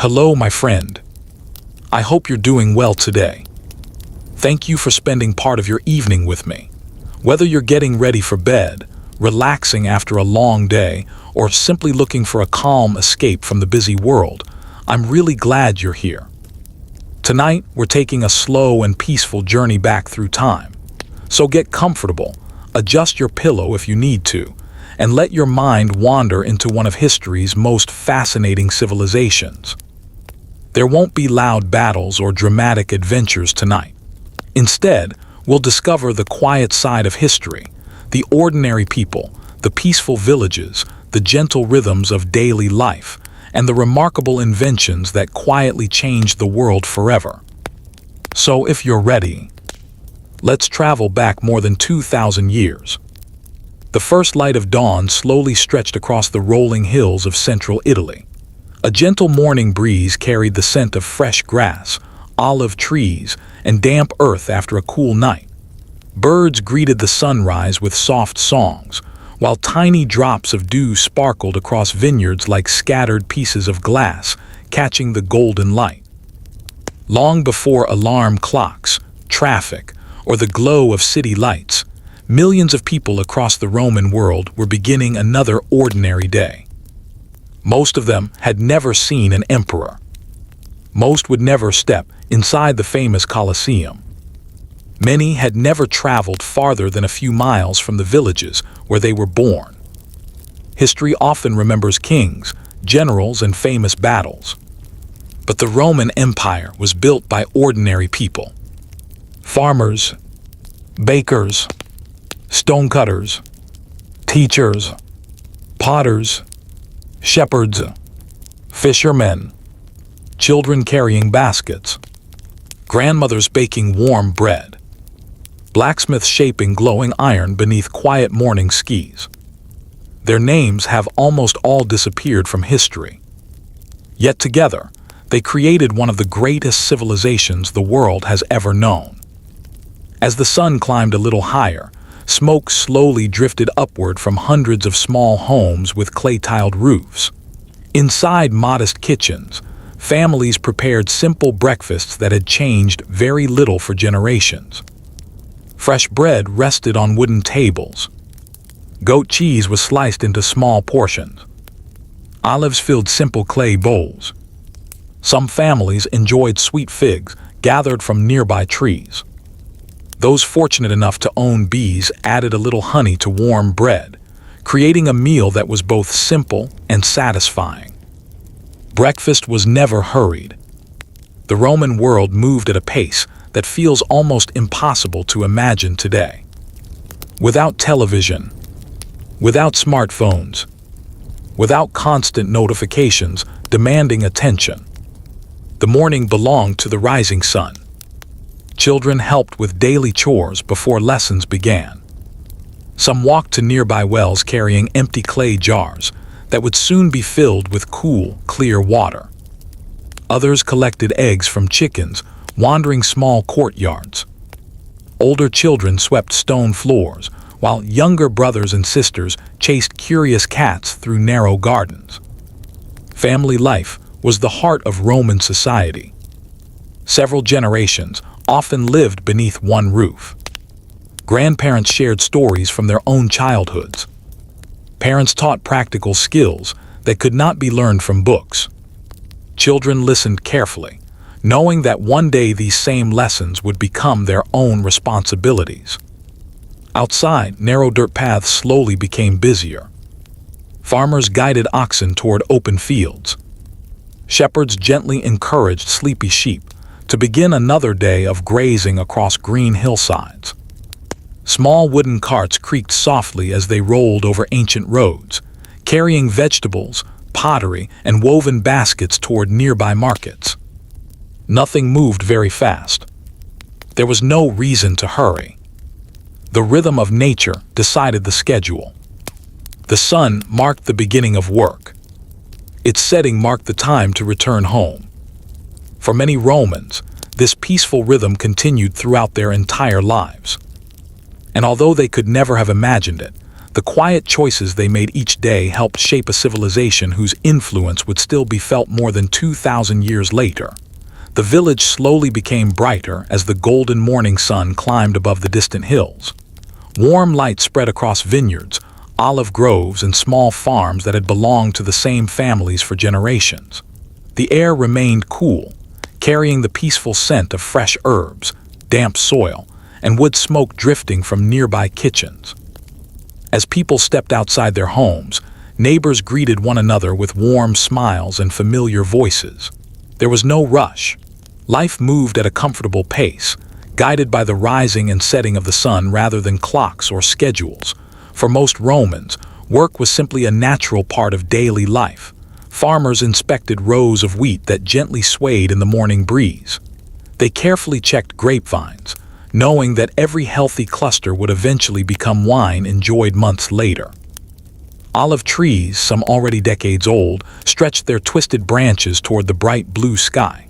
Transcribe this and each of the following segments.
Hello, my friend. I hope you're doing well today. Thank you for spending part of your evening with me. Whether you're getting ready for bed, relaxing after a long day, or simply looking for a calm escape from the busy world, I'm really glad you're here. Tonight, we're taking a slow and peaceful journey back through time. So get comfortable, adjust your pillow if you need to, and let your mind wander into one of history's most fascinating civilizations. There won't be loud battles or dramatic adventures tonight. Instead, we'll discover the quiet side of history, the ordinary people, the peaceful villages, the gentle rhythms of daily life, and the remarkable inventions that quietly changed the world forever. So if you're ready, let's travel back more than 2,000 years. The first light of dawn slowly stretched across the rolling hills of central Italy. A gentle morning breeze carried the scent of fresh grass, olive trees, and damp earth after a cool night. Birds greeted the sunrise with soft songs, while tiny drops of dew sparkled across vineyards like scattered pieces of glass, catching the golden light. Long before alarm clocks, traffic, or the glow of city lights, millions of people across the Roman world were beginning another ordinary day. Most of them had never seen an emperor. Most would never step inside the famous Colosseum. Many had never traveled farther than a few miles from the villages where they were born. History often remembers kings, generals, and famous battles. But the Roman Empire was built by ordinary people. Farmers, bakers, stonecutters, teachers, potters, shepherds, fishermen, children carrying baskets, grandmothers baking warm bread, blacksmiths shaping glowing iron beneath quiet morning skis. Their names have almost all disappeared from history. Yet together, they created one of the greatest civilizations the world has ever known. As the sun climbed a little higher, smoke slowly drifted upward from hundreds of small homes with clay-tiled roofs. Inside modest kitchens, families prepared simple breakfasts that had changed very little for generations. Fresh bread rested on wooden tables. Goat cheese was sliced into small portions. Olives filled simple clay bowls. Some families enjoyed sweet figs gathered from nearby trees. Those fortunate enough to own bees added a little honey to warm bread, creating a meal that was both simple and satisfying. Breakfast was never hurried. The Roman world moved at a pace that feels almost impossible to imagine today. Without television, without smartphones, without constant notifications demanding attention, the morning belonged to the rising sun. Children helped with daily chores before lessons began. Some walked to nearby wells carrying empty clay jars that would soon be filled with cool, clear water. Others collected eggs from chickens, wandering small courtyards. Older children swept stone floors, while younger brothers and sisters chased curious cats through narrow gardens. Family life was the heart of Roman society. Several generations often lived beneath one roof. Grandparents shared stories from their own childhoods. Parents taught practical skills that could not be learned from books. Children listened carefully, knowing that one day these same lessons would become their own responsibilities. Outside, narrow dirt paths slowly became busier. Farmers guided oxen toward open fields. Shepherds gently encouraged sleepy sheep to begin another day of grazing across green hillsides. Small wooden carts creaked softly as they rolled over ancient roads, carrying vegetables, pottery, and woven baskets toward nearby markets. Nothing moved very fast. There was no reason to hurry. The rhythm of nature decided the schedule. The sun marked the beginning of work. Its setting marked the time to return home. For many Romans, this peaceful rhythm continued throughout their entire lives. And although they could never have imagined it, The quiet choices they made each day helped shape a civilization whose influence would still be felt more than 2,000 years later. The village slowly became brighter as the golden morning sun climbed above the distant hills. Warm light spread across vineyards, olive groves, and small farms that had belonged to the same families for generations. The air remained cool, carrying the peaceful scent of fresh herbs, damp soil, and wood smoke drifting from nearby kitchens. As people stepped outside their homes, neighbors greeted one another with warm smiles and familiar voices. There was no rush. Life moved at a comfortable pace, guided by the rising and setting of the sun rather than clocks or schedules. For most Romans, work was simply a natural part of daily life. Farmers inspected rows of wheat that gently swayed in the morning breeze. They carefully checked grapevines, knowing that every healthy cluster would eventually become wine enjoyed months later. Olive trees, some already decades old, stretched their twisted branches toward the bright blue sky.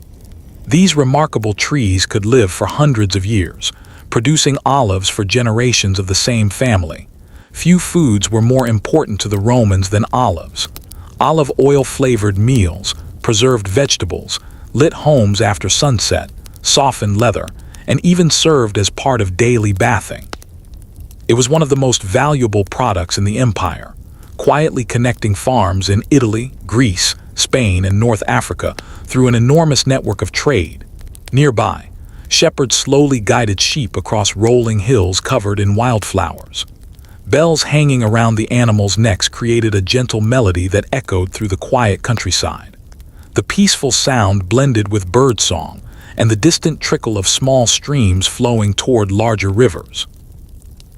These remarkable trees could live for hundreds of years, producing olives for generations of the same family. Few foods were more important to the Romans than olives. Olive oil-flavored meals, preserved vegetables, lit homes after sunset, softened leather, and even served as part of daily bathing. It was one of the most valuable products in the empire, quietly connecting farms in Italy, Greece, Spain, and North Africa through an enormous network of trade. Nearby, shepherds slowly guided sheep across rolling hills covered in wildflowers. Bells hanging around the animals' necks created a gentle melody that echoed through the quiet countryside. The peaceful sound blended with birdsong and the distant trickle of small streams flowing toward larger rivers.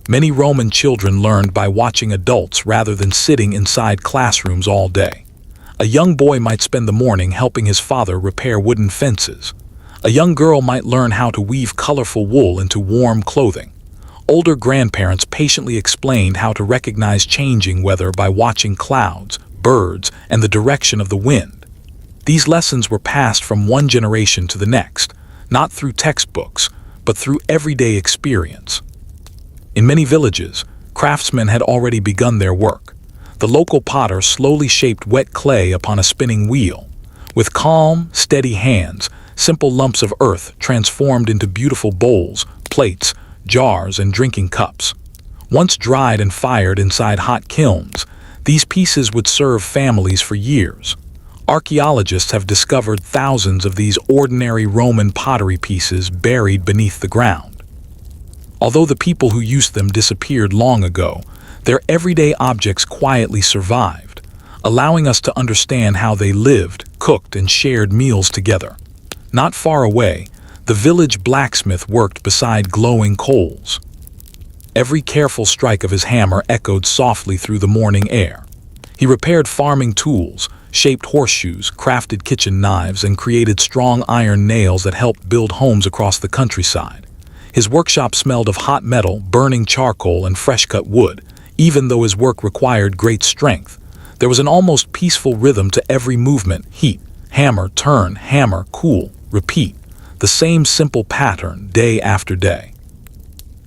Many Roman children learned by watching adults rather than sitting inside classrooms all day. A young boy might spend the morning helping his father repair wooden fences. A young girl might learn how to weave colorful wool into warm clothing. Older grandparents patiently explained how to recognize changing weather by watching clouds, birds, and the direction of the wind. These lessons were passed from one generation to the next, not through textbooks, but through everyday experience. In many villages, craftsmen had already begun their work. The local potter slowly shaped wet clay upon a spinning wheel. With calm, steady hands, simple lumps of earth transformed into beautiful bowls, plates, jars, and drinking cups. Once dried and fired inside hot kilns, these pieces would serve families for years. Archaeologists have discovered thousands of these ordinary Roman pottery pieces buried beneath the ground. Although the people who used them disappeared long ago, their everyday objects quietly survived, allowing us to understand how they lived, cooked, and shared meals together. Not far away, the village blacksmith worked beside glowing coals. Every careful strike of his hammer echoed softly through the morning air. He repaired farming tools, shaped horseshoes, crafted kitchen knives, and created strong iron nails that helped build homes across the countryside. His workshop smelled of hot metal, burning charcoal, and fresh-cut wood. Even though his work required great strength, there was an almost peaceful rhythm to every movement: heat, hammer, turn, hammer, cool, repeat. The same simple pattern day after day.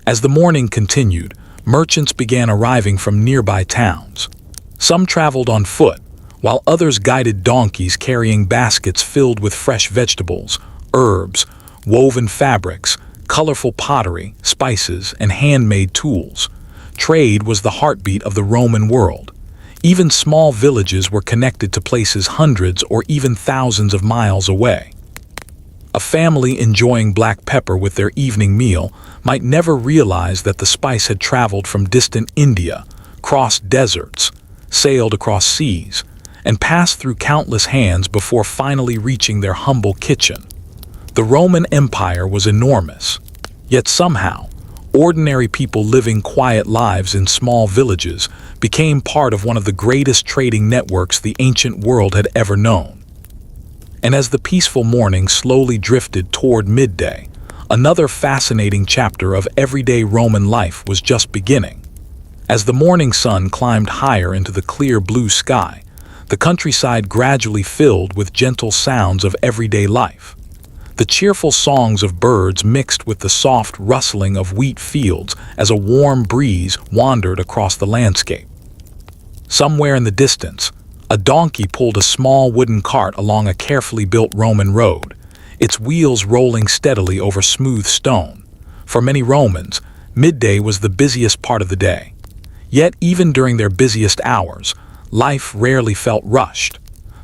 As the morning continued, merchants began arriving from nearby towns. Some traveled on foot, while others guided donkeys carrying baskets filled with fresh vegetables, herbs, woven fabrics, colorful pottery, spices, and handmade tools. Trade was the heartbeat of the Roman world. Even small villages were connected to places hundreds or even thousands of miles away. A family enjoying black pepper with their evening meal might never realize that the spice had traveled from distant India, crossed deserts, sailed across seas, and passed through countless hands before finally reaching their humble kitchen. The Roman Empire was enormous, yet somehow, ordinary people living quiet lives in small villages became part of one of the greatest trading networks the ancient world had ever known. And as the peaceful morning slowly drifted toward midday, another fascinating chapter of everyday Roman life was just beginning. As the morning sun climbed higher into the clear blue sky, the countryside gradually filled with gentle sounds of everyday life. The cheerful songs of birds mixed with the soft rustling of wheat fields as a warm breeze wandered across the landscape. Somewhere in the distance, a donkey pulled a small wooden cart along a carefully built Roman road, its wheels rolling steadily over smooth stone. For many Romans, midday was the busiest part of the day. Yet even during their busiest hours, life rarely felt rushed.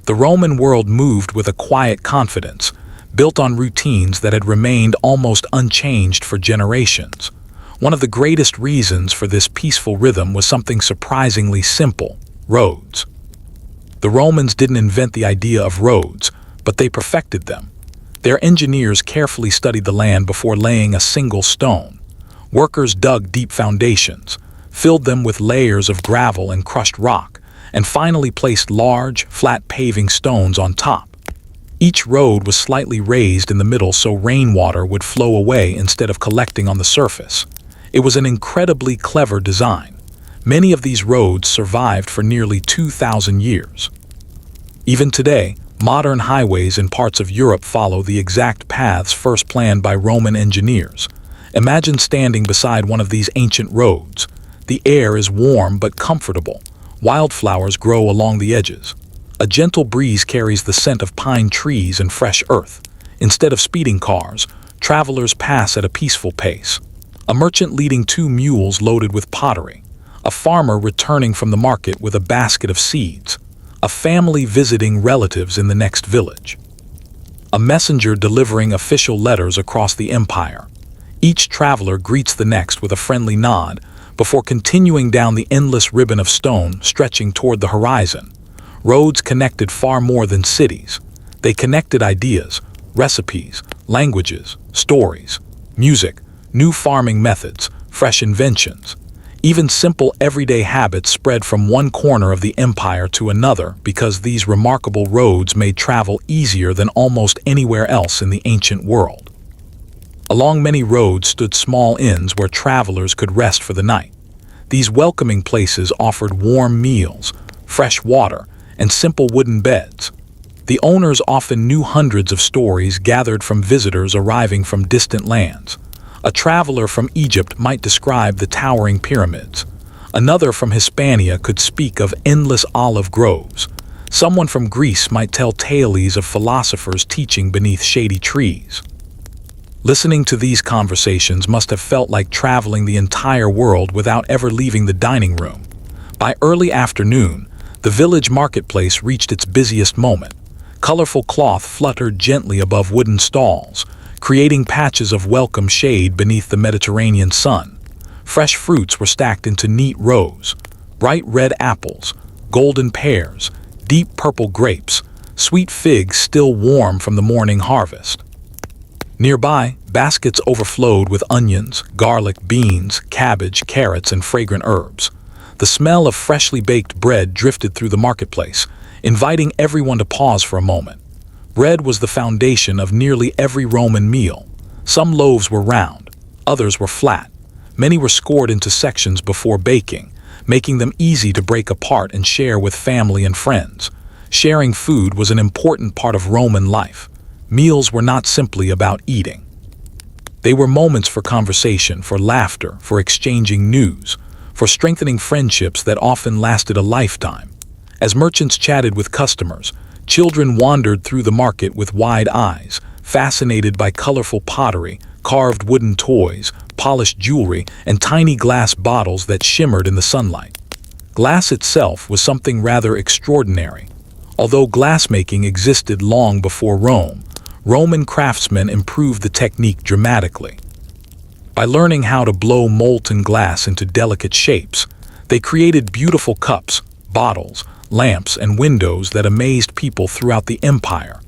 The Roman world moved with a quiet confidence, built on routines that had remained almost unchanged for generations. One of the greatest reasons for this peaceful rhythm was something surprisingly simple: roads. The Romans didn't invent the idea of roads, but they perfected them. Their engineers carefully studied the land before laying a single stone. Workers dug deep foundations, filled them with layers of gravel and crushed rock, and finally placed large, flat paving stones on top. Each road was slightly raised in the middle so rainwater would flow away instead of collecting on the surface. It was an incredibly clever design. Many of these roads survived for nearly 2,000 years. Even today, modern highways in parts of Europe follow the exact paths first planned by Roman engineers. Imagine standing beside one of these ancient roads. The air is warm but comfortable. Wildflowers grow along the edges. A gentle breeze carries the scent of pine trees and fresh earth. Instead of speeding cars, travelers pass at a peaceful pace. A merchant leading 2 mules loaded with pottery. A farmer returning from the market with a basket of seeds. A family visiting relatives in the next village. A messenger delivering official letters across the empire. Each traveler greets the next with a friendly nod before continuing down the endless ribbon of stone stretching toward the horizon. Roads connected far more than cities. They connected ideas, recipes, languages, stories, music, new farming methods, fresh inventions. Even simple everyday habits spread from one corner of the empire to another because these remarkable roads made travel easier than almost anywhere else in the ancient world. Along many roads stood small inns where travelers could rest for the night. These welcoming places offered warm meals, fresh water, and simple wooden beds. The owners often knew hundreds of stories gathered from visitors arriving from distant lands. A traveler from Egypt might describe the towering pyramids. Another from Hispania could speak of endless olive groves. Someone from Greece might tell tales of philosophers teaching beneath shady trees. Listening to these conversations must have felt like traveling the entire world without ever leaving the dining room. By early afternoon, the village marketplace reached its busiest moment. Colorful cloth fluttered gently above wooden stalls, creating patches of welcome shade beneath the Mediterranean sun. Fresh fruits were stacked into neat rows: bright red apples, golden pears, deep purple grapes, sweet figs still warm from the morning harvest. Nearby, baskets overflowed with onions, garlic, beans, cabbage, carrots, and fragrant herbs. The smell of freshly baked bread drifted through the marketplace, inviting everyone to pause for a moment. Bread was the foundation of nearly every Roman meal. Some loaves were round, others were flat. Many were scored into sections before baking, making them easy to break apart and share with family and friends. Sharing food was an important part of Roman life. Meals were not simply about eating. They were moments for conversation, for laughter, for exchanging news, for strengthening friendships that often lasted a lifetime. As merchants chatted with customers, children wandered through the market with wide eyes, fascinated by colorful pottery, carved wooden toys, polished jewelry, and tiny glass bottles that shimmered in the sunlight. Glass itself was something rather extraordinary. Although glassmaking existed long before Rome, Roman craftsmen improved the technique dramatically. By learning how to blow molten glass into delicate shapes, they created beautiful cups, bottles, lamps, and windows that amazed people throughout the empire.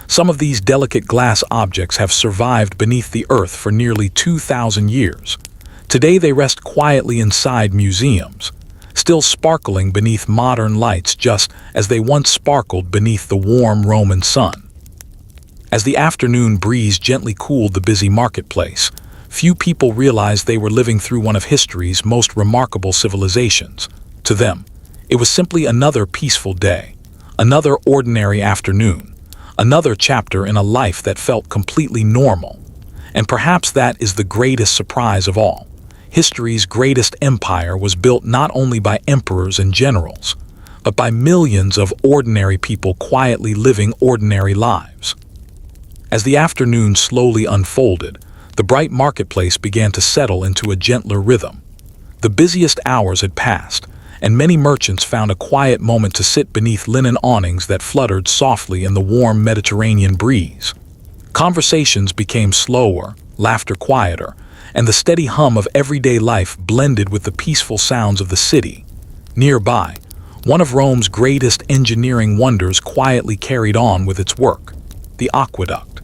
Some of these delicate glass objects have survived beneath the earth for nearly 2,000 years. Today they rest quietly inside museums, still sparkling beneath modern lights just as they once sparkled beneath the warm Roman sun. As the afternoon breeze gently cooled the busy marketplace, few people realized they were living through one of history's most remarkable civilizations. To them, it was simply another peaceful day, another ordinary afternoon, another chapter in a life that felt completely normal. And perhaps that is the greatest surprise of all. History's greatest empire was built not only by emperors and generals, but by millions of ordinary people quietly living ordinary lives. As the afternoon slowly unfolded, the bright marketplace began to settle into a gentler rhythm. The busiest hours had passed, and many merchants found a quiet moment to sit beneath linen awnings that fluttered softly in the warm Mediterranean breeze. Conversations became slower, laughter quieter, and the steady hum of everyday life blended with the peaceful sounds of the city. Nearby, one of Rome's greatest engineering wonders quietly carried on with its work, the aqueduct.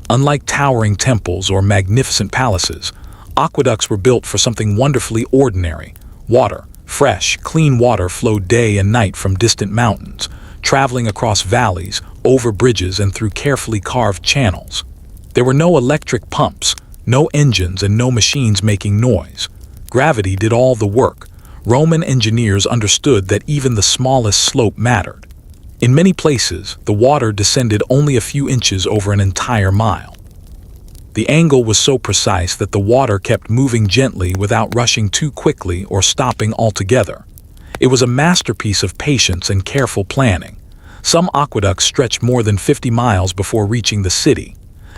Unlike towering temples or magnificent palaces, aqueducts were built for something wonderfully ordinary: water. Fresh, clean water flowed day and night from distant mountains, traveling across valleys, over bridges, and through carefully carved channels. There were no electric pumps, no engines, and no machines making noise. Gravity did all the work. Roman engineers understood that even the smallest slope mattered. In many places, the water descended only a few inches over an entire mile. The angle was so precise that the water kept moving gently without rushing too quickly or stopping altogether. It was a masterpiece of patience and careful planning. Some aqueducts stretched more than 50 miles before reaching the city.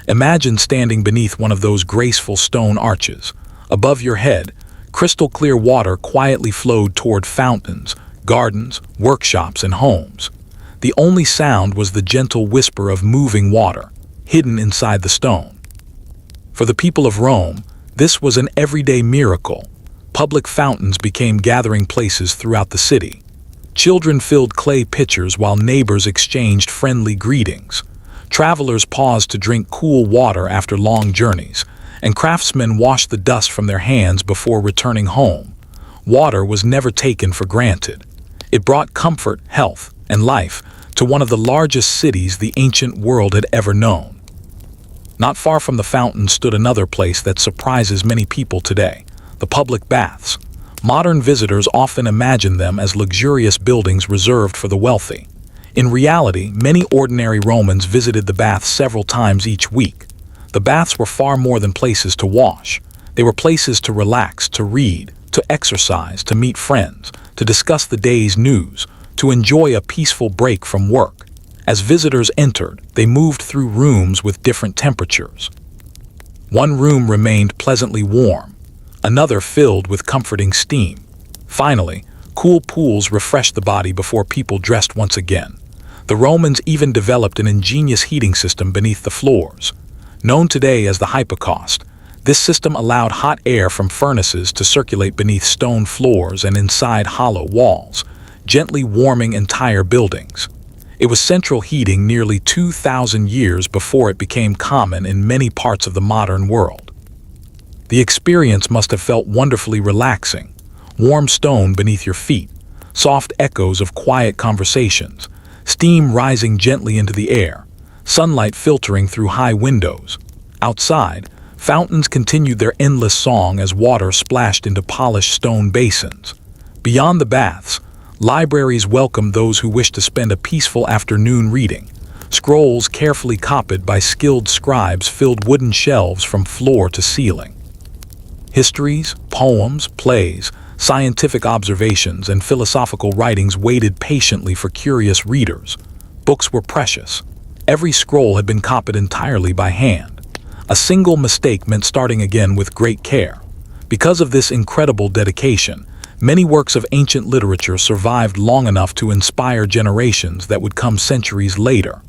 Imagine standing beneath one of those graceful stone arches. Above your head, crystal clear water quietly flowed toward fountains, gardens, workshops, and homes. The only sound was the gentle whisper of moving water, hidden inside the stone. For the people of Rome, this was an everyday miracle. Public fountains became gathering places throughout the city. Children filled clay pitchers while neighbors exchanged friendly greetings. Travelers paused to drink cool water after long journeys, and craftsmen washed the dust from their hands before returning home. Water was never taken for granted. It brought comfort, health, and life to one of the largest cities the ancient world had ever known. Not far from the fountain stood another place that surprises many people today: the public baths. Modern visitors often imagine them as luxurious buildings reserved for the wealthy. In reality, many ordinary Romans visited the baths several times each week. The baths were far more than places to wash. They were places to relax, to read, to exercise, to meet friends, to discuss the day's news, to enjoy a peaceful break from work. As visitors entered, they moved through rooms with different temperatures. One room remained pleasantly warm, another filled with comforting steam. Finally, cool pools refreshed the body before people dressed once again. The Romans even developed an ingenious heating system beneath the floors. Known today as the hypocaust, this system allowed hot air from furnaces to circulate beneath stone floors and inside hollow walls, gently warming entire buildings. It was central heating nearly 2,000 years before it became common in many parts of the modern world. The experience must have felt wonderfully relaxing. Warm stone beneath your feet, soft echoes of quiet conversations, steam rising gently into the air, sunlight filtering through high windows. Outside, fountains continued their endless song as water splashed into polished stone basins. Beyond the baths, libraries welcomed those who wished to spend a peaceful afternoon reading. Scrolls carefully copied by skilled scribes filled wooden shelves from floor to ceiling. Histories, poems, plays, scientific observations, and philosophical writings waited patiently for curious readers. Books were precious. Every scroll had been copied entirely by hand. A single mistake meant starting again with great care. Because of this incredible dedication, many works of ancient literature survived long enough to inspire generations that would come centuries later.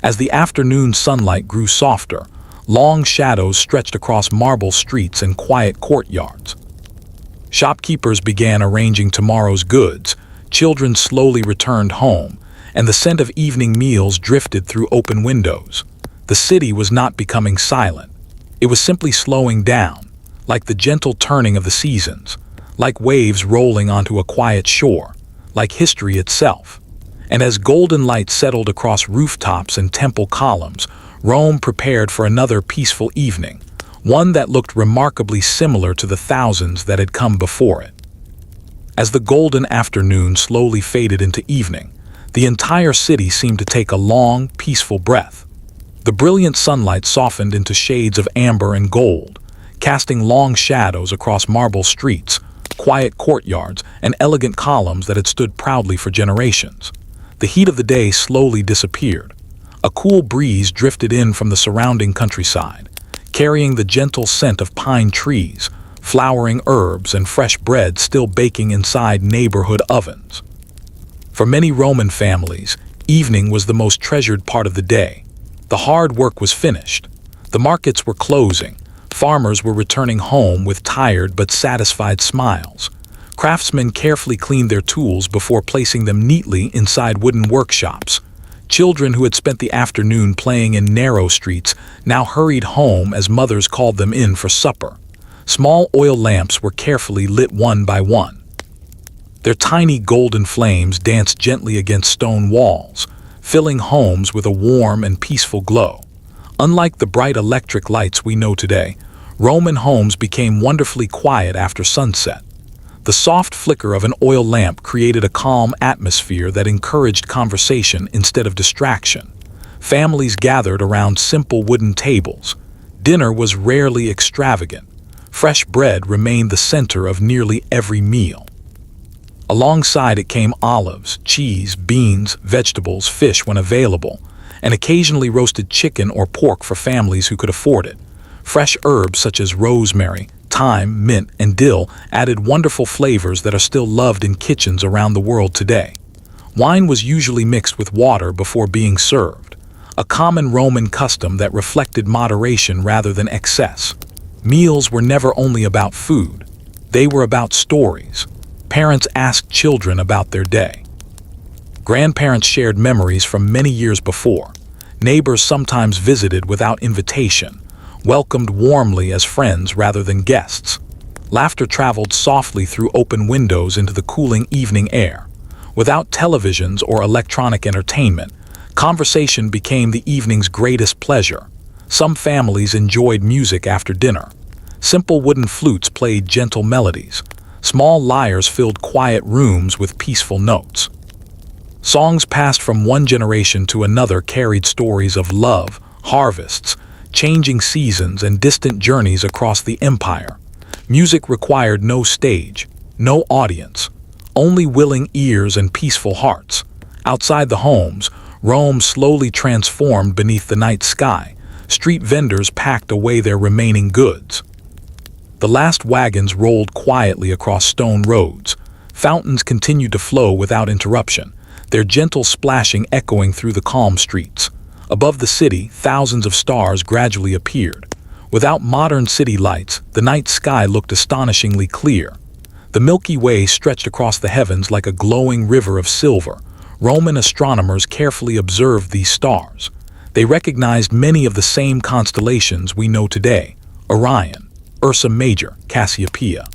As the afternoon sunlight grew softer, long shadows stretched across marble streets and quiet courtyards. Shopkeepers began arranging tomorrow's goods, children slowly returned home, and the scent of evening meals drifted through open windows. The city was not becoming silent. It was simply slowing down, like the gentle turning of the seasons, like waves rolling onto a quiet shore, like history itself. And as golden light settled across rooftops and temple columns, Rome prepared for another peaceful evening, one that looked remarkably similar to the thousands that had come before it. As the golden afternoon slowly faded into evening, The entire city seemed to take a long, peaceful breath. The brilliant sunlight softened into shades of amber and gold, casting long shadows across marble streets, quiet courtyards, and elegant columns that had stood proudly for generations. The heat of the day slowly disappeared. A cool breeze drifted in from the surrounding countryside, carrying the gentle scent of pine trees, flowering herbs, and fresh bread still baking inside neighborhood ovens. For many Roman families, evening was the most treasured part of the day. The hard work was finished. The markets were closing. Farmers were returning home with tired but satisfied smiles. Craftsmen carefully cleaned their tools before placing them neatly inside wooden workshops. Children who had spent the afternoon playing in narrow streets now hurried home as mothers called them in for supper. Small oil lamps were carefully lit one by one. Their tiny golden flames danced gently against stone walls, filling homes with a warm and peaceful glow. Unlike the bright electric lights we know today, Roman homes became wonderfully quiet after sunset. The soft flicker of an oil lamp created a calm atmosphere that encouraged conversation instead of distraction. Families gathered around simple wooden tables. Dinner was rarely extravagant. Fresh bread remained the center of nearly every meal. Alongside it came olives, cheese, beans, vegetables, fish when available, and occasionally roasted chicken or pork for families who could afford it. Fresh herbs such as rosemary, thyme, mint, and dill added wonderful flavors that are still loved in kitchens around the world today. Wine was usually mixed with water before being served, a common Roman custom that reflected moderation rather than excess. Meals were never only about food. They were about stories. Parents asked children about their day. Grandparents shared memories from many years before. Neighbors sometimes visited without invitation, welcomed warmly as friends rather than guests. Laughter traveled softly through open windows into the cooling evening air. Without televisions or electronic entertainment, conversation became the evening's greatest pleasure. Some families enjoyed music after dinner. Simple wooden flutes played gentle melodies. Small lyres filled quiet rooms with peaceful notes. Songs passed from one generation to another carried stories of love, harvests, changing seasons, and distant journeys across the empire. Music required no stage, no audience, only willing ears and peaceful hearts. Outside the homes, Rome slowly transformed beneath the night sky. Street vendors packed away their remaining goods. The last wagons rolled quietly across stone roads. Fountains continued to flow without interruption, their gentle splashing echoing through the calm streets. Above the city, thousands of stars gradually appeared. Without modern city lights, the night sky looked astonishingly clear. The Milky Way stretched across the heavens like a glowing river of silver. Roman astronomers carefully observed these stars. They recognized many of the same constellations we know today: Orion, Ursa Major, Cassiopeia.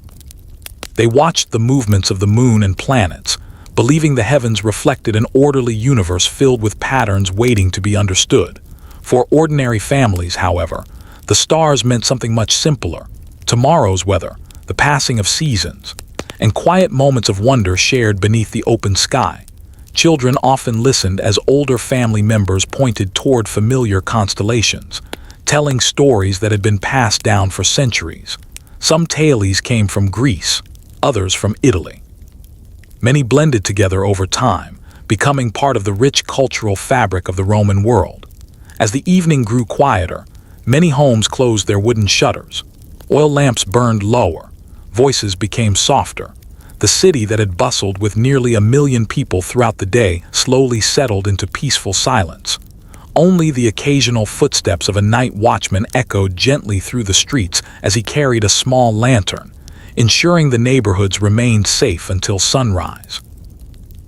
They watched the movements of the moon and planets, believing the heavens reflected an orderly universe filled with patterns waiting to be understood. For ordinary families, however, the stars meant something much simpler: tomorrow's weather, the passing of seasons, and quiet moments of wonder shared beneath the open sky. Children often listened as older family members pointed toward familiar constellations, telling stories that had been passed down for centuries. Some tales came from Greece, others from Italy. Many blended together over time, becoming part of the rich cultural fabric of the Roman world. As the evening grew quieter, many homes closed their wooden shutters. Oil lamps burned lower. Voices became softer. The city that had bustled with nearly 1 million people throughout the day slowly settled into peaceful silence. Only the occasional footsteps of a night watchman echoed gently through the streets as he carried a small lantern, ensuring the neighborhoods remained safe until sunrise.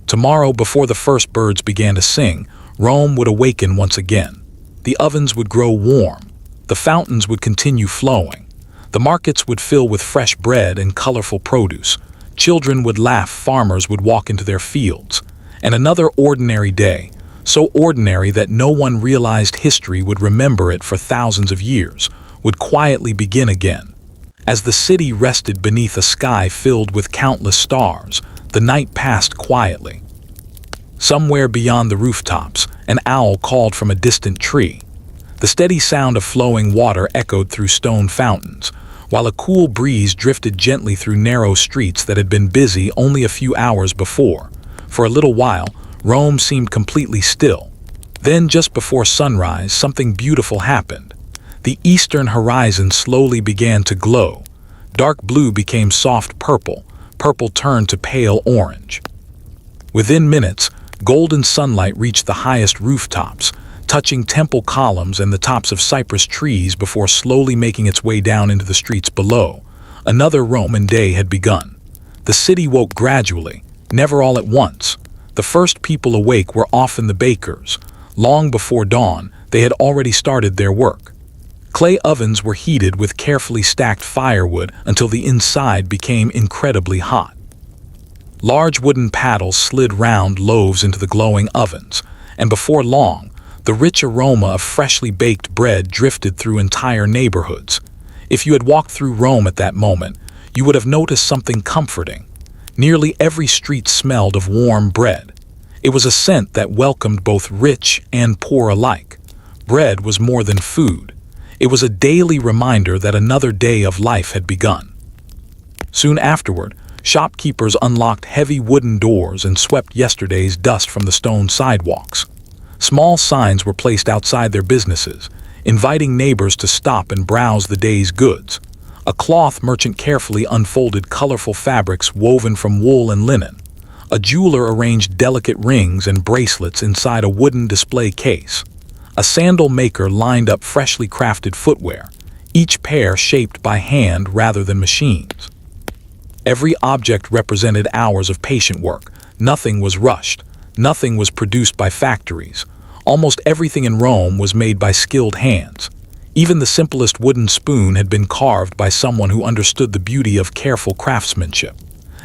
Tomorrow, before the first birds began to sing, Rome would awaken once again. The ovens would grow warm. The fountains would continue flowing. The markets would fill with fresh bread and colorful produce. Children would laugh, farmers would walk into their fields. And another ordinary day, so ordinary that no one realized history would remember it for thousands of years, would quietly begin again. As the city rested beneath a sky filled with countless stars, the night passed quietly. Somewhere beyond the rooftops, an owl called from a distant tree. The steady sound of flowing water echoed through stone fountains, while a cool breeze drifted gently through narrow streets that had been busy only a few hours before. For a little while, Rome seemed completely still. Then, just before sunrise, something beautiful happened. The eastern horizon slowly began to glow. Dark blue became soft purple, purple turned to pale orange. Within minutes, golden sunlight reached the highest rooftops, touching temple columns and the tops of cypress trees before slowly making its way down into the streets below. Another Roman day had begun. The city woke gradually, never all at once. The first people awake were often the bakers. Long before dawn, they had already started their work. Clay ovens were heated with carefully stacked firewood until the inside became incredibly hot. Large wooden paddles slid round loaves into the glowing ovens, and before long, the rich aroma of freshly baked bread drifted through entire neighborhoods. If you had walked through Rome at that moment, you would have noticed something comforting. Nearly every street smelled of warm bread. It was a scent that welcomed both rich and poor alike. Bread was more than food. It was a daily reminder that another day of life had begun. Soon afterward, shopkeepers unlocked heavy wooden doors and swept yesterday's dust from the stone sidewalks. Small signs were placed outside their businesses, inviting neighbors to stop and browse the day's goods. A cloth merchant carefully unfolded colorful fabrics woven from wool and linen. A jeweler arranged delicate rings and bracelets inside a wooden display case. A sandal maker lined up freshly crafted footwear, each pair shaped by hand rather than machines. Every object represented hours of patient work. Nothing was rushed. Nothing was produced by factories. Almost everything in Rome was made by skilled hands. Even the simplest wooden spoon had been carved by someone who understood the beauty of careful craftsmanship.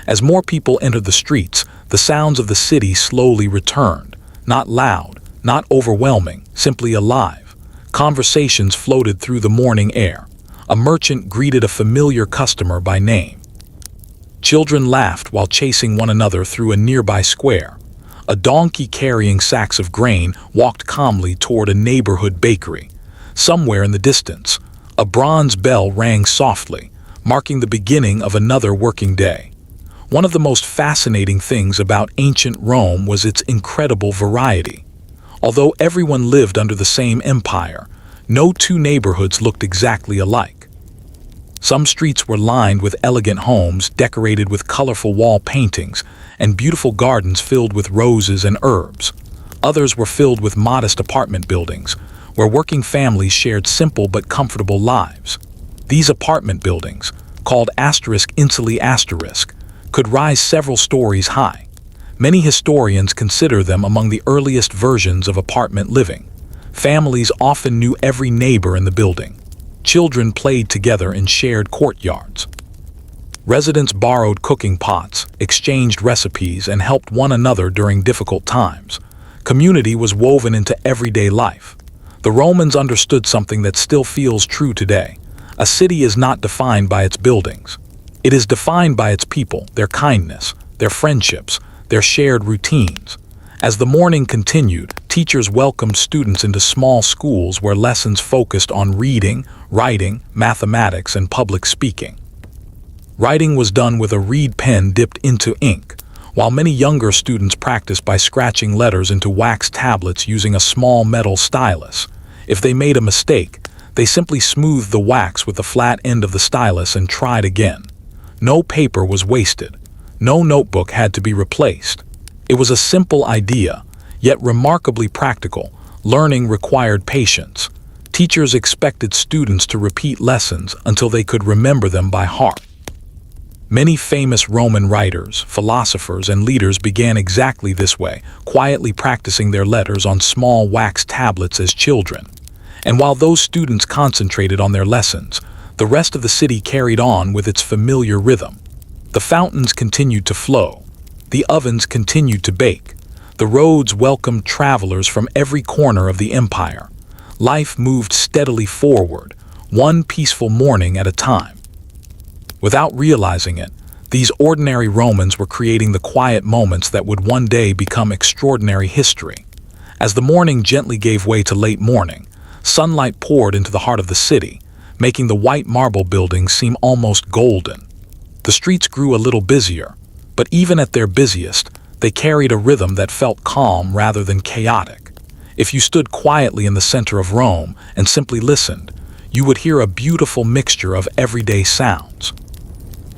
As more people entered the streets, the sounds of the city slowly returned. Not loud, not overwhelming, simply alive. Conversations floated through the morning air. A merchant greeted a familiar customer by name. Children laughed while chasing one another through a nearby square. A donkey carrying sacks of grain walked calmly toward a neighborhood bakery. Somewhere in the distance, a bronze bell rang softly, marking the beginning of another working day. One of the most fascinating things about ancient Rome was its incredible variety. Although everyone lived under the same empire, no two neighborhoods looked exactly alike. Some streets were lined with elegant homes decorated with colorful wall paintings and beautiful gardens filled with roses and herbs. Others were filled with modest apartment buildings, where working families shared simple but comfortable lives. These apartment buildings, called *insulae*, could rise several stories high. Many historians consider them among the earliest versions of apartment living. Families often knew every neighbor in the building. Children played together in shared courtyards. Residents borrowed cooking pots, exchanged recipes, and helped one another during difficult times. Community was woven into everyday life. The Romans understood something that still feels true today. A city is not defined by its buildings. It is defined by its people, their kindness, their friendships, their shared routines. As the morning continued, teachers welcomed students into small schools where lessons focused on reading, writing, mathematics, and public speaking. Writing was done with a reed pen dipped into ink, while many younger students practiced by scratching letters into wax tablets using a small metal stylus. If they made a mistake, they simply smoothed the wax with the flat end of the stylus and tried again. No paper was wasted. No notebook had to be replaced. It was a simple idea, yet remarkably practical. Learning required patience. Teachers expected students to repeat lessons until they could remember them by heart. Many famous Roman writers, philosophers, and leaders began exactly this way, quietly practicing their letters on small wax tablets as children. And while those students concentrated on their lessons, the rest of the city carried on with its familiar rhythm. The fountains continued to flow. The ovens continued to bake. The roads welcomed travelers from every corner of the empire. Life moved steadily forward, one peaceful morning at a time. Without realizing it, These ordinary Romans were creating the quiet moments that would one day become extraordinary history. As the morning gently gave way to late morning, sunlight poured into the heart of the city, making the white marble buildings seem almost golden. The streets grew a little busier, but even at their busiest, they carried a rhythm that felt calm rather than chaotic. If you stood quietly in the center of Rome and simply listened, you would hear a beautiful mixture of everyday sounds.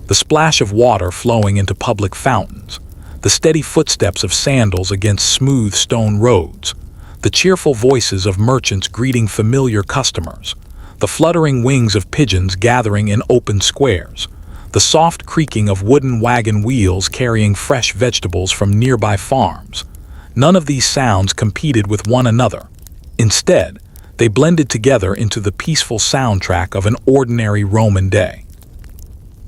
The splash of water flowing into public fountains, the steady footsteps of sandals against smooth stone roads, the cheerful voices of merchants greeting familiar customers, the fluttering wings of pigeons gathering in open squares, the soft creaking of wooden wagon wheels carrying fresh vegetables from nearby farms. None of these sounds competed with one another. Instead, they blended together into the peaceful soundtrack of an ordinary Roman day.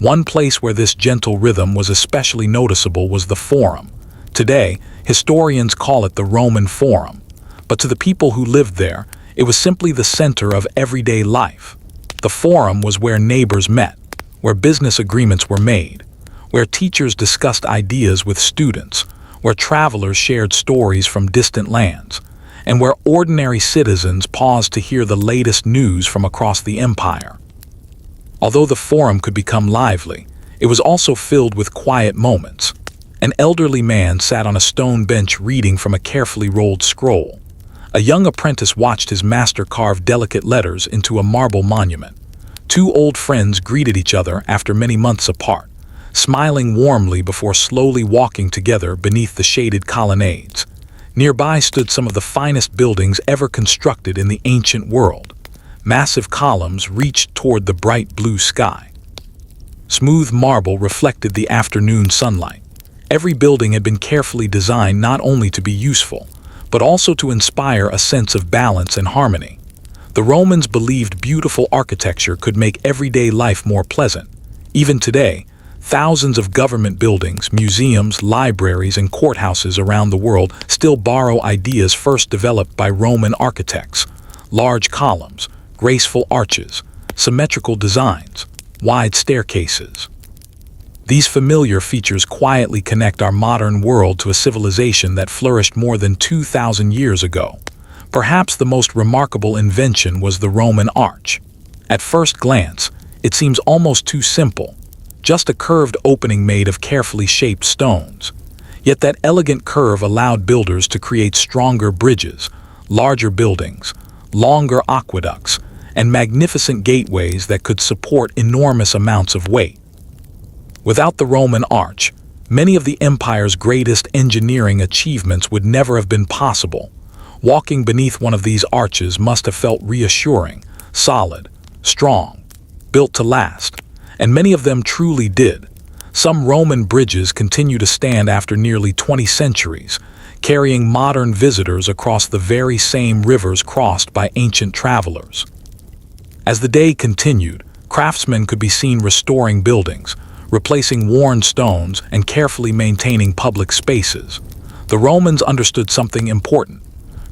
One place where this gentle rhythm was especially noticeable was the Forum. Today, historians call it the Roman Forum, but to the people who lived there, it was simply the center of everyday life. The Forum was where neighbors met, where business agreements were made, where teachers discussed ideas with students, where travelers shared stories from distant lands, and where ordinary citizens paused to hear the latest news from across the empire. Although the Forum could become lively, it was also filled with quiet moments. An elderly man sat on a stone bench reading from a carefully rolled scroll. A young apprentice watched his master carve delicate letters into a marble monument. Two old friends greeted each other after many months apart, smiling warmly before slowly walking together beneath the shaded colonnades. Nearby stood some of the finest buildings ever constructed in the ancient world. Massive columns reached toward the bright blue sky. Smooth marble reflected the afternoon sunlight. Every building had been carefully designed not only to be useful, but also to inspire a sense of balance and harmony. The Romans believed beautiful architecture could make everyday life more pleasant. Even today, thousands of government buildings, museums, libraries, and courthouses around the world still borrow ideas first developed by Roman architects. Large columns, graceful arches, symmetrical designs, wide staircases. These familiar features quietly connect our modern world to a civilization that flourished more than 2,000 years ago. Perhaps the most remarkable invention was the Roman arch. At first glance, it seems almost too simple, just a curved opening made of carefully shaped stones. Yet that elegant curve allowed builders to create stronger bridges, larger buildings, longer aqueducts, and magnificent gateways that could support enormous amounts of weight. Without the Roman arch, many of the empire's greatest engineering achievements would never have been possible. Walking beneath one of these arches must have felt reassuring, solid, strong, built to last, and many of them truly did. Some Roman bridges continue to stand after nearly 20 centuries, carrying modern visitors across the very same rivers crossed by ancient travelers. As the day continued, craftsmen could be seen restoring buildings, replacing worn stones, and carefully maintaining public spaces. The Romans understood something important.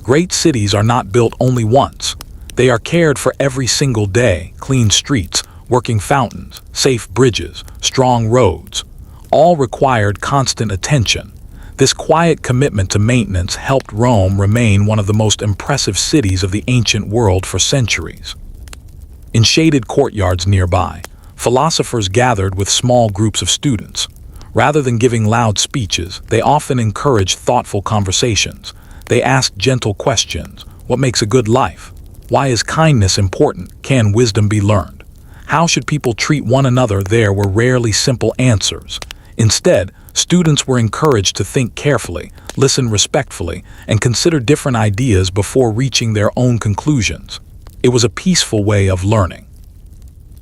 Great cities are not built only once. They are cared for every single day. Clean streets, working fountains, safe bridges, strong roads, all required constant attention. This quiet commitment to maintenance helped Rome remain one of the most impressive cities of the ancient world for centuries. In shaded courtyards nearby, philosophers gathered with small groups of students. Rather than giving loud speeches, they often encouraged thoughtful conversations. They asked gentle questions. What makes a good life? Why is kindness important? Can wisdom be learned? How should people treat one another? There were rarely simple answers. Instead, students were encouraged to think carefully, listen respectfully, and consider different ideas before reaching their own conclusions. It was a peaceful way of learning.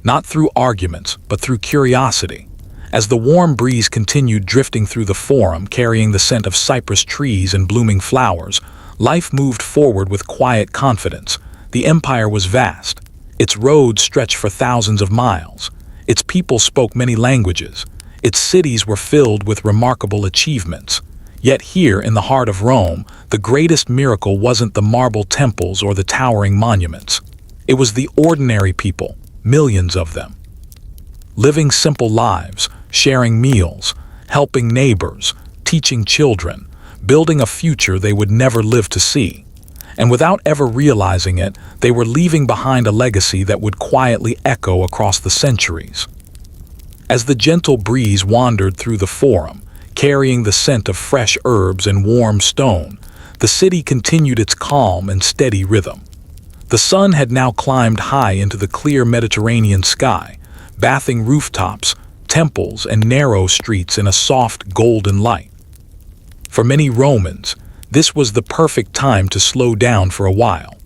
Not through arguments, but through curiosity. As the warm breeze continued drifting through the Forum, carrying the scent of cypress trees and blooming flowers, life moved forward with quiet confidence. The empire was vast. Its roads stretched for thousands of miles. Its people spoke many languages. Its cities were filled with remarkable achievements. Yet here, in the heart of Rome, the greatest miracle wasn't the marble temples or the towering monuments. It was the ordinary people, millions of them, living simple lives, sharing meals, helping neighbors, teaching children, building a future they would never live to see. And without ever realizing it, they were leaving behind a legacy that would quietly echo across the centuries. As the gentle breeze wandered through the forum, carrying the scent of fresh herbs and warm stone, the city continued its calm and steady rhythm. The sun had now climbed high into the clear Mediterranean sky, bathing rooftops, temples, and narrow streets in a soft golden light. For many Romans, this was the perfect time to slow down for a while.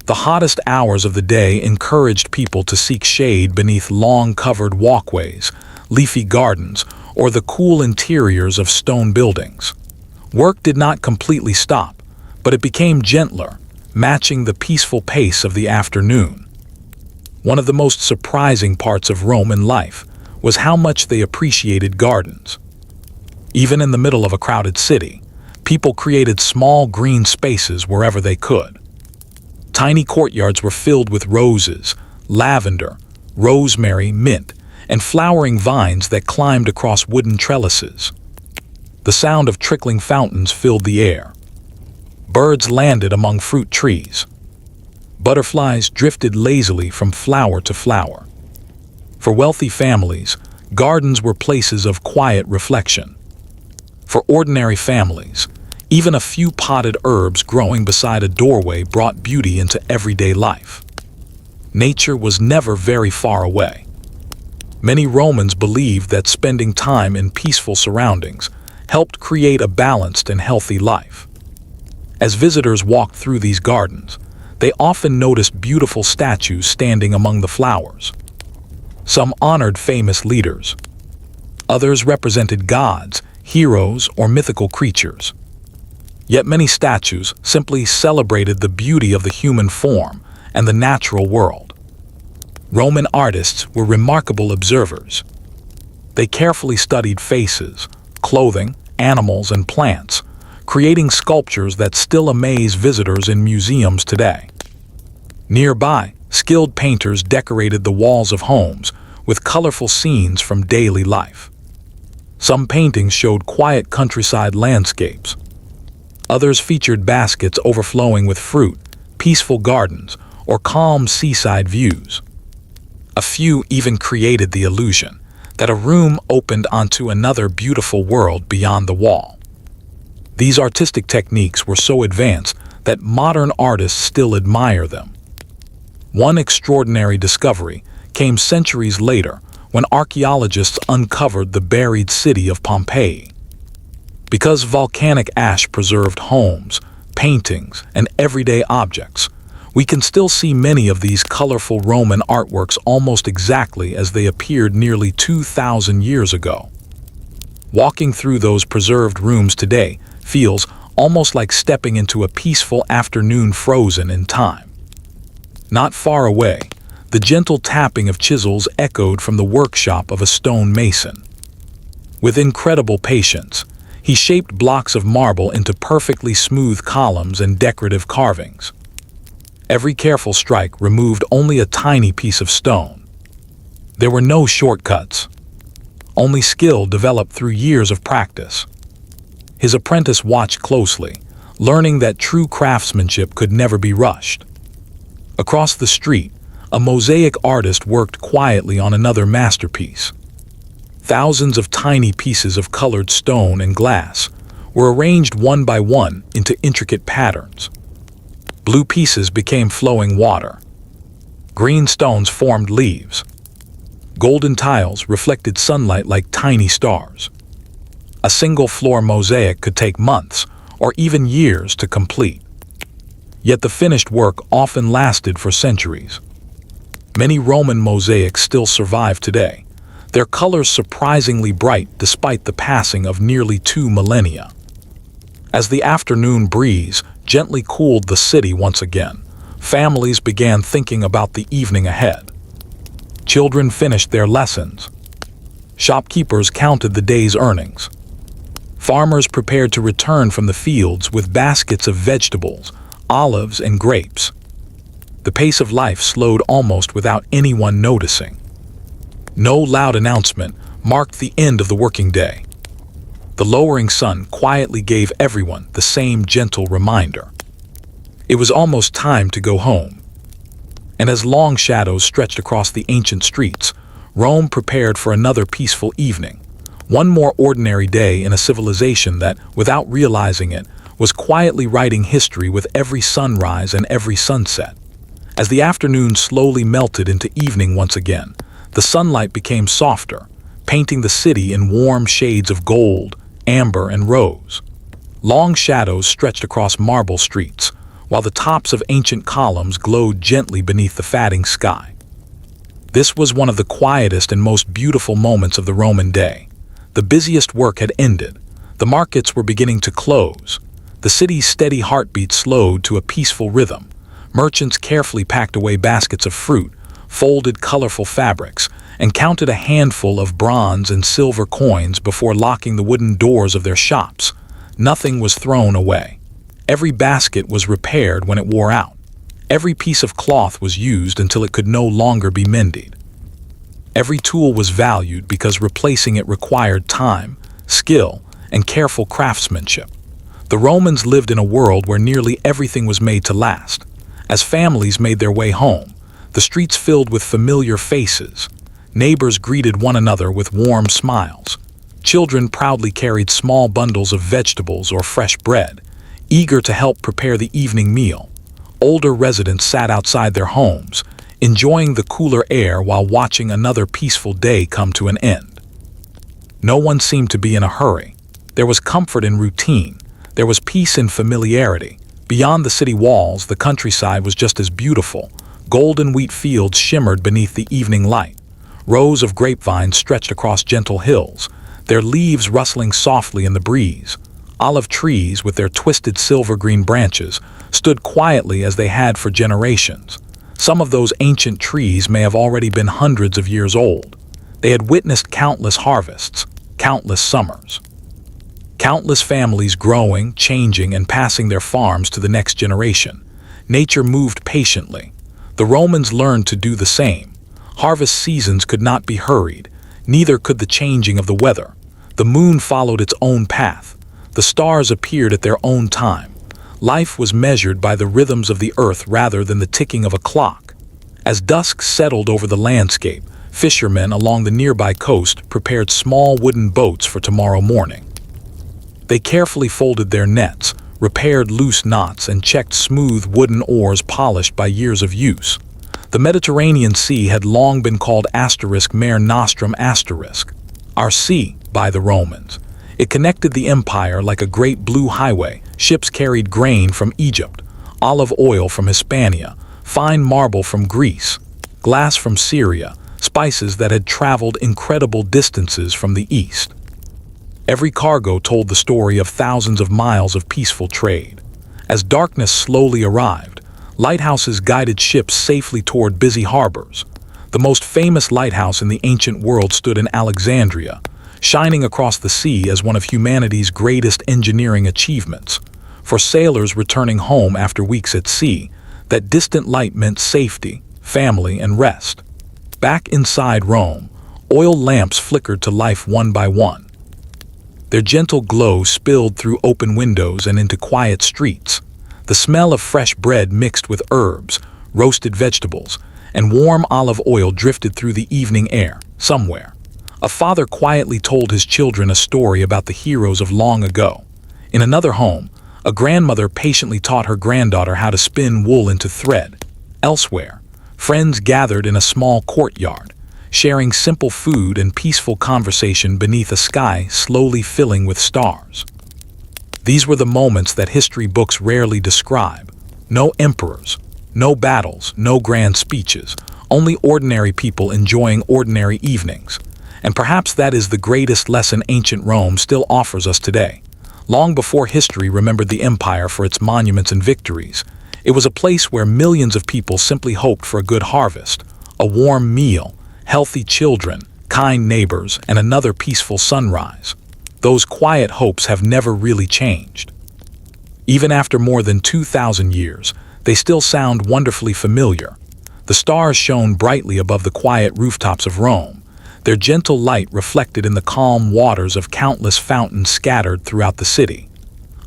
The hottest hours of the day encouraged people to seek shade beneath long-covered walkways, leafy gardens, or the cool interiors of stone buildings. Work did not completely stop, but it became gentler, matching the peaceful pace of the afternoon. One of the most surprising parts of Roman life was how much they appreciated gardens. Even in the middle of a crowded city, people created small green spaces wherever they could. Tiny courtyards were filled with roses, lavender, rosemary, mint, and flowering vines that climbed across wooden trellises. The sound of trickling fountains filled the air. Birds landed among fruit trees. Butterflies drifted lazily from flower to flower. For wealthy families, gardens were places of quiet reflection. For ordinary families, even a few potted herbs growing beside a doorway brought beauty into everyday life. Nature was never very far away. Many Romans believed that spending time in peaceful surroundings helped create a balanced and healthy life. As visitors walked through these gardens, they often noticed beautiful statues standing among the flowers. Some honored famous leaders. Others represented gods, heroes, or mythical creatures. Yet many statues simply celebrated the beauty of the human form and the natural world. Roman artists were remarkable observers. They carefully studied faces, clothing, animals, and plants, creating sculptures that still amaze visitors in museums today. Nearby, skilled painters decorated the walls of homes with colorful scenes from daily life. Some paintings showed quiet countryside landscapes. Others featured baskets overflowing with fruit, peaceful gardens, or calm seaside views. A few even created the illusion that a room opened onto another beautiful world beyond the wall. These artistic techniques were so advanced that modern artists still admire them. One extraordinary discovery came centuries later when archaeologists uncovered the buried city of Pompeii. Because volcanic ash preserved homes, paintings, and everyday objects, we can still see many of these colorful Roman artworks almost exactly as they appeared nearly 2,000 years ago. Walking through those preserved rooms today feels almost like stepping into a peaceful afternoon frozen in time. Not far away, the gentle tapping of chisels echoed from the workshop of a stone mason. With incredible patience, he shaped blocks of marble into perfectly smooth columns and decorative carvings. Every careful strike removed only a tiny piece of stone. There were no shortcuts, only skill developed through years of practice. His apprentice watched closely, learning that true craftsmanship could never be rushed. Across the street, a mosaic artist worked quietly on another masterpiece. Thousands of tiny pieces of colored stone and glass were arranged one by one into intricate patterns. Blue pieces became flowing water. Green stones formed leaves. Golden tiles reflected sunlight like tiny stars. A single floor mosaic could take months or even years to complete. Yet the finished work often lasted for centuries. Many Roman mosaics still survive today, their colors surprisingly bright despite the passing of nearly 2 millennia. As the afternoon breeze gently cooled the city once again, families began thinking about the evening ahead. Children finished their lessons. Shopkeepers counted the day's earnings. Farmers prepared to return from the fields with baskets of vegetables, olives, and grapes. The pace of life slowed almost without anyone noticing. No loud announcement marked the end of the working day. The lowering sun quietly gave everyone the same gentle reminder. It was almost time to go home. And as long shadows stretched across the ancient streets, Rome prepared for another peaceful evening. One more ordinary day in a civilization that, without realizing it, was quietly writing history with every sunrise and every sunset. As the afternoon slowly melted into evening once again, the sunlight became softer, painting the city in warm shades of gold, amber, and rose. Long shadows stretched across marble streets, while the tops of ancient columns glowed gently beneath the fatting sky. This was one of the quietest and most beautiful moments of the Roman day. The busiest work had ended. The markets were beginning to close. The city's steady heartbeat slowed to a peaceful rhythm. Merchants carefully packed away baskets of fruit, folded colorful fabrics, and counted a handful of bronze and silver coins before locking the wooden doors of their shops. Nothing was thrown away. Every basket was repaired when it wore out. Every piece of cloth was used until it could no longer be mended. Every tool was valued because replacing it required time, skill, and careful craftsmanship. The Romans lived in a world where nearly everything was made to last. As families made their way home, the streets filled with familiar faces. Neighbors greeted one another with warm smiles. Children proudly carried small bundles of vegetables or fresh bread, eager to help prepare the evening meal. Older residents sat outside their homes, enjoying the cooler air while watching another peaceful day come to an end. No one seemed to be in a hurry. There was comfort in routine. There was peace in familiarity. Beyond the city walls, the countryside was just as beautiful. Golden wheat fields shimmered beneath the evening light. Rows of grapevines stretched across gentle hills, their leaves rustling softly in the breeze. Olive trees, with their twisted silver-green branches, stood quietly as they had for generations. Some of those ancient trees may have already been hundreds of years old. They had witnessed countless harvests, countless summers. Countless families growing, changing, and passing their farms to the next generation. Nature moved patiently. The Romans learned to do the same. Harvest seasons could not be hurried, neither could the changing of the weather. The moon followed its own path. The stars appeared at their own time. Life was measured by the rhythms of the earth rather than the ticking of a clock. As dusk settled over the landscape, fishermen along the nearby coast prepared small wooden boats for tomorrow morning. They carefully folded their nets, repaired loose knots, and checked smooth wooden oars polished by years of use. The Mediterranean Sea had long been called Mare Nostrum our sea, by the Romans. It connected the empire like a great blue highway. Ships carried grain from Egypt, olive oil from Hispania, fine marble from Greece, glass from Syria, spices that had traveled incredible distances from the east. Every cargo told the story of thousands of miles of peaceful trade. As darkness slowly arrived, lighthouses guided ships safely toward busy harbors. The most famous lighthouse in the ancient world stood in Alexandria, shining across the sea as one of humanity's greatest engineering achievements. For sailors returning home after weeks at sea, that distant light meant safety, family, and rest. Back inside Rome, oil lamps flickered to life one by one. Their gentle glow spilled through open windows and into quiet streets. The smell of fresh bread mixed with herbs, roasted vegetables, and warm olive oil drifted through the evening air. Somewhere, a father quietly told his children a story about the heroes of long ago. In another home, a grandmother patiently taught her granddaughter how to spin wool into thread. Elsewhere, friends gathered in a small courtyard, sharing simple food and peaceful conversation beneath a sky slowly filling with stars. These were the moments that history books rarely describe. No emperors, no battles, no grand speeches, only ordinary people enjoying ordinary evenings. And perhaps that is the greatest lesson ancient Rome still offers us today. Long before history remembered the empire for its monuments and victories, it was a place where millions of people simply hoped for a good harvest, a warm meal, healthy children, kind neighbors, and another peaceful sunrise. Those quiet hopes have never really changed. Even after more than 2,000 years, they still sound wonderfully familiar. The stars shone brightly above the quiet rooftops of Rome. their gentle light reflected in the calm waters of countless fountains scattered throughout the city.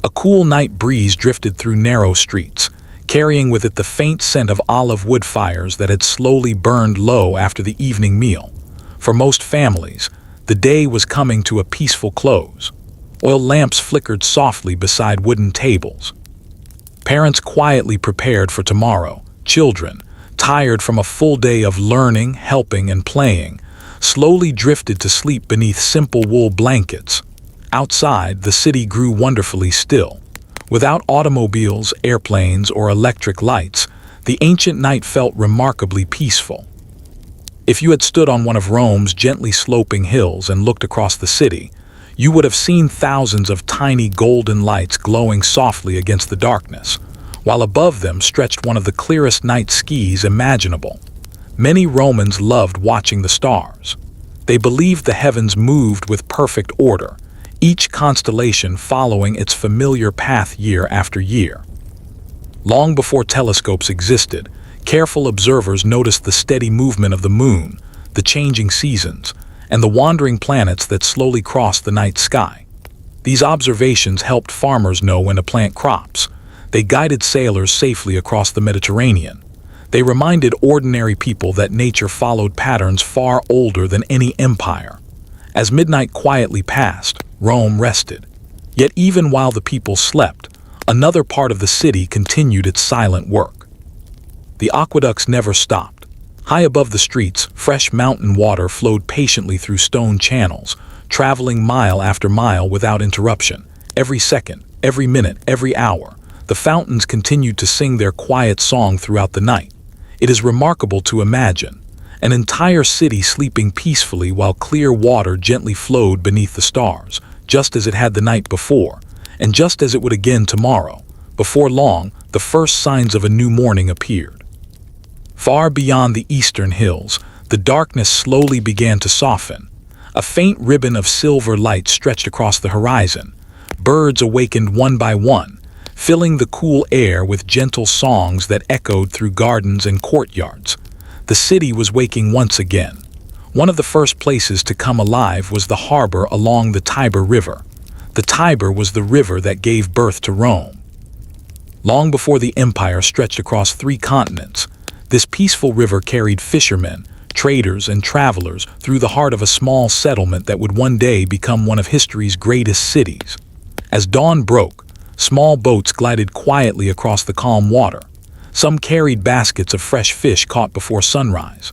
A cool night breeze drifted through narrow streets, carrying with it the faint scent of olive wood fires that had slowly burned low after the evening meal. For most families, the day was coming to a peaceful close. Oil lamps flickered softly beside wooden tables. Parents quietly prepared for tomorrow. Children, tired from a full day of learning, helping, and playing, slowly drifted to sleep beneath simple wool blankets. Outside, the city grew wonderfully still. Without automobiles, airplanes, or electric lights, the ancient night felt remarkably peaceful. If you had stood on one of Rome's gently sloping hills and looked across the city, you would have seen thousands of tiny golden lights glowing softly against the darkness, while above them stretched one of the clearest night skies imaginable. Many Romans loved watching the stars. They believed the heavens moved with perfect order, each constellation following its familiar path year after year. Long before telescopes existed, careful observers noticed the steady movement of the moon, the changing seasons, and the wandering planets that slowly crossed the night sky. These observations helped farmers know when to plant crops. They guided sailors safely across the Mediterranean. They reminded ordinary people that nature followed patterns far older than any empire. As midnight quietly passed, Rome rested. Yet even while the people slept, another part of the city continued its silent work. The aqueducts never stopped. High above the streets, fresh mountain water flowed patiently through stone channels, traveling mile after mile without interruption. Every second, every minute, every hour, the fountains continued to sing their quiet song throughout the night. It is remarkable to imagine an entire city sleeping peacefully while clear water gently flowed beneath the stars, just as it had the night before, and just as it would again tomorrow. Before long, the first signs of a new morning appeared. Far beyond the eastern hills, the darkness slowly began to soften. A faint ribbon of silver light stretched across the horizon. Birds awakened one by one, filling the cool air with gentle songs that echoed through gardens and courtyards. The city was waking once again. One of the first places to come alive was the harbor along the Tiber River. The Tiber was the river that gave birth to Rome. Long before the empire stretched across 3 continents, this peaceful river carried fishermen, traders, and travelers through the heart of a small settlement that would one day become one of history's greatest cities. As dawn broke, small boats glided quietly across the calm water. Some carried baskets of fresh fish caught before sunrise.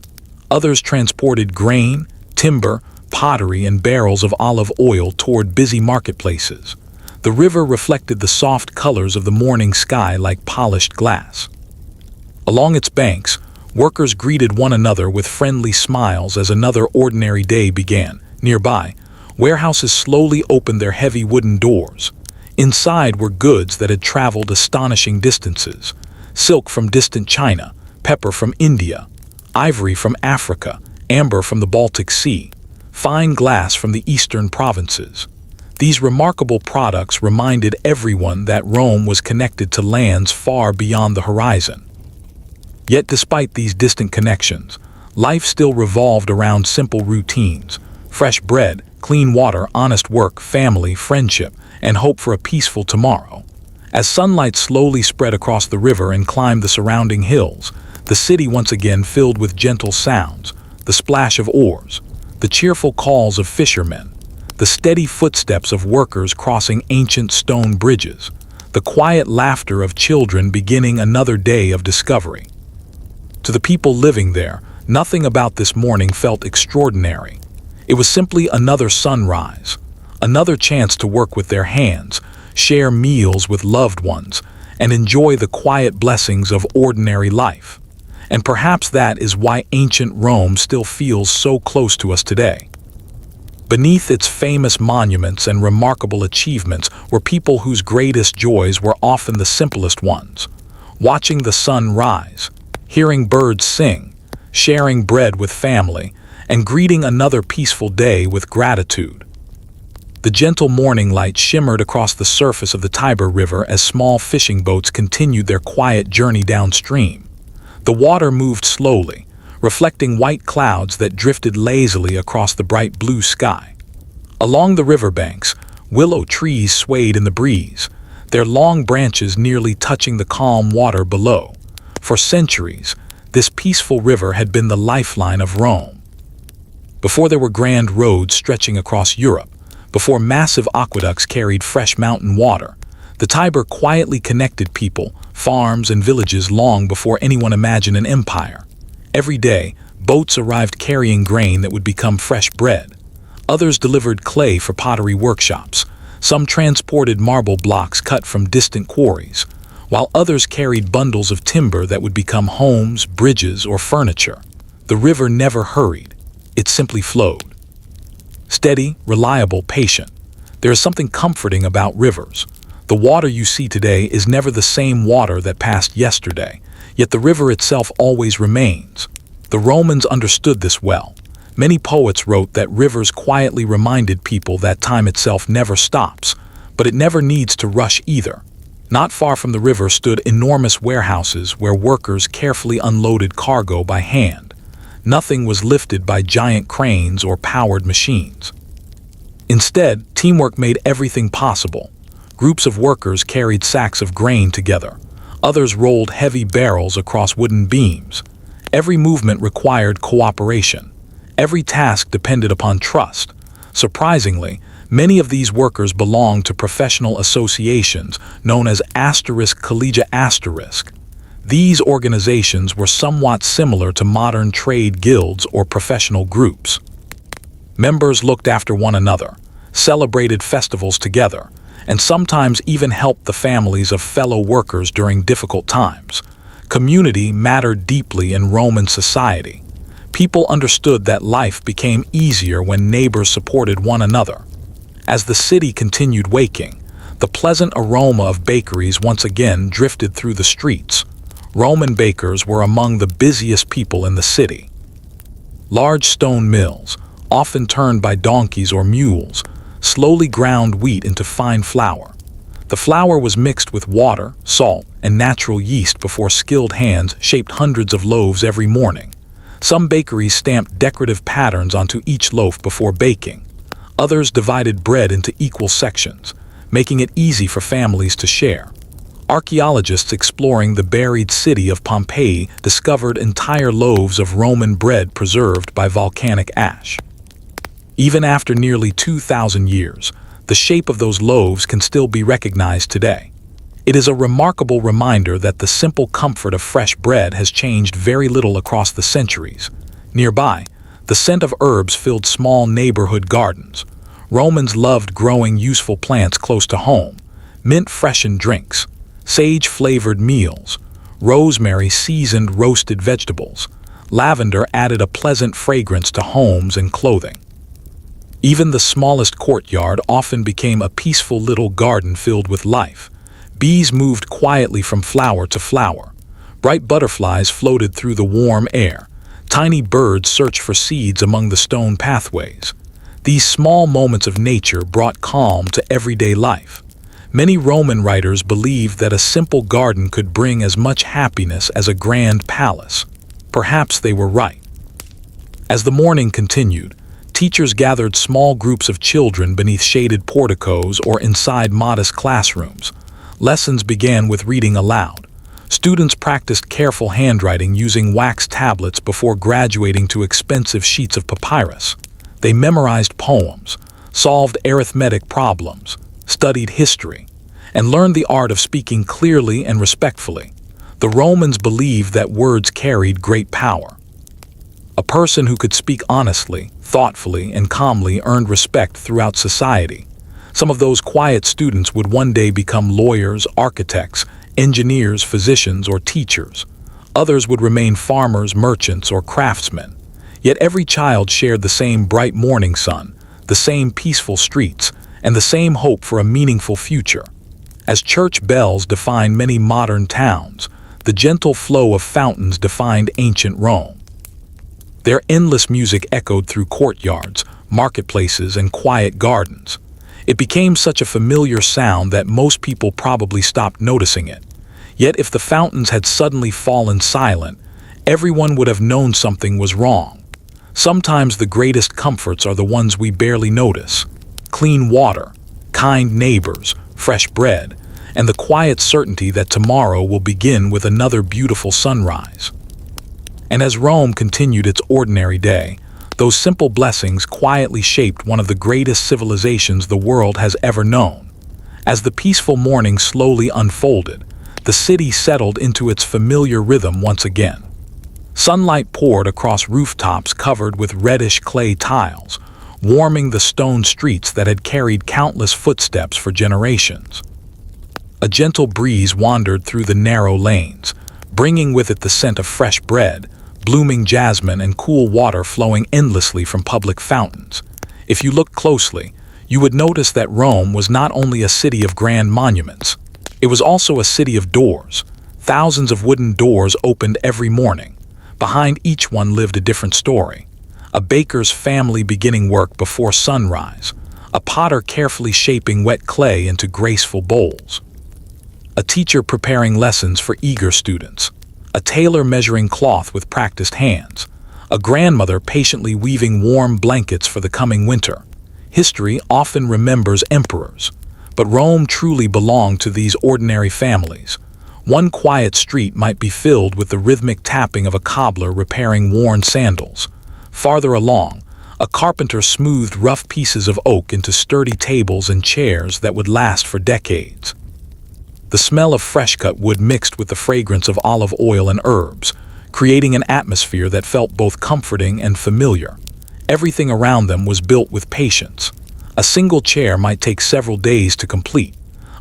Others transported grain, timber, pottery, and barrels of olive oil toward busy marketplaces. The river reflected the soft colors of the morning sky like polished glass. Along its banks, workers greeted one another with friendly smiles as another ordinary day began. Nearby, warehouses slowly opened their heavy wooden doors. Inside were goods that had traveled astonishing distances: silk from distant China, pepper from India, ivory from Africa, amber from the Baltic Sea, fine glass from the eastern provinces. These remarkable products reminded everyone that Rome was connected to lands far beyond the horizon. Yet despite these distant connections, life still revolved around simple routines: fresh bread, clean water, honest work, family, friendship, and hope for a peaceful tomorrow. As sunlight slowly spread across the river and climbed the surrounding hills, the city once again filled with gentle sounds: the splash of oars, the cheerful calls of fishermen, the steady footsteps of workers crossing ancient stone bridges, the quiet laughter of children beginning another day of discovery. To the people living there, nothing about this morning felt extraordinary. It was simply another sunrise, another chance to work with their hands, share meals with loved ones, and enjoy the quiet blessings of ordinary life. And perhaps that is why ancient Rome still feels so close to us today. Beneath its famous monuments and remarkable achievements were people whose greatest joys were often the simplest ones: watching the sun rise, hearing birds sing, sharing bread with family, and greeting another peaceful day with gratitude. The gentle morning light shimmered across the surface of the Tiber River as small fishing boats continued their quiet journey downstream. The water moved slowly, reflecting white clouds that drifted lazily across the bright blue sky. Along the riverbanks, willow trees swayed in the breeze, their long branches nearly touching the calm water below. For centuries, this peaceful river had been the lifeline of Rome. Before there were grand roads stretching across Europe, before massive aqueducts carried fresh mountain water, the Tiber quietly connected people, farms, and villages long before anyone imagined an empire. Every day, boats arrived carrying grain that would become fresh bread. Others delivered clay for pottery workshops. Some transported marble blocks cut from distant quarries, while others carried bundles of timber that would become homes, bridges, or furniture. The river never hurried. It simply flowed. Steady, reliable, patient. There is something comforting about rivers. The water you see today is never the same water that passed yesterday, yet the river itself always remains. The Romans understood this well. Many poets wrote that rivers quietly reminded people that time itself never stops, but it never needs to rush either. Not far from the river stood enormous warehouses where workers carefully unloaded cargo by hand. Nothing was lifted by giant cranes or powered machines. Instead, teamwork made everything possible. Groups of workers carried sacks of grain together. Others rolled heavy barrels across wooden beams. Every movement required cooperation. Every task depended upon trust. Surprisingly, many of these workers belonged to professional associations known as *collegia*. These organizations were somewhat similar to modern trade guilds or professional groups. Members looked after one another, celebrated festivals together, and sometimes even helped the families of fellow workers during difficult times. Community mattered deeply in Roman society. People understood that life became easier when neighbors supported one another. As the city continued waking, the pleasant aroma of bakeries once again drifted through the streets. Roman bakers were among the busiest people in the city. Large stone mills, often turned by donkeys or mules, slowly ground wheat into fine flour. The flour was mixed with water, salt, and natural yeast before skilled hands shaped hundreds of loaves every morning. Some bakeries stamped decorative patterns onto each loaf before baking. Others divided bread into equal sections, making it easy for families to share. Archaeologists exploring the buried city of Pompeii discovered entire loaves of Roman bread preserved by volcanic ash. Even after nearly 2,000 years, the shape of those loaves can still be recognized today. It is a remarkable reminder that the simple comfort of fresh bread has changed very little across the centuries. Nearby, the scent of herbs filled small neighborhood gardens. Romans loved growing useful plants close to home. Mint freshened drinks, sage-flavored meals, rosemary seasoned roasted vegetables. Lavender added a pleasant fragrance to homes and clothing. Even the smallest courtyard often became a peaceful little garden filled with life. Bees moved quietly from flower to flower. Bright butterflies floated through the warm air. Tiny birds searched for seeds among the stone pathways. These small moments of nature brought calm to everyday life. Many Roman writers believed that a simple garden could bring as much happiness as a grand palace. Perhaps they were right. As the morning continued, teachers gathered small groups of children beneath shaded porticos or inside modest classrooms. Lessons began with reading aloud. Students practiced careful handwriting using wax tablets before graduating to expensive sheets of papyrus. They memorized poems, solved arithmetic problems, studied history, and learned the art of speaking clearly and respectfully. The Romans believed that words carried great power. A person who could speak honestly, thoughtfully, and calmly earned respect throughout society. Some of those quiet students would one day become lawyers, architects, engineers, physicians, or teachers. Others would remain farmers, merchants, or craftsmen. Yet every child shared the same bright morning sun, the same peaceful streets, and the same hope for a meaningful future. As church bells define many modern towns, the gentle flow of fountains defined ancient Rome. Their endless music echoed through courtyards, marketplaces, and quiet gardens. It became such a familiar sound that most people probably stopped noticing it. Yet if the fountains had suddenly fallen silent, everyone would have known something was wrong. Sometimes the greatest comforts are the ones we barely notice. Clean water, kind neighbors, fresh bread, and the quiet certainty that tomorrow will begin with another beautiful sunrise. And as Rome continued its ordinary day, those simple blessings quietly shaped one of the greatest civilizations the world has ever known. As the peaceful morning slowly unfolded, the city settled into its familiar rhythm once again. Sunlight poured across rooftops covered with reddish clay tiles, warming the stone streets that had carried countless footsteps for generations. A gentle breeze wandered through the narrow lanes, bringing with it the scent of fresh bread, blooming jasmine, and cool water flowing endlessly from public fountains. If you looked closely, you would notice that Rome was not only a city of grand monuments, it was also a city of doors. Thousands of wooden doors opened every morning. Behind each one lived a different story. A baker's family beginning work before sunrise, a potter carefully shaping wet clay into graceful bowls, a teacher preparing lessons for eager students, a tailor measuring cloth with practiced hands, a grandmother patiently weaving warm blankets for the coming winter. History often remembers emperors, but Rome truly belonged to these ordinary families. One quiet street might be filled with the rhythmic tapping of a cobbler repairing worn sandals. Farther along, a carpenter smoothed rough pieces of oak into sturdy tables and chairs that would last for decades. The smell of fresh-cut wood mixed with the fragrance of olive oil and herbs, creating an atmosphere that felt both comforting and familiar. Everything around them was built with patience. A single chair might take several days to complete.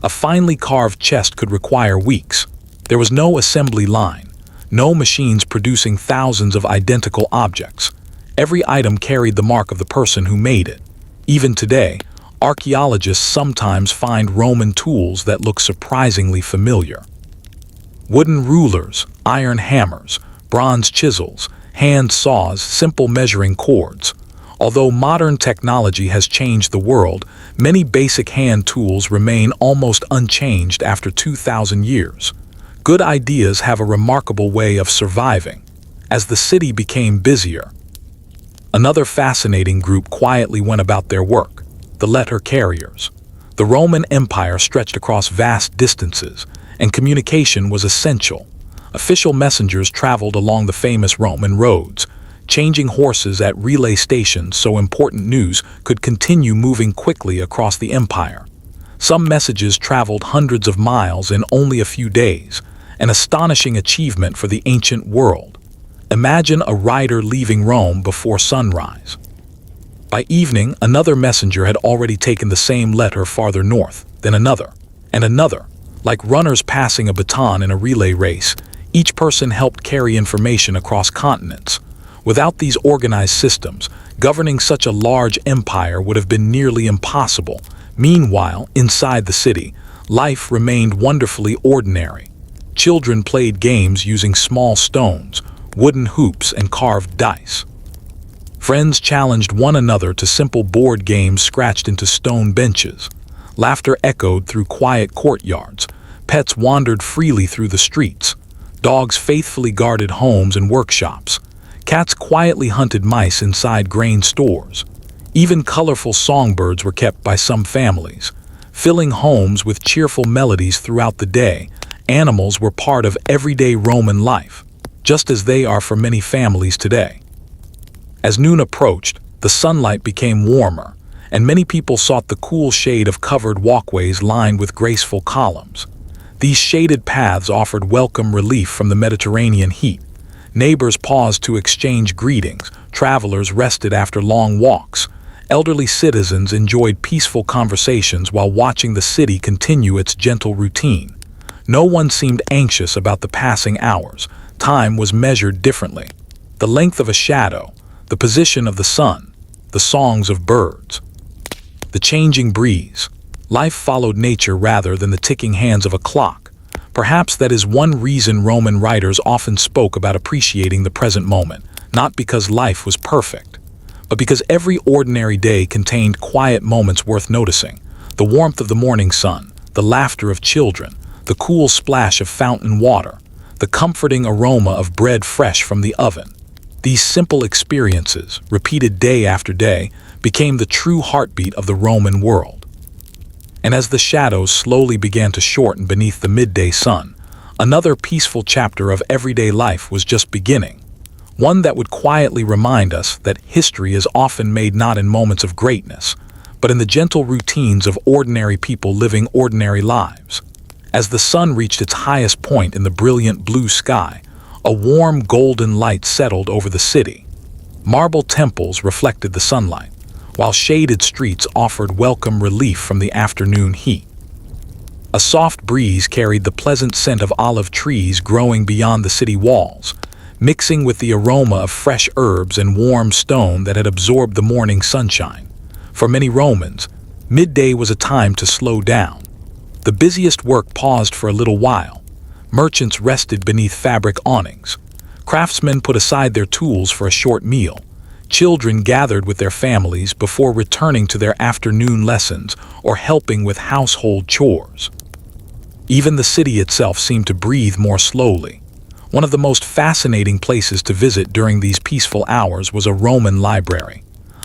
A finely carved chest could require weeks. There was no assembly line, no machines producing thousands of identical objects. Every item carried the mark of the person who made it. Even today, archaeologists sometimes find Roman tools that look surprisingly familiar. Wooden rulers, iron hammers, bronze chisels, hand saws, simple measuring cords. Although modern technology has changed the world, many basic hand tools remain almost unchanged after 2,000 years. Good ideas have a remarkable way of surviving. As the city became busier, another fascinating group quietly went about their work: the letter carriers. The Roman Empire stretched across vast distances, and communication was essential. Official messengers traveled along the famous Roman roads, changing horses at relay stations so important news could continue moving quickly across the empire. Some messages traveled hundreds of miles in only a few days, an astonishing achievement for the ancient world. Imagine a rider leaving Rome before sunrise. By evening, another messenger had already taken the same letter farther north, then another, and another. Like runners passing a baton in a relay race, each person helped carry information across continents. Without these organized systems, governing such a large empire would have been nearly impossible. Meanwhile, inside the city, life remained wonderfully ordinary. Children played games using small stones, wooden hoops, and carved dice. Friends challenged one another to simple board games scratched into stone benches. Laughter echoed through quiet courtyards. Pets wandered freely through the streets. Dogs faithfully guarded homes and workshops. Cats quietly hunted mice inside grain stores. Even colorful songbirds were kept by some families, filling homes with cheerful melodies throughout the day. Animals were part of everyday Roman life, just as they are for many families today. As noon approached, the sunlight became warmer, and many people sought the cool shade of covered walkways lined with graceful columns. These shaded paths offered welcome relief from the Mediterranean heat. Neighbors paused to exchange greetings, travelers rested after long walks. Elderly citizens enjoyed peaceful conversations while watching the city continue its gentle routine. No one seemed anxious about the passing hours. Time was measured differently. The length of a shadow, the position of the sun, the songs of birds, the changing breeze. Life followed nature rather than the ticking hands of a clock. Perhaps that is one reason Roman writers often spoke about appreciating the present moment, not because life was perfect, but because every ordinary day contained quiet moments worth noticing. The warmth of the morning sun, the laughter of children, the cool splash of fountain water, the comforting aroma of bread fresh from the oven. These simple experiences, repeated day after day, became the true heartbeat of the Roman world. And as the shadows slowly began to shorten beneath the midday sun, another peaceful chapter of everyday life was just beginning, one that would quietly remind us that history is often made not in moments of greatness, but in the gentle routines of ordinary people living ordinary lives. As the sun reached its highest point in the brilliant blue sky, a warm golden light settled over the city. Marble temples reflected the sunlight, while shaded streets offered welcome relief from the afternoon heat. A soft breeze carried the pleasant scent of olive trees growing beyond the city walls, mixing with the aroma of fresh herbs and warm stone that had absorbed the morning sunshine. For many Romans, midday was a time to slow down. The busiest work paused for a little while. Merchants rested beneath fabric awnings. Craftsmen put aside their tools for a short meal. Children gathered with their families before returning to their afternoon lessons or helping with household chores. Even the city itself seemed to breathe more slowly. One of the most fascinating places to visit during these peaceful hours was a Roman library.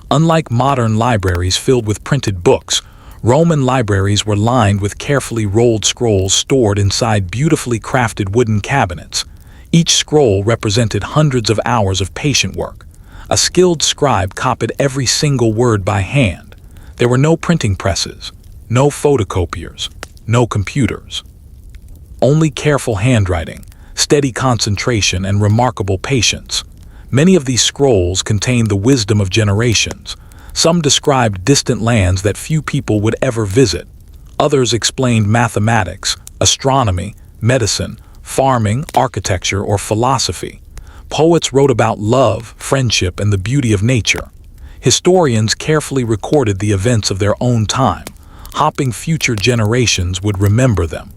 Unlike modern libraries filled with printed books, Roman libraries were lined with carefully rolled scrolls stored inside beautifully crafted wooden cabinets. Each scroll represented hundreds of hours of patient work. A skilled scribe copied every single word by hand. There were no printing presses, no photocopiers, no computers. Only careful handwriting, steady concentration, and remarkable patience. Many of these scrolls contained the wisdom of generations. Some described distant lands that few people would ever visit. Others explained mathematics, astronomy, medicine, farming, architecture, or philosophy. Poets wrote about love, friendship, and the beauty of nature. Historians carefully recorded the events of their own time, hoping future generations would remember them.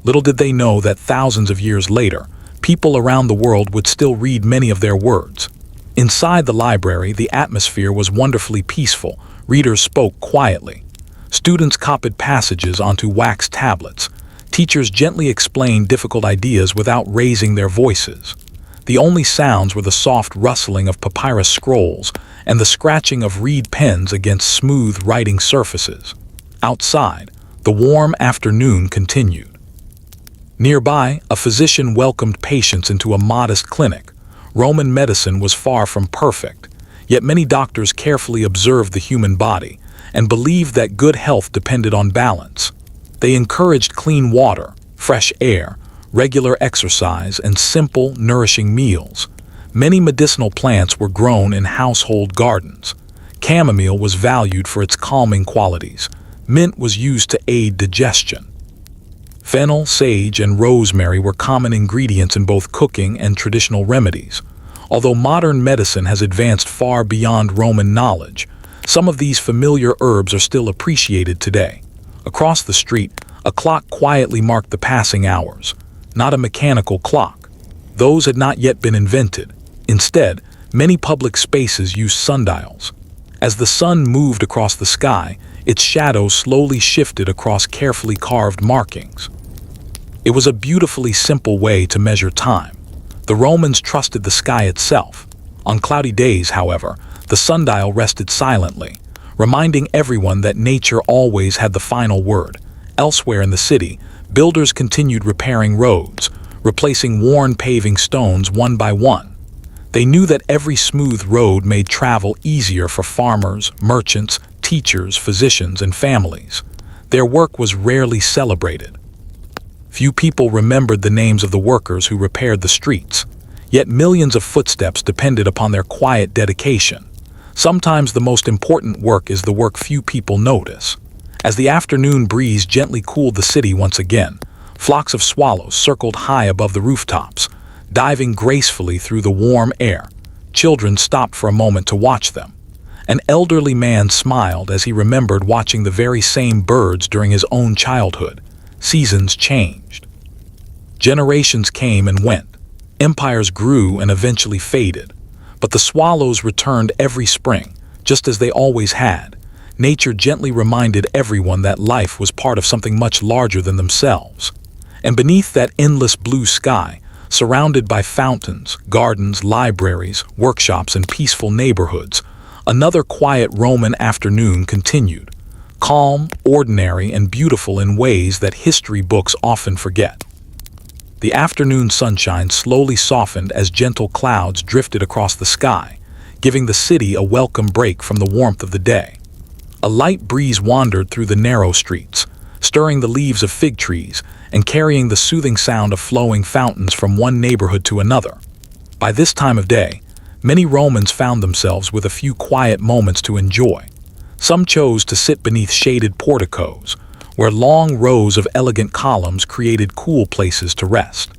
Little did they know that thousands of years later, people around the world would still read many of their words. Inside the library, the atmosphere was wonderfully peaceful. Readers spoke quietly. Students copied passages onto wax tablets. Teachers gently explained difficult ideas without raising their voices. The only sounds were the soft rustling of papyrus scrolls and the scratching of reed pens against smooth writing surfaces. Outside, the warm afternoon continued. Nearby, a physician welcomed patients into a modest clinic. Roman medicine was far from perfect, yet many doctors carefully observed the human body and believed that good health depended on balance. They encouraged clean water, fresh air, regular exercise, and simple, nourishing meals. Many medicinal plants were grown in household gardens. Chamomile was valued for its calming qualities. Mint was used to aid digestion. Fennel, sage, and rosemary were common ingredients in both cooking and traditional remedies. Although modern medicine has advanced far beyond Roman knowledge, some of these familiar herbs are still appreciated today. Across the street, a clock quietly marked the passing hours. Not a mechanical clock. Those had not yet been invented. Instead, many public spaces used sundials. As the sun moved across the sky, its shadow slowly shifted across carefully carved markings. It was a beautifully simple way to measure time. The Romans trusted the sky itself. On cloudy days, however, the sundial rested silently, reminding everyone that nature always had the final word. Elsewhere in the city, builders continued repairing roads, replacing worn paving stones one by one. They knew that every smooth road made travel easier for farmers, merchants, teachers, physicians, and families. Their work was rarely celebrated. Few people remembered the names of the workers who repaired the streets, yet millions of footsteps depended upon their quiet dedication. Sometimes the most important work is the work few people notice. As the afternoon breeze gently cooled the city once again, flocks of swallows circled high above the rooftops, diving gracefully through the warm air. Children stopped for a moment to watch them. An elderly man smiled as he remembered watching the very same birds during his own childhood. Seasons changed. Generations came and went. Empires grew and eventually faded. But the swallows returned every spring, just as they always had. Nature gently reminded everyone that life was part of something much larger than themselves. And beneath that endless blue sky, surrounded by fountains, gardens, libraries, workshops, and peaceful neighborhoods, another quiet Roman afternoon continued, calm, ordinary, and beautiful in ways that history books often forget. The afternoon sunshine slowly softened as gentle clouds drifted across the sky, giving the city a welcome break from the warmth of the day. A light breeze wandered through the narrow streets, stirring the leaves of fig trees and carrying the soothing sound of flowing fountains from one neighborhood to another. By this time of day, many Romans found themselves with a few quiet moments to enjoy. Some chose to sit beneath shaded porticos, where long rows of elegant columns created cool places to rest.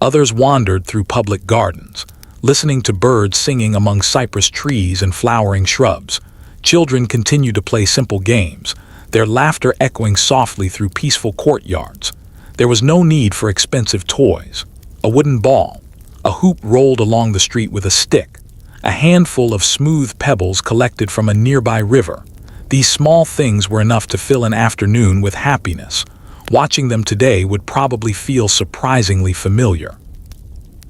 Others wandered through public gardens, listening to birds singing among cypress trees and flowering shrubs. Children continued to play simple games, their laughter echoing softly through peaceful courtyards. There was no need for expensive toys. A wooden ball, a hoop rolled along the street with a stick, a handful of smooth pebbles collected from a nearby river. These small things were enough to fill an afternoon with happiness. Watching them today would probably feel surprisingly familiar.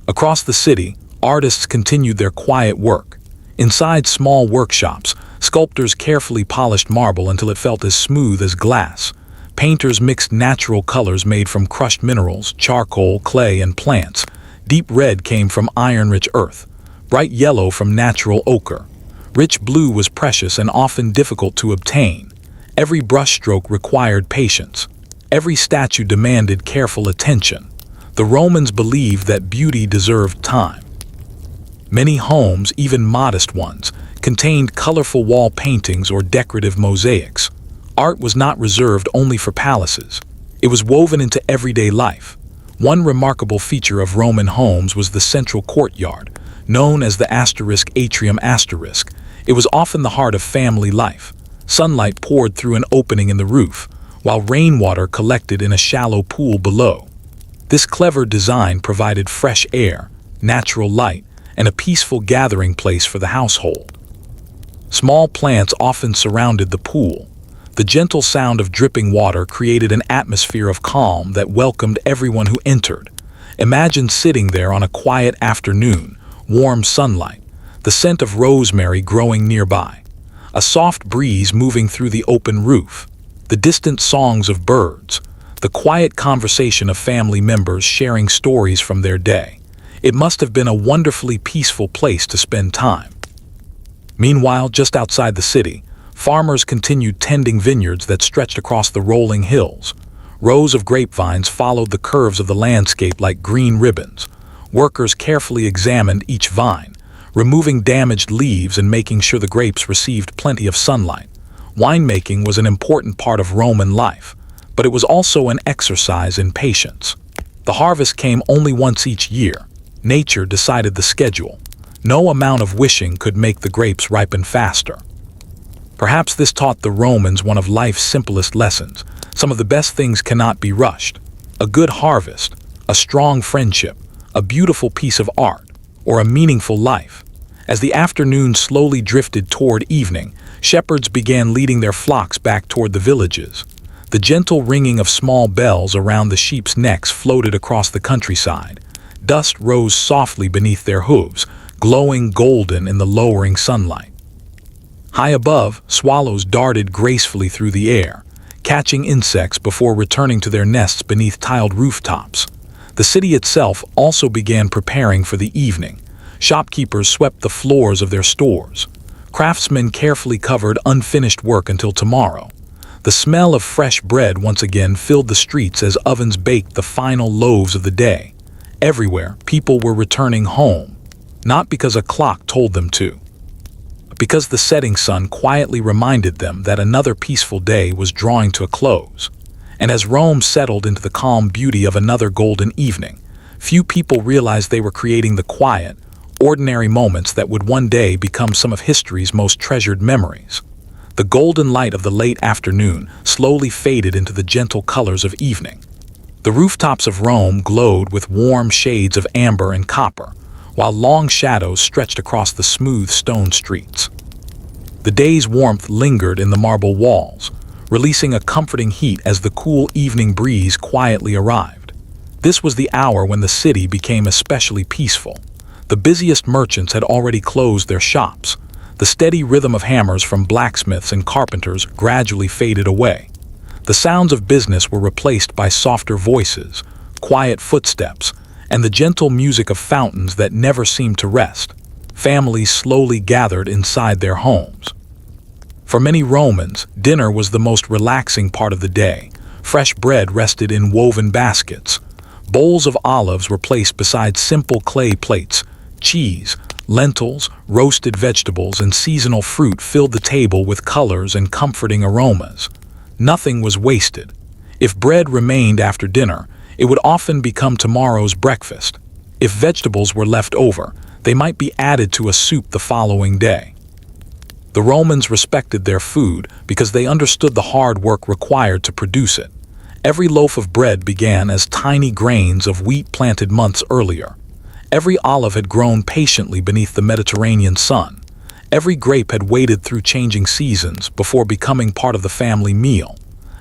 Across the city, artists continued their quiet work. Inside small workshops, sculptors carefully polished marble until it felt as smooth as glass. Painters mixed natural colors made from crushed minerals, charcoal, clay, and plants. Deep red came from iron-rich earth, bright yellow from natural ochre. Rich blue was precious and often difficult to obtain. Every brushstroke required patience. Every statue demanded careful attention. The Romans believed that beauty deserved time. Many homes, even modest ones, contained colorful wall paintings or decorative mosaics. Art was not reserved only for palaces. It was woven into everyday life. One remarkable feature of Roman homes was the central courtyard, known as the atrium. It was often the heart of family life. Sunlight poured through an opening in the roof, while rainwater collected in a shallow pool below. This clever design provided fresh air, natural light, and a peaceful gathering place for the household. Small plants often surrounded the pool. The gentle sound of dripping water created an atmosphere of calm that welcomed everyone who entered. Imagine sitting there on a quiet afternoon, warm sunlight, the scent of rosemary growing nearby, a soft breeze moving through the open roof, the distant songs of birds, the quiet conversation of family members sharing stories from their day. It must have been a wonderfully peaceful place to spend time. Meanwhile, just outside the city, farmers continued tending vineyards that stretched across the rolling hills. Rows of grapevines followed the curves of the landscape like green ribbons. Workers carefully examined each vine, removing damaged leaves and making sure the grapes received plenty of sunlight. Winemaking was an important part of Roman life, but it was also an exercise in patience. The harvest came only once each year. Nature decided the schedule. No amount of wishing could make the grapes ripen faster. Perhaps this taught the Romans one of life's simplest lessons. Some of the best things cannot be rushed. A good harvest, a strong friendship, a beautiful piece of art, or a meaningful life. As the afternoon slowly drifted toward evening, shepherds began leading their flocks back toward the villages. The gentle ringing of small bells around the sheep's necks floated across the countryside. Dust rose softly beneath their hooves, glowing golden in the lowering sunlight. High above, swallows darted gracefully through the air, catching insects before returning to their nests beneath tiled rooftops. The city itself also began preparing for the evening. Shopkeepers swept the floors of their stores. Craftsmen carefully covered unfinished work until tomorrow. The smell of fresh bread once again filled the streets as ovens baked the final loaves of the day. Everywhere, people were returning home, not because a clock told them to, but because the setting sun quietly reminded them that another peaceful day was drawing to a close. And as Rome settled into the calm beauty of another golden evening, few people realized they were creating the quiet, ordinary moments that would one day become some of history's most treasured memories. The golden light of the late afternoon slowly faded into the gentle colors of evening. The rooftops of Rome glowed with warm shades of amber and copper, while long shadows stretched across the smooth stone streets. The day's warmth lingered in the marble walls, releasing a comforting heat as the cool evening breeze quietly arrived. This was the hour when the city became especially peaceful. The busiest merchants had already closed their shops. The steady rhythm of hammers from blacksmiths and carpenters gradually faded away. The sounds of business were replaced by softer voices, quiet footsteps, and the gentle music of fountains that never seemed to rest. Families slowly gathered inside their homes. For many Romans, dinner was the most relaxing part of the day. Fresh bread rested in woven baskets. Bowls of olives were placed beside simple clay plates. Cheese, lentils, roasted vegetables, and seasonal fruit filled the table with colors and comforting aromas. Nothing was wasted. If bread remained after dinner, it would often become tomorrow's breakfast. If vegetables were left over, they might be added to a soup the following day. The Romans respected their food because they understood the hard work required to produce it. Every loaf of bread began as tiny grains of wheat planted months earlier. Every olive had grown patiently beneath the Mediterranean sun. Every grape had waited through changing seasons before becoming part of the family meal.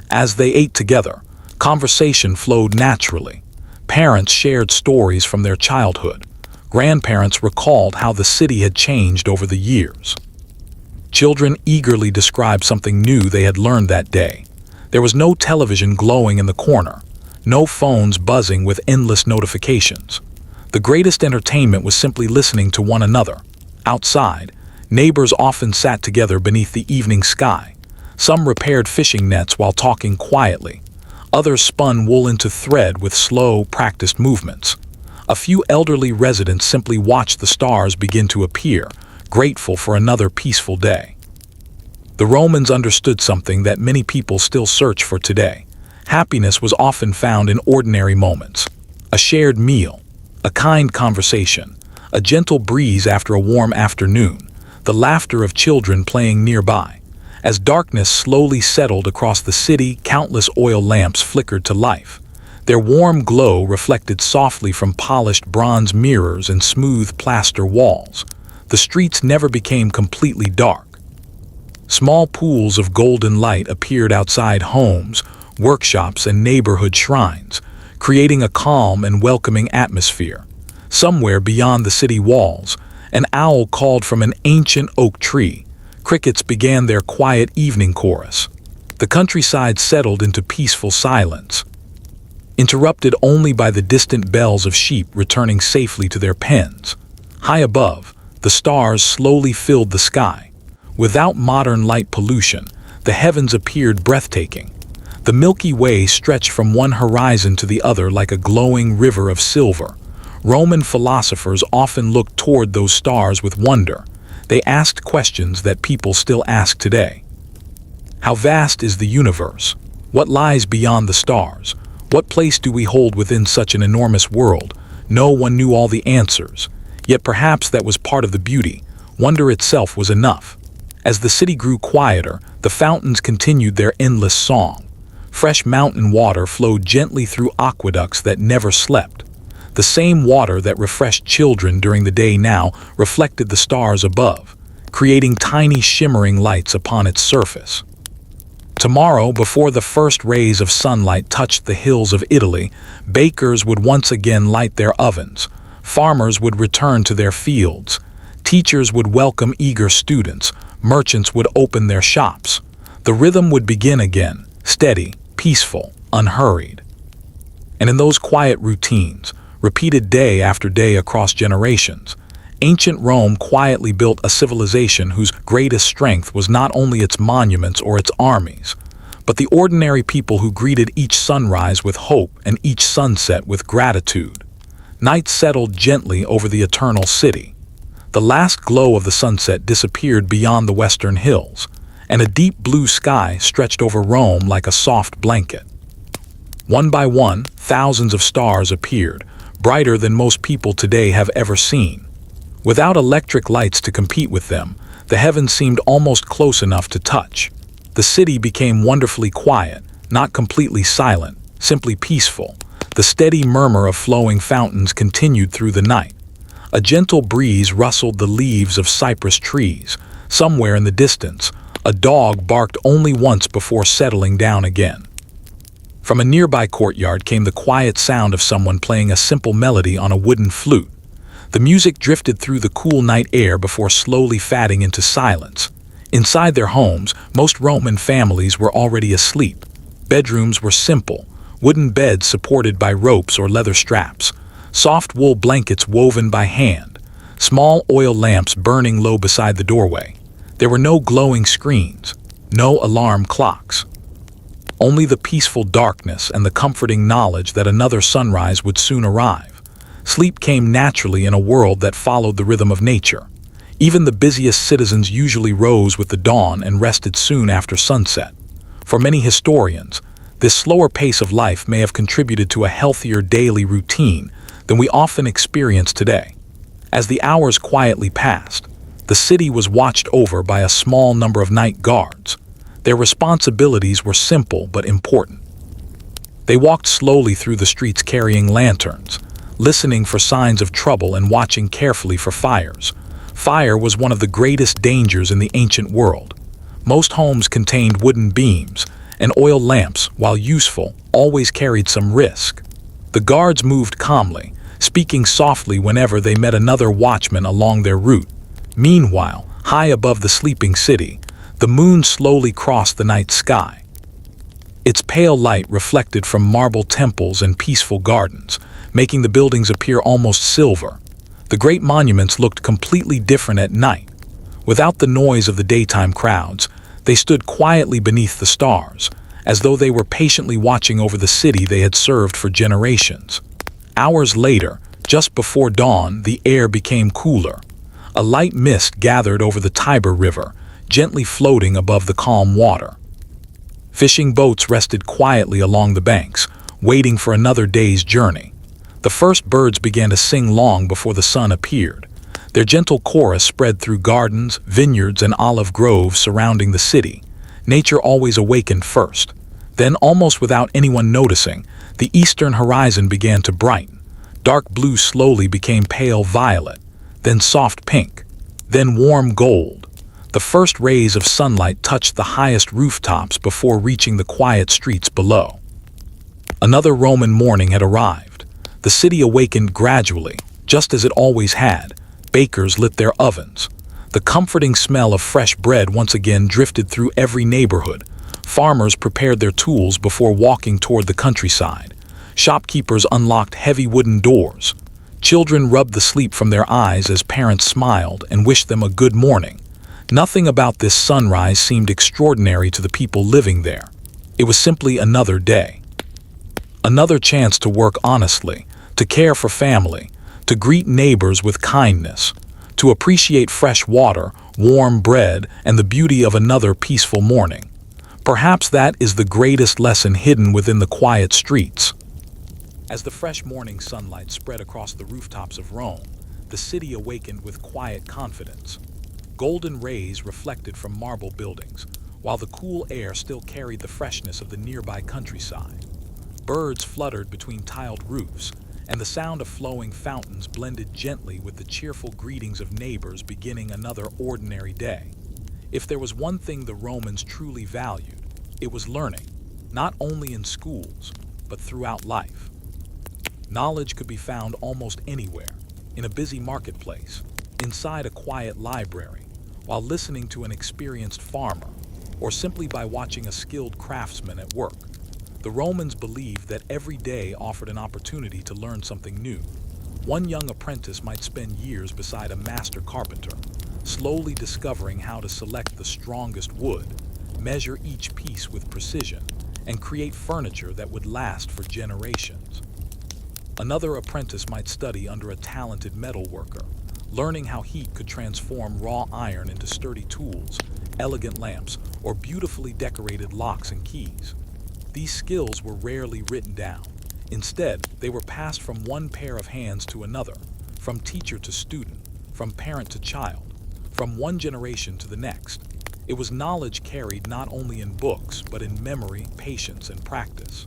As they ate together, conversation flowed naturally. Parents shared stories from their childhood. Grandparents recalled how the city had changed over the years. Children eagerly described something new they had learned that day. There was no television glowing in the corner, no phones buzzing with endless notifications. The greatest entertainment was simply listening to one another. Outside, neighbors often sat together beneath the evening sky. Some repaired fishing nets while talking quietly. Others spun wool into thread with slow, practiced movements. A few elderly residents simply watched the stars begin to appear, grateful for another peaceful day. The Romans understood something that many people still search for today. Happiness was often found in ordinary moments. A shared meal, a kind conversation, a gentle breeze after a warm afternoon, the laughter of children playing nearby. As darkness slowly settled across the city, countless oil lamps flickered to life. Their warm glow reflected softly from polished bronze mirrors and smooth plaster walls. The streets never became completely dark. Small pools of golden light appeared outside homes, workshops, and neighborhood shrines, creating a calm and welcoming atmosphere. Somewhere beyond the city walls, an owl called from an ancient oak tree. Crickets began their quiet evening chorus. The countryside settled into peaceful silence, interrupted only by the distant bells of sheep returning safely to their pens. High above, the stars slowly filled the sky. Without modern light pollution, the heavens appeared breathtaking. The Milky Way stretched from one horizon to the other like a glowing river of silver. Roman philosophers often looked toward those stars with wonder. They asked questions that people still ask today. How vast is the universe? What lies beyond the stars? What place do we hold within such an enormous world? No one knew all the answers. Yet perhaps that was part of the beauty. Wonder itself was enough. As the city grew quieter, the fountains continued their endless song. Fresh mountain water flowed gently through aqueducts that never slept. The same water that refreshed children during the day now reflected the stars above, creating tiny shimmering lights upon its surface. Tomorrow, before the first rays of sunlight touched the hills of Italy, bakers would once again light their ovens. Farmers would return to their fields. Teachers would welcome eager students. Merchants would open their shops. The rhythm would begin again, steady, peaceful, unhurried. And in those quiet routines, repeated day after day across generations, ancient Rome quietly built a civilization whose greatest strength was not only its monuments or its armies, but the ordinary people who greeted each sunrise with hope and each sunset with gratitude. Night settled gently over the eternal city. The last glow of the sunset disappeared beyond the western hills, and a deep blue sky stretched over Rome like a soft blanket. One by one, thousands of stars appeared, brighter than most people today have ever seen. Without electric lights to compete with them, the heavens seemed almost close enough to touch. The city became wonderfully quiet, not completely silent, simply peaceful. The steady murmur of flowing fountains continued through the night. A gentle breeze rustled the leaves of cypress trees. Somewhere in the distance, a dog barked only once before settling down again. From a nearby courtyard came the quiet sound of someone playing a simple melody on a wooden flute. The music drifted through the cool night air before slowly fading into silence. Inside their homes, most Roman families were already asleep. Bedrooms were simple, wooden beds supported by ropes or leather straps, soft wool blankets woven by hand, small oil lamps burning low beside the doorway. There were no glowing screens, no alarm clocks. Only the peaceful darkness and the comforting knowledge that another sunrise would soon arrive. Sleep came naturally in a world that followed the rhythm of nature. Even the busiest citizens usually rose with the dawn and rested soon after sunset. For many historians, this slower pace of life may have contributed to a healthier daily routine than we often experience today. As the hours quietly passed, the city was watched over by a small number of night guards. Their responsibilities were simple but important. They walked slowly through the streets carrying lanterns, listening for signs of trouble and watching carefully for fires. Fire was one of the greatest dangers in the ancient world. Most homes contained wooden beams, and oil lamps, while useful, always carried some risk. The guards moved calmly, speaking softly whenever they met another watchman along their route. Meanwhile, high above the sleeping city, the moon slowly crossed the night sky. Its pale light reflected from marble temples and peaceful gardens, making the buildings appear almost silver. The great monuments looked completely different at night. Without the noise of the daytime crowds, they stood quietly beneath the stars, as though they were patiently watching over the city they had served for generations. Hours later, just before dawn, the air became cooler. A light mist gathered over the Tiber River, gently floating above the calm water. Fishing boats rested quietly along the banks, waiting for another day's journey. The first birds began to sing long before the sun appeared. Their gentle chorus spread through gardens, vineyards, and olive groves surrounding the city. Nature always awakened first. Then, almost without anyone noticing, the eastern horizon began to brighten. Dark blue slowly became pale violet, then soft pink, then warm gold. The first rays of sunlight touched the highest rooftops before reaching the quiet streets below. Another Roman morning had arrived. The city awakened gradually, just as it always had. Bakers lit their ovens. The comforting smell of fresh bread once again drifted through every neighborhood. Farmers prepared their tools before walking toward the countryside. Shopkeepers unlocked heavy wooden doors. Children rubbed the sleep from their eyes as parents smiled and wished them a good morning. Nothing about this sunrise seemed extraordinary to the people living there. It was simply another day. Another chance to work honestly, to care for family, to greet neighbors with kindness, to appreciate fresh water, warm bread, and the beauty of another peaceful morning. Perhaps that is the greatest lesson hidden within the quiet streets. As the fresh morning sunlight spread across the rooftops of Rome, the city awakened with quiet confidence. Golden rays reflected from marble buildings, while the cool air still carried the freshness of the nearby countryside. Birds fluttered between tiled roofs, and the sound of flowing fountains blended gently with the cheerful greetings of neighbors beginning another ordinary day. If there was one thing the Romans truly valued, it was learning, not only in schools, but throughout life. Knowledge could be found almost anywhere, in a busy marketplace, inside a quiet library, while listening to an experienced farmer, or simply by watching a skilled craftsman at work. The Romans believed that every day offered an opportunity to learn something new. One young apprentice might spend years beside a master carpenter, slowly discovering how to select the strongest wood, measure each piece with precision, and create furniture that would last for generations. Another apprentice might study under a talented metal worker, learning how heat could transform raw iron into sturdy tools, elegant lamps, or beautifully decorated locks and keys. These skills were rarely written down. Instead, they were passed from one pair of hands to another, from teacher to student, from parent to child, from one generation to the next. It was knowledge carried not only in books, but in memory, patience, and practice.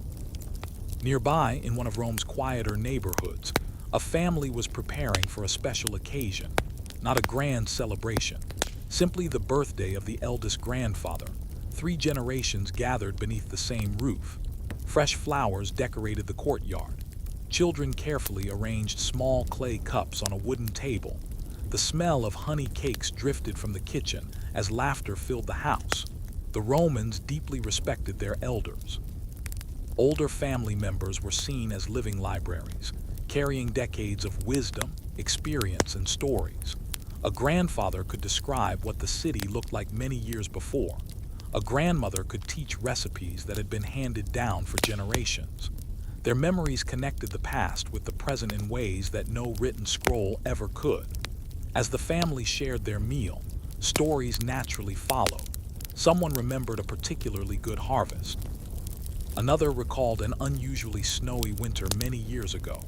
Nearby, in one of Rome's quieter neighborhoods, a family was preparing for a special occasion, not a grand celebration, simply the birthday of the eldest grandfather. 3 generations gathered beneath the same roof. Fresh flowers decorated the courtyard. Children carefully arranged small clay cups on a wooden table. The smell of honey cakes drifted from the kitchen as laughter filled the house. The Romans deeply respected their elders. Older family members were seen as living libraries, carrying decades of wisdom, experience, and stories. A grandfather could describe what the city looked like many years before. A grandmother could teach recipes that had been handed down for generations. Their memories connected the past with the present in ways that no written scroll ever could. As the family shared their meal, stories naturally followed. Someone remembered a particularly good harvest. Another recalled an unusually snowy winter many years ago.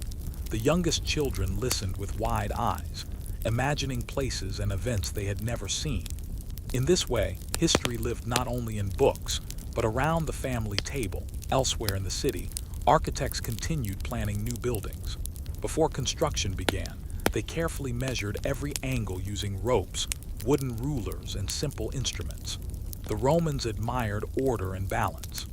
The youngest children listened with wide eyes, imagining places and events they had never seen. In this way, history lived not only in books, but around the family table. Elsewhere in the city, architects continued planning new buildings. Before construction began, they carefully measured every angle using ropes, wooden rulers, and simple instruments. The Romans admired order and balance.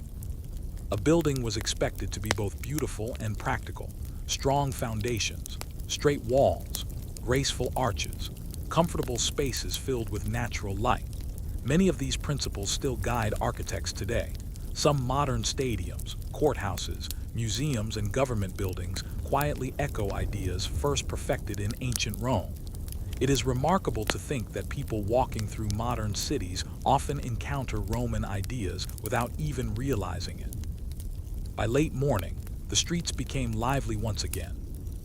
A building was expected to be both beautiful and practical. Strong foundations, straight walls, graceful arches, comfortable spaces filled with natural light. Many of these principles still guide architects today. Some modern stadiums, courthouses, museums, and government buildings quietly echo ideas first perfected in ancient Rome. It is remarkable to think that people walking through modern cities often encounter Roman ideas without even realizing it. By late morning, the streets became lively once again.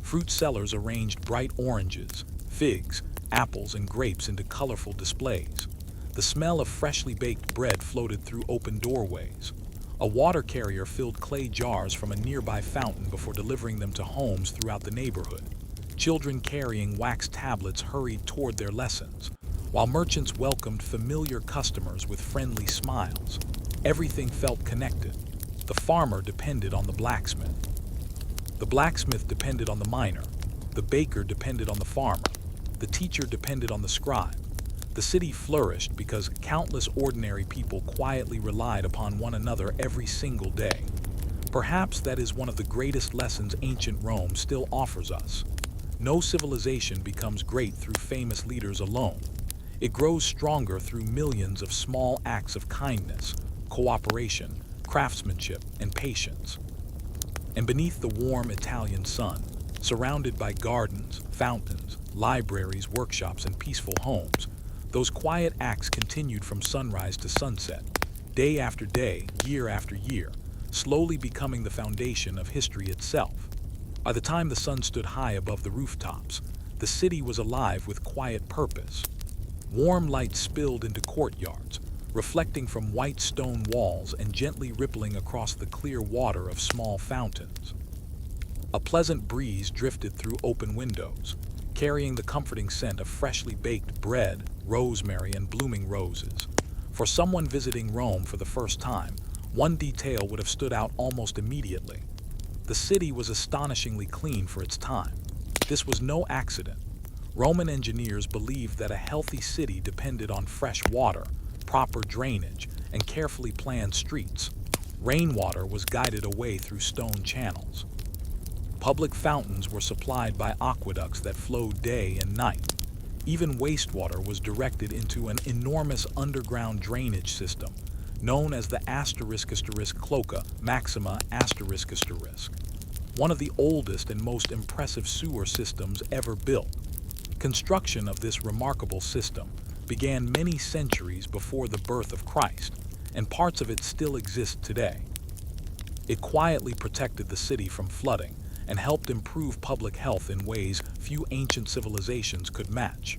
Fruit sellers arranged bright oranges, figs, apples, and grapes into colorful displays. The smell of freshly baked bread floated through open doorways. A water carrier filled clay jars from a nearby fountain before delivering them to homes throughout the neighborhood. Children carrying wax tablets hurried toward their lessons, while merchants welcomed familiar customers with friendly smiles. Everything felt connected. The farmer depended on the blacksmith. The blacksmith depended on the miner. The baker depended on the farmer. The teacher depended on the scribe. The city flourished because countless ordinary people quietly relied upon one another every single day. Perhaps that is one of the greatest lessons ancient Rome still offers us. No civilization becomes great through famous leaders alone. It grows stronger through millions of small acts of kindness, cooperation, craftsmanship, and patience. And beneath the warm Italian sun, surrounded by gardens, fountains, libraries, workshops, and peaceful homes, those quiet acts continued from sunrise to sunset, day after day, year after year, slowly becoming the foundation of history itself. By the time the sun stood high above the rooftops, the city was alive with quiet purpose. Warm light spilled into courtyards, reflecting from white stone walls and gently rippling across the clear water of small fountains. A pleasant breeze drifted through open windows, carrying the comforting scent of freshly baked bread, rosemary, and blooming roses. For someone visiting Rome for the first time, one detail would have stood out almost immediately. The city was astonishingly clean for its time. This was no accident. Roman engineers believed that a healthy city depended on fresh water, proper drainage, and carefully planned streets. Rainwater was guided away through stone channels. Public fountains were supplied by aqueducts that flowed day and night. Even wastewater was directed into an enormous underground drainage system, known as the **Cloaca Maxima **, one of the oldest and most impressive sewer systems ever built. Construction of this remarkable system began many centuries before the birth of Christ, and parts of it still exist today. It quietly protected the city from flooding and helped improve public health in ways few ancient civilizations could match.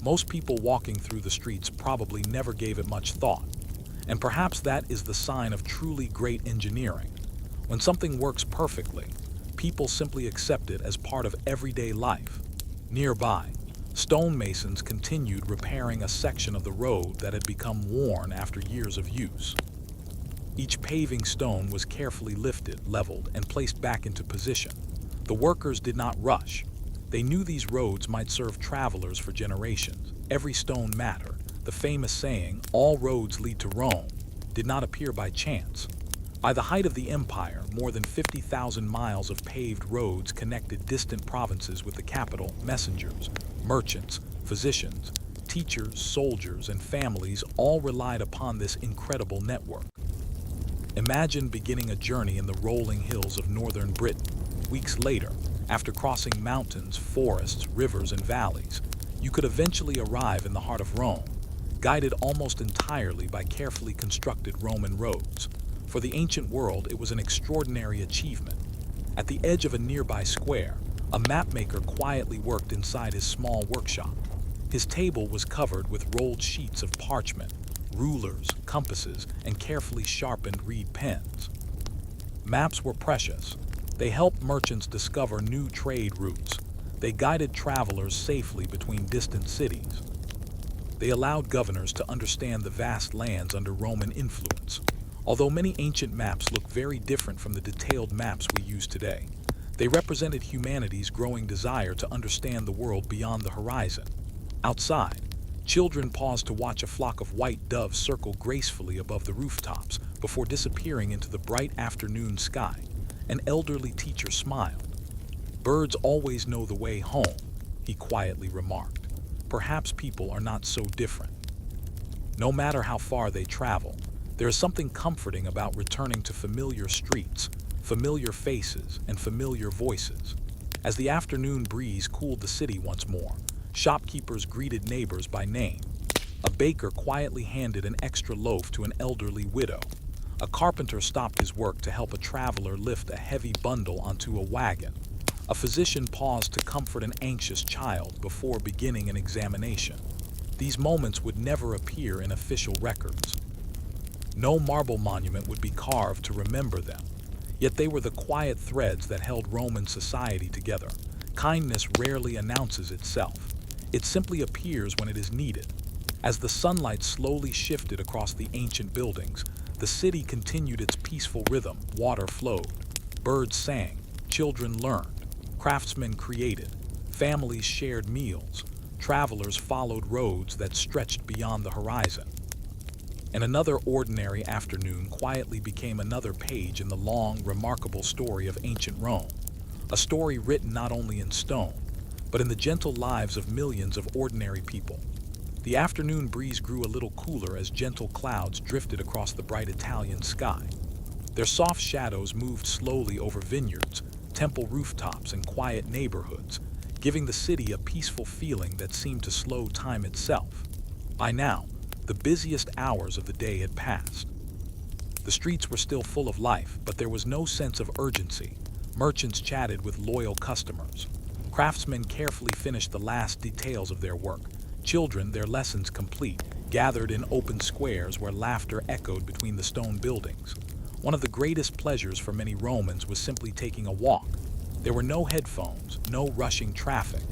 Most people walking through the streets probably never gave it much thought, and perhaps that is the sign of truly great engineering. When something works perfectly, people simply accept it as part of everyday life. Nearby, stonemasons continued repairing a section of the road that had become worn after years of use. Each paving stone was carefully lifted, leveled, and placed back into position. The workers did not rush. They knew these roads might serve travelers for generations. Every stone mattered, The famous saying, "all roads lead to Rome," did not appear by chance. By the height of the empire, more than 50,000 miles of paved roads connected distant provinces with the capital. Messengers, merchants, physicians, teachers, soldiers, and families all relied upon this incredible network. Imagine beginning a journey in the rolling hills of northern Britain. Weeks later, after crossing mountains, forests, rivers, and valleys, you could eventually arrive in the heart of Rome, guided almost entirely by carefully constructed Roman roads. For the ancient world, it was an extraordinary achievement. At the edge of a nearby square, a mapmaker quietly worked inside his small workshop. His table was covered with rolled sheets of parchment, rulers, compasses, and carefully sharpened reed pens. Maps were precious. They helped merchants discover new trade routes. They guided travelers safely between distant cities. They allowed governors to understand the vast lands under Roman influence. Although many ancient maps look very different from the detailed maps we use today, they represented humanity's growing desire to understand the world beyond the horizon. Outside, children paused to watch a flock of white doves circle gracefully above the rooftops before disappearing into the bright afternoon sky. An elderly teacher smiled. "Birds always know the way home," he quietly remarked. "Perhaps people are not so different." No matter how far they travel, there is something comforting about returning to familiar streets, familiar faces, and familiar voices. As the afternoon breeze cooled the city once more, shopkeepers greeted neighbors by name. A baker quietly handed an extra loaf to an elderly widow. A carpenter stopped his work to help a traveler lift a heavy bundle onto a wagon. A physician paused to comfort an anxious child before beginning an examination. These moments would never appear in official records. No marble monument would be carved to remember them. Yet they were the quiet threads that held Roman society together. Kindness rarely announces itself. It simply appears when it is needed. As the sunlight slowly shifted across the ancient buildings, the city continued its peaceful rhythm. Water flowed, birds sang, children learned, craftsmen created, families shared meals, travelers followed roads that stretched beyond the horizon. And another ordinary afternoon quietly became another page in the long, remarkable story of ancient Rome. A story written not only in stone, but in the gentle lives of millions of ordinary people. The afternoon breeze grew a little cooler as gentle clouds drifted across the bright Italian sky. Their soft shadows moved slowly over vineyards, temple rooftops, and quiet neighborhoods, giving the city a peaceful feeling that seemed to slow time itself. By now, the busiest hours of the day had passed. The streets were still full of life, but there was no sense of urgency. Merchants chatted with loyal customers. Craftsmen carefully finished the last details of their work. Children, their lessons complete, gathered in open squares where laughter echoed between the stone buildings. One of the greatest pleasures for many Romans was simply taking a walk. There were no headphones, no rushing traffic,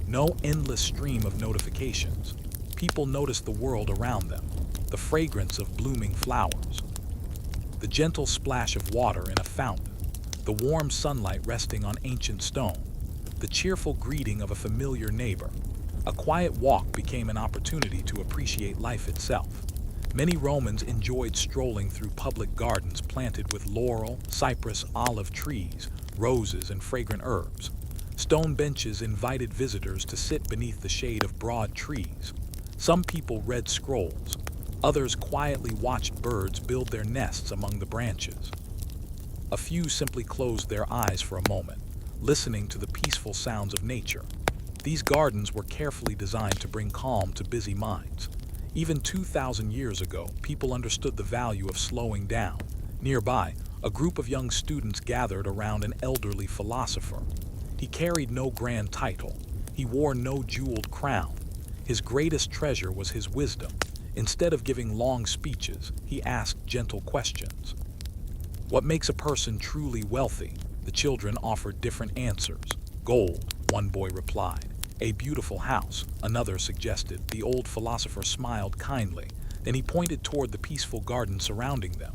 no endless stream of notifications. People noticed the world around them, the fragrance of blooming flowers, the gentle splash of water in a fountain, the warm sunlight resting on ancient stone, the cheerful greeting of a familiar neighbor. A quiet walk became an opportunity to appreciate life itself. Many Romans enjoyed strolling through public gardens planted with laurel, cypress, olive trees, roses, and fragrant herbs. Stone benches invited visitors to sit beneath the shade of broad trees. Some people read scrolls. Others quietly watched birds build their nests among the branches. A few simply closed their eyes for a moment, listening to the peaceful sounds of nature. These gardens were carefully designed to bring calm to busy minds. Even 2,000 years ago, people understood the value of slowing down. Nearby, a group of young students gathered around an elderly philosopher. He carried no grand title. He wore no jeweled crown. His greatest treasure was his wisdom. Instead of giving long speeches, he asked gentle questions. What makes a person truly wealthy? The children offered different answers. Gold, one boy replied. A beautiful house, another suggested. The old philosopher smiled kindly. Then he pointed toward the peaceful garden surrounding them.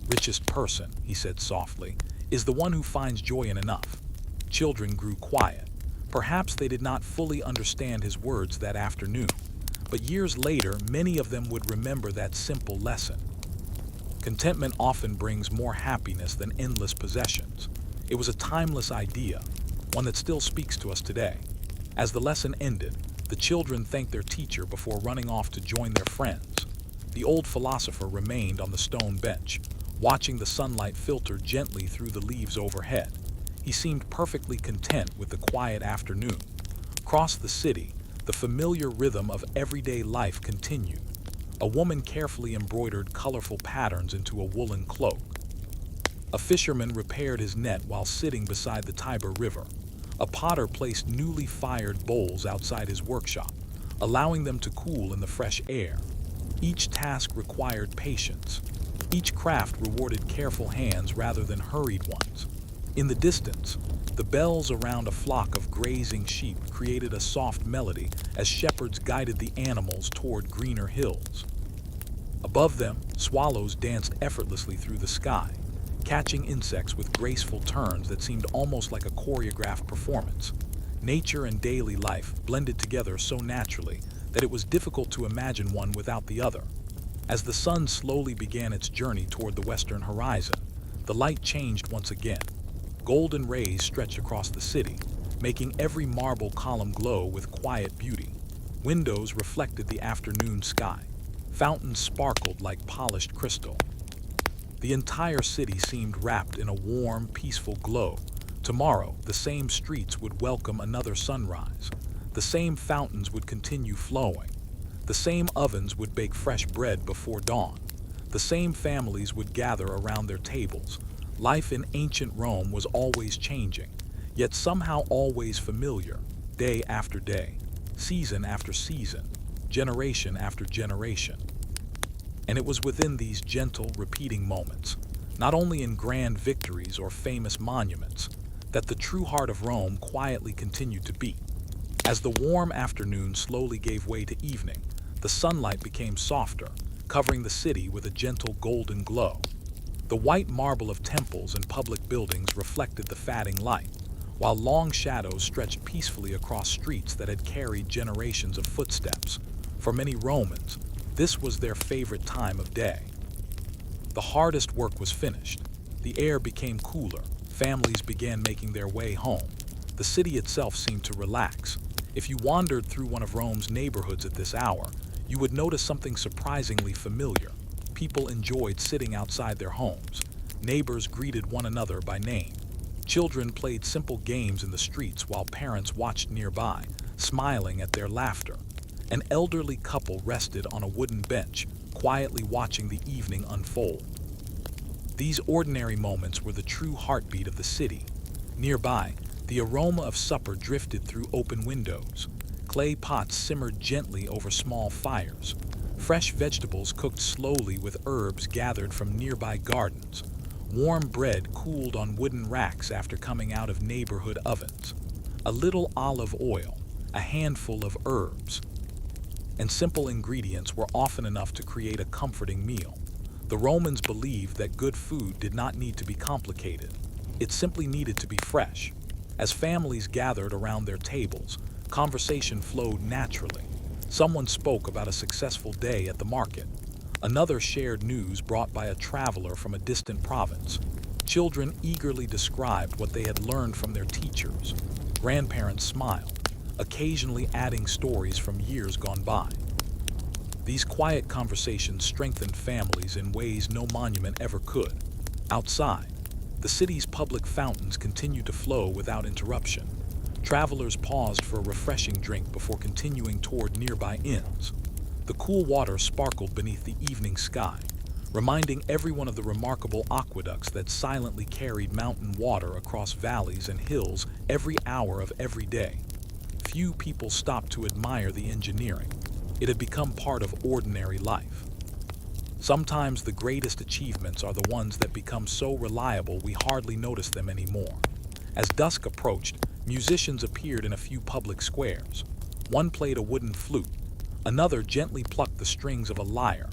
Richest person, he said softly, is the one who finds joy in enough. Children grew quiet. Perhaps they did not fully understand his words that afternoon, But years later, many of them would remember that simple lesson. Contentment often brings more happiness than endless possessions. It was a timeless idea, one that still speaks to us today. As the lesson ended, the children thanked their teacher before running off to join their friends. The old philosopher remained on the stone bench, watching the sunlight filter gently through the leaves overhead. He seemed perfectly content with the quiet afternoon. Across the city, the familiar rhythm of everyday life continued. A woman carefully embroidered colorful patterns into a woolen cloak. A fisherman repaired his net while sitting beside the Tiber River. A potter placed newly fired bowls outside his workshop, allowing them to cool in the fresh air. Each task required patience. Each craft rewarded careful hands rather than hurried ones. In the distance, the bells around a flock of grazing sheep created a soft melody as shepherds guided the animals toward greener hills. Above them, swallows danced effortlessly through the sky, catching insects with graceful turns that seemed almost like a choreographed performance. Nature and daily life blended together so naturally that it was difficult to imagine one without the other. As the sun slowly began its journey toward the western horizon, the light changed once again. Golden rays stretched across the city, making every marble column glow with quiet beauty. Windows reflected the afternoon sky. Fountains sparkled like polished crystal. The entire city seemed wrapped in a warm, peaceful glow. Tomorrow, the same streets would welcome another sunrise. The same fountains would continue flowing. The same ovens would bake fresh bread before dawn. The same families would gather around their tables. Life in ancient Rome was always changing, yet somehow always familiar, day after day, season after season, generation after generation. And it was within these gentle, repeating moments, not only in grand victories or famous monuments, that the true heart of Rome quietly continued to beat. As the warm afternoon slowly gave way to evening, the sunlight became softer, covering the city with a gentle golden glow. The white marble of temples and public buildings reflected the fading light, while long shadows stretched peacefully across streets that had carried generations of footsteps. For many Romans, this was their favorite time of day. The hardest work was finished. The air became cooler. Families began making their way home. The city itself seemed to relax. If you wandered through one of Rome's neighborhoods at this hour, you would notice something surprisingly familiar. People enjoyed sitting outside their homes. Neighbors greeted one another by name. Children played simple games in the streets while parents watched nearby, smiling at their laughter. An elderly couple rested on a wooden bench, quietly watching the evening unfold. These ordinary moments were the true heartbeat of the city. Nearby, the aroma of supper drifted through open windows. Clay pots simmered gently over small fires. Fresh vegetables cooked slowly with herbs gathered from nearby gardens. Warm bread cooled on wooden racks after coming out of neighborhood ovens. A little olive oil, a handful of herbs, and simple ingredients were often enough to create a comforting meal. The Romans believed that good food did not need to be complicated. It simply needed to be fresh. As families gathered around their tables, conversation flowed naturally. Someone spoke about a successful day at the market. Another shared news brought by a traveler from a distant province. Children eagerly described what they had learned from their teachers. Grandparents smiled, occasionally adding stories from years gone by. These quiet conversations strengthened families in ways no monument ever could. Outside, the city's public fountains continued to flow without interruption. Travelers paused for a refreshing drink before continuing toward nearby inns. The cool water sparkled beneath the evening sky, reminding everyone of the remarkable aqueducts that silently carried mountain water across valleys and hills every hour of every day. Few people stopped to admire the engineering. It had become part of ordinary life. Sometimes the greatest achievements are the ones that become so reliable we hardly notice them anymore. As dusk approached, musicians appeared in a few public squares. One played a wooden flute. Another gently plucked the strings of a lyre.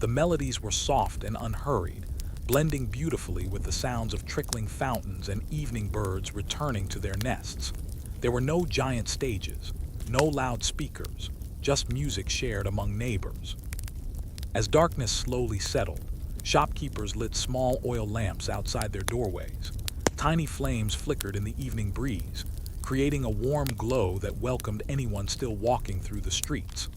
The melodies were soft and unhurried, blending beautifully with the sounds of trickling fountains and evening birds returning to their nests. There were no giant stages, no loud speakers, just music shared among neighbors. As darkness slowly settled, shopkeepers lit small oil lamps outside their doorways. Tiny flames flickered in the evening breeze, creating a warm glow that welcomed anyone still walking through the streets.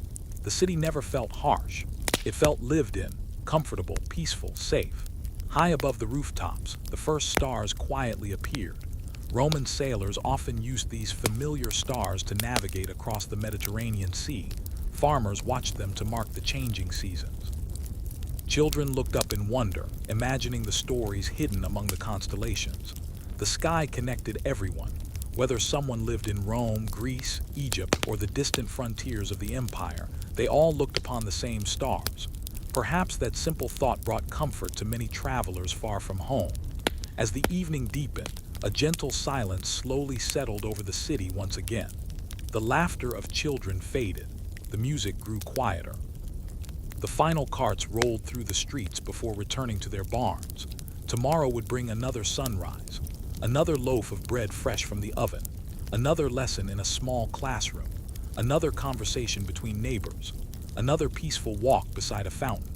The city never felt harsh. It felt lived in, comfortable, peaceful, safe. High above the rooftops, the first stars quietly appeared. Roman sailors often used these familiar stars to navigate across the Mediterranean Sea. Farmers watched them to mark the changing seasons. Children looked up in wonder, imagining the stories hidden among the constellations. The sky connected everyone, whether someone lived in Rome, Greece, Egypt, or the distant frontiers of the empire. They all looked upon the same stars. Perhaps that simple thought brought comfort to many travelers far from home. As the evening deepened, a gentle silence slowly settled over the city once again. The laughter of children faded. The music grew quieter. The final carts rolled through the streets before returning to their barns. Tomorrow would bring another sunrise, another loaf of bread fresh from the oven, another lesson in a small classroom, another conversation between neighbors, another peaceful walk beside a fountain.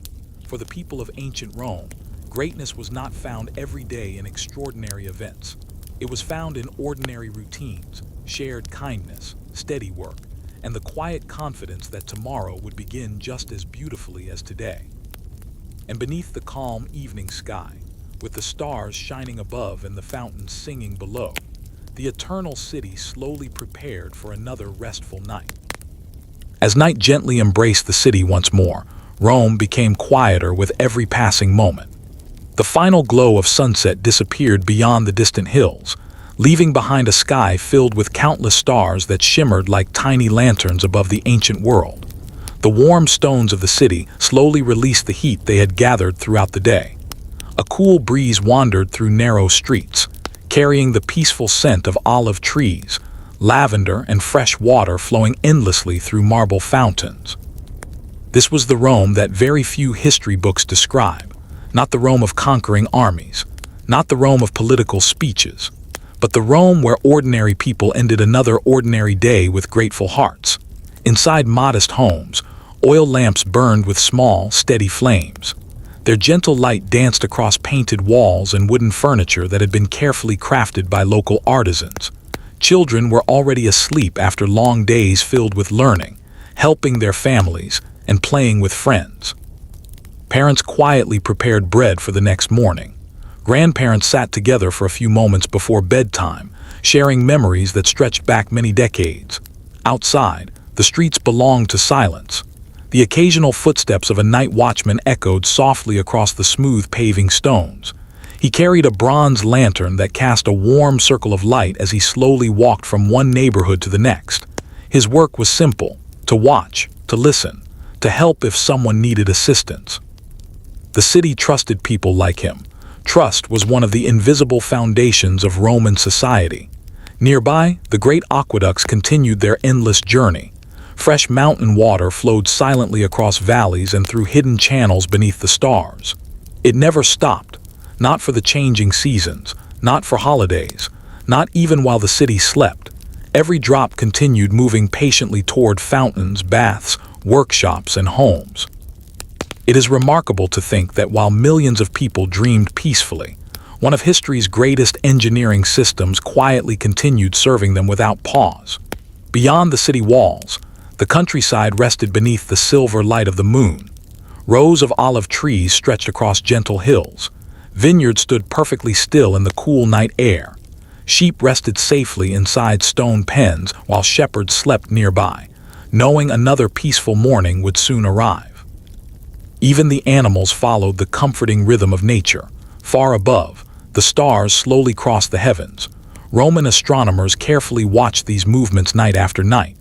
For the people of ancient Rome, greatness was not found every day in extraordinary events. It was found in ordinary routines, shared kindness, steady work, and the quiet confidence that tomorrow would begin just as beautifully as today. And beneath the calm evening sky, with the stars shining above and the fountains singing below, the eternal city slowly prepared for another restful night. As night gently embraced the city once more, Rome became quieter with every passing moment. The final glow of sunset disappeared beyond the distant hills, leaving behind a sky filled with countless stars that shimmered like tiny lanterns above the ancient world. The warm stones of the city slowly released the heat they had gathered throughout the day. A cool breeze wandered through narrow streets, carrying the peaceful scent of olive trees, lavender, and fresh water flowing endlessly through marble fountains. This was the Rome that very few history books describe. Not the Rome of conquering armies, not the Rome of political speeches, but the Rome where ordinary people ended another ordinary day with grateful hearts. Inside modest homes, oil lamps burned with small, steady flames. Their gentle light danced across painted walls and wooden furniture that had been carefully crafted by local artisans. Children were already asleep after long days filled with learning, helping their families, and playing with friends. Parents quietly prepared bread for the next morning. Grandparents sat together for a few moments before bedtime, sharing memories that stretched back many decades. Outside, the streets belonged to silence. The occasional footsteps of a night watchman echoed softly across the smooth paving stones. He carried a bronze lantern that cast a warm circle of light as he slowly walked from one neighborhood to the next. His work was simple: to watch, to listen, to help if someone needed assistance. The city trusted people like him. Trust was one of the invisible foundations of Roman society. Nearby, the great aqueducts continued their endless journey. Fresh mountain water flowed silently across valleys and through hidden channels beneath the stars. It never stopped, not for the changing seasons, not for holidays, not even while the city slept. Every drop continued moving patiently toward fountains, baths, workshops, and homes. It is remarkable to think that while millions of people dreamed peacefully, one of history's greatest engineering systems quietly continued serving them without pause. Beyond the city walls, the countryside rested beneath the silver light of the moon. Rows of olive trees stretched across gentle hills. Vineyards stood perfectly still in the cool night air. Sheep rested safely inside stone pens while shepherds slept nearby, knowing another peaceful morning would soon arrive. Even the animals followed the comforting rhythm of nature. Far above, the stars slowly crossed the heavens. Roman astronomers carefully watched these movements night after night.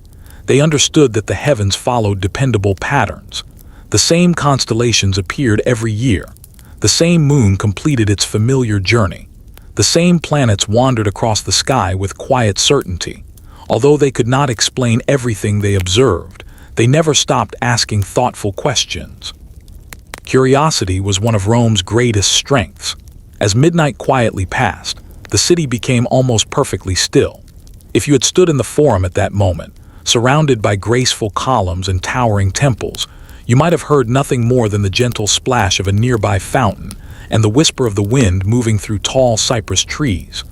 They understood that the heavens followed dependable patterns. The same constellations appeared every year. The same moon completed its familiar journey. The same planets wandered across the sky with quiet certainty. Although they could not explain everything they observed, they never stopped asking thoughtful questions. Curiosity was one of Rome's greatest strengths. As midnight quietly passed, the city became almost perfectly still. If you had stood in the Forum at that moment, Surrounded by graceful columns and towering temples, you might have heard nothing more than the gentle splash of a nearby fountain and the whisper of the wind moving through tall cypress trees.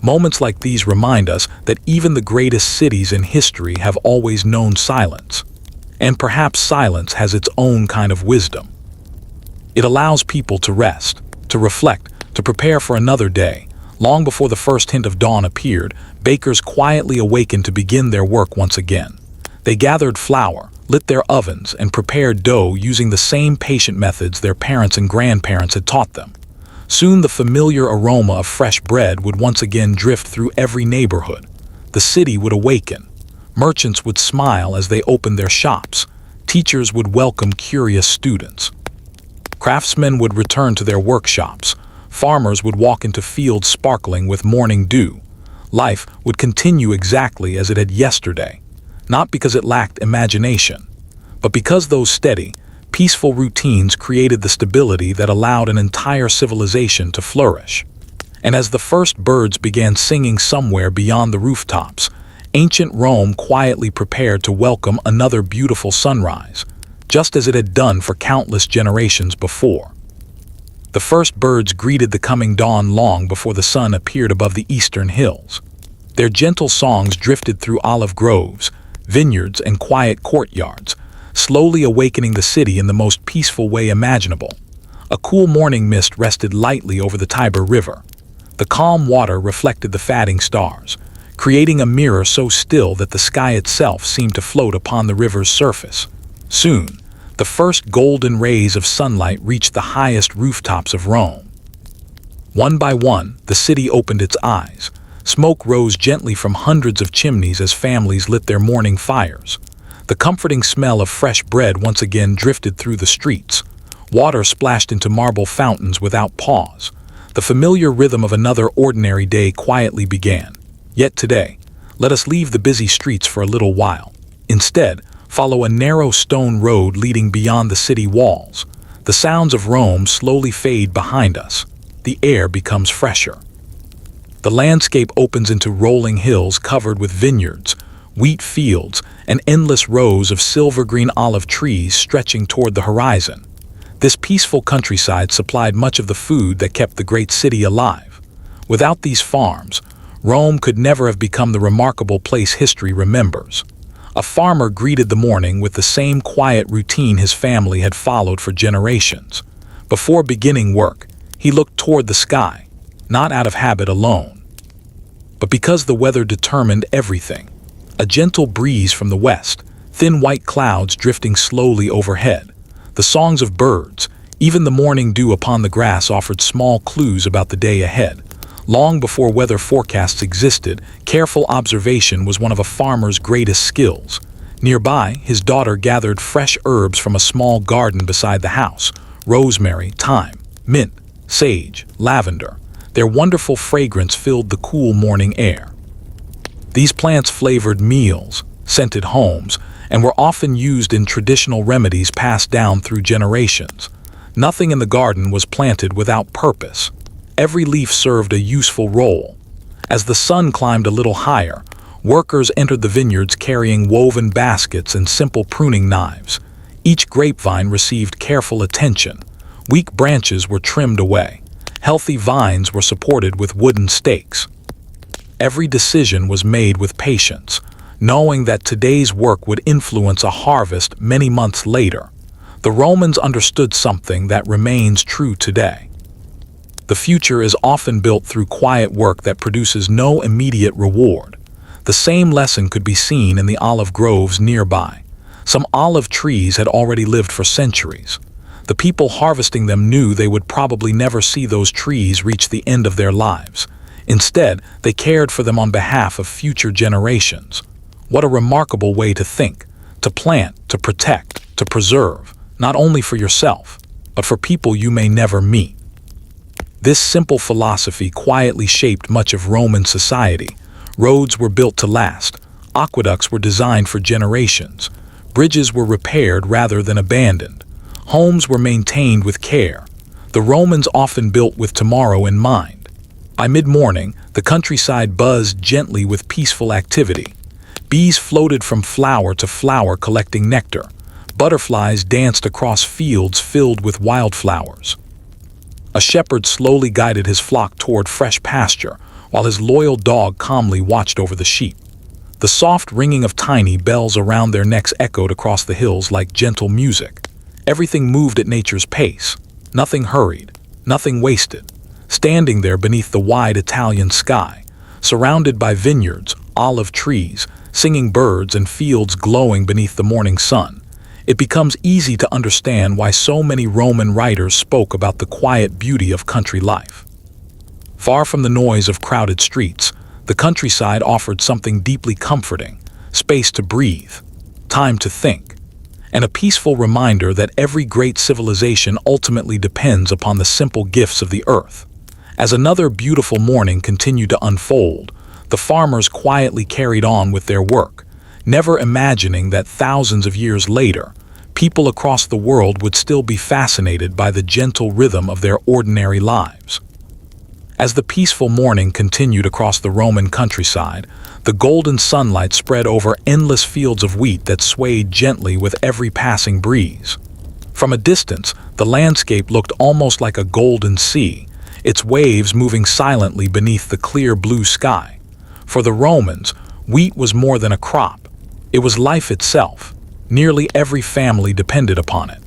Moments like these remind us that even the greatest cities in history have always known silence. And perhaps silence has its own kind of wisdom. It allows people to rest, to reflect, to prepare for another day. Long before the first hint of dawn appeared, bakers quietly awakened to begin their work once again. They gathered flour, lit their ovens, and prepared dough using the same patient methods their parents and grandparents had taught them. Soon the familiar aroma of fresh bread would once again drift through every neighborhood. The city would awaken. Merchants would smile as they opened their shops. Teachers would welcome curious students. Craftsmen would return to their workshops. Farmers would walk into fields sparkling with morning dew. Life would continue exactly as it had yesterday, not because it lacked imagination, but because those steady, peaceful routines created the stability that allowed an entire civilization to flourish. And as the first birds began singing somewhere beyond the rooftops, ancient Rome quietly prepared to welcome another beautiful sunrise, just as it had done for countless generations before. The first birds greeted the coming dawn long before the sun appeared above the eastern hills. Their gentle songs drifted through olive groves, vineyards, and quiet courtyards, slowly awakening the city in the most peaceful way imaginable. A cool morning mist rested lightly over the Tiber River. The calm water reflected the fading stars, creating a mirror so still that the sky itself seemed to float upon the river's surface. Soon, the first golden rays of sunlight reached the highest rooftops of Rome. One by one, the city opened its eyes. Smoke rose gently from hundreds of chimneys as families lit their morning fires. The comforting smell of fresh bread once again drifted through the streets. Water splashed into marble fountains without pause. The familiar rhythm of another ordinary day quietly began. Yet today, let us leave the busy streets for a little while. Instead, follow a narrow stone road leading beyond the city walls. The sounds of Rome slowly fade behind us. The air becomes fresher. The landscape opens into rolling hills covered with vineyards, wheat fields, and endless rows of silver-green olive trees stretching toward the horizon. This peaceful countryside supplied much of the food that kept the great city alive. Without these farms, Rome could never have become the remarkable place history remembers. A farmer greeted the morning with the same quiet routine his family had followed for generations. Before beginning work, he looked toward the sky, not out of habit alone, but because the weather determined everything. A gentle breeze from the west, thin white clouds drifting slowly overhead. The songs of birds, even the morning dew upon the grass offered small clues about the day ahead. Long before weather forecasts existed, careful observation was one of a farmer's greatest skills. Nearby, his daughter gathered fresh herbs from a small garden beside the house: rosemary, thyme, mint, sage, lavender. Their wonderful fragrance filled the cool morning air. These plants flavored meals, scented homes, and were often used in traditional remedies passed down through generations. Nothing in the garden was planted without purpose. Every leaf served a useful role. As the sun climbed a little higher, workers entered the vineyards carrying woven baskets and simple pruning knives. Each grapevine received careful attention. Weak branches were trimmed away. Healthy vines were supported with wooden stakes. Every decision was made with patience, knowing that today's work would influence a harvest many months later. The Romans understood something that remains true today. The future is often built through quiet work that produces no immediate reward. The same lesson could be seen in the olive groves nearby. Some olive trees had already lived for centuries. The people harvesting them knew they would probably never see those trees reach the end of their lives. Instead, they cared for them on behalf of future generations. What a remarkable way to think, to plant, to protect, to preserve, not only for yourself, but for people you may never meet. This simple philosophy quietly shaped much of Roman society. Roads were built to last. Aqueducts were designed for generations. Bridges were repaired rather than abandoned. Homes were maintained with care. The Romans often built with tomorrow in mind. By mid-morning, the countryside buzzed gently with peaceful activity. Bees floated from flower to flower collecting nectar. Butterflies danced across fields filled with wildflowers. A shepherd slowly guided his flock toward fresh pasture, while his loyal dog calmly watched over the sheep. The soft ringing of tiny bells around their necks echoed across the hills like gentle music. Everything moved at nature's pace. Nothing hurried, nothing wasted. Standing there beneath the wide Italian sky, surrounded by vineyards, olive trees, singing birds, and fields glowing beneath the morning sun, it becomes easy to understand why so many Roman writers spoke about the quiet beauty of country life. Far from the noise of crowded streets, the countryside offered something deeply comforting: space to breathe, time to think, and a peaceful reminder that every great civilization ultimately depends upon the simple gifts of the earth. As another beautiful morning continued to unfold, the farmers quietly carried on with their work, never imagining that thousands of years later, people across the world would still be fascinated by the gentle rhythm of their ordinary lives. As the peaceful morning continued across the Roman countryside, the golden sunlight spread over endless fields of wheat that swayed gently with every passing breeze. From a distance, the landscape looked almost like a golden sea, its waves moving silently beneath the clear blue sky. For the Romans, wheat was more than a crop. It was life itself. Nearly every family depended upon it.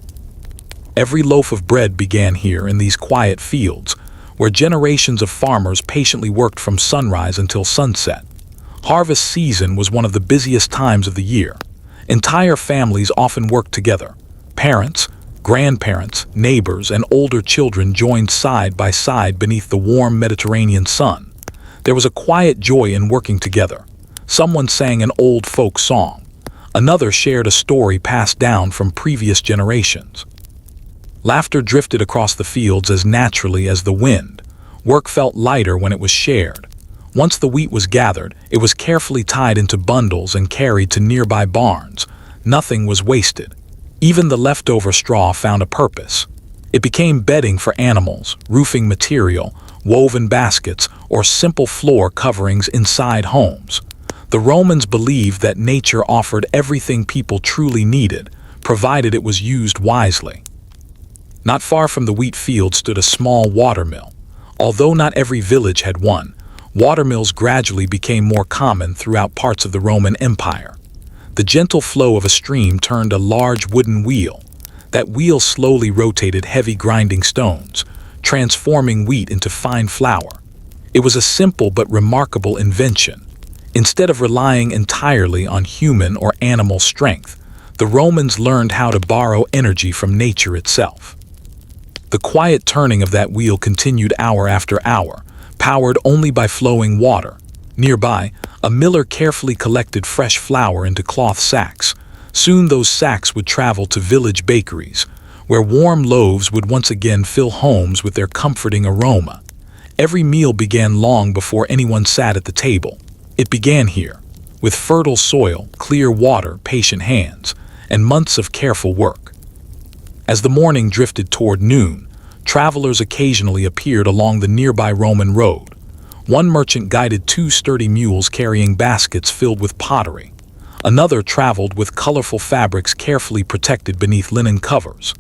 Every loaf of bread began here in these quiet fields, where generations of farmers patiently worked from sunrise until sunset. Harvest season was one of the busiest times of the year. Entire families often worked together. Parents, grandparents, neighbors, and older children joined side by side beneath the warm Mediterranean sun. There was a quiet joy in working together. Someone sang an old folk song. Another shared a story passed down from previous generations. Laughter drifted across the fields as naturally as the wind. Work felt lighter when it was shared. Once the wheat was gathered, it was carefully tied into bundles and carried to nearby barns. Nothing was wasted. Even the leftover straw found a purpose. It became bedding for animals, roofing material, woven baskets, or simple floor coverings inside homes. The Romans believed that nature offered everything people truly needed, provided it was used wisely. Not far from the wheat field stood a small watermill. Although not every village had one, watermills gradually became more common throughout parts of the Roman Empire. The gentle flow of a stream turned a large wooden wheel. That wheel slowly rotated heavy grinding stones, transforming wheat into fine flour. It was a simple but remarkable invention. Instead of relying entirely on human or animal strength, the Romans learned how to borrow energy from nature itself. The quiet turning of that wheel continued hour after hour, powered only by flowing water. Nearby, a miller carefully collected fresh flour into cloth sacks. Soon those sacks would travel to village bakeries, where warm loaves would once again fill homes with their comforting aroma. Every meal began long before anyone sat at the table. It began here, with fertile soil, clear water, patient hands, and months of careful work. As the morning drifted toward noon, travelers occasionally appeared along the nearby Roman road. One merchant guided 2 sturdy mules carrying baskets filled with pottery. Another traveled with colorful fabrics carefully protected beneath linen covers.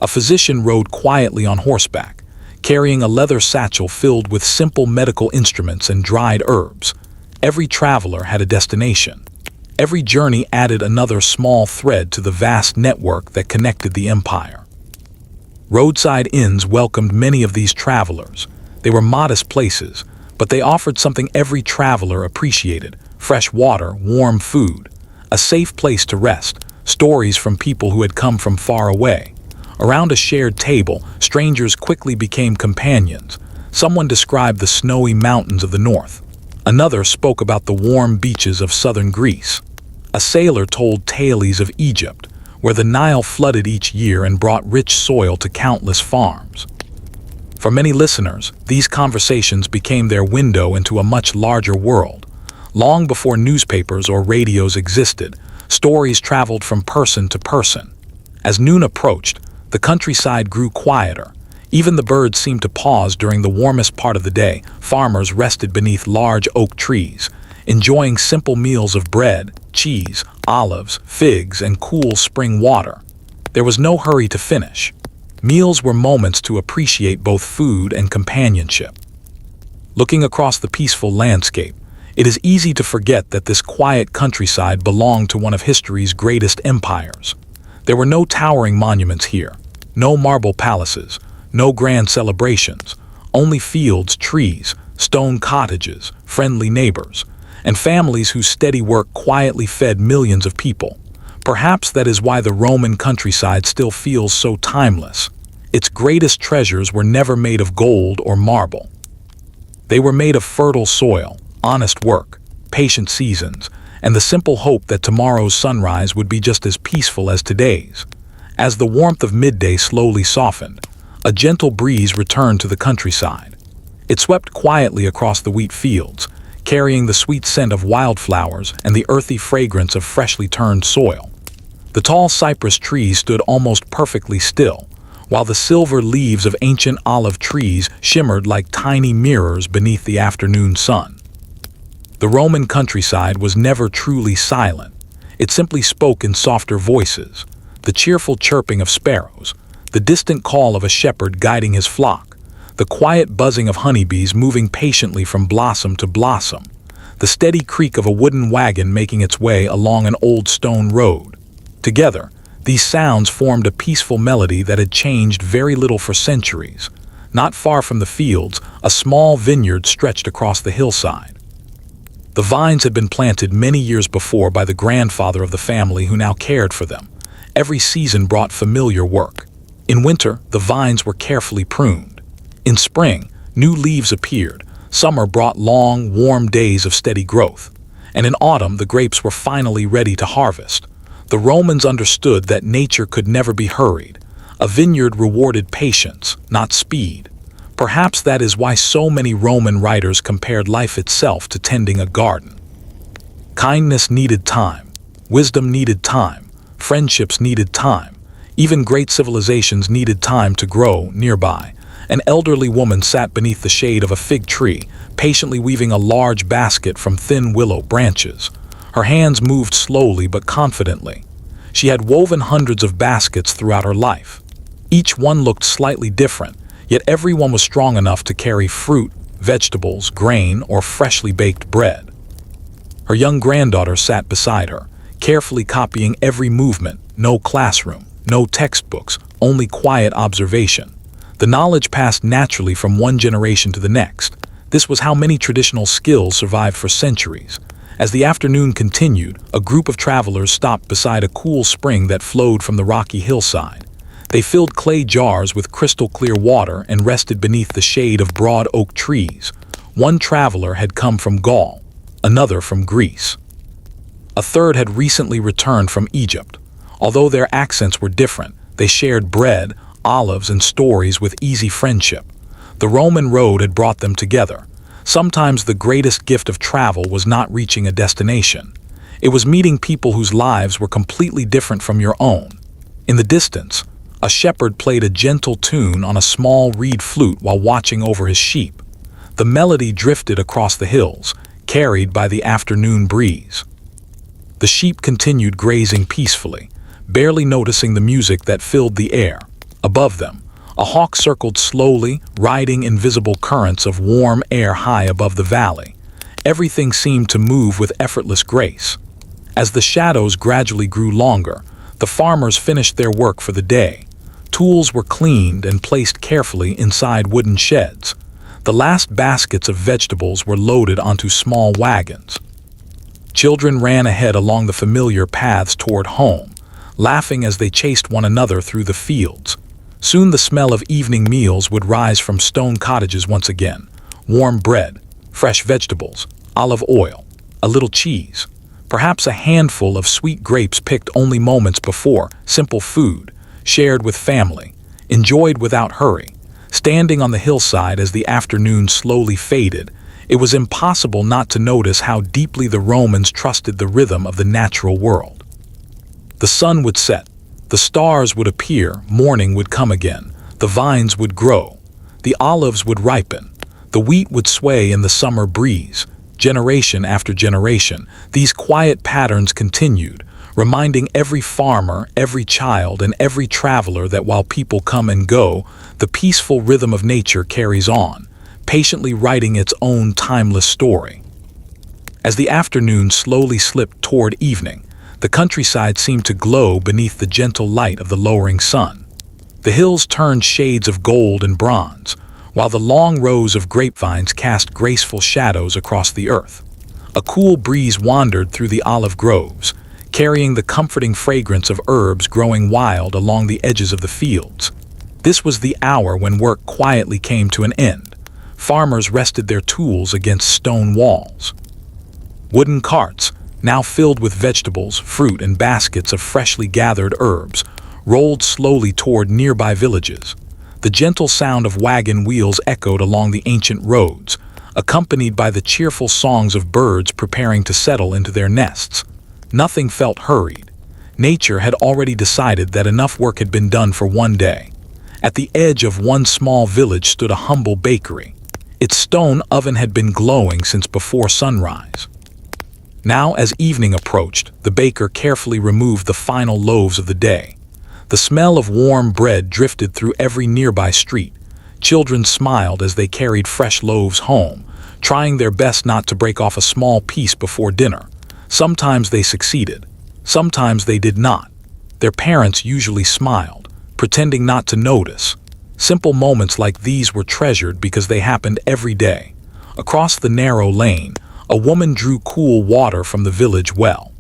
A physician rode quietly on horseback, carrying a leather satchel filled with simple medical instruments and dried herbs. Every traveler had a destination. Every journey added another small thread to the vast network that connected the empire. Roadside inns welcomed many of these travelers. They were modest places, but they offered something every traveler appreciated: fresh water, warm food, a safe place to rest, stories from people who had come from far away. Around a shared table, strangers quickly became companions. Someone described the snowy mountains of the north. Another spoke about the warm beaches of southern Greece. A sailor told tales of Egypt, where the Nile flooded each year and brought rich soil to countless farms. For many listeners, these conversations became their window into a much larger world. Long before newspapers or radios existed, stories traveled from person to person. As noon approached, the countryside grew quieter. Even the birds seemed to pause during the warmest part of the day. Farmers rested beneath large oak trees, enjoying simple meals of bread, cheese, olives, figs, and cool spring water. There was no hurry to finish. Meals were moments to appreciate both food and companionship. Looking across the peaceful landscape, it is easy to forget that this quiet countryside belonged to one of history's greatest empires. There were no towering monuments here, no marble palaces, no grand celebrations, only fields, trees, stone cottages, friendly neighbors, and families whose steady work quietly fed millions of people. Perhaps that is why the Roman countryside still feels so timeless. Its greatest treasures were never made of gold or marble. They were made of fertile soil, honest work, patient seasons, and the simple hope that tomorrow's sunrise would be just as peaceful as today's. As the warmth of midday slowly softened, a gentle breeze returned to the countryside. It swept quietly across the wheat fields, carrying the sweet scent of wildflowers and the earthy fragrance of freshly turned soil. The tall cypress trees stood almost perfectly still, while the silver leaves of ancient olive trees shimmered like tiny mirrors beneath the afternoon sun. The Roman countryside was never truly silent. It simply spoke in softer voices, the cheerful chirping of sparrows, the distant call of a shepherd guiding his flock, the quiet buzzing of honeybees moving patiently from blossom to blossom, the steady creak of a wooden wagon making its way along an old stone road. Together, these sounds formed a peaceful melody that had changed very little for centuries. Not far from the fields, a small vineyard stretched across the hillside. The vines had been planted many years before by the grandfather of the family who now cared for them. Every season brought familiar work. In winter, the vines were carefully pruned. In spring, new leaves appeared. Summer brought long, warm days of steady growth. And in autumn, the grapes were finally ready to harvest. The Romans understood that nature could never be hurried. A vineyard rewarded patience, not speed. Perhaps that is why so many Roman writers compared life itself to tending a garden. Kindness needed time. Wisdom needed time. Friendships needed time. Even great civilizations needed time to grow nearby. An elderly woman sat beneath the shade of a fig tree, patiently weaving a large basket from thin willow branches. Her hands moved slowly but confidently. She had woven hundreds of baskets throughout her life. Each one looked slightly different, yet every one was strong enough to carry fruit, vegetables, grain, or freshly baked bread. Her young granddaughter sat beside her, carefully copying every movement. No classroom, no textbooks, only quiet observation. The knowledge passed naturally from one generation to the next. This was how many traditional skills survived for centuries. As the afternoon continued, a group of travelers stopped beside a cool spring that flowed from the rocky hillside. They filled clay jars with crystal-clear water and rested beneath the shade of broad oak trees. One traveler had come from Gaul, another from Greece. A third had recently returned from Egypt. Although their accents were different, they shared bread, olives, and stories with easy friendship. The Roman road had brought them together. Sometimes the greatest gift of travel was not reaching a destination. It was meeting people whose lives were completely different from your own. In the distance, a shepherd played a gentle tune on a small reed flute while watching over his sheep. The melody drifted across the hills, carried by the afternoon breeze. The sheep continued grazing peacefully, barely noticing the music that filled the air. Above them, a hawk circled slowly, riding invisible currents of warm air high above the valley. Everything seemed to move with effortless grace. As the shadows gradually grew longer, the farmers finished their work for the day. Tools were cleaned and placed carefully inside wooden sheds. The last baskets of vegetables were loaded onto small wagons. Children ran ahead along the familiar paths toward home, laughing as they chased one another through the fields. Soon the smell of evening meals would rise from stone cottages once again. Warm bread, fresh vegetables, olive oil, a little cheese, perhaps a handful of sweet grapes picked only moments before, simple food, shared with family, enjoyed without hurry. Standing on the hillside as the afternoon slowly faded, it was impossible not to notice how deeply the Romans trusted the rhythm of the natural world. The sun would set, the stars would appear, morning would come again, the vines would grow, the olives would ripen, the wheat would sway in the summer breeze. Generation after generation, these quiet patterns continued, reminding every farmer, every child, and every traveler that while people come and go, the peaceful rhythm of nature carries on, patiently writing its own timeless story. As the afternoon slowly slipped toward evening, the countryside seemed to glow beneath the gentle light of the lowering sun. The hills turned shades of gold and bronze, while the long rows of grapevines cast graceful shadows across the earth. A cool breeze wandered through the olive groves, carrying the comforting fragrance of herbs growing wild along the edges of the fields. This was the hour when work quietly came to an end. Farmers rested their tools against stone walls. Wooden carts, now filled with vegetables, fruit, and baskets of freshly gathered herbs, rolled slowly toward nearby villages. The gentle sound of wagon wheels echoed along the ancient roads, accompanied by the cheerful songs of birds preparing to settle into their nests. Nothing felt hurried. Nature had already decided that enough work had been done for one day. At the edge of one small village stood a humble bakery. Its stone oven had been glowing since before sunrise. Now, as evening approached, the baker carefully removed the final loaves of the day. The smell of warm bread drifted through every nearby street. Children smiled as they carried fresh loaves home, trying their best not to break off a small piece before dinner. Sometimes they succeeded. Sometimes they did not. Their parents usually smiled, pretending not to notice. Simple moments like these were treasured because they happened every day. Across the narrow lane, a woman drew cool water from the village well.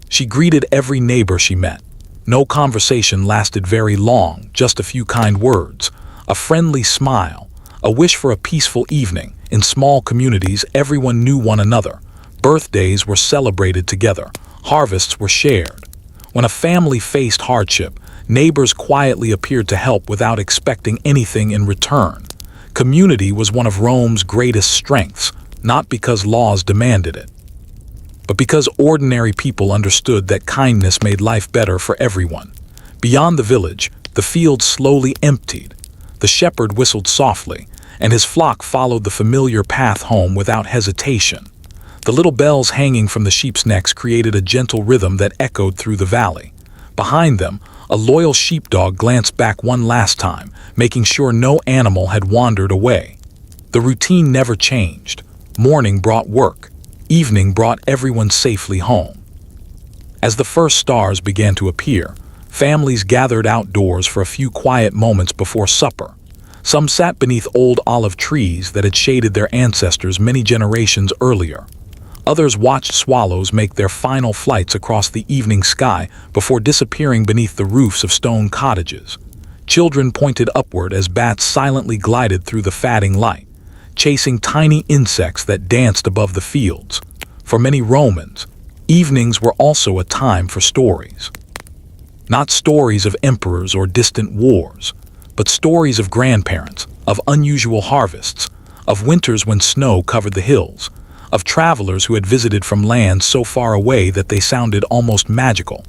She greeted every neighbor she met. No conversation lasted very long, just a few kind words, a friendly smile, a wish for a peaceful evening. In small communities, everyone knew one another. Birthdays were celebrated together. Harvests were shared. When a family faced hardship, neighbors quietly appeared to help without expecting anything in return. Community was one of Rome's greatest strengths, not because laws demanded it, but because ordinary people understood that kindness made life better for everyone. Beyond the village, the field slowly emptied. The shepherd whistled softly, and his flock followed the familiar path home without hesitation. The little bells hanging from the sheep's necks created a gentle rhythm that echoed through the valley. Behind them, a loyal sheepdog glanced back one last time, making sure no animal had wandered away. The routine never changed. Morning brought work. Evening brought everyone safely home. As the first stars began to appear, families gathered outdoors for a few quiet moments before supper. Some sat beneath old olive trees that had shaded their ancestors many generations earlier. Others watched swallows make their final flights across the evening sky before disappearing beneath the roofs of stone cottages. Children pointed upward as bats silently glided through the fading light, chasing tiny insects that danced above the fields. For many Romans, evenings were also a time for stories. Not stories of emperors or distant wars, but stories of grandparents, of unusual harvests, of winters when snow covered the hills, of travelers who had visited from lands so far away that they sounded almost magical.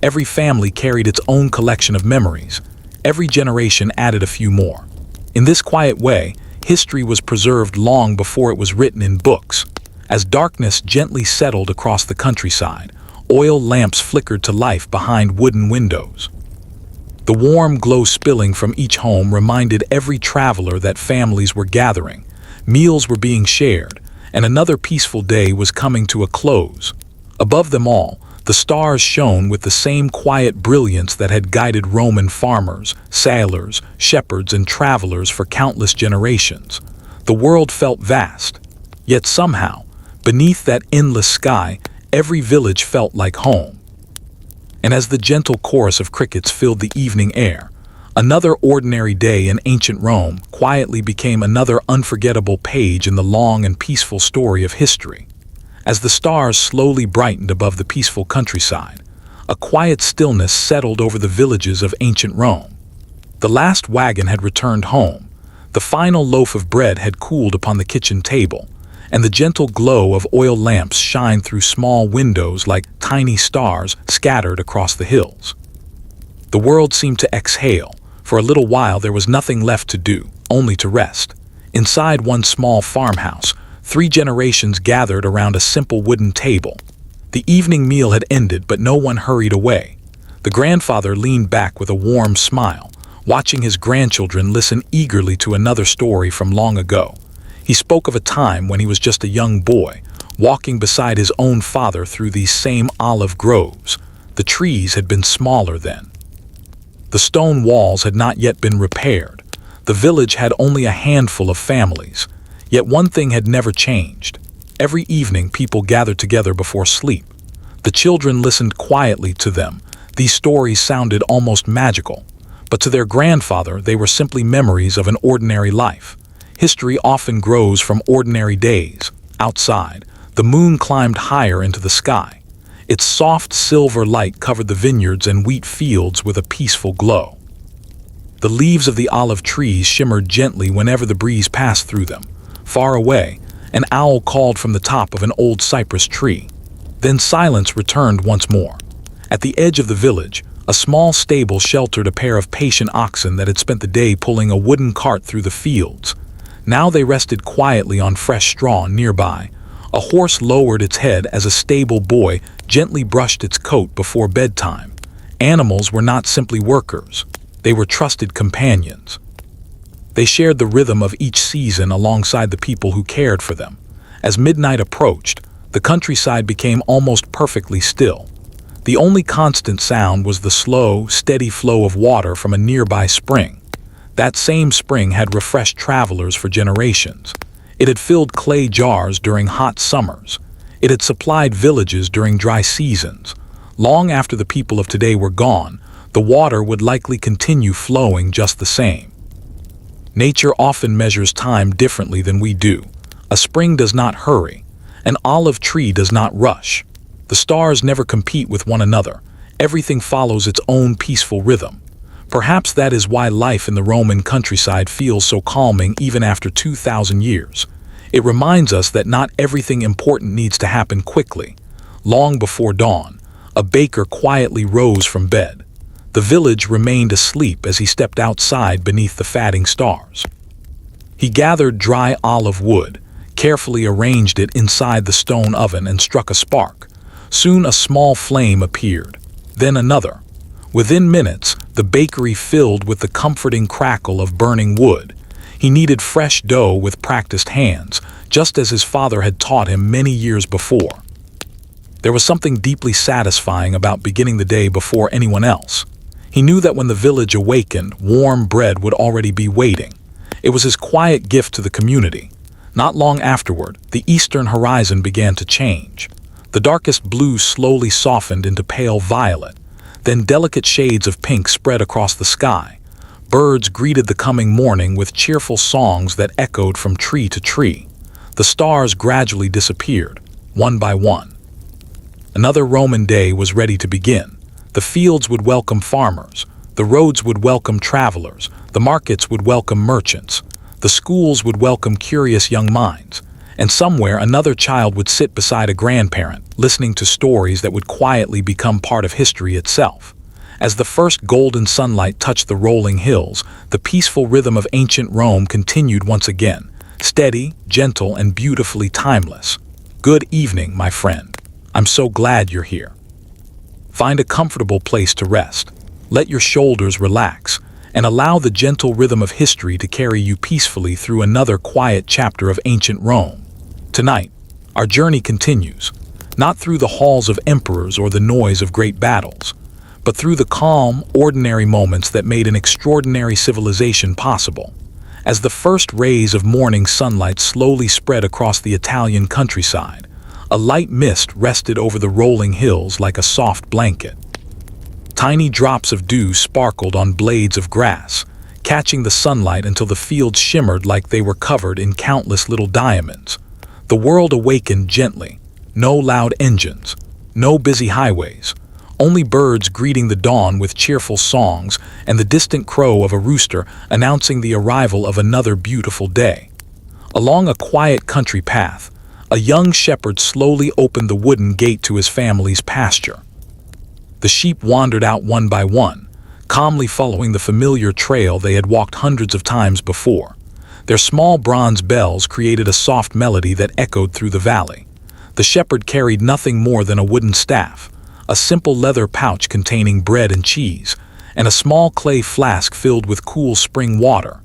Every family carried its own collection of memories. Every generation added a few more. In this quiet way, history was preserved long before it was written in books. As darkness gently settled across the countryside, oil lamps flickered to life behind wooden windows. The warm glow spilling from each home reminded every traveler that families were gathering, meals were being shared, and another peaceful day was coming to a close. Above them all, the stars shone with the same quiet brilliance that had guided Roman farmers, sailors, shepherds, and travelers for countless generations. The world felt vast, yet somehow, beneath that endless sky, every village felt like home. And as the gentle chorus of crickets filled the evening air, another ordinary day in ancient Rome quietly became another unforgettable page in the long and peaceful story of history. As the stars slowly brightened above the peaceful countryside, a quiet stillness settled over the villages of ancient Rome. The last wagon had returned home, the final loaf of bread had cooled upon the kitchen table, and the gentle glow of oil lamps shined through small windows like tiny stars scattered across the hills. The world seemed to exhale. For a little while there was nothing left to do, only to rest. Inside one small farmhouse, 3 generations gathered around a simple wooden table. The evening meal had ended, but no one hurried away. The grandfather leaned back with a warm smile, watching his grandchildren listen eagerly to another story from long ago. He spoke of a time when he was just a young boy, walking beside his own father through these same olive groves. The trees had been smaller then. The stone walls had not yet been repaired. The village had only a handful of families. Yet one thing had never changed. Every evening people gathered together before sleep. The children listened quietly to them. These stories sounded almost magical, but to their grandfather they were simply memories of an ordinary life. History often grows from ordinary days. Outside, the moon climbed higher into the sky. Its soft silver light covered the vineyards and wheat fields with a peaceful glow. The leaves of the olive trees shimmered gently whenever the breeze passed through them. Far away, an owl called from the top of an old cypress tree. Then silence returned once more. At the edge of the village, a small stable sheltered a pair of patient oxen that had spent the day pulling a wooden cart through the fields. Now they rested quietly on fresh straw nearby. A horse lowered its head as a stable boy gently brushed its coat before bedtime. Animals were not simply workers. They were trusted companions. They shared the rhythm of each season alongside the people who cared for them. As midnight approached, the countryside became almost perfectly still. The only constant sound was the slow, steady flow of water from a nearby spring. That same spring had refreshed travelers for generations. It had filled clay jars during hot summers. It had supplied villages during dry seasons. Long after the people of today were gone, the water would likely continue flowing just the same. Nature often measures time differently than we do. A spring does not hurry. An olive tree does not rush. The stars never compete with one another. Everything follows its own peaceful rhythm. Perhaps that is why life in the Roman countryside feels so calming even after 2,000 years. It reminds us that not everything important needs to happen quickly. Long before dawn, a baker quietly rose from bed. The village remained asleep as he stepped outside beneath the fatting stars. He gathered dry olive wood, carefully arranged it inside the stone oven and struck a spark. Soon a small flame appeared, then another. Within minutes, the bakery filled with the comforting crackle of burning wood. He kneaded fresh dough with practiced hands, just as his father had taught him many years before. There was something deeply satisfying about beginning the day before anyone else. He knew that when the village awakened, warm bread would already be waiting. It was his quiet gift to the community. Not long afterward, the eastern horizon began to change. The darkest blue slowly softened into pale violet. Then delicate shades of pink spread across the sky. Birds greeted the coming morning with cheerful songs that echoed from tree to tree. The stars gradually disappeared, one by one. Another Roman day was ready to begin. The fields would welcome farmers. The roads would welcome travelers. The markets would welcome merchants. The schools would welcome curious young minds. And somewhere another child would sit beside a grandparent, listening to stories that would quietly become part of history itself. As the first golden sunlight touched the rolling hills, the peaceful rhythm of ancient Rome continued once again, steady, gentle, and beautifully timeless. Good evening, my friend. I'm so glad you're here. Find a comfortable place to rest. Let your shoulders relax, and allow the gentle rhythm of history to carry you peacefully through another quiet chapter of ancient Rome. Tonight, our journey continues, not through the halls of emperors or the noise of great battles, but through the calm, ordinary moments that made an extraordinary civilization possible. As the first rays of morning sunlight slowly spread across the Italian countryside, a light mist rested over the rolling hills like a soft blanket. Tiny drops of dew sparkled on blades of grass, catching the sunlight until the fields shimmered like they were covered in countless little diamonds. The world awakened gently. No loud engines, no busy highways, only birds greeting the dawn with cheerful songs and the distant crow of a rooster announcing the arrival of another beautiful day. Along a quiet country path, a young shepherd slowly opened the wooden gate to his family's pasture. The sheep wandered out one by one, calmly following the familiar trail they had walked hundreds of times before. Their small bronze bells created a soft melody that echoed through the valley. The shepherd carried nothing more than a wooden staff, a simple leather pouch containing bread and cheese, and a small clay flask filled with cool spring water.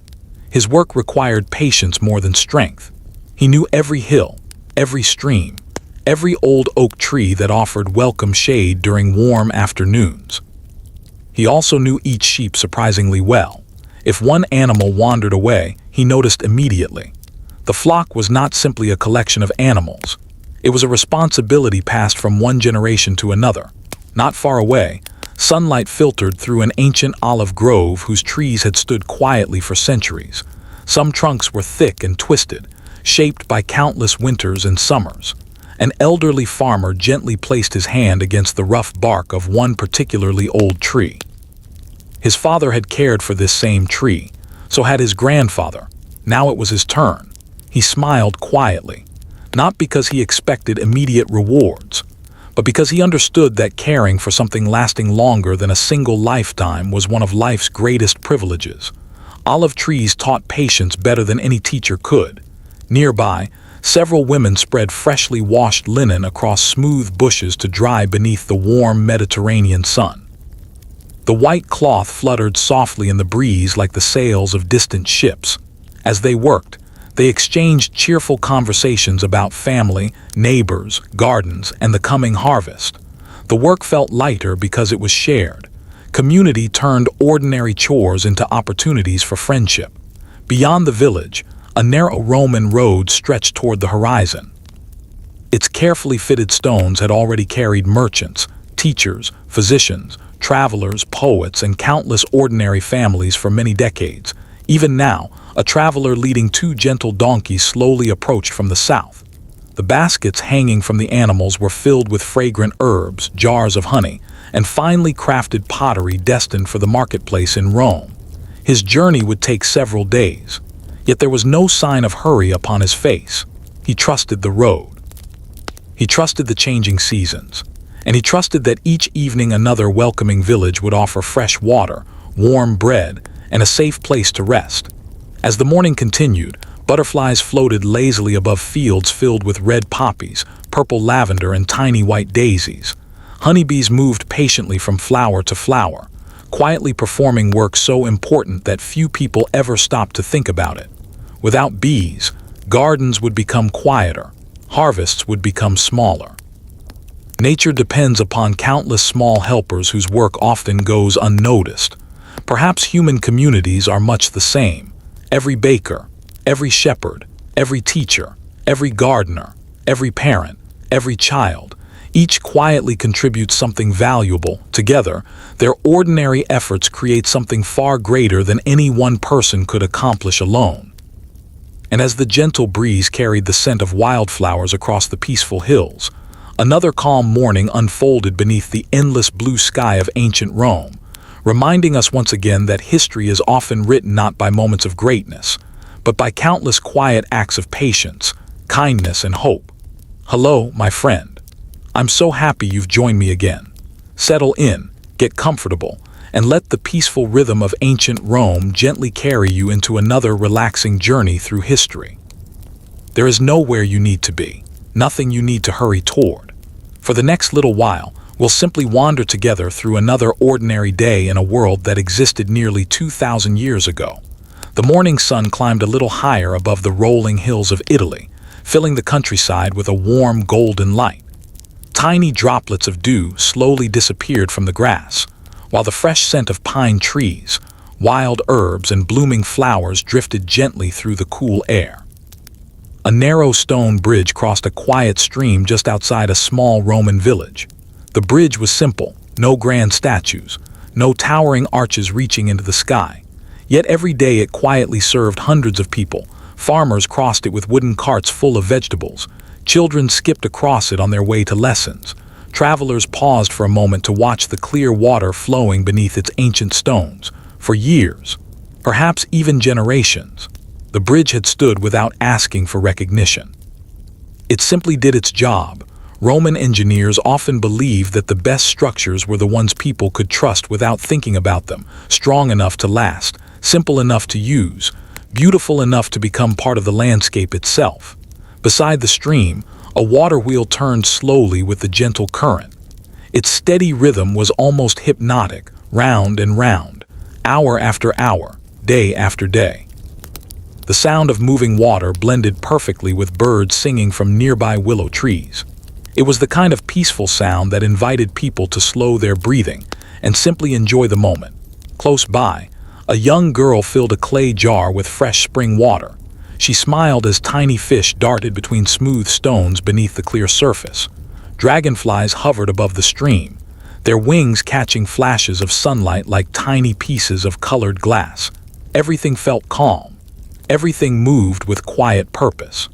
His work required patience more than strength. He knew every hill, every stream, every old oak tree that offered welcome shade during warm afternoons. He also knew each sheep surprisingly well. If one animal wandered away, he noticed immediately. The flock was not simply a collection of animals. It was a responsibility passed from one generation to another. Not far away, sunlight filtered through an ancient olive grove whose trees had stood quietly for centuries. Some trunks were thick and twisted, shaped by countless winters and summers. An elderly farmer gently placed his hand against the rough bark of one particularly old tree. His father had cared for this same tree, so had his grandfather. Now it was his turn. He smiled quietly, not because he expected immediate rewards, but because he understood that caring for something lasting longer than a single lifetime was one of life's greatest privileges. Olive trees taught patience better than any teacher could. Nearby, several women spread freshly washed linen across smooth bushes to dry beneath the warm Mediterranean sun. The white cloth fluttered softly in the breeze like the sails of distant ships. As they worked, they exchanged cheerful conversations about family, neighbors, gardens, and the coming harvest. The work felt lighter because it was shared. Community turned ordinary chores into opportunities for friendship. Beyond the village, a narrow Roman road stretched toward the horizon. Its carefully fitted stones had already carried merchants, teachers, physicians, travelers, poets, and countless ordinary families for many decades. Even now, a traveler leading two gentle donkeys slowly approached from the south. The baskets hanging from the animals were filled with fragrant herbs, jars of honey, and finely crafted pottery destined for the marketplace in Rome. His journey would take several days, yet there was no sign of hurry upon his face. He trusted the road. He trusted the changing seasons, and he trusted that each evening another welcoming village would offer fresh water, warm bread, and a safe place to rest. As the morning continued, butterflies floated lazily above fields filled with red poppies, purple lavender, and tiny white daisies. Honeybees moved patiently from flower to flower, quietly performing work so important that few people ever stopped to think about it. Without bees, gardens would become quieter, harvests would become smaller. Nature depends upon countless small helpers whose work often goes unnoticed. Perhaps human communities are much the same. Every baker, every shepherd, every teacher, every gardener, every parent, every child, each quietly contributes something valuable. Together, their ordinary efforts create something far greater than any one person could accomplish alone. And as the gentle breeze carried the scent of wildflowers across the peaceful hills, another calm morning unfolded beneath the endless blue sky of ancient Rome, reminding us once again that history is often written not by moments of greatness, but by countless quiet acts of patience, kindness, and hope. Hello, my friend. I'm so happy you've joined me again. Settle in, get comfortable, and let the peaceful rhythm of ancient Rome gently carry you into another relaxing journey through history. There is nowhere you need to be, nothing you need to hurry toward. For the next little while, we'll simply wander together through another ordinary day in a world that existed nearly 2,000 years ago. The morning sun climbed a little higher above the rolling hills of Italy, filling the countryside with a warm golden light. Tiny droplets of dew slowly disappeared from the grass, while the fresh scent of pine trees, wild herbs, and blooming flowers drifted gently through the cool air. A narrow stone bridge crossed a quiet stream just outside a small Roman village. The bridge was simple, no grand statues, no towering arches reaching into the sky. Yet every day it quietly served hundreds of people. Farmers crossed it with wooden carts full of vegetables. Children skipped across it on their way to lessons. Travelers paused for a moment to watch the clear water flowing beneath its ancient stones. For years, perhaps even generations, the bridge had stood without asking for recognition. It simply did its job. Roman engineers often believed that the best structures were the ones people could trust without thinking about them, strong enough to last, simple enough to use, beautiful enough to become part of the landscape itself. Beside the stream, a water wheel turned slowly with the gentle current. Its steady rhythm was almost hypnotic, round and round, hour after hour, day after day. The sound of moving water blended perfectly with birds singing from nearby willow trees. It was the kind of peaceful sound that invited people to slow their breathing and simply enjoy the moment. Close by, a young girl filled a clay jar with fresh spring water. She smiled as tiny fish darted between smooth stones beneath the clear surface. Dragonflies hovered above the stream, their wings catching flashes of sunlight like tiny pieces of colored glass. Everything felt calm. Everything moved with quiet purpose.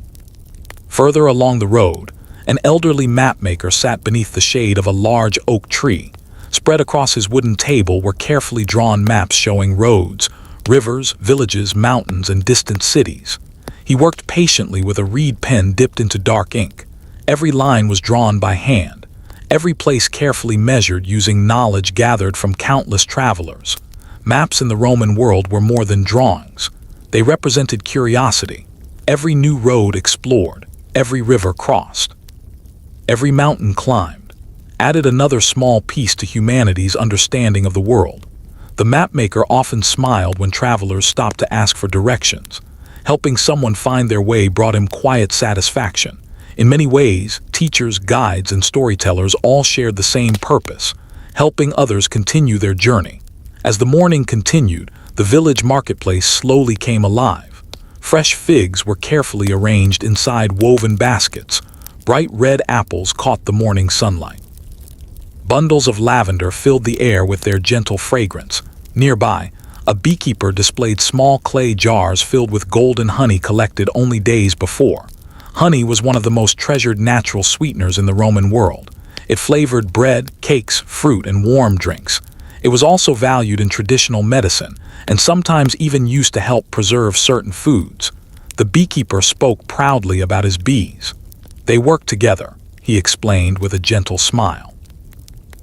Further along the road, an elderly mapmaker sat beneath the shade of a large oak tree. Spread across his wooden table were carefully drawn maps showing roads, rivers, villages, mountains, and distant cities. He worked patiently with a reed pen dipped into dark ink. Every line was drawn by hand, every place carefully measured using knowledge gathered from countless travelers. Maps in the Roman world were more than drawings. They represented curiosity. Every new road explored, every river crossed, every mountain climbed, added another small piece to humanity's understanding of the world. The mapmaker often smiled when travelers stopped to ask for directions. Helping someone find their way brought him quiet satisfaction. In many ways, teachers, guides, and storytellers all shared the same purpose, helping others continue their journey. As the morning continued, the village marketplace slowly came alive. Fresh figs were carefully arranged inside woven baskets. Bright red apples caught the morning sunlight. Bundles of lavender filled the air with their gentle fragrance. Nearby, a beekeeper displayed small clay jars filled with golden honey collected only days before. Honey was one of the most treasured natural sweeteners in the Roman world. It flavored bread, cakes, fruit, and warm drinks. It was also valued in traditional medicine, and sometimes even used to help preserve certain foods. The beekeeper spoke proudly about his bees. They work together, he explained with a gentle smile.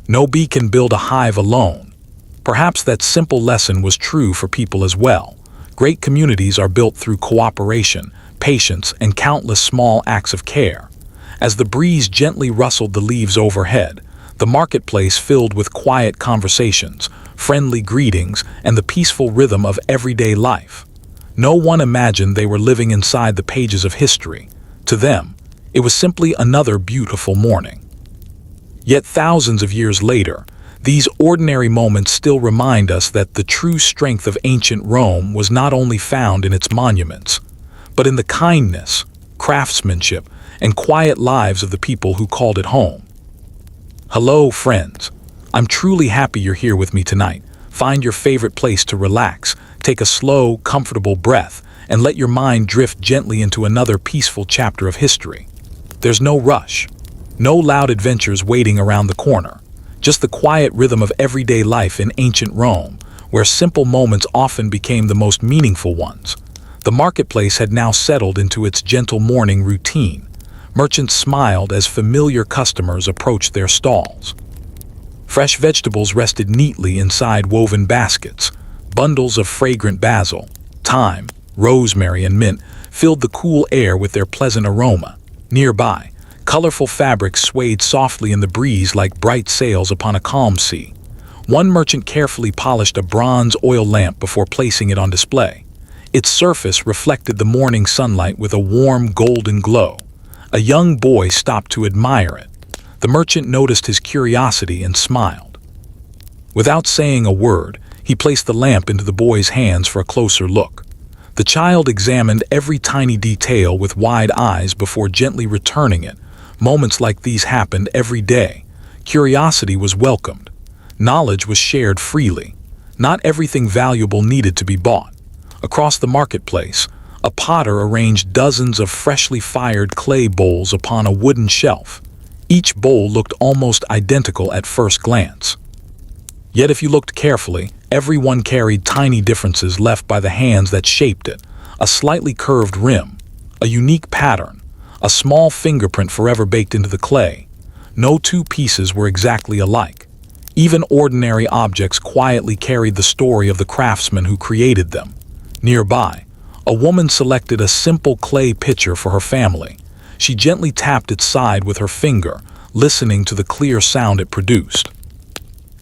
No bee can build a hive alone. Perhaps that simple lesson was true for people as well. Great communities are built through cooperation, patience, and countless small acts of care. As the breeze gently rustled the leaves overhead, the marketplace filled with quiet conversations, friendly greetings, and the peaceful rhythm of everyday life. No one imagined they were living inside the pages of history. To them, it was simply another beautiful morning. Yet thousands of years later, these ordinary moments still remind us that the true strength of ancient Rome was not only found in its monuments, but in the kindness, craftsmanship, and quiet lives of the people who called it home. Hello, friends. I'm truly happy you're here with me tonight. Find your favorite place to relax, take a slow, comfortable breath, and let your mind drift gently into another peaceful chapter of history. There's no rush, no loud adventures waiting around the corner, just the quiet rhythm of everyday life in ancient Rome, where simple moments often became the most meaningful ones. The marketplace had now settled into its gentle morning routine. Merchants smiled as familiar customers approached their stalls. Fresh vegetables rested neatly inside woven baskets. Bundles of fragrant basil, thyme, rosemary, and mint filled the cool air with their pleasant aroma. Nearby, colorful fabrics swayed softly in the breeze like bright sails upon a calm sea. One merchant carefully polished a bronze oil lamp before placing it on display. Its surface reflected the morning sunlight with a warm golden glow. A young boy stopped to admire it. The merchant noticed his curiosity and smiled. Without saying a word, he placed the lamp into the boy's hands for a closer look. The child examined every tiny detail with wide eyes before gently returning it. Moments like these happened every day. Curiosity was welcomed. Knowledge was shared freely. Not everything valuable needed to be bought. Across the marketplace, a potter arranged dozens of freshly fired clay bowls upon a wooden shelf. Each bowl looked almost identical at first glance. Yet if you looked carefully, every one carried tiny differences left by the hands that shaped it. A slightly curved rim, a unique pattern, a small fingerprint forever baked into the clay. No two pieces were exactly alike. Even ordinary objects quietly carried the story of the craftsman who created them. Nearby, A woman selected a simple clay pitcher for her family. She gently tapped its side with her finger, listening to the clear sound it produced.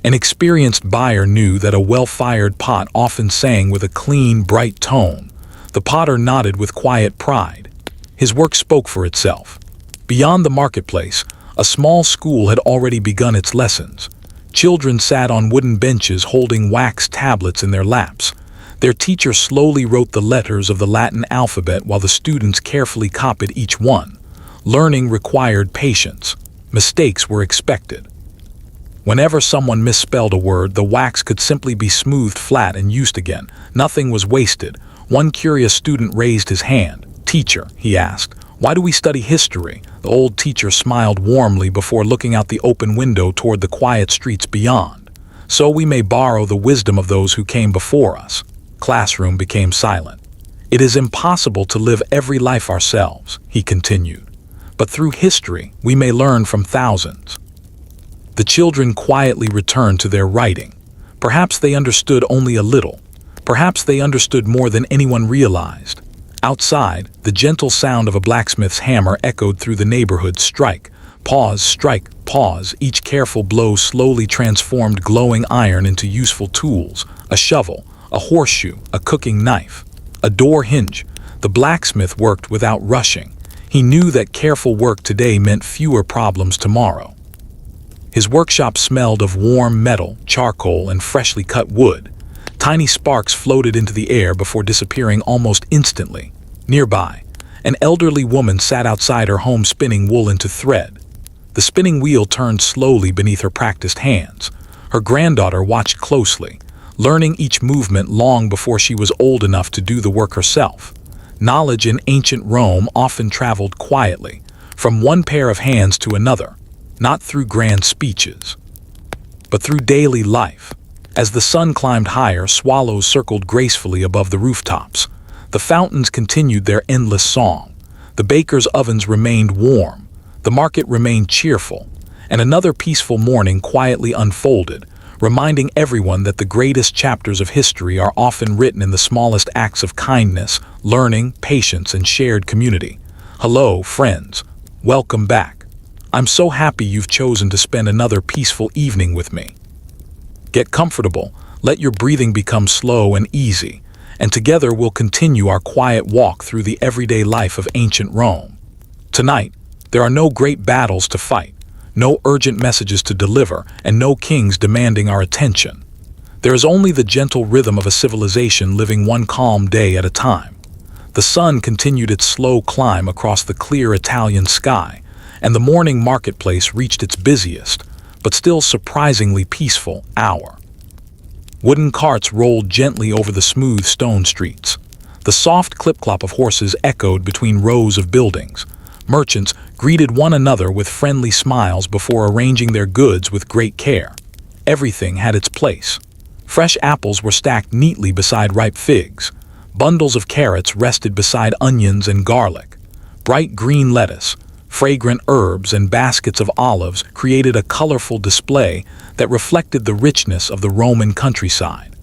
An experienced buyer knew that a well-fired pot often sang with a clean, bright tone. The potter nodded with quiet pride. His work spoke for itself. Beyond the marketplace, a small school had already begun its lessons. Children sat on wooden benches holding wax tablets in their laps. Their teacher slowly wrote the letters of the Latin alphabet while the students carefully copied each one. Learning required patience. Mistakes were expected. Whenever someone misspelled a word, the wax could simply be smoothed flat and used again. Nothing was wasted. One curious student raised his hand. "Teacher," he asked, "why do we study history?" The old teacher smiled warmly before looking out the open window toward the quiet streets beyond. "So we may borrow the wisdom of those who came before us." Classroom became silent. "It is impossible to live every life ourselves," he continued. "But through history, we may learn from thousands." The children quietly returned to their writing. Perhaps they understood only a little. Perhaps they understood more than anyone realized. Outside, the gentle sound of a blacksmith's hammer echoed through the neighborhood. Strike, pause. Each careful blow slowly transformed glowing iron into useful tools. A shovel, a horseshoe, a cooking knife, a door hinge. The blacksmith worked without rushing. He knew that careful work today meant fewer problems tomorrow. His workshop smelled of warm metal, charcoal, and freshly cut wood. Tiny sparks floated into the air before disappearing almost instantly. Nearby, an elderly woman sat outside her home spinning wool into thread. The spinning wheel turned slowly beneath her practiced hands. Her granddaughter watched closely, learning each movement long before she was old enough to do the work herself. Knowledge in ancient Rome often traveled quietly, from one pair of hands to another, not through grand speeches, but through daily life. As the sun climbed higher, swallows circled gracefully above the rooftops. The fountains continued their endless song. The bakers' ovens remained warm. The market remained cheerful. And another peaceful morning quietly unfolded, reminding everyone that the greatest chapters of history are often written in the smallest acts of kindness, learning, patience, and shared community. Hello, friends. Welcome back. I'm so happy you've chosen to spend another peaceful evening with me. Get comfortable, let your breathing become slow and easy, and together we'll continue our quiet walk through the everyday life of ancient Rome. Tonight, there are no great battles to fight, no urgent messages to deliver, and no kings demanding our attention. There is only the gentle rhythm of a civilization living one calm day at a time. The sun continued its slow climb across the clear Italian sky, and the morning marketplace reached its busiest, but still surprisingly peaceful, hour. Wooden carts rolled gently over the smooth stone streets. The soft clip-clop of horses echoed between rows of buildings. Merchants greeted one another with friendly smiles before arranging their goods with great care. Everything had its place. Fresh apples were stacked neatly beside ripe figs. Bundles of carrots rested beside onions and garlic. Bright green lettuce, fragrant herbs, and baskets of olives created a colorful display that reflected the richness of the Roman countryside.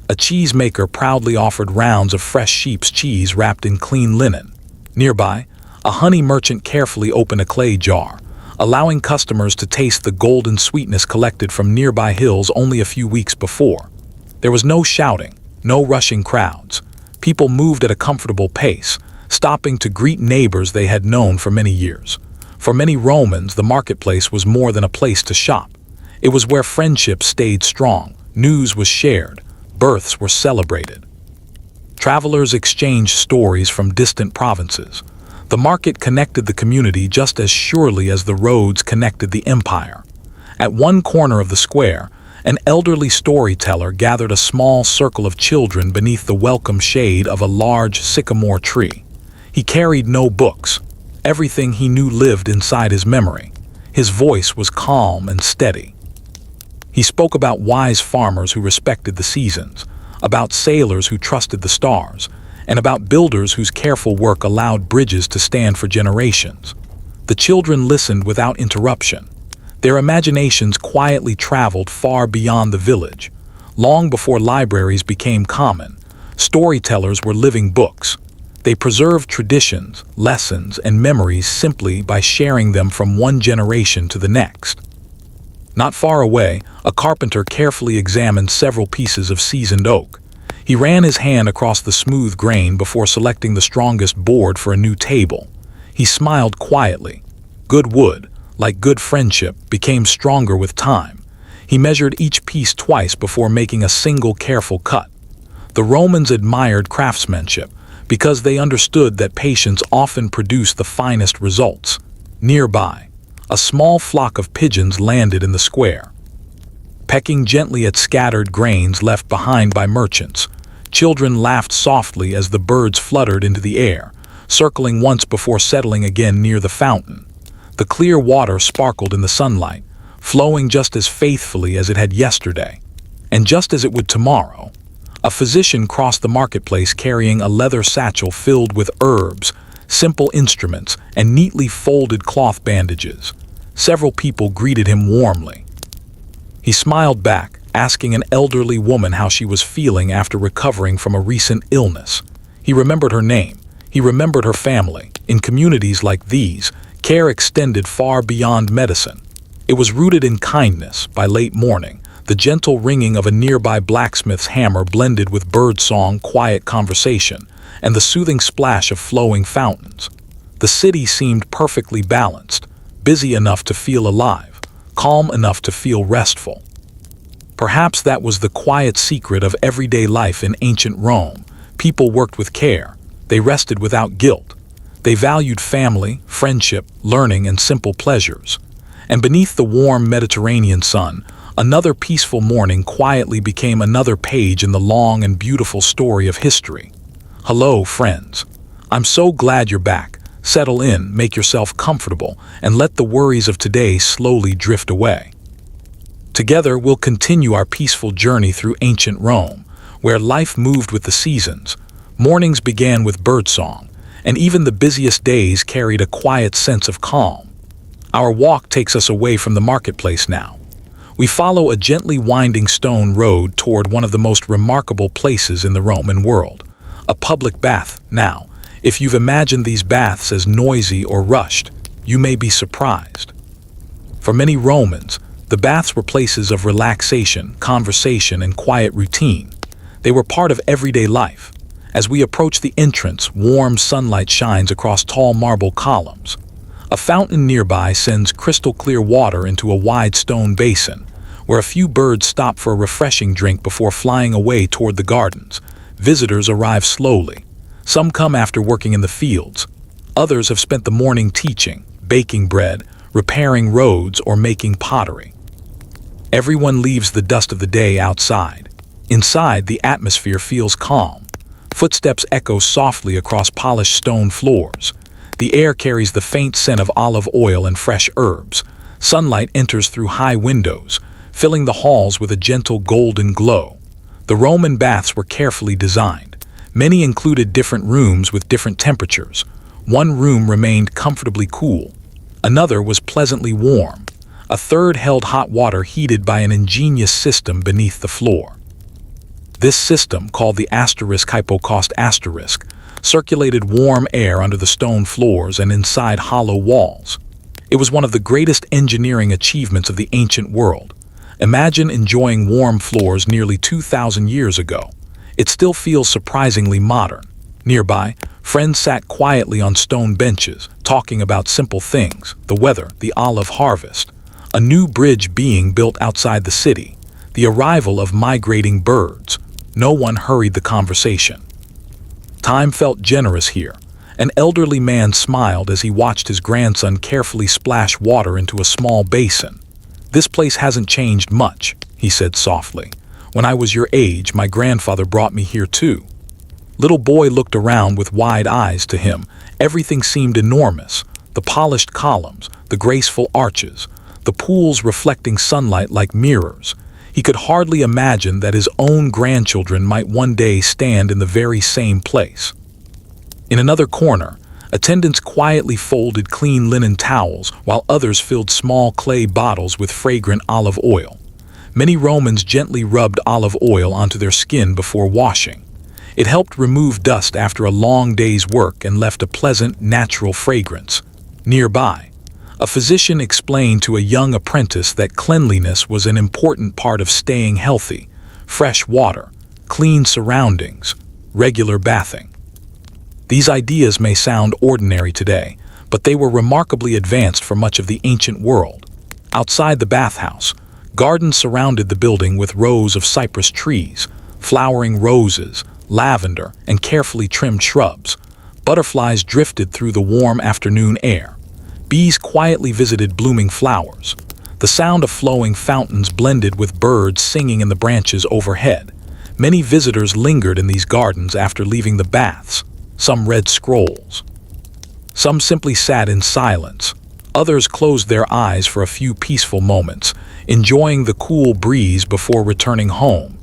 A cheesemaker proudly offered rounds of fresh sheep's cheese wrapped in clean linen. Nearby, a honey merchant carefully opened a clay jar, allowing customers to taste the golden sweetness collected from nearby hills only a few weeks before. There was no shouting, no rushing crowds. People moved at a comfortable pace, stopping to greet neighbors they had known for many years. For many Romans, the marketplace was more than a place to shop. It was where friendships stayed strong, news was shared, births were celebrated. Travelers exchanged stories from distant provinces. The market connected the community just as surely as the roads connected the empire. At one corner of the square, an elderly storyteller gathered a small circle of children beneath the welcome shade of a large sycamore tree. He carried no books. Everything he knew lived inside his memory. His voice was calm and steady. He spoke about wise farmers who respected the seasons, about sailors who trusted the stars, and about builders whose careful work allowed bridges to stand for generations. The children listened without interruption. Their imaginations quietly traveled far beyond the village. Long before libraries became common, Storytellers were living books. They preserved traditions, lessons, and memories simply by sharing them from one generation to the next. Not far away, a carpenter carefully examined several pieces of seasoned oak. He ran his hand across the smooth grain before selecting the strongest board for a new table. He smiled quietly. Good wood, like good friendship, became stronger with time. He measured each piece twice before making a single careful cut. The Romans admired craftsmanship because they understood that patience often produced the finest results. Nearby, a small flock of pigeons landed in the square, pecking gently at scattered grains left behind by merchants. Children laughed softly as the birds fluttered into the air, circling once before settling again near the fountain. The clear water sparkled in the sunlight, flowing just as faithfully as it had yesterday, and just as it would tomorrow. A physician crossed the marketplace carrying a leather satchel filled with herbs, simple instruments, and neatly folded cloth bandages. Several people greeted him warmly. He smiled back, asking an elderly woman how she was feeling after recovering from a recent illness. He remembered her name. He remembered her family. In communities like these, care extended far beyond medicine. It was rooted in kindness. By late morning, the gentle ringing of a nearby blacksmith's hammer blended with birdsong, quiet conversation, and the soothing splash of flowing fountains. The city seemed perfectly balanced, busy enough to feel alive, calm enough to feel restful. Perhaps that was the quiet secret of everyday life in ancient Rome. People worked with care. They rested without guilt. They valued family, friendship, learning, and simple pleasures. And beneath the warm Mediterranean sun, another peaceful morning quietly became another page in the long and beautiful story of history. Hello, friends. I'm so glad you're back. Settle in, make yourself comfortable, and let the worries of today slowly drift away. Together, we'll continue our peaceful journey through ancient Rome, where life moved with the seasons. Mornings began with birdsong, and even the busiest days carried a quiet sense of calm. Our walk takes us away from the marketplace now. We follow a gently winding stone road toward one of the most remarkable places in the Roman world, a public bath. Now, if you've imagined these baths as noisy or rushed, you may be surprised. For many Romans, the baths were places of relaxation, conversation, and quiet routine. They were part of everyday life. As we approach the entrance, warm sunlight shines across tall marble columns. A fountain nearby sends crystal-clear water into a wide stone basin, where a few birds stop for a refreshing drink before flying away toward the gardens. Visitors arrive slowly. Some come after working in the fields. Others have spent the morning teaching, baking bread, repairing roads, or making pottery. Everyone leaves the dust of the day outside. Inside, the atmosphere feels calm. Footsteps echo softly across polished stone floors. The air carries the faint scent of olive oil and fresh herbs. Sunlight enters through high windows, filling the halls with a gentle golden glow. The Roman baths were carefully designed. Many included different rooms with different temperatures. One room remained comfortably cool. Another was pleasantly warm. A third held hot water heated by an ingenious system beneath the floor. This system, called the *hypocaust*, circulated warm air under the stone floors and inside hollow walls. It was one of the greatest engineering achievements of the ancient world. Imagine enjoying warm floors nearly 2,000 years ago. It still feels surprisingly modern. Nearby, friends sat quietly on stone benches, talking about simple things: the weather, the olive harvest, a new bridge being built outside the city, the arrival of migrating birds. No one hurried the conversation. Time felt generous here. An elderly man smiled as he watched his grandson carefully splash water into a small basin. "This place hasn't changed much," he said softly. "When I was your age, my grandfather brought me here too." Little boy looked around with wide eyes. To him, everything seemed enormous. The polished columns, the graceful arches, the pools reflecting sunlight like mirrors. He could hardly imagine that his own grandchildren might one day stand in the very same place. In another corner, attendants quietly folded clean linen towels while others filled small clay bottles with fragrant olive oil. Many Romans gently rubbed olive oil onto their skin before washing. It helped remove dust after a long day's work and left a pleasant, natural fragrance. Nearby, a physician explained to a young apprentice that cleanliness was an important part of staying healthy: fresh water, clean surroundings, regular bathing. These ideas may sound ordinary today, but they were remarkably advanced for much of the ancient world. Outside the bathhouse, gardens surrounded the building with rows of cypress trees, flowering roses, lavender, and carefully trimmed shrubs. Butterflies drifted through the warm afternoon air. Bees quietly visited blooming flowers. The sound of flowing fountains blended with birds singing in the branches overhead. Many visitors lingered in these gardens after leaving the baths. Some read scrolls. Some simply sat in silence. Others closed their eyes for a few peaceful moments, enjoying the cool breeze before returning home.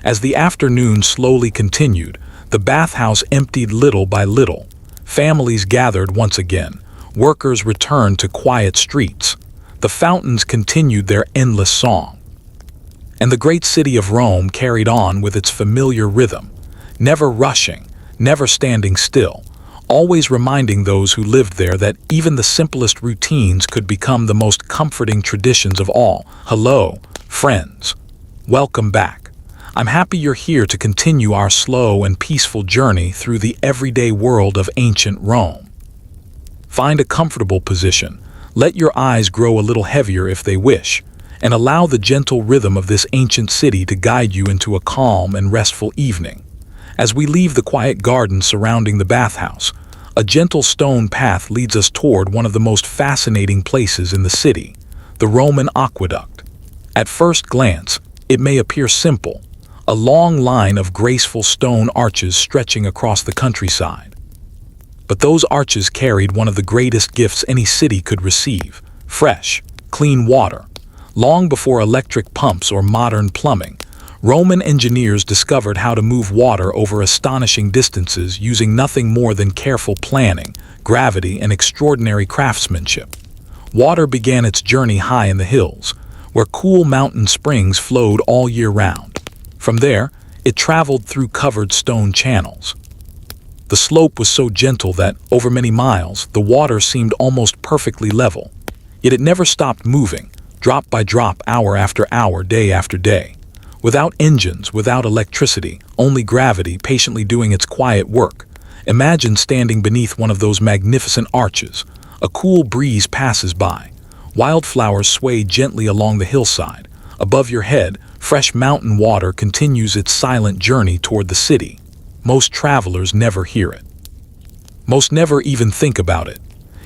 As the afternoon slowly continued, the bathhouse emptied little by little. Families gathered once again. Workers returned to quiet streets. The fountains continued their endless song. And the great city of Rome carried on with its familiar rhythm, never rushing, never standing still, always reminding those who lived there that even the simplest routines could become the most comforting traditions of all. Hello, friends. Welcome back. I'm happy you're here to continue our slow and peaceful journey through the everyday world of ancient Rome. Find a comfortable position, let your eyes grow a little heavier if they wish, and allow the gentle rhythm of this ancient city to guide you into a calm and restful evening. As we leave the quiet garden surrounding the bathhouse, a gentle stone path leads us toward one of the most fascinating places in the city, the Roman aqueduct. At first glance, it may appear simple, a long line of graceful stone arches stretching across the countryside. But those arches carried one of the greatest gifts any city could receive: fresh, clean water. Long before electric pumps or modern plumbing, Roman engineers discovered how to move water over astonishing distances using nothing more than careful planning, gravity, and extraordinary craftsmanship. Water began its journey high in the hills, where cool mountain springs flowed all year round. From there, it traveled through covered stone channels. The slope was so gentle that, over many miles, the water seemed almost perfectly level. Yet it never stopped moving, drop by drop, hour after hour, day after day. Without engines, without electricity, only gravity patiently doing its quiet work. Imagine standing beneath one of those magnificent arches. A cool breeze passes by. Wildflowers sway gently along the hillside. Above your head, fresh mountain water continues its silent journey toward the city. Most travelers never hear it. Most never even think about it.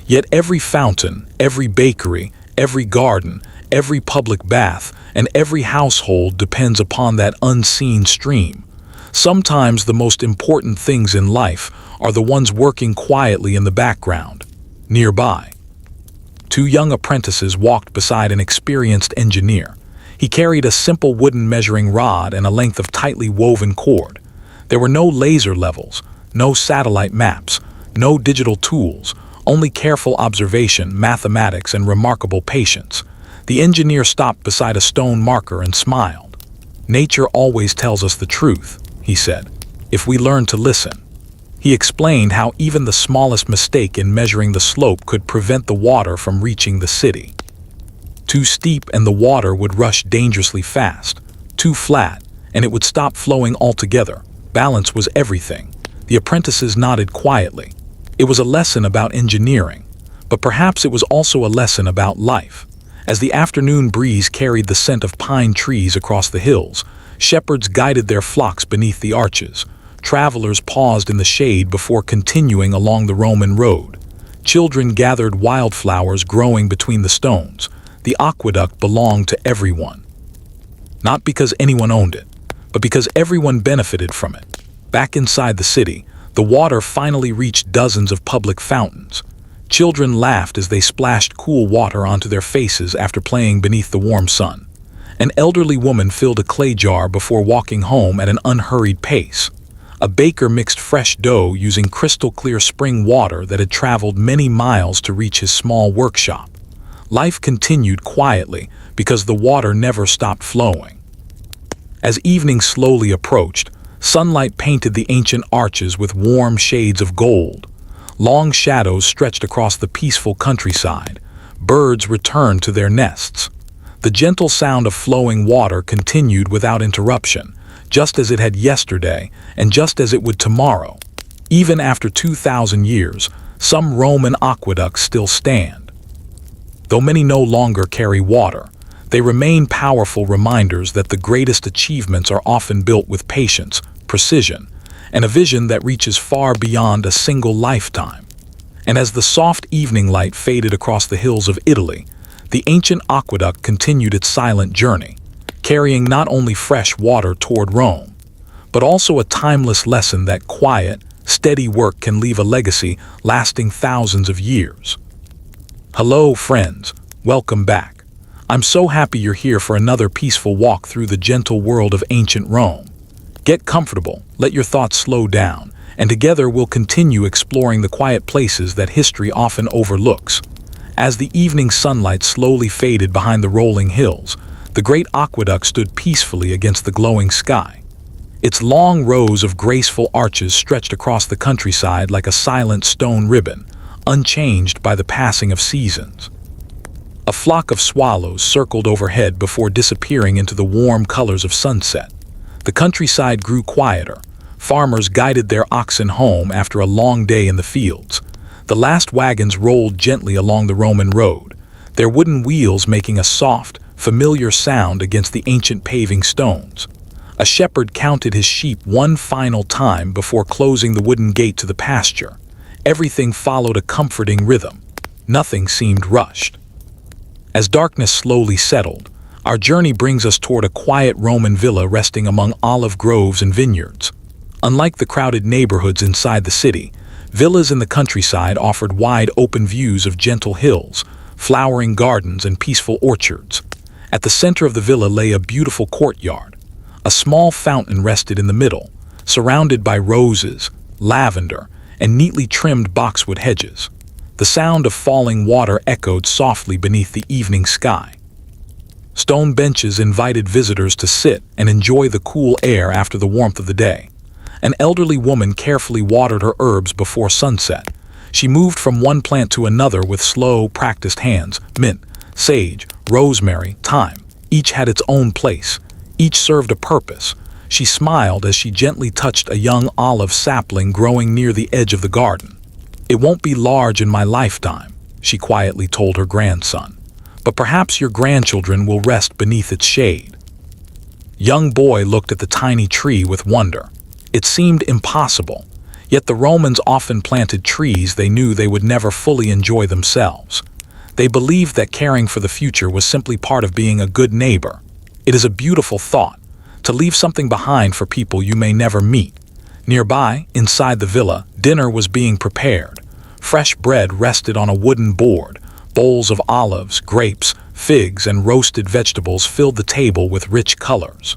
Yet every fountain, every bakery, every garden, every public bath, and every household depends upon that unseen stream. Sometimes the most important things in life are the ones working quietly in the background. Nearby, two young apprentices walked beside an experienced engineer. He carried a simple wooden measuring rod and a length of tightly woven cord. There were no laser levels, no satellite maps, no digital tools, only careful observation, mathematics, and remarkable patience. The engineer stopped beside a stone marker and smiled. "Nature always tells us the truth," he said, "if we learn to listen." He explained how even the smallest mistake in measuring the slope could prevent the water from reaching the city. Too steep and the water would rush dangerously fast. Too flat, and it would stop flowing altogether. Balance was everything. The apprentices nodded quietly. It was a lesson about engineering, but perhaps it was also a lesson about life. As the afternoon breeze carried the scent of pine trees across the hills, shepherds guided their flocks beneath the arches. Travelers paused in the shade before continuing along the Roman road. Children gathered wildflowers growing between the stones. The aqueduct belonged to everyone. Not because anyone owned it, but because everyone benefited from it. Back inside the city, the water finally reached dozens of public fountains. Children laughed as they splashed cool water onto their faces after playing beneath the warm sun. An elderly woman filled a clay jar before walking home at an unhurried pace. A baker mixed fresh dough using crystal-clear spring water that had traveled many miles to reach his small workshop. Life continued quietly because the water never stopped flowing. As evening slowly approached, Sunlight painted the ancient arches with warm shades of gold. Long shadows stretched across the peaceful countryside. Birds returned to their nests. The gentle sound of flowing water continued without interruption, just as it had yesterday and just as it would tomorrow. Even after 2,000 years, some Roman aqueducts still stand. Though many no longer carry water, they remain powerful reminders that the greatest achievements are often built with patience, precision, and a vision that reaches far beyond a single lifetime. And as the soft evening light faded across the hills of Italy, the ancient aqueduct continued its silent journey, carrying not only fresh water toward Rome, but also a timeless lesson that quiet, steady work can leave a legacy lasting thousands of years. Hello, friends. Welcome back. I'm so happy you're here for another peaceful walk through the gentle world of ancient Rome. Get comfortable, let your thoughts slow down, and together we'll continue exploring the quiet places that history often overlooks. As the evening sunlight slowly faded behind the rolling hills, the great aqueduct stood peacefully against the glowing sky. Its long rows of graceful arches stretched across the countryside like a silent stone ribbon, unchanged by the passing of seasons. A flock of swallows circled overhead before disappearing into the warm colors of sunset. The countryside grew quieter. Farmers guided their oxen home after a long day in the fields. The last wagons rolled gently along the Roman road, their wooden wheels making a soft, familiar sound against the ancient paving stones. A shepherd counted his sheep one final time before closing the wooden gate to the pasture. Everything followed a comforting rhythm. Nothing seemed rushed. As darkness slowly settled, our journey brings us toward a quiet Roman villa resting among olive groves and vineyards. Unlike the crowded neighborhoods inside the city, villas in the countryside offered wide open views of gentle hills, flowering gardens, and peaceful orchards. At the center of the villa lay a beautiful courtyard. A small fountain rested in the middle, surrounded by roses, lavender, and neatly trimmed boxwood hedges. The sound of falling water echoed softly beneath the evening sky. Stone benches invited visitors to sit and enjoy the cool air after the warmth of the day. An elderly woman carefully watered her herbs before sunset. She moved from one plant to another with slow, practiced hands. Mint, sage, rosemary, thyme. Each had its own place. Each served a purpose. She smiled as she gently touched a young olive sapling growing near the edge of the garden. "It won't be large in my lifetime," she quietly told her grandson, "but perhaps your grandchildren will rest beneath its shade." Young boy looked at the tiny tree with wonder. It seemed impossible, yet the Romans often planted trees they knew they would never fully enjoy themselves. They believed that caring for the future was simply part of being a good neighbor. It is a beautiful thought, to leave something behind for people you may never meet. Nearby, inside the villa, dinner was being prepared. Fresh bread rested on a wooden board. Bowls of olives, grapes, figs, and roasted vegetables filled the table with rich colors.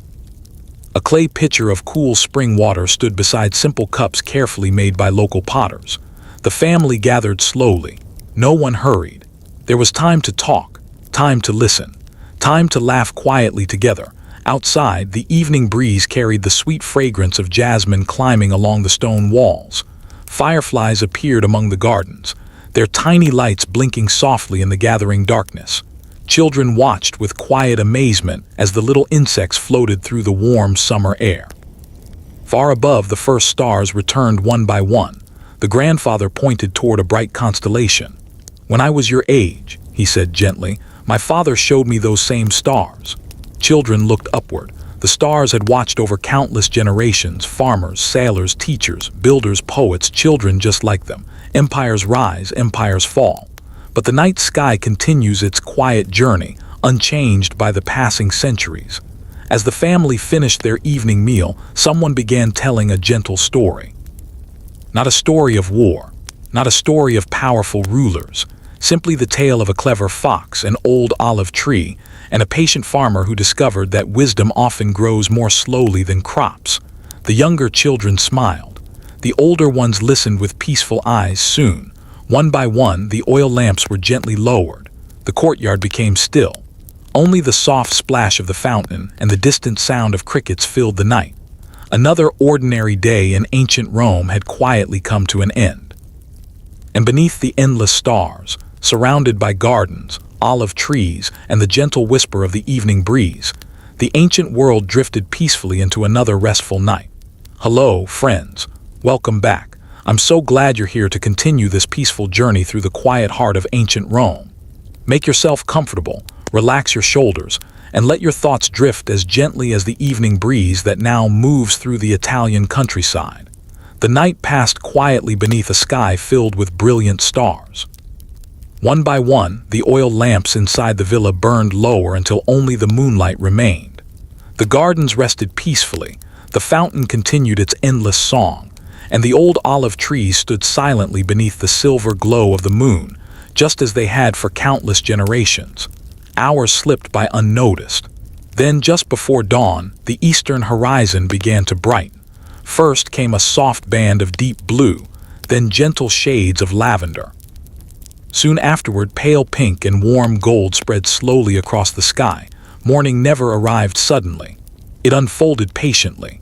A clay pitcher of cool spring water stood beside simple cups carefully made by local potters. The family gathered slowly. No one hurried. There was time to talk, time to listen, time to laugh quietly together. Outside, the evening breeze carried the sweet fragrance of jasmine climbing along the stone walls. Fireflies appeared among the gardens, their tiny lights blinking softly in the gathering darkness. Children watched with quiet amazement as the little insects floated through the warm summer air. Far above, the first stars returned one by one. The grandfather pointed toward a bright constellation. "When I was your age," he said gently, "my father showed me those same stars." Children looked upward. The stars had watched over countless generations, farmers, sailors, teachers, builders, poets, children just like them. Empires rise, empires fall. But the night sky continues its quiet journey, unchanged by the passing centuries. As the family finished their evening meal, someone began telling a gentle story. Not a story of war, not a story of powerful rulers, simply the tale of a clever fox, an old olive tree, and a patient farmer who discovered that wisdom often grows more slowly than crops. The younger children smiled. The older ones listened with peaceful eyes. Soon, one by one, the oil lamps were gently lowered. The courtyard became still. Only the soft splash of the fountain and the distant sound of crickets filled the night. Another ordinary day in ancient Rome had quietly come to an end. And beneath the endless stars, surrounded by gardens, olive trees, and the gentle whisper of the evening breeze, the ancient world drifted peacefully into another restful night. Hello, friends. Welcome back. I'm so glad you're here to continue this peaceful journey through the quiet heart of ancient Rome. Make yourself comfortable, relax your shoulders, and let your thoughts drift as gently as the evening breeze that now moves through the Italian countryside. The night passed quietly beneath a sky filled with brilliant stars. One by one, the oil lamps inside the villa burned lower until only the moonlight remained. The gardens rested peacefully, the fountain continued its endless song, and the old olive trees stood silently beneath the silver glow of the moon, just as they had for countless generations. Hours slipped by unnoticed. Then, just before dawn, the eastern horizon began to brighten. First came a soft band of deep blue, then gentle shades of lavender. Soon afterward, pale pink and warm gold spread slowly across the sky. Morning never arrived suddenly. It unfolded patiently.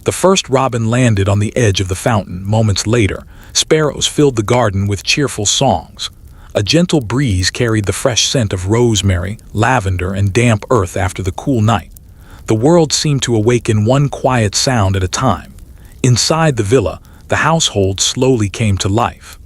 The first robin landed on the edge of the fountain. Moments later, sparrows filled the garden with cheerful songs. A gentle breeze carried the fresh scent of rosemary, lavender, and damp earth after the cool night. The world seemed to awaken one quiet sound at a time. Inside the villa, the household slowly came to life.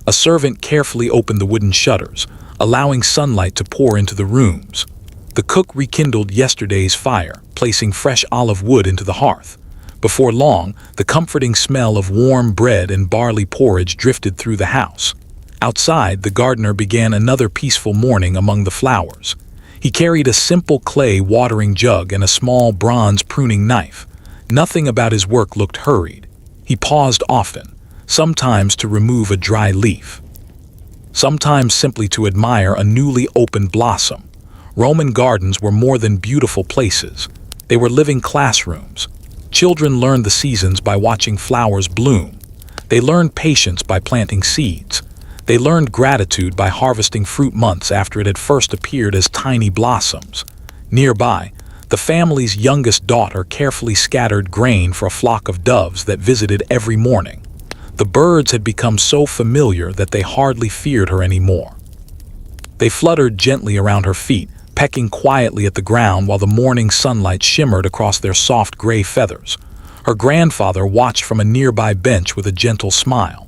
A servant carefully opened the wooden shutters, allowing sunlight to pour into the rooms. The cook rekindled yesterday's fire, placing fresh olive wood into the hearth. Before long, the comforting smell of warm bread and barley porridge drifted through the house. Outside, the gardener began another peaceful morning among the flowers. He carried a simple clay watering jug and a small bronze pruning knife. Nothing about his work looked hurried. He paused often, sometimes to remove a dry leaf, sometimes simply to admire a newly opened blossom. Roman gardens were more than beautiful places. They were living classrooms. Children learned the seasons by watching flowers bloom. They learned patience by planting seeds. They learned gratitude by harvesting fruit months after it had first appeared as tiny blossoms. Nearby, the family's youngest daughter carefully scattered grain for a flock of doves that visited every morning. The birds had become so familiar that they hardly feared her anymore. They fluttered gently around her feet, pecking quietly at the ground while the morning sunlight shimmered across their soft gray feathers. Her grandfather watched from a nearby bench with a gentle smile.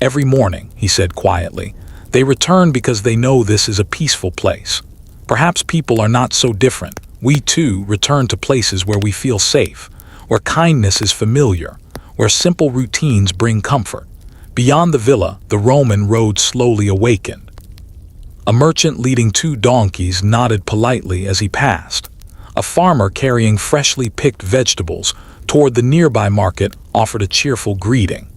Every morning, he said quietly, they return because they know this is a peaceful place. Perhaps people are not so different. We too return to places where we feel safe, where kindness is familiar, where simple routines bring comfort. Beyond the villa, the Roman road slowly awakened. A merchant leading 2 donkeys nodded politely as he passed. A farmer carrying freshly picked vegetables toward the nearby market offered a cheerful greeting.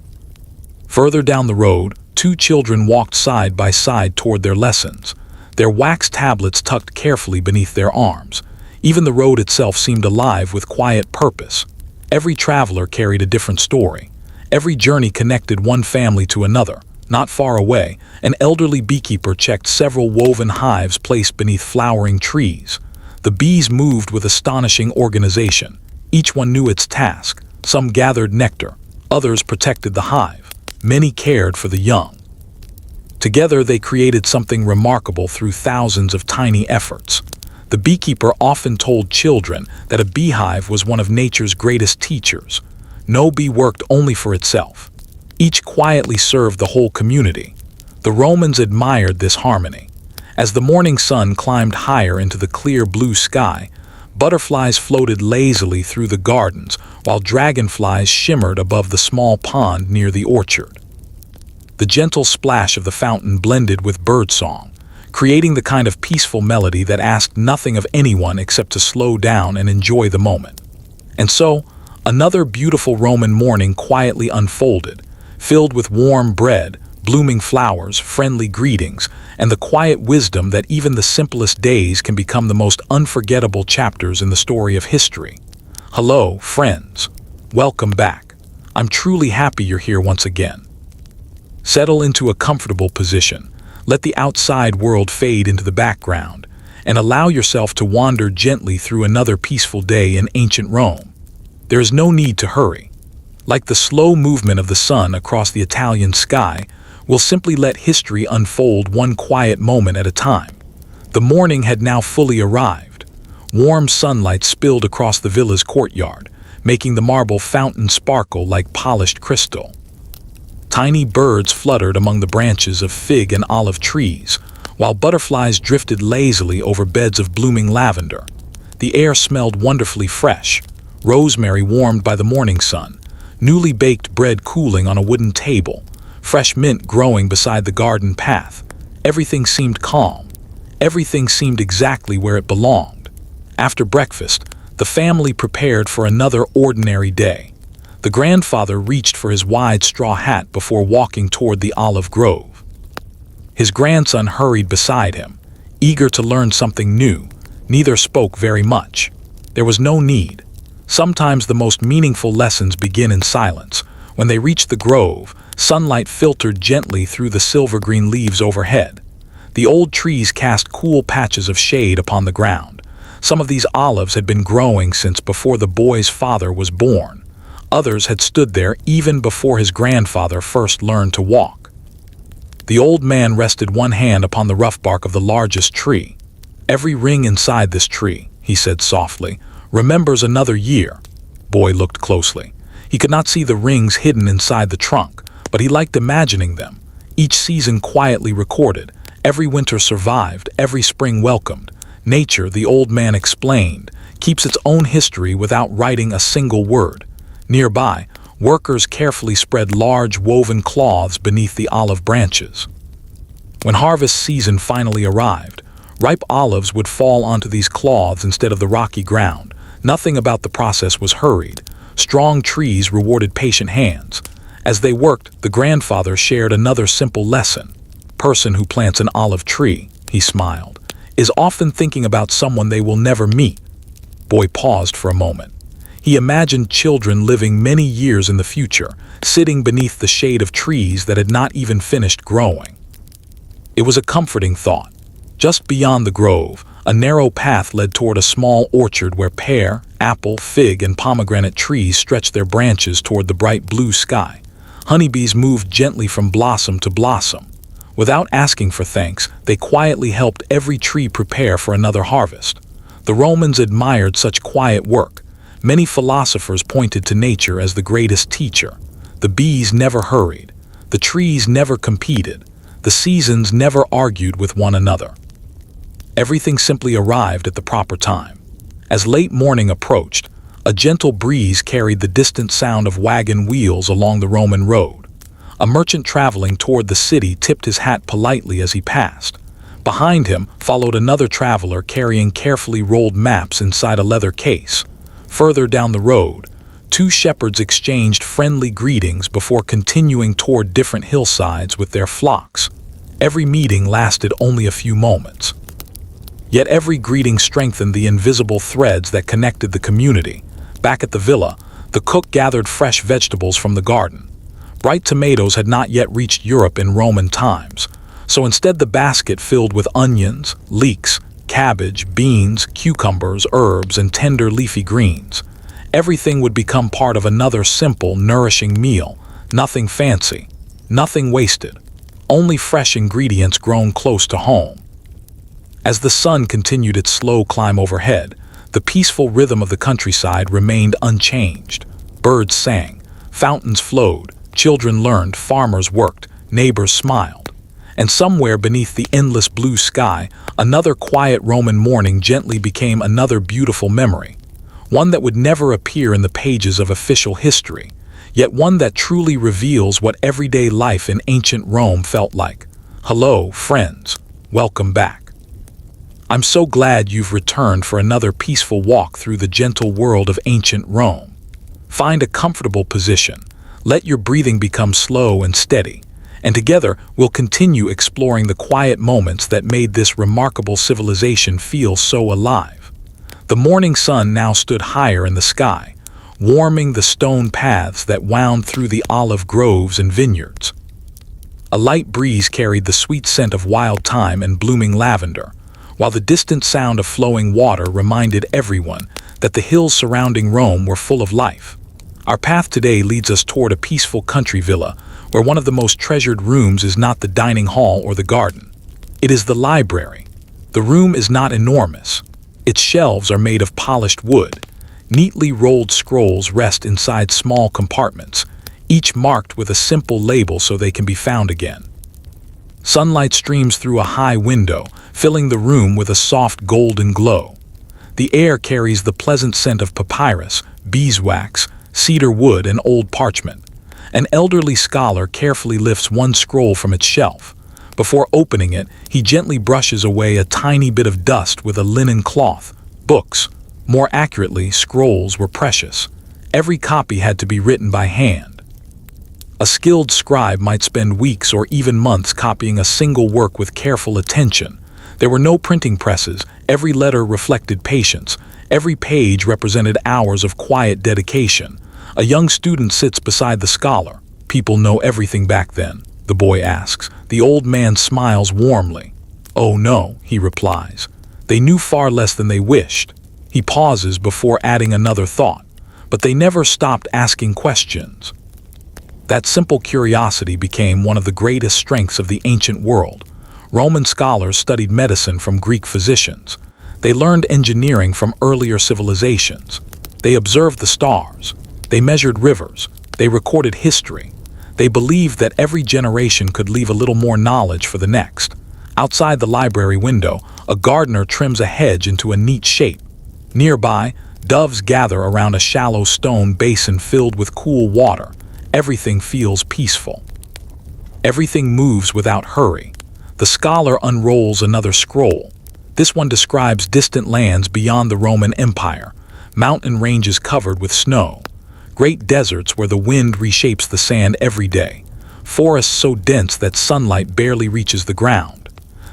Further down the road, 2 children walked side by side toward their lessons, their wax tablets tucked carefully beneath their arms. Even the road itself seemed alive with quiet purpose. Every traveler carried a different story. Every journey connected one family to another. Not far away, an elderly beekeeper checked several woven hives placed beneath flowering trees. The bees moved with astonishing organization. Each one knew its task. Some gathered nectar, others protected the hive. Many cared for the young. Together they created something remarkable through thousands of tiny efforts. The beekeeper often told children that a beehive was one of nature's greatest teachers. No bee worked only for itself. Each quietly served the whole community. The Romans admired this harmony. As the morning sun climbed higher into the clear blue sky, butterflies floated lazily through the gardens, while dragonflies shimmered above the small pond near the orchard. The gentle splash of the fountain blended with birdsong, creating the kind of peaceful melody that asked nothing of anyone except to slow down and enjoy the moment. And so, another beautiful Roman morning quietly unfolded, filled with warm bread, blooming flowers, friendly greetings, and the quiet wisdom that even the simplest days can become the most unforgettable chapters in the story of history. Hello, friends. Welcome back. I'm truly happy you're here once again. Settle into a comfortable position, let the outside world fade into the background, and allow yourself to wander gently through another peaceful day in ancient Rome. There is no need to hurry. Like the slow movement of the sun across the Italian sky, we'll simply let history unfold one quiet moment at a time. The morning had now fully arrived. Warm sunlight spilled across the villa's courtyard, making the marble fountain sparkle like polished crystal. Tiny birds fluttered among the branches of fig and olive trees, while butterflies drifted lazily over beds of blooming lavender. The air smelled wonderfully fresh, rosemary warmed by the morning sun, newly baked bread cooling on a wooden table, fresh mint growing beside the garden path. Everything seemed calm. Everything seemed exactly where it belonged. After breakfast, the family prepared for another ordinary day. The grandfather reached for his wide straw hat before walking toward the olive grove. His grandson hurried beside him, eager to learn something new. Neither spoke very much. There was no need. Sometimes the most meaningful lessons begin in silence. When they reached the grove, sunlight filtered gently through the silver-green leaves overhead. The old trees cast cool patches of shade upon the ground. Some of these olives had been growing since before the boy's father was born. Others had stood there even before his grandfather first learned to walk. The old man rested one hand upon the rough bark of the largest tree. "Every ring inside this tree," he said softly, "remembers another year." Boy looked closely. He could not see the rings hidden inside the trunk, but he liked imagining them. Each season quietly recorded. Every winter survived, every spring welcomed. Nature, the old man explained, keeps its own history without writing a single word. Nearby, workers carefully spread large woven cloths beneath the olive branches. When harvest season finally arrived, ripe olives would fall onto these cloths instead of the rocky ground. Nothing about the process was hurried. Strong trees rewarded patient hands. As they worked, the grandfather shared another simple lesson. "Person who plants an olive tree," he smiled, "is often thinking about someone they will never meet." Boy paused for a moment. He imagined children living many years in the future, sitting beneath the shade of trees that had not even finished growing. It was a comforting thought. Just beyond the grove, a narrow path led toward a small orchard where pear, apple, fig, and pomegranate trees stretched their branches toward the bright blue sky. Honeybees moved gently from blossom to blossom. Without asking for thanks, they quietly helped every tree prepare for another harvest. The Romans admired such quiet work. Many philosophers pointed to nature as the greatest teacher. The bees never hurried. The trees never competed. The seasons never argued with one another. Everything simply arrived at the proper time. As late morning approached, a gentle breeze carried the distant sound of wagon wheels along the Roman road. A merchant traveling toward the city tipped his hat politely as he passed. Behind him followed another traveler carrying carefully rolled maps inside a leather case. Further down the road, two shepherds exchanged friendly greetings before continuing toward different hillsides with their flocks. Every meeting lasted only a few moments. Yet every greeting strengthened the invisible threads that connected the community. Back at the villa, the cook gathered fresh vegetables from the garden. Bright tomatoes had not yet reached Europe in Roman times, so instead the basket filled with onions, leeks, cabbage, beans, cucumbers, herbs, and tender leafy greens. Everything would become part of another simple, nourishing meal. Nothing fancy, nothing wasted, only fresh ingredients grown close to home. As the sun continued its slow climb overhead, the peaceful rhythm of the countryside remained unchanged. Birds sang, fountains flowed, children learned, farmers worked, neighbors smiled. And somewhere beneath the endless blue sky, another quiet Roman morning gently became another beautiful memory. One that would never appear in the pages of official history, yet one that truly reveals what everyday life in ancient Rome felt like. Hello, friends. Welcome back. I'm so glad you've returned for another peaceful walk through the gentle world of ancient Rome. Find a comfortable position. Let your breathing become slow and steady, and together we'll continue exploring the quiet moments that made this remarkable civilization feel so alive. The morning sun now stood higher in the sky, warming the stone paths that wound through the olive groves and vineyards. A light breeze carried the sweet scent of wild thyme and blooming lavender, while the distant sound of flowing water reminded everyone that the hills surrounding Rome were full of life. Our path today leads us toward a peaceful country villa, where one of the most treasured rooms is not the dining hall or the garden. It is the library. The room is not enormous. Its shelves are made of polished wood. Neatly rolled scrolls rest inside small compartments, each marked with a simple label so they can be found again. Sunlight streams through a high window, filling the room with a soft golden glow. The air carries the pleasant scent of papyrus, beeswax, cedar wood, and old parchment. An elderly scholar carefully lifts one scroll from its shelf. Before opening it, he gently brushes away a tiny bit of dust with a linen cloth. Books, more accurately, scrolls, were precious. Every copy had to be written by hand. A skilled scribe might spend weeks or even months copying a single work with careful attention. There were no printing presses. Every letter reflected patience. Every page represented hours of quiet dedication. A young student sits beside the scholar. "People know everything back then?" the boy asks. The old man smiles warmly. "Oh no," he replies. "They knew far less than they wished." He pauses before adding another thought. "But they never stopped asking questions." That simple curiosity became one of the greatest strengths of the ancient world. Roman scholars studied medicine from Greek physicians. They learned engineering from earlier civilizations. They observed the stars. They measured rivers. They recorded history. They believed that every generation could leave a little more knowledge for the next. Outside the library window, a gardener trims a hedge into a neat shape. Nearby, doves gather around a shallow stone basin filled with cool water. Everything feels peaceful. Everything moves without hurry. The scholar unrolls another scroll. This one describes distant lands beyond the Roman Empire, mountain ranges covered with snow, great deserts where the wind reshapes the sand every day, forests so dense that sunlight barely reaches the ground.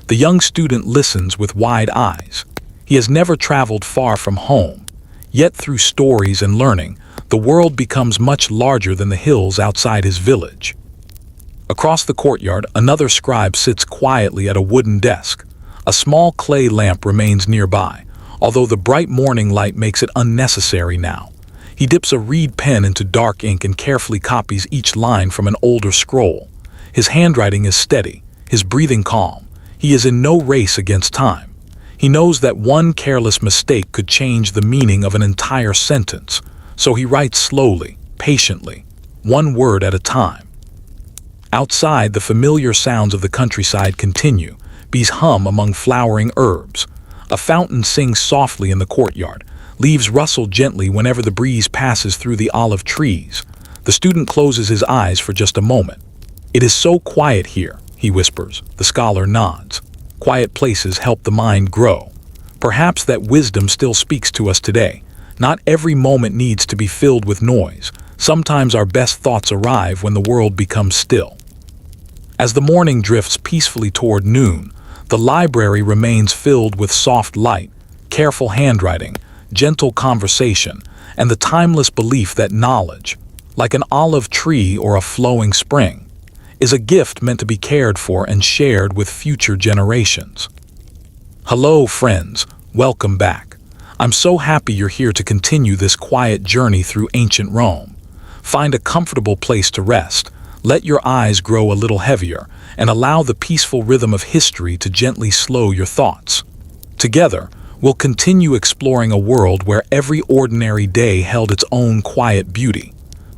The young student listens with wide eyes. He has never traveled far from home, yet through stories and learning, the world becomes much larger than the hills outside his village. Across the courtyard, another scribe sits quietly at a wooden desk. A small clay lamp remains nearby, although the bright morning light makes it unnecessary now. He dips a reed pen into dark ink and carefully copies each line from an older scroll. His handwriting is steady, his breathing calm. He is in no race against time. He knows that one careless mistake could change the meaning of an entire sentence, so he writes slowly, patiently, one word at a time. Outside, the familiar sounds of the countryside continue. Bees hum among flowering herbs. A fountain sings softly in the courtyard. Leaves rustle gently whenever the breeze passes through the olive trees. The student closes his eyes for just a moment. "It is so quiet here," he whispers. The scholar nods. Quiet places help the mind grow. Perhaps that wisdom still speaks to us today. Not every moment needs to be filled with noise. Sometimes our best thoughts arrive when the world becomes still. As the morning drifts peacefully toward noon, the library remains filled with soft light, careful handwriting, gentle conversation, and the timeless belief that knowledge, like an olive tree or a flowing spring, is a gift meant to be cared for and shared with future generations. Hello, friends. Welcome back. I'm so happy you're here to continue this quiet journey through ancient Rome. Find a comfortable place to rest, let your eyes grow a little heavier, and allow the peaceful rhythm of history to gently slow your thoughts. Together, we'll continue exploring a world where every ordinary day held its own quiet beauty.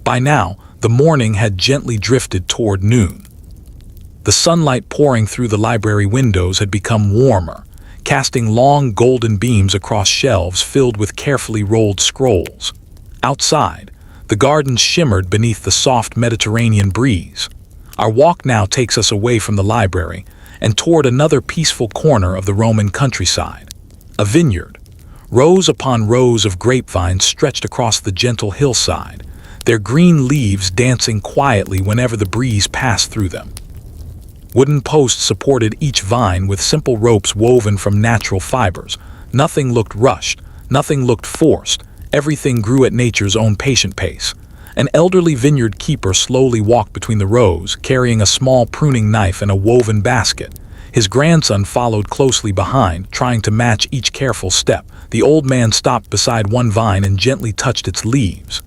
By now, the morning had gently drifted toward noon. The sunlight pouring through the library windows had become warmer, casting long golden beams across shelves filled with carefully rolled scrolls. Outside, the gardens shimmered beneath the soft Mediterranean breeze. Our walk now takes us away from the library and toward another peaceful corner of the Roman countryside. A vineyard. Rows upon rows of grapevines stretched across the gentle hillside, their green leaves dancing quietly whenever the breeze passed through them. Wooden posts supported each vine with simple ropes woven from natural fibers. Nothing looked rushed, nothing looked forced. Everything grew at nature's own patient pace. An elderly vineyard keeper slowly walked between the rows, carrying a small pruning knife and a woven basket. His grandson followed closely behind, trying to match each careful step. The old man stopped beside one vine and gently touched its leaves.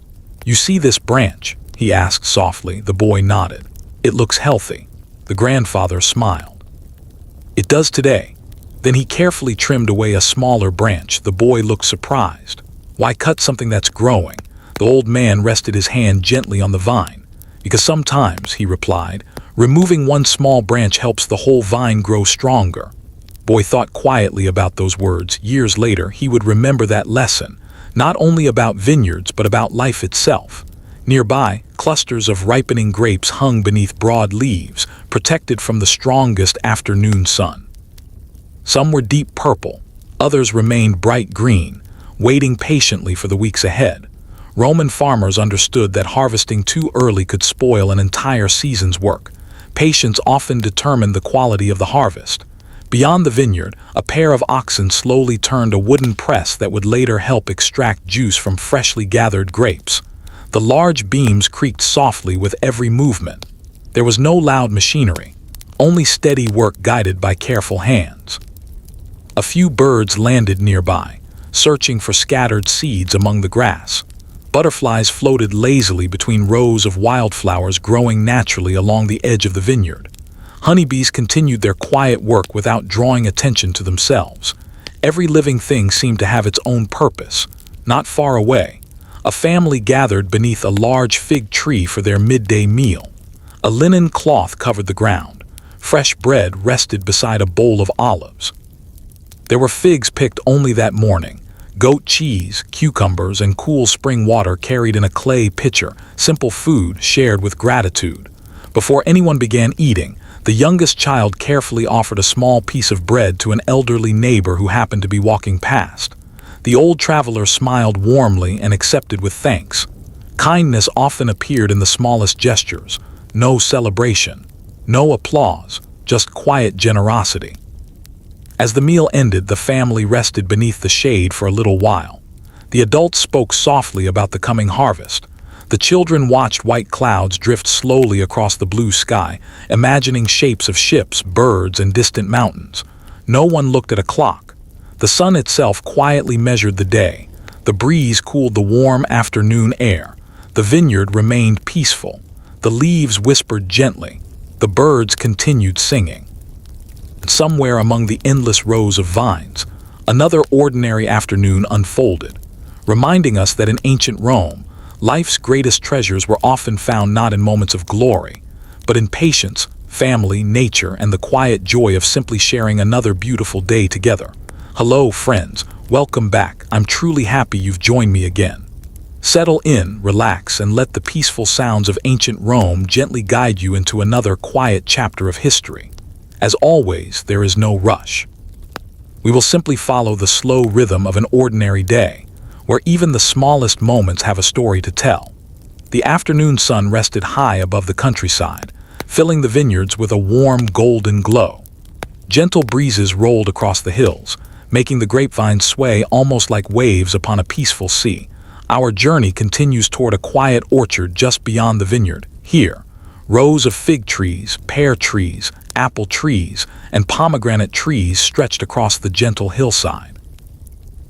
"You see this branch?" he asked softly. The boy nodded. "It looks healthy." The grandfather smiled. "It does today." Then he carefully trimmed away a smaller branch. The boy looked surprised. "Why cut something that's growing?" The old man rested his hand gently on the vine. "Because sometimes," he replied, "removing one small branch helps the whole vine grow stronger." Boy thought quietly about those words. Years later, he would remember that lesson, not only about vineyards but about life itself. Nearby, clusters of ripening grapes hung beneath broad leaves, protected from the strongest afternoon sun. Some were deep purple, others remained bright green, waiting patiently for the weeks ahead. Roman farmers understood that harvesting too early could spoil an entire season's work. Patience often determined the quality of the harvest. Beyond the vineyard, a pair of oxen slowly turned a wooden press that would later help extract juice from freshly gathered grapes. The large beams creaked softly with every movement. There was no loud machinery, only steady work guided by careful hands. A few birds landed nearby, searching for scattered seeds among the grass. Butterflies floated lazily between rows of wildflowers growing naturally along the edge of the vineyard. Honeybees continued their quiet work without drawing attention to themselves. Every living thing seemed to have its own purpose. Not far away, a family gathered beneath a large fig tree for their midday meal. A linen cloth covered the ground. Fresh bread rested beside a bowl of olives. There were figs picked only that morning. Goat cheese, cucumbers, and cool spring water carried in a clay pitcher, simple food shared with gratitude. Before anyone began eating, the youngest child carefully offered a small piece of bread to an elderly neighbor who happened to be walking past. The old traveler smiled warmly and accepted with thanks. Kindness often appeared in the smallest gestures. No celebration, no applause, just quiet generosity. As the meal ended, the family rested beneath the shade for a little while. The adults spoke softly about the coming harvest. The children watched white clouds drift slowly across the blue sky, imagining shapes of ships, birds, and distant mountains. No one looked at a clock. The sun itself quietly measured the day. The breeze cooled the warm afternoon air. The vineyard remained peaceful. The leaves whispered gently. The birds continued singing. Somewhere among the endless rows of vines, another ordinary afternoon unfolded, reminding us that in ancient Rome, life's greatest treasures were often found not in moments of glory, but in patience, family, nature, and the quiet joy of simply sharing another beautiful day together. Hello, friends. Welcome back. I'm truly happy you've joined me again. Settle in, relax, and let the peaceful sounds of ancient Rome gently guide you into another quiet chapter of history. As always, there is no rush. We will simply follow the slow rhythm of an ordinary day, where even the smallest moments have a story to tell. The afternoon sun rested high above the countryside, filling the vineyards with a warm golden glow. Gentle breezes rolled across the hills, making the grapevines sway almost like waves upon a peaceful sea. Our journey continues toward a quiet orchard just beyond the vineyard. Here, rows of fig trees, pear trees, apple trees, and pomegranate trees stretched across the gentle hillside.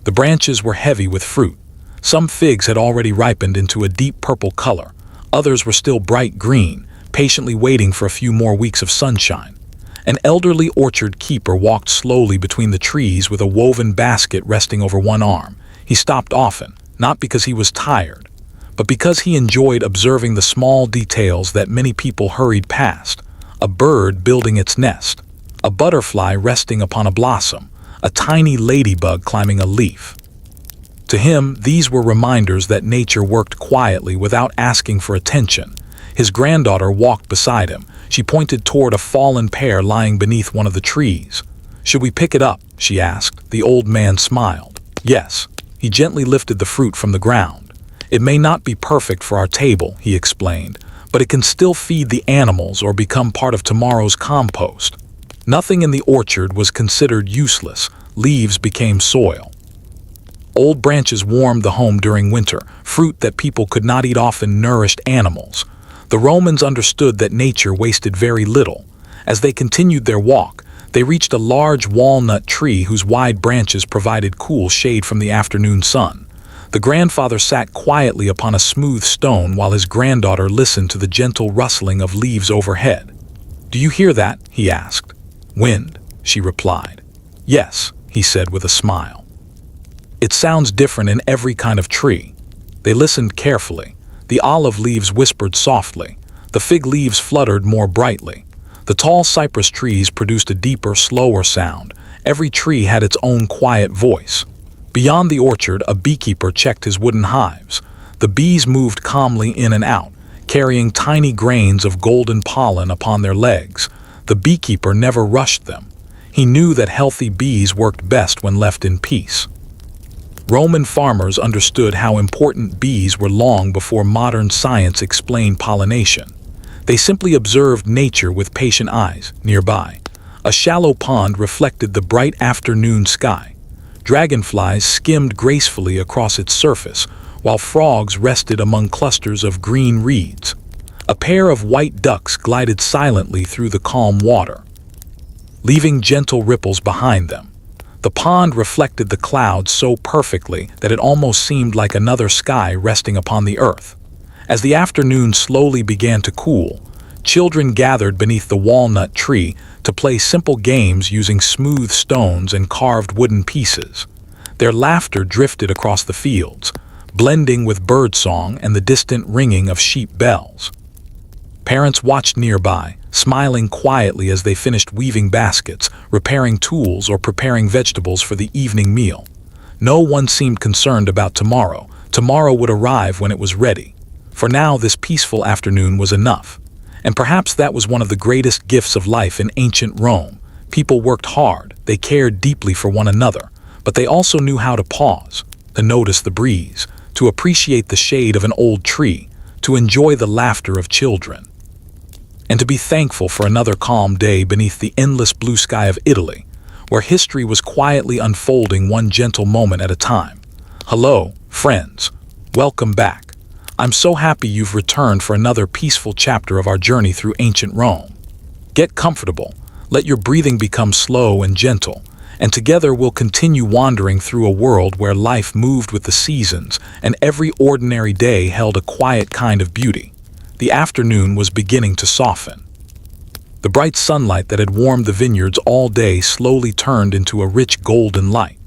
The branches were heavy with fruit. Some figs had already ripened into a deep purple color. Others were still bright green, patiently waiting for a few more weeks of sunshine. An elderly orchard keeper walked slowly between the trees with a woven basket resting over one arm. He stopped often, not because he was tired, but because he enjoyed observing the small details that many people hurried past. A bird building its nest, a butterfly resting upon a blossom, a tiny ladybug climbing a leaf. To him, these were reminders that nature worked quietly without asking for attention. His granddaughter walked beside him. She pointed toward a fallen pear lying beneath one of the trees. "Should we pick it up?" she asked. The old man smiled. "Yes." He gently lifted the fruit from the ground. "It may not be perfect for our table," he explained, "but it can still feed the animals or become part of tomorrow's compost." Nothing in the orchard was considered useless. Leaves became soil. Old branches warmed the home during winter. Fruit that people could not eat often nourished animals. The Romans understood that nature wasted very little. As they continued their walk, They reached a large walnut tree whose wide branches provided cool shade from the afternoon sun. The grandfather sat quietly upon a smooth stone while his granddaughter listened to the gentle rustling of leaves overhead. "Do you hear that?" he asked. "Wind," she replied. "Yes," he said with a smile. "It sounds different in every kind of tree." They listened carefully. The olive leaves whispered softly. The fig leaves fluttered more brightly. The tall cypress trees produced a deeper, slower sound. Every tree had its own quiet voice. Beyond the orchard, a beekeeper checked his wooden hives. The bees moved calmly in and out, carrying tiny grains of golden pollen upon their legs. The beekeeper never rushed them. He knew that healthy bees worked best when left in peace. Roman farmers understood how important bees were long before modern science explained pollination. They simply observed nature with patient eyes. Nearby, a shallow pond reflected the bright afternoon sky. Dragonflies skimmed gracefully across its surface, while frogs rested among clusters of green reeds. A pair of white ducks glided silently through the calm water, leaving gentle ripples behind them. The pond reflected the clouds so perfectly that it almost seemed like another sky resting upon the earth. As the afternoon slowly began to cool, children gathered beneath the walnut tree to play simple games using smooth stones and carved wooden pieces. Their laughter drifted across the fields, blending with birdsong and the distant ringing of sheep bells. Parents watched nearby, smiling quietly as they finished weaving baskets, repairing tools, or preparing vegetables for the evening meal. No one seemed concerned about tomorrow. Tomorrow would arrive when it was ready. For now, this peaceful afternoon was enough. And perhaps that was one of the greatest gifts of life in ancient Rome. People worked hard, they cared deeply for one another, but they also knew how to pause, to notice the breeze, to appreciate the shade of an old tree, to enjoy the laughter of children, and to be thankful for another calm day beneath the endless blue sky of Italy, where history was quietly unfolding one gentle moment at a time. Hello, friends. Welcome back. I'm so happy you've returned for another peaceful chapter of our journey through ancient Rome. Get comfortable, let your breathing become slow and gentle, and together we'll continue wandering through a world where life moved with the seasons and every ordinary day held a quiet kind of beauty. The afternoon was beginning to soften. The bright sunlight that had warmed the vineyards all day slowly turned into a rich golden light.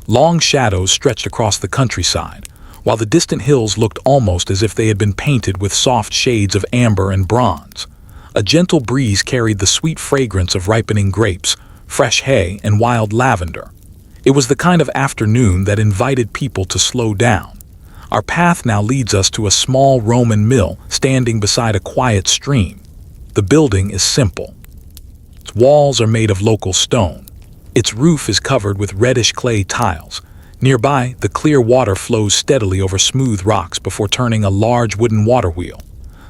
Long shadows stretched across the countryside, while the distant hills looked almost as if they had been painted with soft shades of amber and bronze. A gentle breeze carried the sweet fragrance of ripening grapes, fresh hay, and wild lavender. It was the kind of afternoon that invited people to slow down. Our path now leads us to a small Roman mill standing beside a quiet stream. The building is simple. Its walls are made of local stone. Its roof is covered with reddish clay tiles. Nearby, the clear water flows steadily over smooth rocks before turning a large wooden water wheel.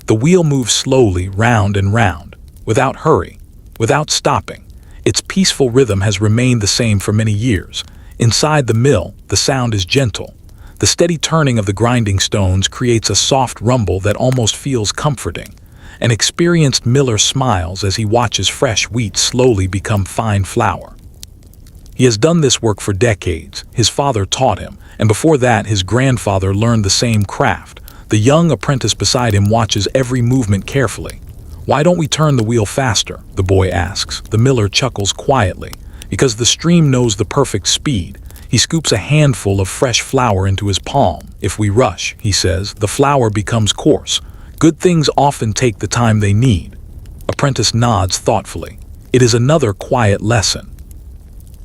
The wheel moves slowly round and round, without hurry, without stopping. Its peaceful rhythm has remained the same for many years. Inside the mill, the sound is gentle. The steady turning of the grinding stones creates a soft rumble that almost feels comforting. An experienced miller smiles as he watches fresh wheat slowly become fine flour. He has done this work for decades. His father taught him, and before that his grandfather learned the same craft. The young apprentice beside him watches every movement carefully. "Why don't we turn the wheel faster?" the boy asks. The miller chuckles quietly. "Because the stream knows the perfect speed." He scoops a handful of fresh flour into his palm. "If we rush," he says, "the flour becomes coarse. Good things often take the time they need." Apprentice nods thoughtfully. It is another quiet lesson.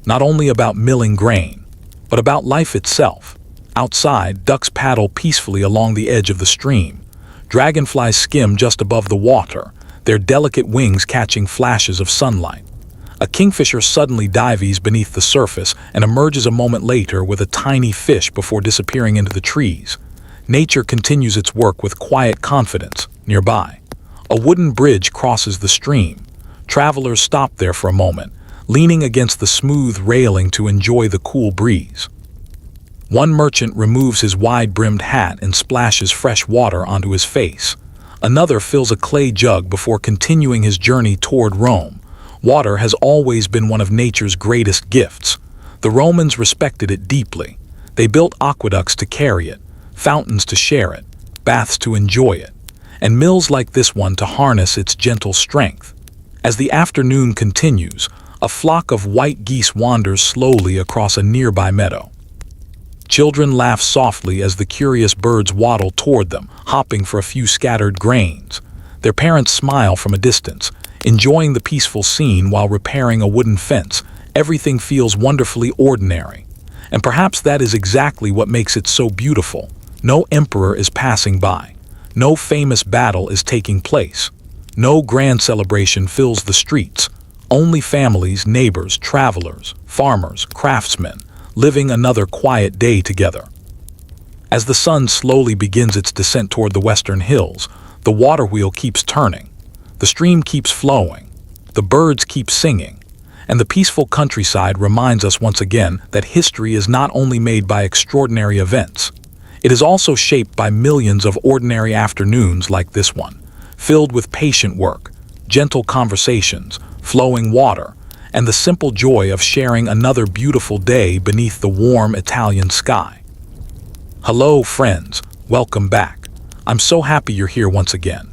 Not only about milling grain, but about life itself. Outside, ducks paddle peacefully along the edge of the stream. Dragonflies skim just above the water, their delicate wings catching flashes of sunlight. A kingfisher suddenly dives beneath the surface and emerges a moment later with a tiny fish before disappearing into the trees. Nature continues its work with quiet confidence. Nearby, a wooden bridge crosses the stream. Travelers stop there for a moment, leaning against the smooth railing to enjoy the cool breeze. One merchant removes his wide-brimmed hat and splashes fresh water onto his face. Another fills a clay jug before continuing his journey toward Rome. Water has always been one of nature's greatest gifts. The Romans respected it deeply. They built aqueducts to carry it, fountains to share it, baths to enjoy it, and mills like this one to harness its gentle strength. As the afternoon continues, a flock of white geese wanders slowly across a nearby meadow. Children laugh softly as the curious birds waddle toward them, hopping for a few scattered grains. Their parents smile from a distance, enjoying the peaceful scene while repairing a wooden fence. Everything feels wonderfully ordinary. And perhaps that is exactly what makes it so beautiful. No emperor is passing by. No famous battle is taking place. No grand celebration fills the streets. Only families, neighbors, travelers, farmers, craftsmen, living another quiet day together. As the sun slowly begins its descent toward the western hills, the water wheel keeps turning. The stream keeps flowing, the birds keep singing, and the peaceful countryside reminds us once again that history is not only made by extraordinary events, it is also shaped by millions of ordinary afternoons like this one, filled with patient work, gentle conversations, flowing water, and the simple joy of sharing another beautiful day beneath the warm Italian sky. Hello, friends. Welcome back. I'm so happy you're here once again.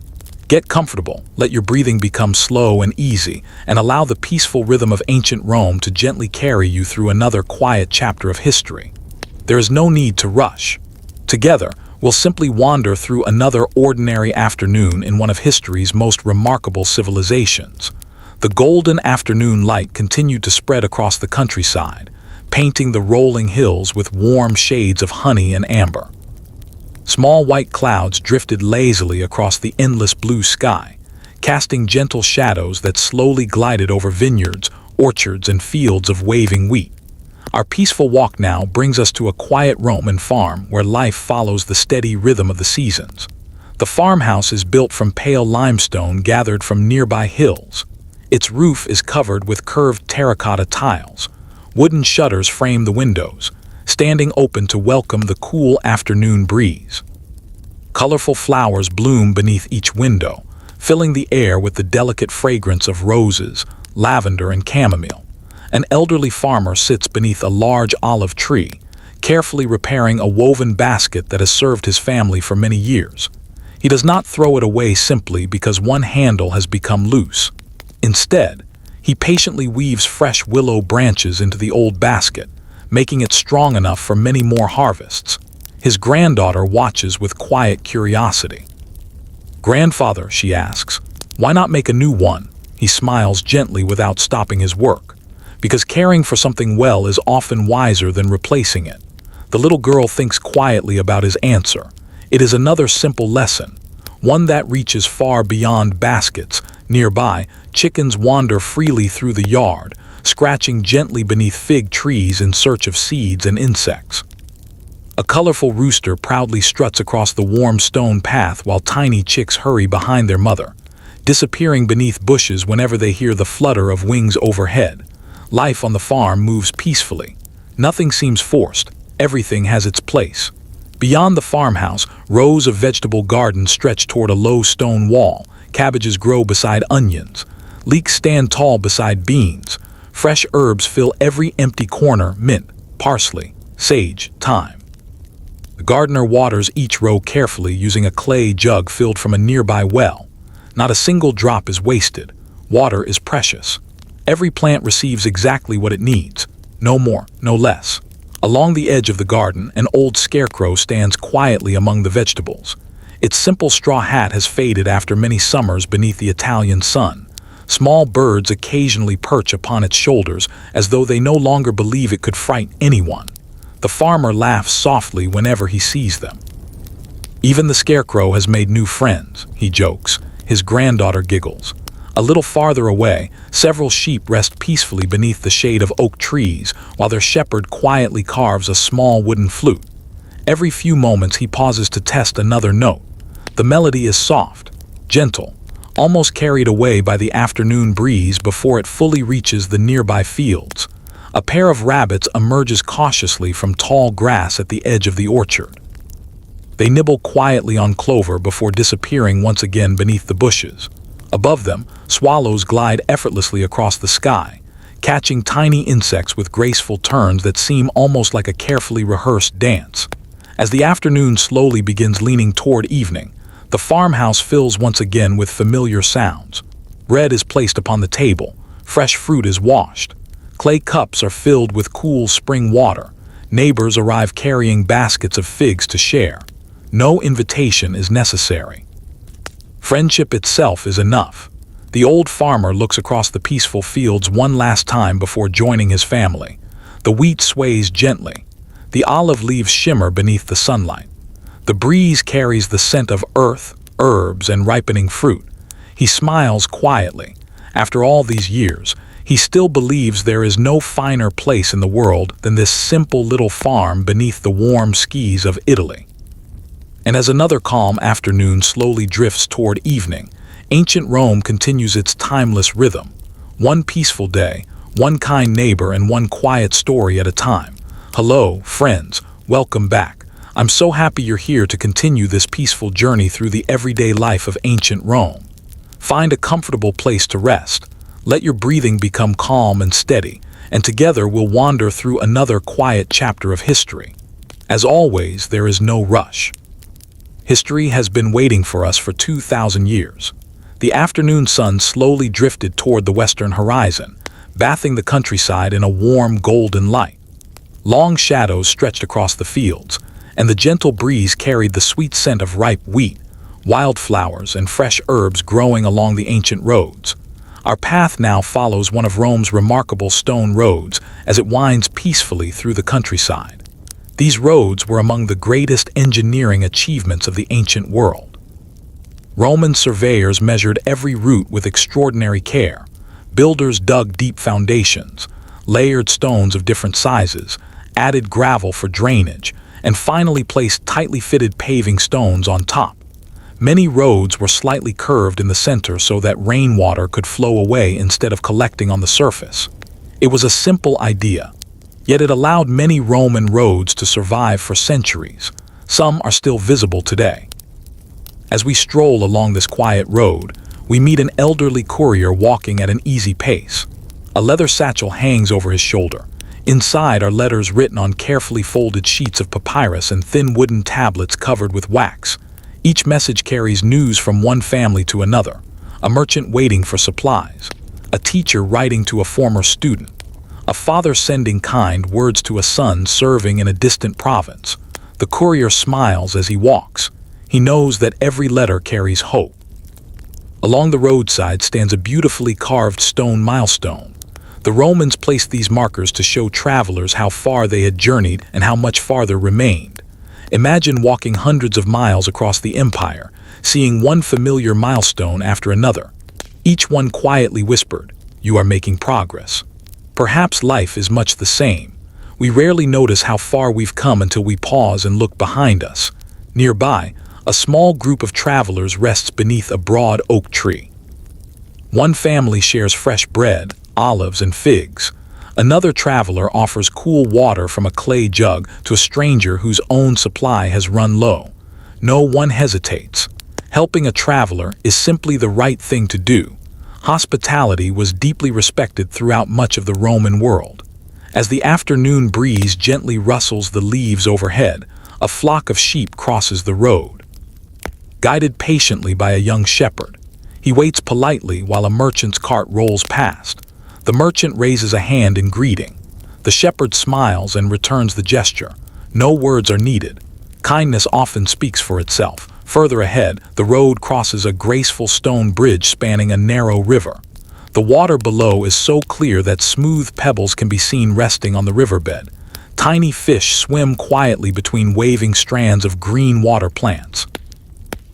Get comfortable, let your breathing become slow and easy, and allow the peaceful rhythm of ancient Rome to gently carry you through another quiet chapter of history. There is no need to rush. Together, we'll simply wander through another ordinary afternoon in one of history's most remarkable civilizations. The golden afternoon light continued to spread across the countryside, painting the rolling hills with warm shades of honey and amber. Small white clouds drifted lazily across the endless blue sky, casting gentle shadows that slowly glided over vineyards, orchards, and fields of waving wheat. Our peaceful walk now brings us to a quiet Roman farm where life follows the steady rhythm of the seasons. The farmhouse is built from pale limestone gathered from nearby hills. Its roof is covered with curved terracotta tiles. Wooden shutters frame the windows, standing open to welcome the cool afternoon breeze. Colorful flowers bloom beneath each window, filling the air with the delicate fragrance of roses, lavender, and chamomile. An elderly farmer sits beneath a large olive tree, carefully repairing a woven basket that has served his family for many years. He does not throw it away simply because one handle has become loose. Instead, he patiently weaves fresh willow branches into the old basket, making it strong enough for many more harvests. His granddaughter watches with quiet curiosity. "Grandfather," she asks, "why not make a new one?" He smiles gently without stopping his work. Because caring for something well is often wiser than replacing it. The little girl thinks quietly about his answer. It is another simple lesson, one that reaches far beyond baskets. Nearby, chickens wander freely through the yard, scratching gently beneath fig trees in search of seeds and insects. A colorful rooster proudly struts across the warm stone path while tiny chicks hurry behind their mother, disappearing beneath bushes whenever they hear the flutter of wings overhead. Life on the farm moves peacefully. Nothing seems forced. Everything has its place. Beyond the farmhouse, rows of vegetable gardens stretch toward a low stone wall. Cabbages grow beside onions. Leeks stand tall beside beans. Fresh herbs fill every empty corner: mint, parsley, sage, thyme. The gardener waters each row carefully using a clay jug filled from a nearby well. Not a single drop is wasted. Water is precious. Every plant receives exactly what it needs, no more, no less. Along the edge of the garden, an old scarecrow stands quietly among the vegetables. Its simple straw hat has faded after many summers beneath the Italian sun. Small birds occasionally perch upon its shoulders as though they no longer believe it could frighten anyone. The farmer laughs softly whenever he sees them. "Even the scarecrow has made new friends," he jokes. His granddaughter giggles. A little farther away, several sheep rest peacefully beneath the shade of oak trees while their shepherd quietly carves a small wooden flute. Every few moments he pauses to test another note. The melody is soft, gentle, almost carried away by the afternoon breeze before it fully reaches the nearby fields. A pair of rabbits emerges cautiously from tall grass at the edge of the orchard. They nibble quietly on clover before disappearing once again beneath the bushes. Above them, swallows glide effortlessly across the sky, catching tiny insects with graceful turns that seem almost like a carefully rehearsed dance. As the afternoon slowly begins leaning toward evening, the farmhouse fills once again with familiar sounds. Bread is placed upon the table, fresh fruit is washed, clay cups are filled with cool spring water, neighbors arrive carrying baskets of figs to share. No invitation is necessary. Friendship itself is enough. The old farmer looks across the peaceful fields one last time before joining his family. The wheat sways gently. The olive leaves shimmer beneath the sunlight. The breeze carries the scent of earth, herbs, and ripening fruit. He smiles quietly. After all these years, he still believes there is no finer place in the world than this simple little farm beneath the warm skies of Italy. And as another calm afternoon slowly drifts toward evening, ancient Rome continues its timeless rhythm. One peaceful day, one kind neighbor, and one quiet story at a time. Hello, friends. Welcome back. I'm so happy you're here to continue this peaceful journey through the everyday life of ancient Rome. Find a comfortable place to rest. Let your breathing become calm and steady, and together we'll wander through another quiet chapter of history. As always, there is no rush. History has been waiting for us for 2,000 years. The afternoon sun slowly drifted toward the western horizon, bathing the countryside in a warm golden light. Long shadows stretched across the fields, and the gentle breeze carried the sweet scent of ripe wheat, wildflowers, and fresh herbs growing along the ancient roads. Our path now follows one of Rome's remarkable stone roads as it winds peacefully through the countryside. These roads were among the greatest engineering achievements of the ancient world. Roman surveyors measured every route with extraordinary care. Builders dug deep foundations, layered stones of different sizes, added gravel for drainage, and finally placed tightly fitted paving stones on top. Many roads were slightly curved in the center so that rainwater could flow away instead of collecting on the surface. It was a simple idea, yet it allowed many Roman roads to survive for centuries. Some are still visible today. As we stroll along this quiet road, we meet an elderly courier walking at an easy pace. A leather satchel hangs over his shoulder. Inside are letters written on carefully folded sheets of papyrus and thin wooden tablets covered with wax. Each message carries news from one family to another, a merchant waiting for supplies, a teacher writing to a former student, a father sending kind words to a son serving in a distant province. The courier smiles as he walks. He knows that every letter carries hope. Along the roadside stands a beautifully carved stone milestone. The Romans placed these markers to show travelers how far they had journeyed and how much farther remained. Imagine walking hundreds of miles across the empire, seeing one familiar milestone after another. Each one quietly whispered, "You are making progress." Perhaps life is much the same. We rarely notice how far we've come until we pause and look behind us. Nearby, a small group of travelers rests beneath a broad oak tree. One family shares fresh bread, olives, and figs. Another traveler offers cool water from a clay jug to a stranger whose own supply has run low. No one hesitates. Helping a traveler is simply the right thing to do. Hospitality was deeply respected throughout much of the Roman world. As the afternoon breeze gently rustles the leaves overhead, a flock of sheep crosses the road. Guided patiently by a young shepherd, he waits politely while a merchant's cart rolls past. The merchant raises a hand in greeting. The shepherd smiles and returns the gesture. No words are needed. Kindness often speaks for itself. Further ahead, the road crosses a graceful stone bridge spanning a narrow river. The water below is so clear that smooth pebbles can be seen resting on the riverbed. Tiny fish swim quietly between waving strands of green water plants.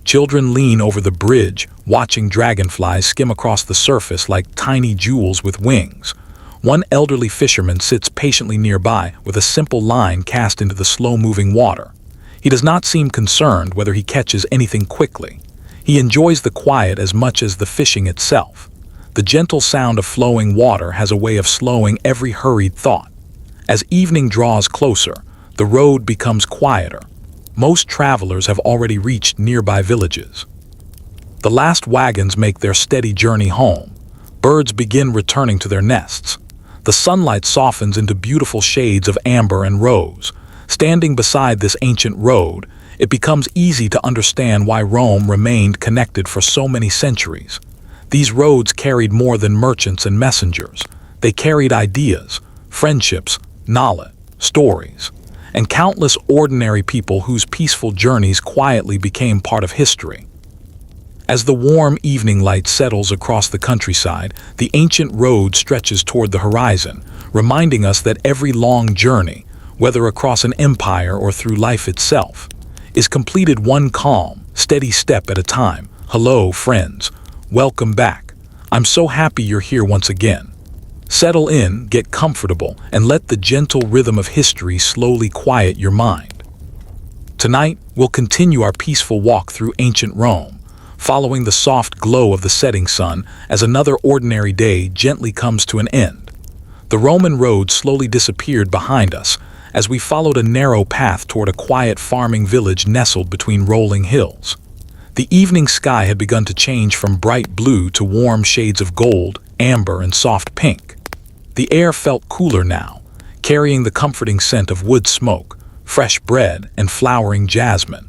Children lean over the bridge, watching dragonflies skim across the surface like tiny jewels with wings. One elderly fisherman sits patiently nearby with a simple line cast into the slow-moving water. He does not seem concerned whether he catches anything quickly. He enjoys the quiet as much as the fishing itself. The gentle sound of flowing water has a way of slowing every hurried thought. As evening draws closer, the road becomes quieter. Most travelers have already reached nearby villages. The last wagons make their steady journey home. Birds begin returning to their nests. The sunlight softens into beautiful shades of amber and rose. Standing beside this ancient road, it becomes easy to understand why Rome remained connected for so many centuries. These roads carried more than merchants and messengers. They carried ideas, friendships, knowledge, stories, and countless ordinary people whose peaceful journeys quietly became part of history. As the warm evening light settles across the countryside, the ancient road stretches toward the horizon, reminding us that every long journey, whether across an empire or through life itself, is completed one calm, steady step at a time. Hello, friends. Welcome back. I'm so happy you're here once again. Settle in, get comfortable, and let the gentle rhythm of history slowly quiet your mind. Tonight, we'll continue our peaceful walk through ancient Rome, following the soft glow of the setting sun as another ordinary day gently comes to an end. The Roman road slowly disappeared behind us as we followed a narrow path toward a quiet farming village nestled between rolling hills. The evening sky had begun to change from bright blue to warm shades of gold, amber, and soft pink. The air felt cooler now, carrying the comforting scent of wood smoke, fresh bread, and flowering jasmine.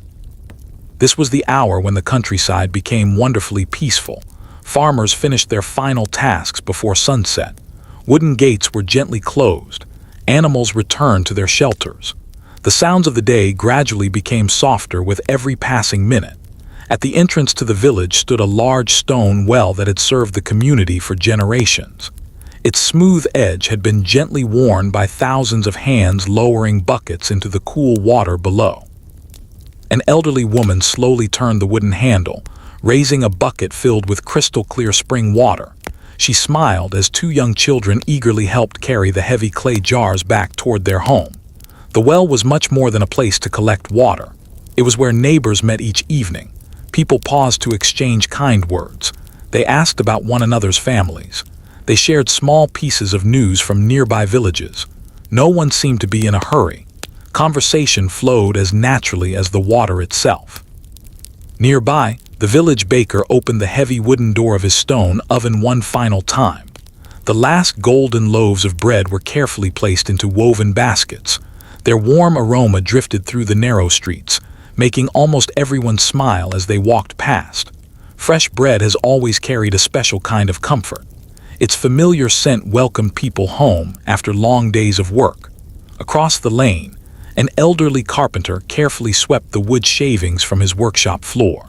This was the hour when the countryside became wonderfully peaceful. Farmers finished their final tasks before sunset. Wooden gates were gently closed. Animals returned to their shelters. The sounds of the day gradually became softer with every passing minute. At the entrance to the village stood a large stone well that had served the community for generations. Its smooth edge had been gently worn by thousands of hands lowering buckets into the cool water below. An elderly woman slowly turned the wooden handle, raising a bucket filled with crystal-clear spring water. She smiled as two young children eagerly helped carry the heavy clay jars back toward their home. The well was much more than a place to collect water. It was where neighbors met each evening. People paused to exchange kind words. They asked about one another's families. They shared small pieces of news from nearby villages. No one seemed to be in a hurry. Conversation flowed as naturally as the water itself. Nearby, the village baker opened the heavy wooden door of his stone oven one final time. The last golden loaves of bread were carefully placed into woven baskets. Their warm aroma drifted through the narrow streets, making almost everyone smile as they walked past. Fresh bread has always carried a special kind of comfort. Its familiar scent welcomed people home after long days of work. Across the lane, an elderly carpenter carefully swept the wood shavings from his workshop floor.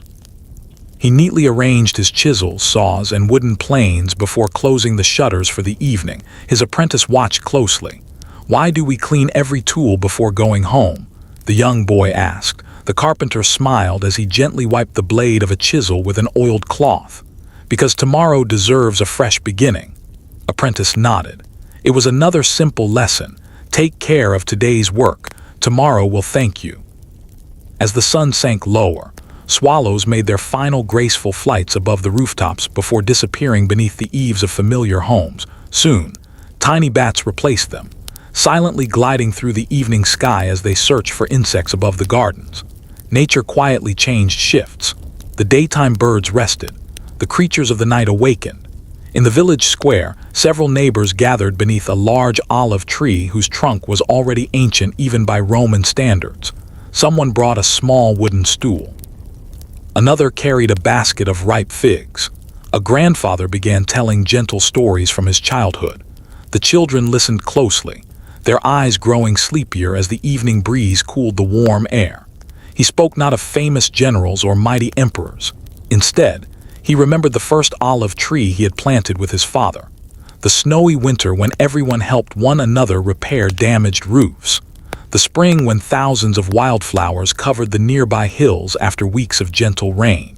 He neatly arranged his chisels, saws, and wooden planes before closing the shutters for the evening. His apprentice watched closely. "Why do we clean every tool before going home?" the young boy asked. The carpenter smiled as he gently wiped the blade of a chisel with an oiled cloth. "Because tomorrow deserves a fresh beginning." Apprentice nodded. It was another simple lesson. Take care of today's work. Tomorrow will thank you. As the sun sank lower, swallows made their final graceful flights above the rooftops before disappearing beneath the eaves of familiar homes. Soon, tiny bats replaced them, silently gliding through the evening sky as they searched for insects above the gardens. Nature quietly changed shifts. The daytime birds rested. The creatures of the night awakened. In the village square, several neighbors gathered beneath a large olive tree whose trunk was already ancient even by Roman standards. Someone brought a small wooden stool. Another carried a basket of ripe figs. A grandfather began telling gentle stories from his childhood. The children listened closely, their eyes growing sleepier as the evening breeze cooled the warm air. He spoke not of famous generals or mighty emperors. Instead, he remembered the first olive tree he had planted with his father, the snowy winter when everyone helped one another repair damaged roofs, the spring when thousands of wildflowers covered the nearby hills after weeks of gentle rain.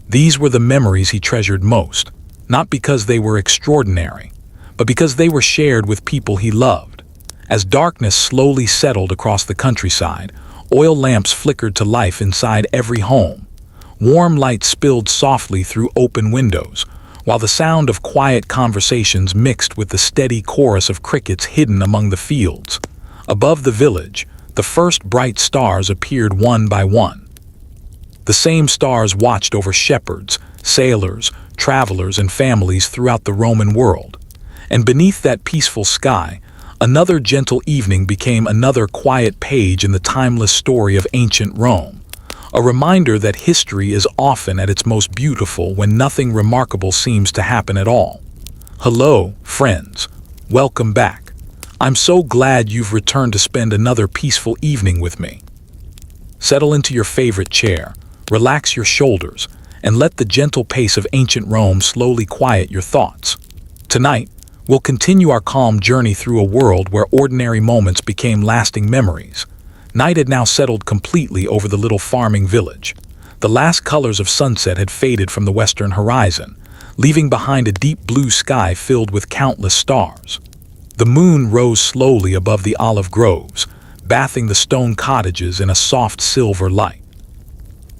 These were the memories he treasured most, not because they were extraordinary, but because they were shared with people he loved. As darkness slowly settled across the countryside, oil lamps flickered to life inside every home. Warm light spilled softly through open windows, while the sound of quiet conversations mixed with the steady chorus of crickets hidden among the fields. Above the village, the first bright stars appeared one by one. The same stars watched over shepherds, sailors, travelers, and families throughout the Roman world. And beneath that peaceful sky, another gentle evening became another quiet page in the timeless story of ancient Rome. A reminder that history is often at its most beautiful when nothing remarkable seems to happen at all. Hello, friends. Welcome back. I'm so glad you've returned to spend another peaceful evening with me. Settle into your favorite chair, relax your shoulders, and let the gentle pace of ancient Rome slowly quiet your thoughts. Tonight, we'll continue our calm journey through a world where ordinary moments became lasting memories. Night had now settled completely over the little farming village. The last colors of sunset had faded from the western horizon, leaving behind a deep blue sky filled with countless stars. The moon rose slowly above the olive groves, bathing the stone cottages in a soft silver light.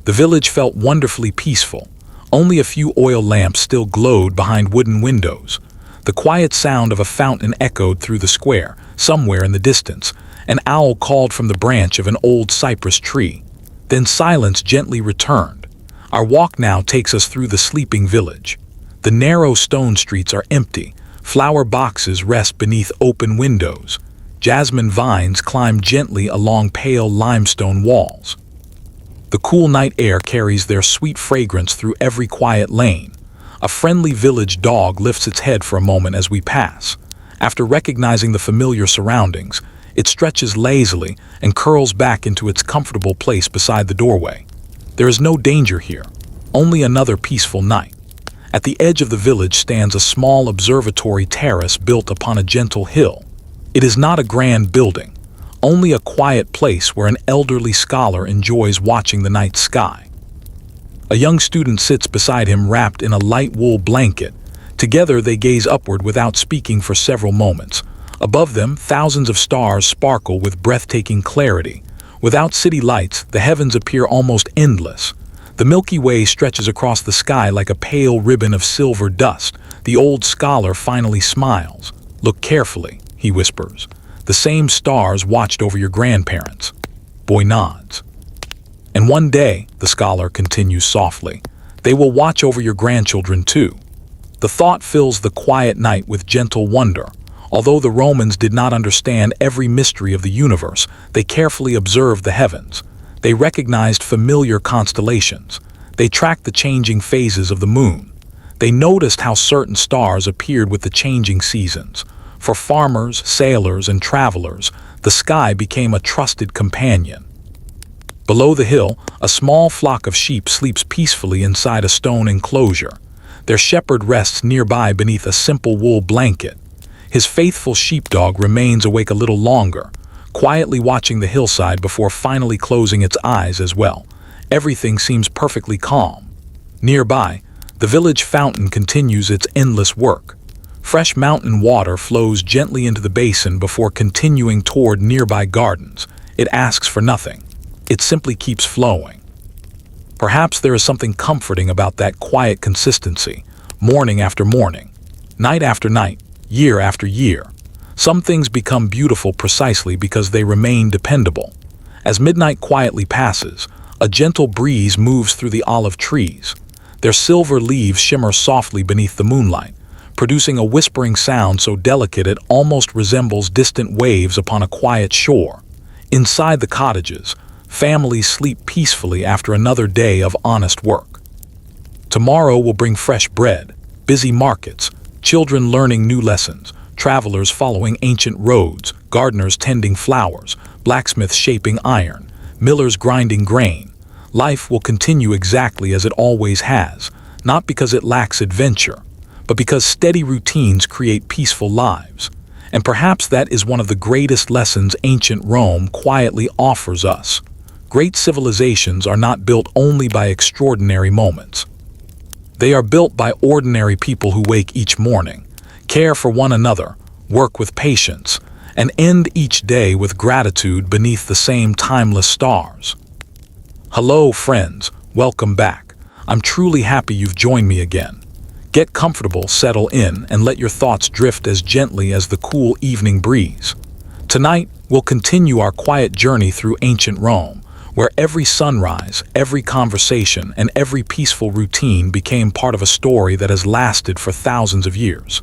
The village felt wonderfully peaceful. Only a few oil lamps still glowed behind wooden windows. The quiet sound of a fountain echoed through the square. Somewhere in the distance, an owl called from the branch of an old cypress tree. Then silence gently returned. Our walk now takes us through the sleeping village. The narrow stone streets are empty. Flower boxes rest beneath open windows. Jasmine vines climb gently along pale limestone walls. The cool night air carries their sweet fragrance through every quiet lane. A friendly village dog lifts its head for a moment as we pass. After recognizing the familiar surroundings, it stretches lazily and curls back into its comfortable place beside the doorway. There is no danger here, only another peaceful night. At the edge of the village stands a small observatory terrace built upon a gentle hill. It is not a grand building, only a quiet place where an elderly scholar enjoys watching the night sky. A young student sits beside him wrapped in a light wool blanket. Together they gaze upward without speaking for several moments. Above them, thousands of stars sparkle with breathtaking clarity. Without city lights, the heavens appear almost endless. The Milky Way stretches across the sky like a pale ribbon of silver dust. The old scholar finally smiles. "Look carefully," he whispers. "The same stars watched over your grandparents." Boy nods. "And one day," the scholar continues softly, "they will watch over your grandchildren too." The thought fills the quiet night with gentle wonder. Although the Romans did not understand every mystery of the universe, they carefully observed the heavens. They recognized familiar constellations. They tracked the changing phases of the moon. They noticed how certain stars appeared with the changing seasons. For farmers, sailors, and travelers, the sky became a trusted companion. Below the hill, a small flock of sheep sleeps peacefully inside a stone enclosure. Their shepherd rests nearby beneath a simple wool blanket. His faithful sheepdog remains awake a little longer, quietly watching the hillside before finally closing its eyes as well. Everything seems perfectly calm. Nearby, the village fountain continues its endless work. Fresh mountain water flows gently into the basin before continuing toward nearby gardens. It asks for nothing. It simply keeps flowing. Perhaps there is something comforting about that quiet consistency, morning after morning, night after night, year after year. Some things become beautiful precisely because they remain dependable. As midnight quietly passes, a gentle breeze moves through the olive trees. Their silver leaves shimmer softly beneath the moonlight, producing a whispering sound so delicate it almost resembles distant waves upon a quiet shore. Inside the cottages, families sleep peacefully after another day of honest work. Tomorrow will bring fresh bread, busy markets, children learning new lessons, travelers following ancient roads, gardeners tending flowers, blacksmiths shaping iron, millers grinding grain. Life will continue exactly as it always has, not because it lacks adventure, but because steady routines create peaceful lives. And perhaps that is one of the greatest lessons ancient Rome quietly offers us. Great civilizations are not built only by extraordinary moments. They are built by ordinary people who wake each morning, care for one another, work with patience, and end each day with gratitude beneath the same timeless stars. Hello, friends. Welcome back. I'm truly happy you've joined me again. Get comfortable, settle in, and let your thoughts drift as gently as the cool evening breeze. Tonight, we'll continue our quiet journey through ancient Rome, where every sunrise, every conversation, and every peaceful routine became part of a story that has lasted for thousands of years.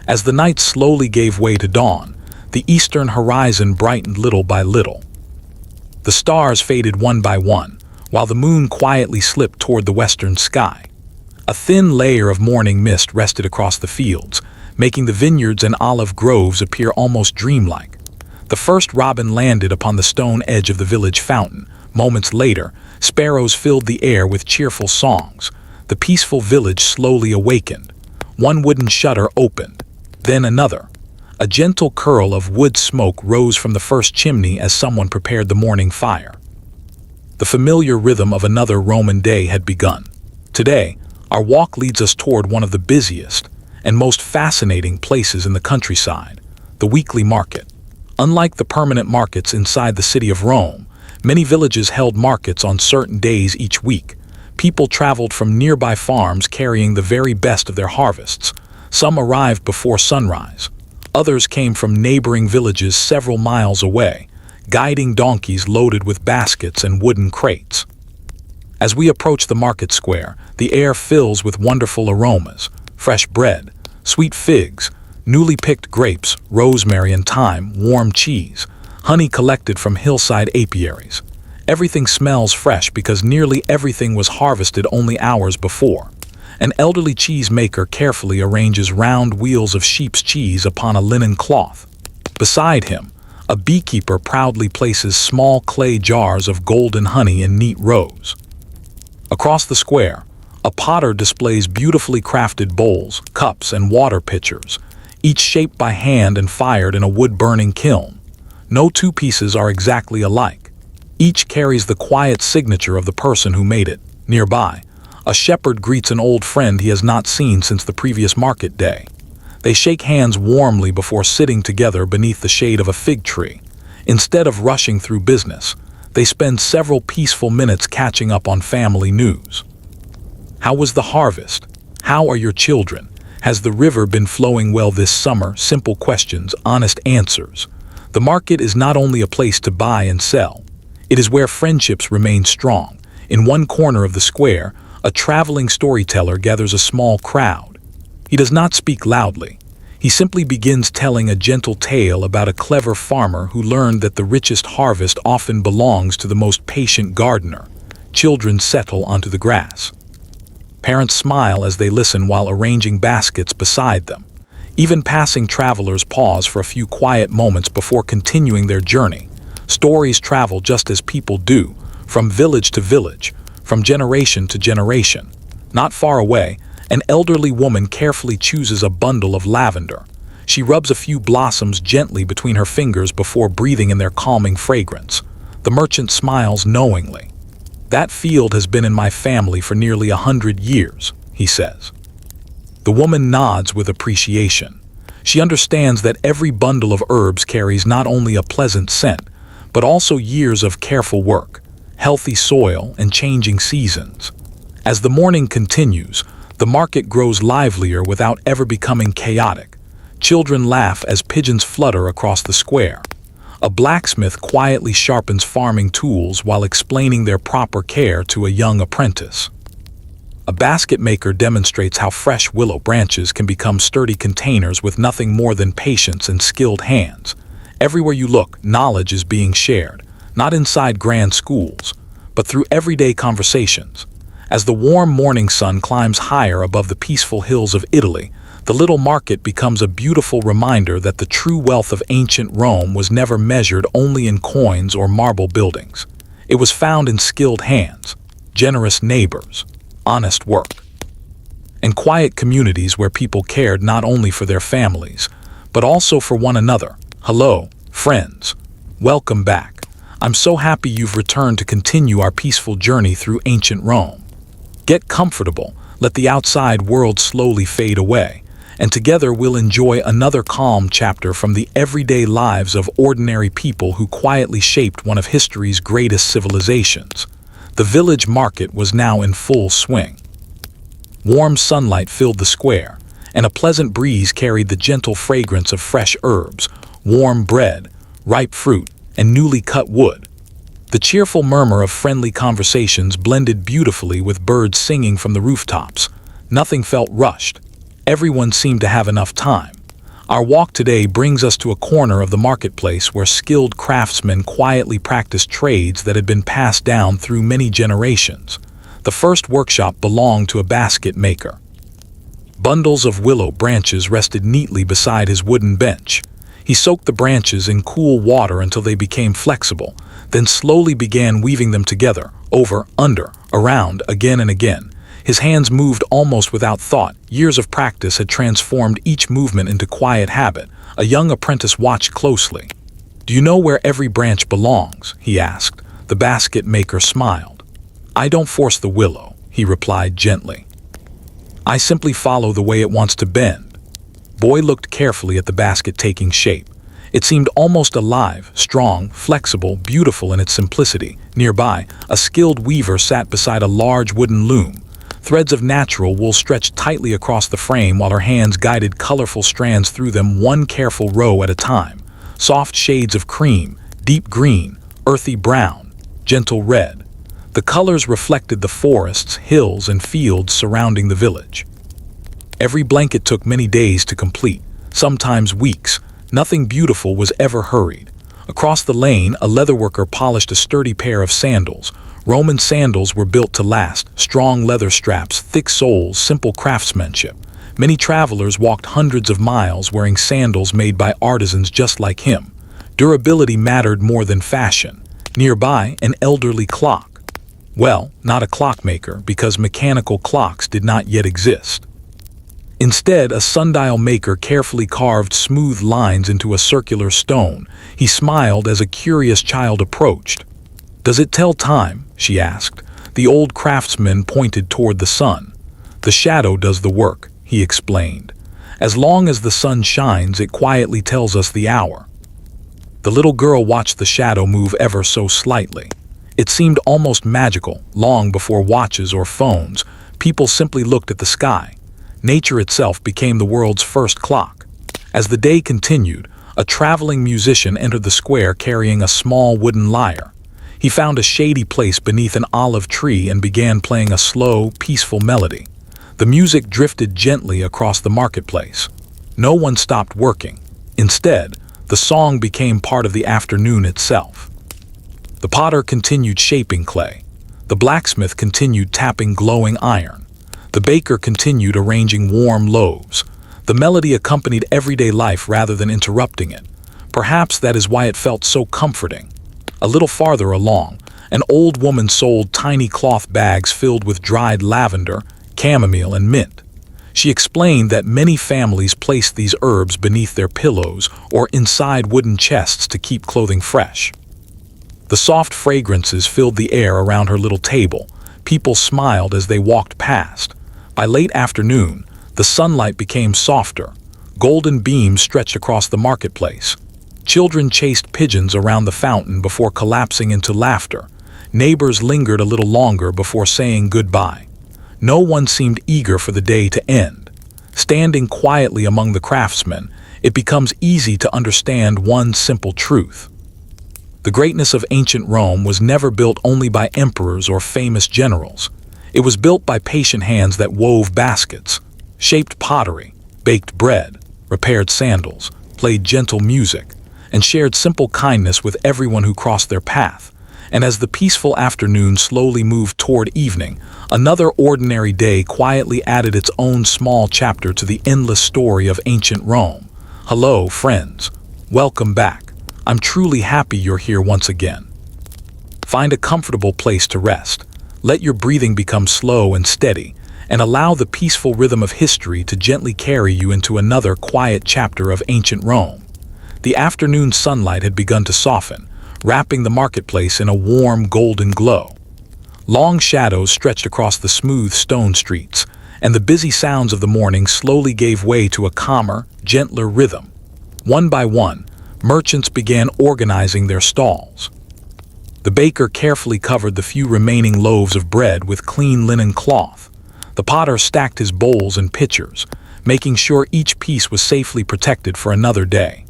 As the night slowly gave way to dawn, the eastern horizon brightened little by little. The stars faded one by one, while the moon quietly slipped toward the western sky. A thin layer of morning mist rested across the fields, making the vineyards and olive groves appear almost dreamlike. The first robin landed upon the stone edge of the village fountain. Moments later, sparrows filled the air with cheerful songs. The peaceful village slowly awakened. One wooden shutter opened, then another. A gentle curl of wood smoke rose from the first chimney as someone prepared the morning fire. The familiar rhythm of another Roman day had begun. Today, our walk leads us toward one of the busiest and most fascinating places in the countryside, the weekly market. Unlike the permanent markets inside the city of Rome, many villages held markets on certain days each week. People traveled from nearby farms carrying the very best of their harvests. Some arrived before sunrise. Others came from neighboring villages several miles away, guiding donkeys loaded with baskets and wooden crates. As we approach the market square, the air fills with wonderful aromas: fresh bread, sweet figs, newly picked grapes, rosemary and thyme, warm cheese, honey collected from hillside apiaries. Everything smells fresh because nearly everything was harvested only hours before. An elderly cheesemaker carefully arranges round wheels of sheep's cheese upon a linen cloth. Beside him, a beekeeper proudly places small clay jars of golden honey in neat rows. Across the square, a potter displays beautifully crafted bowls, cups, and water pitchers, each shaped by hand and fired in a wood-burning kiln. No two pieces are exactly alike. Each carries the quiet signature of the person who made it. Nearby, a shepherd greets an old friend he has not seen since the previous market day. They shake hands warmly before sitting together beneath the shade of a fig tree. Instead of rushing through business, they spend several peaceful minutes catching up on family news. How was the harvest? How are your children? Has the river been flowing well this summer? Simple questions, honest answers. The market is not only a place to buy and sell. It is where friendships remain strong. In one corner of the square, a traveling storyteller gathers a small crowd. He does not speak loudly. He simply begins telling a gentle tale about a clever farmer who learned that the richest harvest often belongs to the most patient gardener. Children settle onto the grass. Parents smile as they listen while arranging baskets beside them. Even passing travelers pause for a few quiet moments before continuing their journey. Stories travel just as people do, from village to village, from generation to generation. Not far away, an elderly woman carefully chooses a bundle of lavender. She rubs a few blossoms gently between her fingers before breathing in their calming fragrance. The merchant smiles knowingly. "That field has been in my family for nearly 100 years, he says. The woman nods with appreciation. She understands that every bundle of herbs carries not only a pleasant scent, but also years of careful work, healthy soil, and changing seasons. As the morning continues, the market grows livelier without ever becoming chaotic. Children laugh as pigeons flutter across the square. A blacksmith quietly sharpens farming tools while explaining their proper care to a young apprentice. A basket maker demonstrates how fresh willow branches can become sturdy containers with nothing more than patience and skilled hands. Everywhere you look, knowledge is being shared, not inside grand schools, but through everyday conversations. As the warm morning sun climbs higher above the peaceful hills of Italy, the little market becomes a beautiful reminder that the true wealth of ancient Rome was never measured only in coins or marble buildings. It was found in skilled hands, generous neighbors, honest work, and quiet communities where people cared not only for their families, but also for one another. Hello, friends. Welcome back. I'm so happy you've returned to continue our peaceful journey through ancient Rome. Get comfortable, let the outside world slowly fade away, and together we'll enjoy another calm chapter from the everyday lives of ordinary people who quietly shaped one of history's greatest civilizations. The village market was now in full swing. Warm sunlight filled the square, and a pleasant breeze carried the gentle fragrance of fresh herbs, warm bread, ripe fruit, and newly cut wood. The cheerful murmur of friendly conversations blended beautifully with birds singing from the rooftops. Nothing felt rushed. Everyone seemed to have enough time. Our walk today brings us to a corner of the marketplace where skilled craftsmen quietly practiced trades that had been passed down through many generations. The first workshop belonged to a basket maker. Bundles of willow branches rested neatly beside his wooden bench. He soaked the branches in cool water until they became flexible, then slowly began weaving them together, over, under, around, again and again. His hands moved almost without thought. Years of practice had transformed each movement into quiet habit. A young apprentice watched closely. "Do you know where every branch belongs?" he asked. The basket maker smiled. "I don't force the willow," he replied gently. "I simply follow the way it wants to bend." Boy looked carefully at the basket taking shape. It seemed almost alive, strong, flexible, beautiful in its simplicity. Nearby, a skilled weaver sat beside a large wooden loom. Threads of natural wool stretched tightly across the frame while her hands guided colorful strands through them, one careful row at a time. Soft shades of cream, deep green, earthy brown, gentle red. The colors reflected the forests, hills, and fields surrounding the village. Every blanket took many days to complete, sometimes weeks. Nothing beautiful was ever hurried. Across the lane, a leatherworker polished a sturdy pair of sandals. Roman sandals were built to last, strong leather straps, thick soles, simple craftsmanship. Many travelers walked hundreds of miles wearing sandals made by artisans just like him. Durability mattered more than fashion. Nearby, an elderly clock. Well, not a clockmaker, because mechanical clocks did not yet exist. Instead, a sundial maker carefully carved smooth lines into a circular stone. He smiled as a curious child approached. "Does it tell time?" she asked. The old craftsman pointed toward the sun. "The shadow does the work," he explained. "As long as the sun shines, it quietly tells us the hour." The little girl watched the shadow move ever so slightly. It seemed almost magical. Long before watches or phones, people simply looked at the sky. Nature itself became the world's first clock. As the day continued, a traveling musician entered the square carrying a small wooden lyre. He found a shady place beneath an olive tree and began playing a slow, peaceful melody. The music drifted gently across the marketplace. No one stopped working. Instead, the song became part of the afternoon itself. The potter continued shaping clay. The blacksmith continued tapping glowing iron. The baker continued arranging warm loaves. The melody accompanied everyday life rather than interrupting it. Perhaps that is why it felt so comforting. A little farther along, an old woman sold tiny cloth bags filled with dried lavender, chamomile, and mint. She explained that many families placed these herbs beneath their pillows or inside wooden chests to keep clothing fresh. The soft fragrances filled the air around her little table. People smiled as they walked past. By late afternoon, the sunlight became softer. Golden beams stretched across the marketplace. Children chased pigeons around the fountain before collapsing into laughter. Neighbors lingered a little longer before saying goodbye. No one seemed eager for the day to end. Standing quietly among the craftsmen, it becomes easy to understand one simple truth. The greatness of ancient Rome was never built only by emperors or famous generals. It was built by patient hands that wove baskets, shaped pottery, baked bread, repaired sandals, played gentle music, and shared simple kindness with everyone who crossed their path. And as the peaceful afternoon slowly moved toward evening, another ordinary day quietly added its own small chapter to the endless story of ancient Rome. Hello, friends. Welcome back. I'm truly happy you're here once again. Find a comfortable place to rest. Let your breathing become slow and steady, and allow the peaceful rhythm of history to gently carry you into another quiet chapter of ancient Rome. The afternoon sunlight had begun to soften, wrapping the marketplace in a warm golden glow. Long shadows stretched across the smooth stone streets, and the busy sounds of the morning slowly gave way to a calmer, gentler rhythm. One by one, merchants began organizing their stalls. The baker carefully covered the few remaining loaves of bread with clean linen cloth. The potter stacked his bowls and pitchers, making sure each piece was safely protected for another day.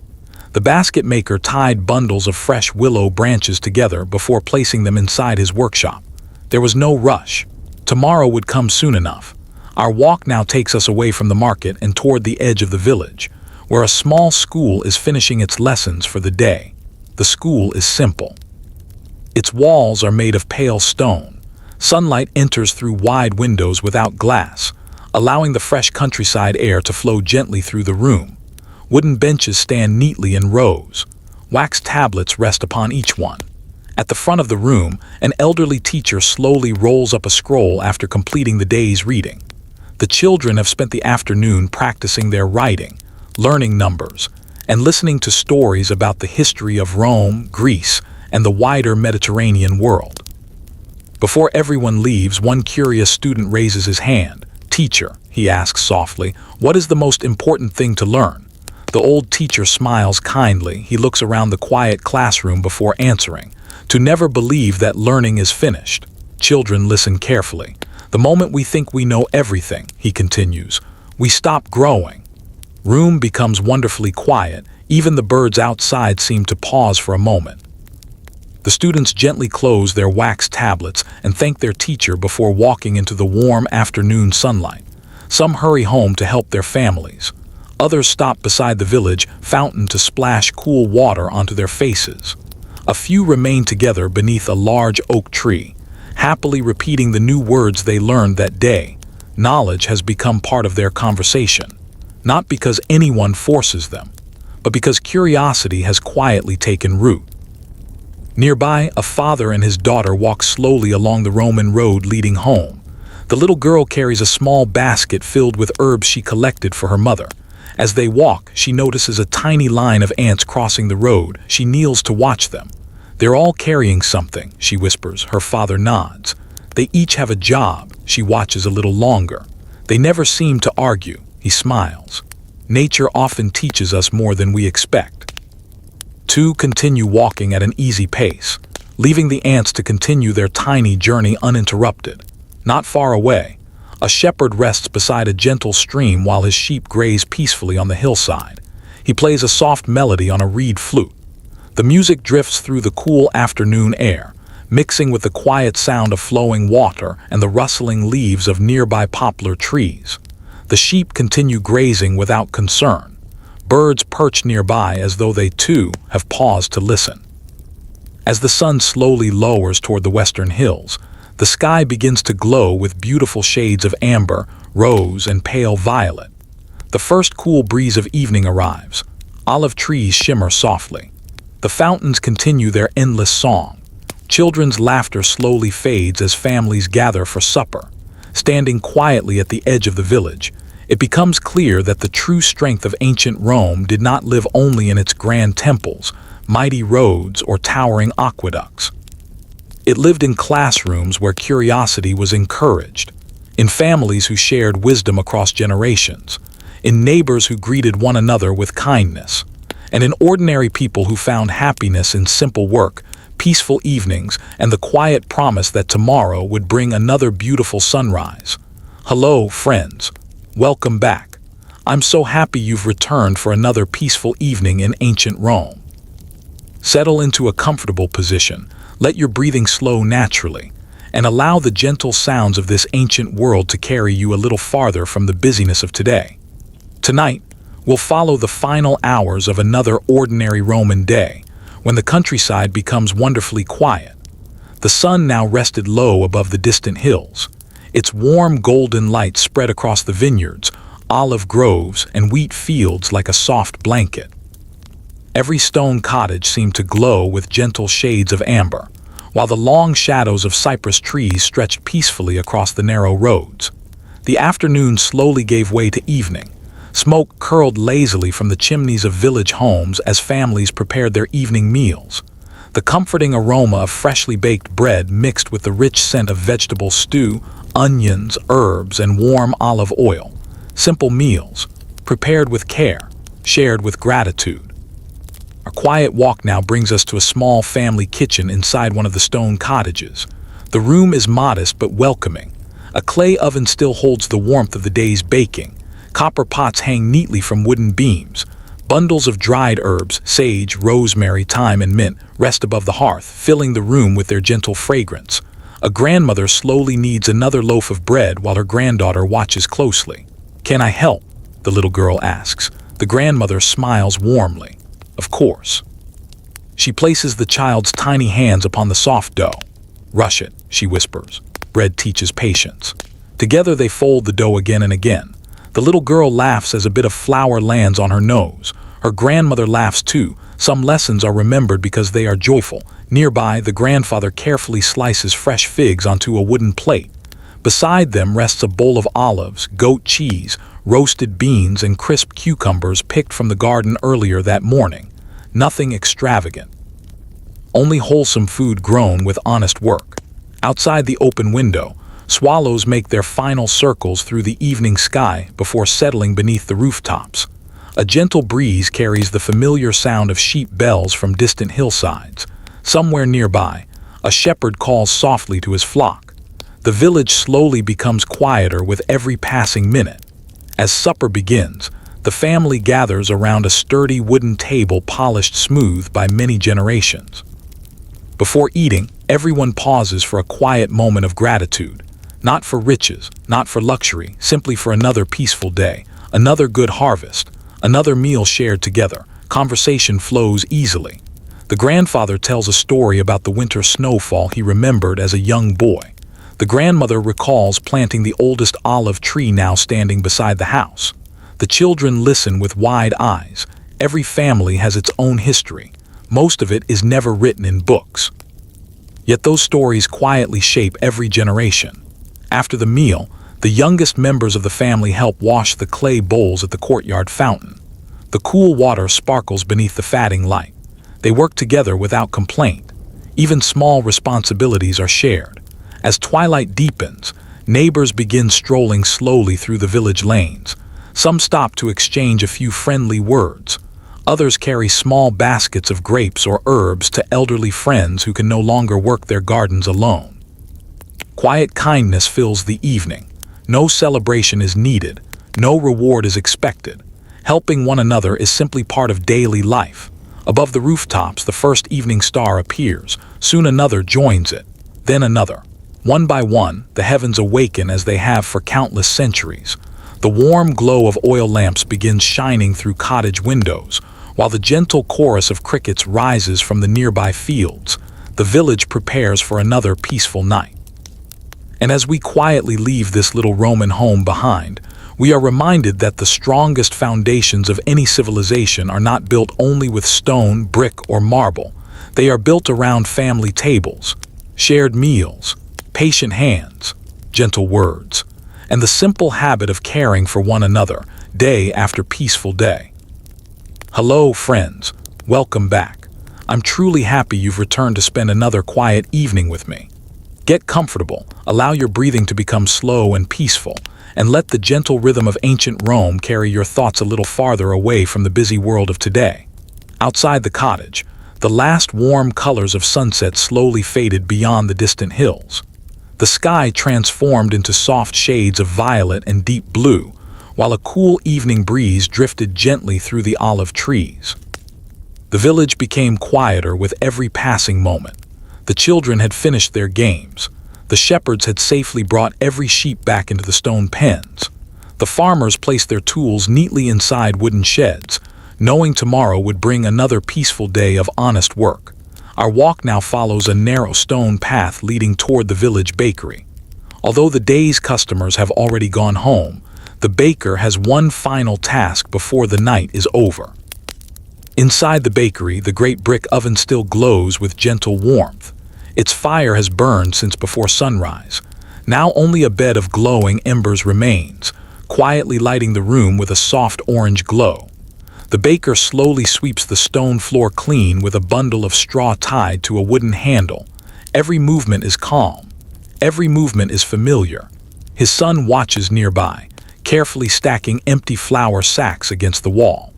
The basket maker tied bundles of fresh willow branches together before placing them inside his workshop. There was no rush. Tomorrow would come soon enough. Our walk now takes us away from the market and toward the edge of the village, where a small school is finishing its lessons for the day. The school is simple. Its walls are made of pale stone. Sunlight enters through wide windows without glass, allowing the fresh countryside air to flow gently through the room. Wooden benches stand neatly in rows. Wax tablets rest upon each one. At the front of the room, an elderly teacher slowly rolls up a scroll after completing the day's reading. The children have spent the afternoon practicing their writing, learning numbers, and listening to stories about the history of Rome, Greece, and the wider Mediterranean world. Before everyone leaves, one curious student raises his hand. "Teacher," he asks softly, "what is the most important thing to learn?" The old teacher smiles kindly. He looks around the quiet classroom before answering. "To never believe that learning is finished." Children listen carefully. "The moment we think we know everything," he continues, "we stop growing." Room becomes wonderfully quiet. Even the birds outside seem to pause for a moment. The students gently close their wax tablets and thank their teacher before walking into the warm afternoon sunlight. Some hurry home to help their families. Others stop beside the village fountain to splash cool water onto their faces. A few remain together beneath a large oak tree, happily repeating the new words they learned that day. Knowledge has become part of their conversation, not because anyone forces them, but because curiosity has quietly taken root. Nearby, a father and his daughter walk slowly along the Roman road leading home. The little girl carries a small basket filled with herbs she collected for her mother. As they walk, she notices a tiny line of ants crossing the road. She kneels to watch them. "They're all carrying something," she whispers. Her father nods. "They each have a job." She watches a little longer. "They never seem to argue." He smiles. Nature often teaches us more than we expect. Two continue walking at an easy pace, leaving the ants to continue their tiny journey uninterrupted. Not far away, a shepherd rests beside a gentle stream while his sheep graze peacefully on the hillside. He plays a soft melody on a reed flute. The music drifts through the cool afternoon air, mixing with the quiet sound of flowing water and the rustling leaves of nearby poplar trees. The sheep continue grazing without concern. Birds perch nearby as though they too have paused to listen. As the sun slowly lowers toward the western hills, the sky begins to glow with beautiful shades of amber, rose, and pale violet. The first cool breeze of evening arrives. Olive trees shimmer softly. The fountains continue their endless song. Children's laughter slowly fades as families gather for supper. Standing quietly at the edge of the village, it becomes clear that the true strength of ancient Rome did not live only in its grand temples, mighty roads, or towering aqueducts. It lived in classrooms where curiosity was encouraged, in families who shared wisdom across generations, in neighbors who greeted one another with kindness, and in ordinary people who found happiness in simple work, peaceful evenings, and the quiet promise that tomorrow would bring another beautiful sunrise. Hello, friends. Welcome back. I'm so happy you've returned for another peaceful evening in ancient Rome. Settle into a comfortable position. Let your breathing slow naturally, and allow the gentle sounds of this ancient world to carry you a little farther from the busyness of today. Tonight, we'll follow the final hours of another ordinary Roman day, when the countryside becomes wonderfully quiet. The sun now rested low above the distant hills. Its warm golden light spread across the vineyards, olive groves, and wheat fields like a soft blanket. Every stone cottage seemed to glow with gentle shades of amber, while the long shadows of cypress trees stretched peacefully across the narrow roads. The afternoon slowly gave way to evening. Smoke curled lazily from the chimneys of village homes as families prepared their evening meals. The comforting aroma of freshly baked bread mixed with the rich scent of vegetable stew, onions, herbs, and warm olive oil. Simple meals, prepared with care, shared with gratitude. Our quiet walk now brings us to a small family kitchen inside one of the stone cottages. The room is modest but welcoming. A clay oven still holds the warmth of the day's baking. Copper pots hang neatly from wooden beams. Bundles of dried herbs, sage, rosemary, thyme, and mint, rest above the hearth, filling the room with their gentle fragrance. A grandmother slowly kneads another loaf of bread while her granddaughter watches closely. "Can I help?" the little girl asks. The grandmother smiles warmly. "Of course." She places the child's tiny hands upon the soft dough. "Rush it," she whispers. Bread teaches patience. Together they fold the dough again and again. The little girl laughs as a bit of flour lands on her nose. Her grandmother laughs too. Some lessons are remembered because they are joyful. Nearby, the grandfather carefully slices fresh figs onto a wooden plate. Beside them rests a bowl of olives, goat cheese, roasted beans, and crisp cucumbers picked from the garden earlier that morning. Nothing extravagant. Only wholesome food grown with honest work. Outside the open window, swallows make their final circles through the evening sky before settling beneath the rooftops. A gentle breeze carries the familiar sound of sheep bells from distant hillsides. Somewhere nearby, a shepherd calls softly to his flock. The village slowly becomes quieter with every passing minute. As supper begins, the family gathers around a sturdy wooden table polished smooth by many generations. Before eating, everyone pauses for a quiet moment of gratitude. Not for riches, not for luxury, simply for another peaceful day, another good harvest, another meal shared together. Conversation flows easily. The grandfather tells a story about the winter snowfall he remembered as a young boy. The grandmother recalls planting the oldest olive tree now standing beside the house. The children listen with wide eyes. Every family has its own history. Most of it is never written in books. Yet those stories quietly shape every generation. After the meal, the youngest members of the family help wash the clay bowls at the courtyard fountain. The cool water sparkles beneath the fatting light. They work together without complaint. Even small responsibilities are shared. As twilight deepens, neighbors begin strolling slowly through the village lanes. Some stop to exchange a few friendly words. Others carry small baskets of grapes or herbs to elderly friends who can no longer work their gardens alone. Quiet kindness fills the evening. No celebration is needed. No reward is expected. Helping one another is simply part of daily life. Above the rooftops, the first evening star appears. Soon another joins it. Then another. One by one, the heavens awaken as they have for countless centuries. The warm glow of oil lamps begins shining through cottage windows, while the gentle chorus of crickets rises from the nearby fields. The village prepares for another peaceful night. And as we quietly leave this little Roman home behind, we are reminded that the strongest foundations of any civilization are not built only with stone, brick, or marble. They are built around family tables, shared meals, patient hands, gentle words, and the simple habit of caring for one another, day after peaceful day. Hello, friends. Welcome back. I'm truly happy you've returned to spend another quiet evening with me. Get comfortable, allow your breathing to become slow and peaceful, and let the gentle rhythm of ancient Rome carry your thoughts a little farther away from the busy world of today. Outside the cottage, the last warm colors of sunset slowly faded beyond the distant hills. The sky transformed into soft shades of violet and deep blue, while a cool evening breeze drifted gently through the olive trees. The village became quieter with every passing moment. The children had finished their games. The shepherds had safely brought every sheep back into the stone pens. The farmers placed their tools neatly inside wooden sheds, knowing tomorrow would bring another peaceful day of honest work. Our walk now follows a narrow stone path leading toward the village bakery. Although the day's customers have already gone home, the baker has one final task before the night is over. Inside the bakery, the great brick oven still glows with gentle warmth. Its fire has burned since before sunrise. Now only a bed of glowing embers remains, quietly lighting the room with a soft orange glow. The baker slowly sweeps the stone floor clean with a bundle of straw tied to a wooden handle. Every movement is calm. Every movement is familiar. His son watches nearby, carefully stacking empty flour sacks against the wall.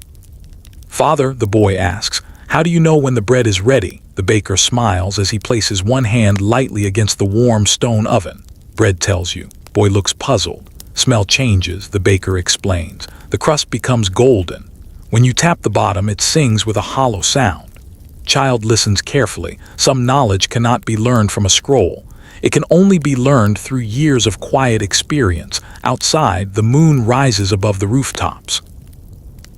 "Father," the boy asks, "how do you know when the bread is ready?" The baker smiles as he places one hand lightly against the warm stone oven. "Bread tells you." Boy looks puzzled. "Smell changes," the baker explains. "The crust becomes golden. When you tap the bottom, it sings with a hollow sound. Child listens carefully. Some knowledge cannot be learned from a scroll. It can only be learned through years of quiet experience. Outside, the moon rises above the rooftops.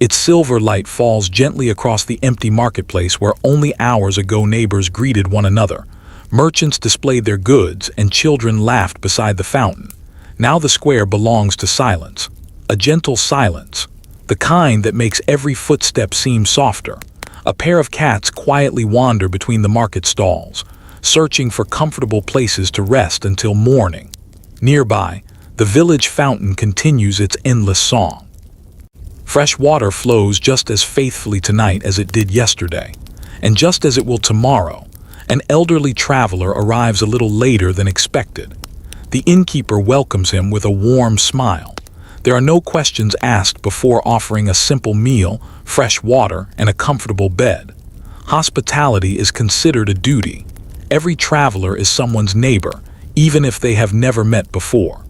Its silver light falls gently across the empty marketplace where only hours ago neighbors greeted one another. Merchants displayed their goods and children laughed beside the fountain. Now the square belongs to silence. A gentle silence, the kind that makes every footstep seem softer. A pair of cats quietly wander between the market stalls, searching for comfortable places to rest until morning. Nearby, the village fountain continues its endless song. Fresh water flows just as faithfully tonight as it did yesterday, and just as it will tomorrow. An elderly traveler arrives a little later than expected. The innkeeper welcomes him with a warm smile. There are no questions asked before offering a simple meal, fresh water, and a comfortable bed. Hospitality is considered a duty. Every traveler is someone's neighbor, even if they have never met before.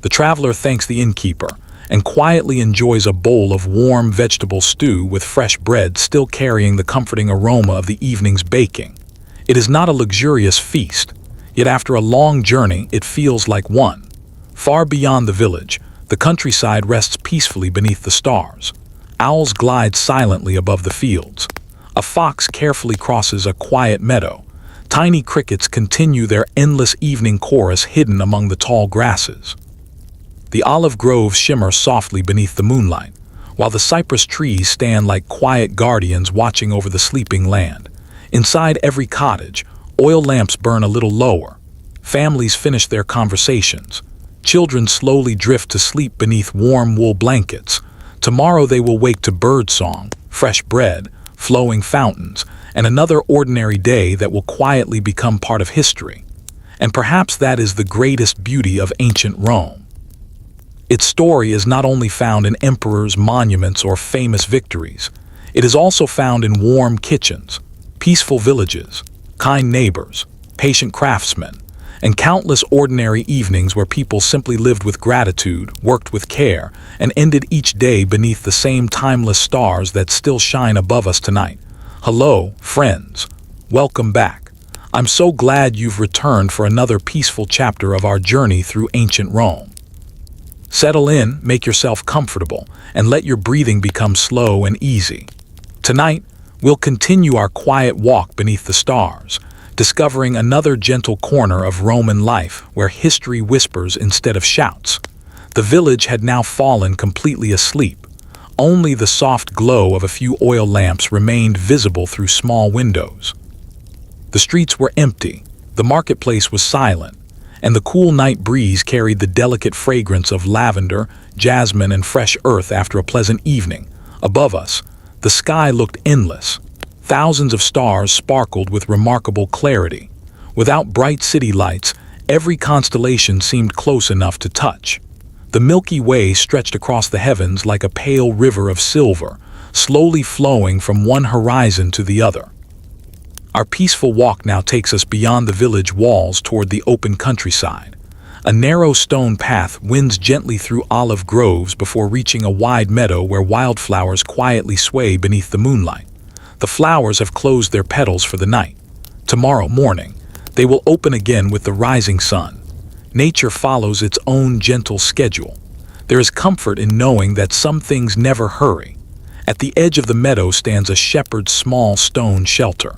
The traveler thanks the innkeeper and quietly enjoys a bowl of warm vegetable stew with fresh bread still carrying the comforting aroma of the evening's baking. It is not a luxurious feast, yet after a long journey it feels like one. Far beyond the village, the countryside rests peacefully beneath the stars. Owls glide silently above the fields. A fox carefully crosses a quiet meadow. Tiny crickets continue their endless evening chorus hidden among the tall grasses. The olive groves shimmer softly beneath the moonlight, while the cypress trees stand like quiet guardians watching over the sleeping land. Inside every cottage, oil lamps burn a little lower. Families finish their conversations. Children slowly drift to sleep beneath warm wool blankets. Tomorrow they will wake to birdsong, fresh bread, flowing fountains, and another ordinary day that will quietly become part of history. And perhaps that is the greatest beauty of ancient Rome. Its story is not only found in emperors, monuments, or famous victories. It is also found in warm kitchens, peaceful villages, kind neighbors, patient craftsmen, and countless ordinary evenings where people simply lived with gratitude, worked with care, and ended each day beneath the same timeless stars that still shine above us tonight. Hello, friends. Welcome back. I'm so glad you've returned for another peaceful chapter of our journey through ancient Rome. Settle in, make yourself comfortable, and let your breathing become slow and easy. Tonight, we'll continue our quiet walk beneath the stars, discovering another gentle corner of Roman life where history whispers instead of shouts. The village had now fallen completely asleep. Only the soft glow of a few oil lamps remained visible through small windows. The streets were empty, the marketplace was silent, and the cool night breeze carried the delicate fragrance of lavender, jasmine, and fresh earth after a pleasant evening. Above us, the sky looked endless. Thousands of stars sparkled with remarkable clarity. Without bright city lights, every constellation seemed close enough to touch. The Milky Way stretched across the heavens like a pale river of silver, slowly flowing from one horizon to the other. Our peaceful walk now takes us beyond the village walls toward the open countryside. A narrow stone path winds gently through olive groves before reaching a wide meadow where wildflowers quietly sway beneath the moonlight. The flowers have closed their petals for the night. Tomorrow morning, they will open again with the rising sun. Nature follows its own gentle schedule. There is comfort in knowing that some things never hurry. At the edge of the meadow stands a shepherd's small stone shelter.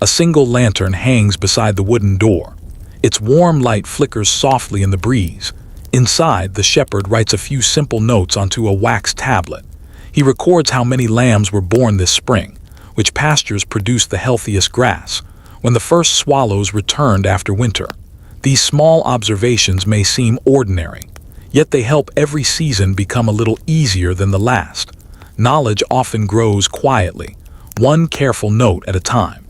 A single lantern hangs beside the wooden door. Its warm light flickers softly in the breeze. Inside, the shepherd writes a few simple notes onto a wax tablet. He records how many lambs were born this spring, which pastures produced the healthiest grass, when the first swallows returned after winter. These small observations may seem ordinary, yet they help every season become a little easier than the last. Knowledge often grows quietly, one careful note at a time.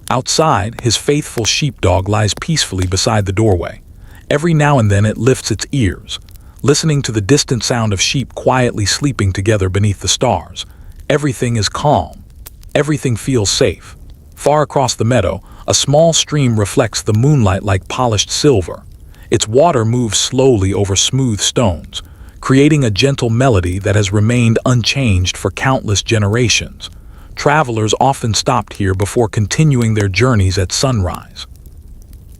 Outside, his faithful sheepdog lies peacefully beside the doorway. Every now and then it lifts its ears, listening to the distant sound of sheep quietly sleeping together beneath the stars. Everything is calm. Everything feels safe. Far across the meadow, a small stream reflects the moonlight like polished silver. Its water moves slowly over smooth stones, creating a gentle melody that has remained unchanged for countless generations. Travelers often stopped here before continuing their journeys at sunrise.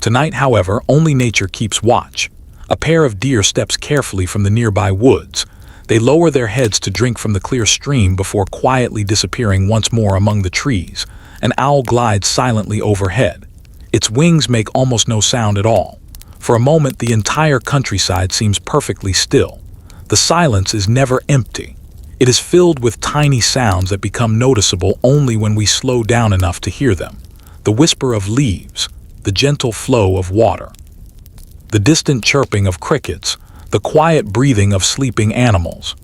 Tonight, however, only nature keeps watch. A pair of deer steps carefully from the nearby woods. They lower their heads to drink from the clear stream before quietly disappearing once more among the trees. An owl glides silently overhead. Its wings make almost no sound at all. For a moment, the entire countryside seems perfectly still. The silence is never empty. It is filled with tiny sounds that become noticeable only when we slow down enough to hear them. The whisper of leaves, the gentle flow of water, the distant chirping of crickets, the quiet breathing of sleeping animals.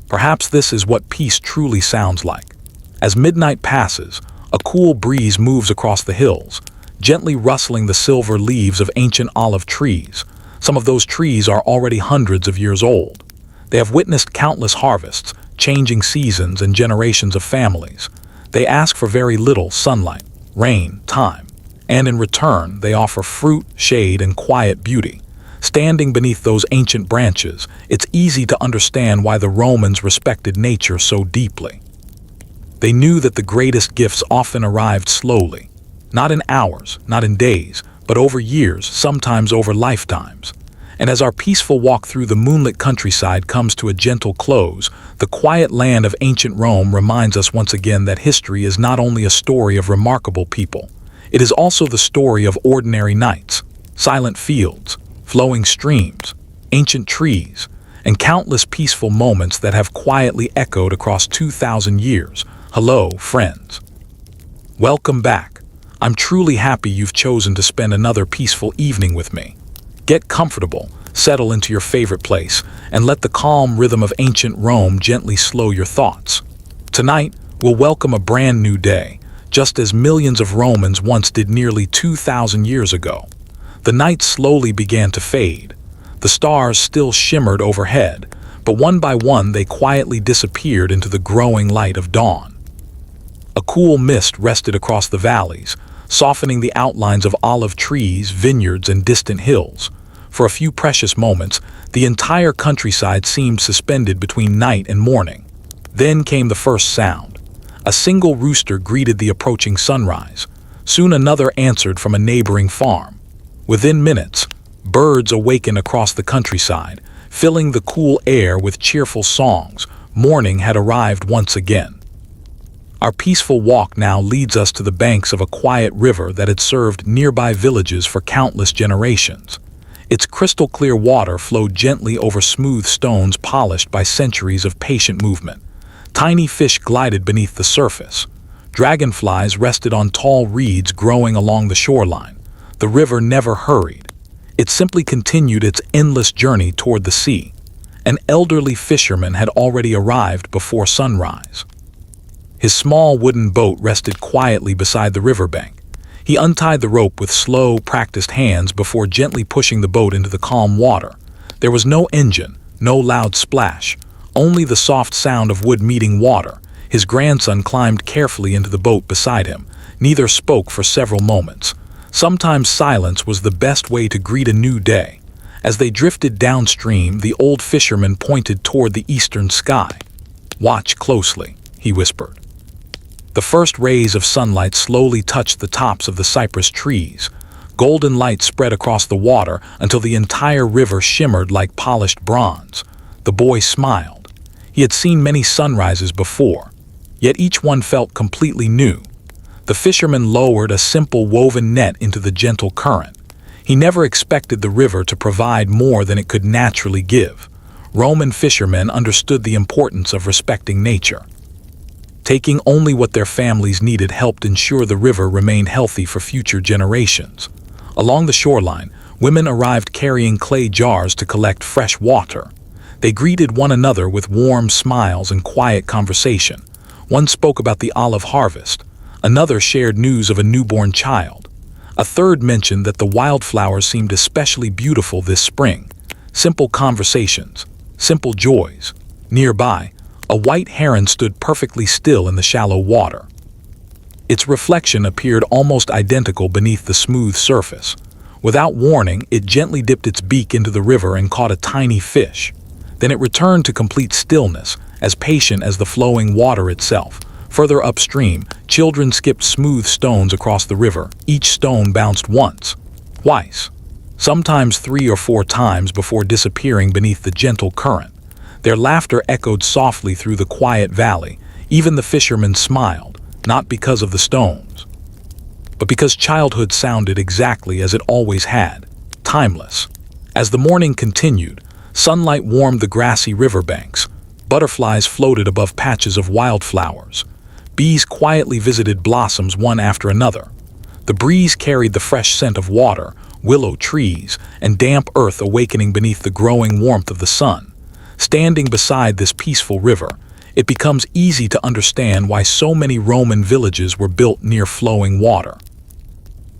Perhaps this is what peace truly sounds like. As midnight passes, a cool breeze moves across the hills, gently rustling the silver leaves of ancient olive trees. Some of those trees are already hundreds of years old. They have witnessed countless harvests, changing seasons and generations of families. They ask for very little sunlight, rain, time, and in return they offer fruit, shade, and quiet beauty. Standing beneath those ancient branches, it's easy to understand why the Romans respected nature so deeply. They knew that the greatest gifts often arrived slowly, not in hours, not in days, but over years, sometimes over lifetimes. And as our peaceful walk through the moonlit countryside comes to a gentle close, the quiet land of ancient Rome reminds us once again that history is not only a story of remarkable people, it is also the story of ordinary nights, silent fields, flowing streams, ancient trees, and countless peaceful moments that have quietly echoed across 2,000 years. Hello, friends. Welcome back. I'm truly happy you've chosen to spend another peaceful evening with me. Get comfortable, settle into your favorite place, and let the calm rhythm of ancient Rome gently slow your thoughts. Tonight, we'll welcome a brand new day, just as millions of Romans once did nearly 2,000 years ago. The night slowly began to fade. The stars still shimmered overhead, but one by one they quietly disappeared into the growing light of dawn. A cool mist rested across the valleys, softening the outlines of olive trees, vineyards, and distant hills. For a few precious moments, the entire countryside seemed suspended between night and morning. Then came the first sound. A single rooster greeted the approaching sunrise. Soon another answered from a neighboring farm. Within minutes, birds awakened across the countryside, filling the cool air with cheerful songs. Morning had arrived once again. Our peaceful walk now leads us to the banks of a quiet river that had served nearby villages for countless generations. Its crystal-clear water flowed gently over smooth stones polished by centuries of patient movement. Tiny fish glided beneath the surface. Dragonflies rested on tall reeds growing along the shoreline. The river never hurried. It simply continued its endless journey toward the sea. An elderly fisherman had already arrived before sunrise. His small wooden boat rested quietly beside the riverbank. He untied the rope with slow, practiced hands before gently pushing the boat into the calm water. There was no engine, no loud splash, only the soft sound of wood meeting water. His grandson climbed carefully into the boat beside him. Neither spoke for several moments. Sometimes silence was the best way to greet a new day. As they drifted downstream, the old fisherman pointed toward the eastern sky. "Watch closely," he whispered. The first rays of sunlight slowly touched the tops of the cypress trees. Golden light spread across the water until the entire river shimmered like polished bronze. The boy smiled. He had seen many sunrises before, yet each one felt completely new. The fisherman lowered a simple woven net into the gentle current. He never expected the river to provide more than it could naturally give. Roman fishermen understood the importance of respecting nature. Taking only what their families needed helped ensure the river remained healthy for future generations. Along the shoreline, women arrived carrying clay jars to collect fresh water. They greeted one another with warm smiles and quiet conversation. One spoke about the olive harvest. Another shared news of a newborn child. A third mentioned that the wildflowers seemed especially beautiful this spring. Simple conversations, simple joys. Nearby, a white heron stood perfectly still in the shallow water. Its reflection appeared almost identical beneath the smooth surface. Without warning, it gently dipped its beak into the river and caught a tiny fish. Then it returned to complete stillness, as patient as the flowing water itself. Further upstream, children skipped smooth stones across the river. Each stone bounced once, twice, sometimes 3 or 4 times before disappearing beneath the gentle current. Their laughter echoed softly through the quiet valley. Even the fishermen smiled, not because of the stones, but because childhood sounded exactly as it always had, timeless. As the morning continued, sunlight warmed the grassy riverbanks. Butterflies floated above patches of wildflowers. Bees quietly visited blossoms one after another. The breeze carried the fresh scent of water, willow trees, and damp earth awakening beneath the growing warmth of the sun. Standing beside this peaceful river, it becomes easy to understand why so many Roman villages were built near flowing water.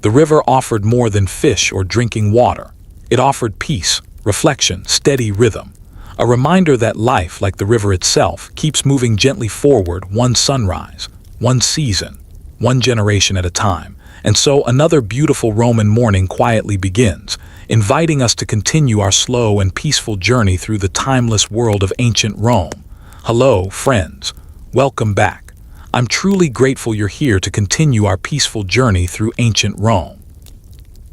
The river offered more than fish or drinking water. It offered peace, reflection, steady rhythm. A reminder that life, like the river itself, keeps moving gently forward, one sunrise, one season, one generation at a time. And so another beautiful Roman morning quietly begins, inviting us to continue our slow and peaceful journey through the timeless world of ancient Rome. Hello, friends. Welcome back. I'm truly grateful you're here to continue our peaceful journey through ancient Rome.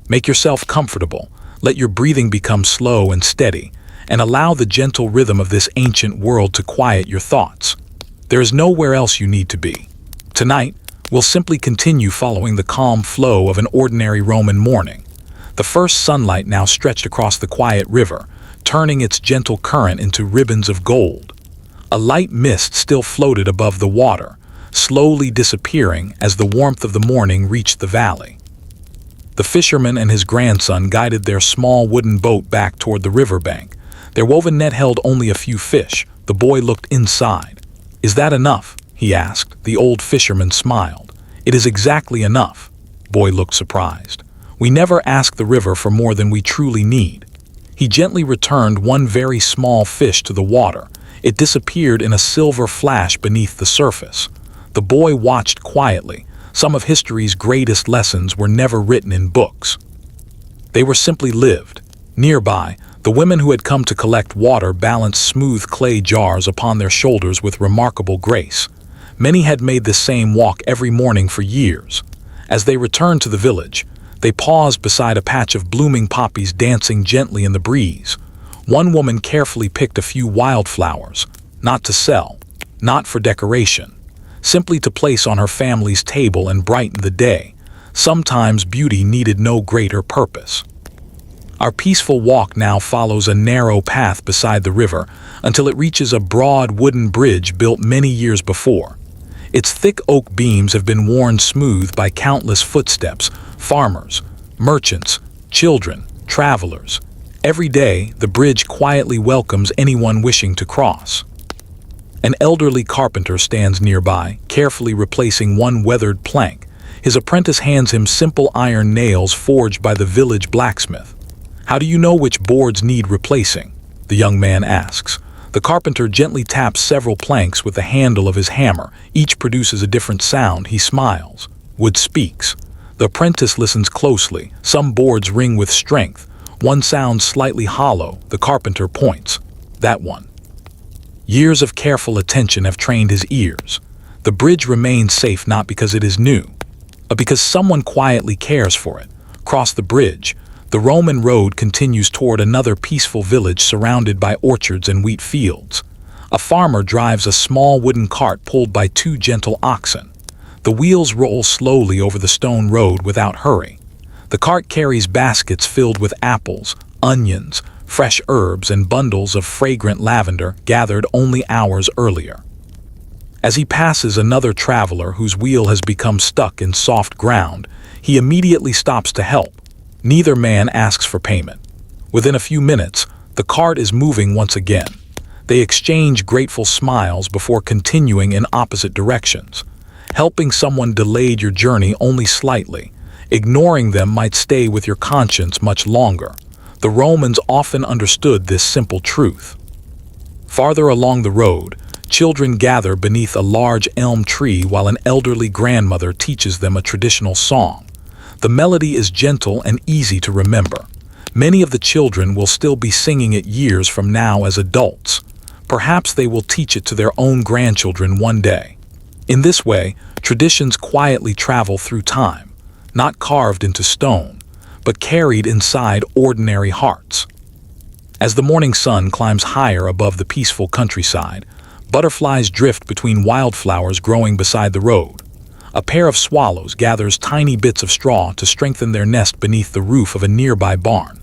Make yourself comfortable, let your breathing become slow and steady, and allow the gentle rhythm of this ancient world to quiet your thoughts. There is nowhere else you need to be. Tonight, we'll simply continue following the calm flow of an ordinary Roman morning. The first sunlight now stretched across the quiet river, turning its gentle current into ribbons of gold. A light mist still floated above the water, slowly disappearing as the warmth of the morning reached the valley. The fisherman and his grandson guided their small wooden boat back toward the riverbank. Their woven net held only a few fish. The boy looked inside. "Is that enough?" he asked. The old fisherman smiled. "It is exactly enough." Boy looked surprised. "We never ask the river for more than we truly need." He gently returned one very small fish to the water. It disappeared in a silver flash beneath the surface. The boy watched quietly. Some of history's greatest lessons were never written in books. They were simply lived. Nearby, the women who had come to collect water balanced smooth clay jars upon their shoulders with remarkable grace. Many had made this same walk every morning for years. As they returned to the village, they paused beside a patch of blooming poppies dancing gently in the breeze. One woman carefully picked a few wildflowers, not to sell, not for decoration, simply to place on her family's table and brighten the day. Sometimes beauty needed no greater purpose. Our peaceful walk now follows a narrow path beside the river until it reaches a broad wooden bridge built many years before. Its thick oak beams have been worn smooth by countless footsteps, farmers, merchants, children, travelers. Every day, the bridge quietly welcomes anyone wishing to cross. An elderly carpenter stands nearby, carefully replacing one weathered plank. His apprentice hands him simple iron nails forged by the village blacksmith. "How do you know which boards need replacing?" the young man asks. The carpenter gently taps several planks with the handle of his hammer. Each produces a different sound. He smiles. Wood speaks. The apprentice listens closely. Some boards ring with strength. One sounds slightly hollow. The carpenter points. "That one." Years of careful attention have trained his ears. The bridge remains safe not because it is new, but because someone quietly cares for it. Across the bridge, the Roman road continues toward another peaceful village surrounded by orchards and wheat fields. A farmer drives a small wooden cart pulled by 2 gentle oxen. The wheels roll slowly over the stone road without hurry. The cart carries baskets filled with apples, onions, fresh herbs, and bundles of fragrant lavender gathered only hours earlier. As he passes another traveler whose wheel has become stuck in soft ground, he immediately stops to help. Neither man asks for payment. Within a few minutes, the cart is moving once again. They exchange grateful smiles before continuing in opposite directions. Helping someone delayed your journey only slightly. Ignoring them might stay with your conscience much longer. The Romans often understood this simple truth. Farther along the road, children gather beneath a large elm tree while an elderly grandmother teaches them a traditional song. The melody is gentle and easy to remember. Many of the children will still be singing it years from now as adults. Perhaps they will teach it to their own grandchildren one day. In this way, traditions quietly travel through time, not carved into stone, but carried inside ordinary hearts. As the morning sun climbs higher above the peaceful countryside, butterflies drift between wildflowers growing beside the road. A pair of swallows gathers tiny bits of straw to strengthen their nest beneath the roof of a nearby barn.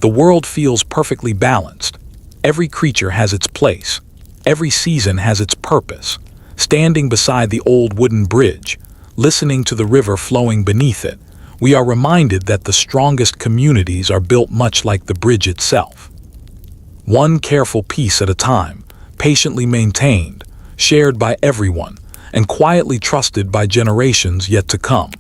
The world feels perfectly balanced. Every creature has its place. Every season has its purpose. Standing beside the old wooden bridge, listening to the river flowing beneath it, we are reminded that the strongest communities are built much like the bridge itself. One careful piece at a time, patiently maintained, shared by everyone, and quietly trusted by generations yet to come.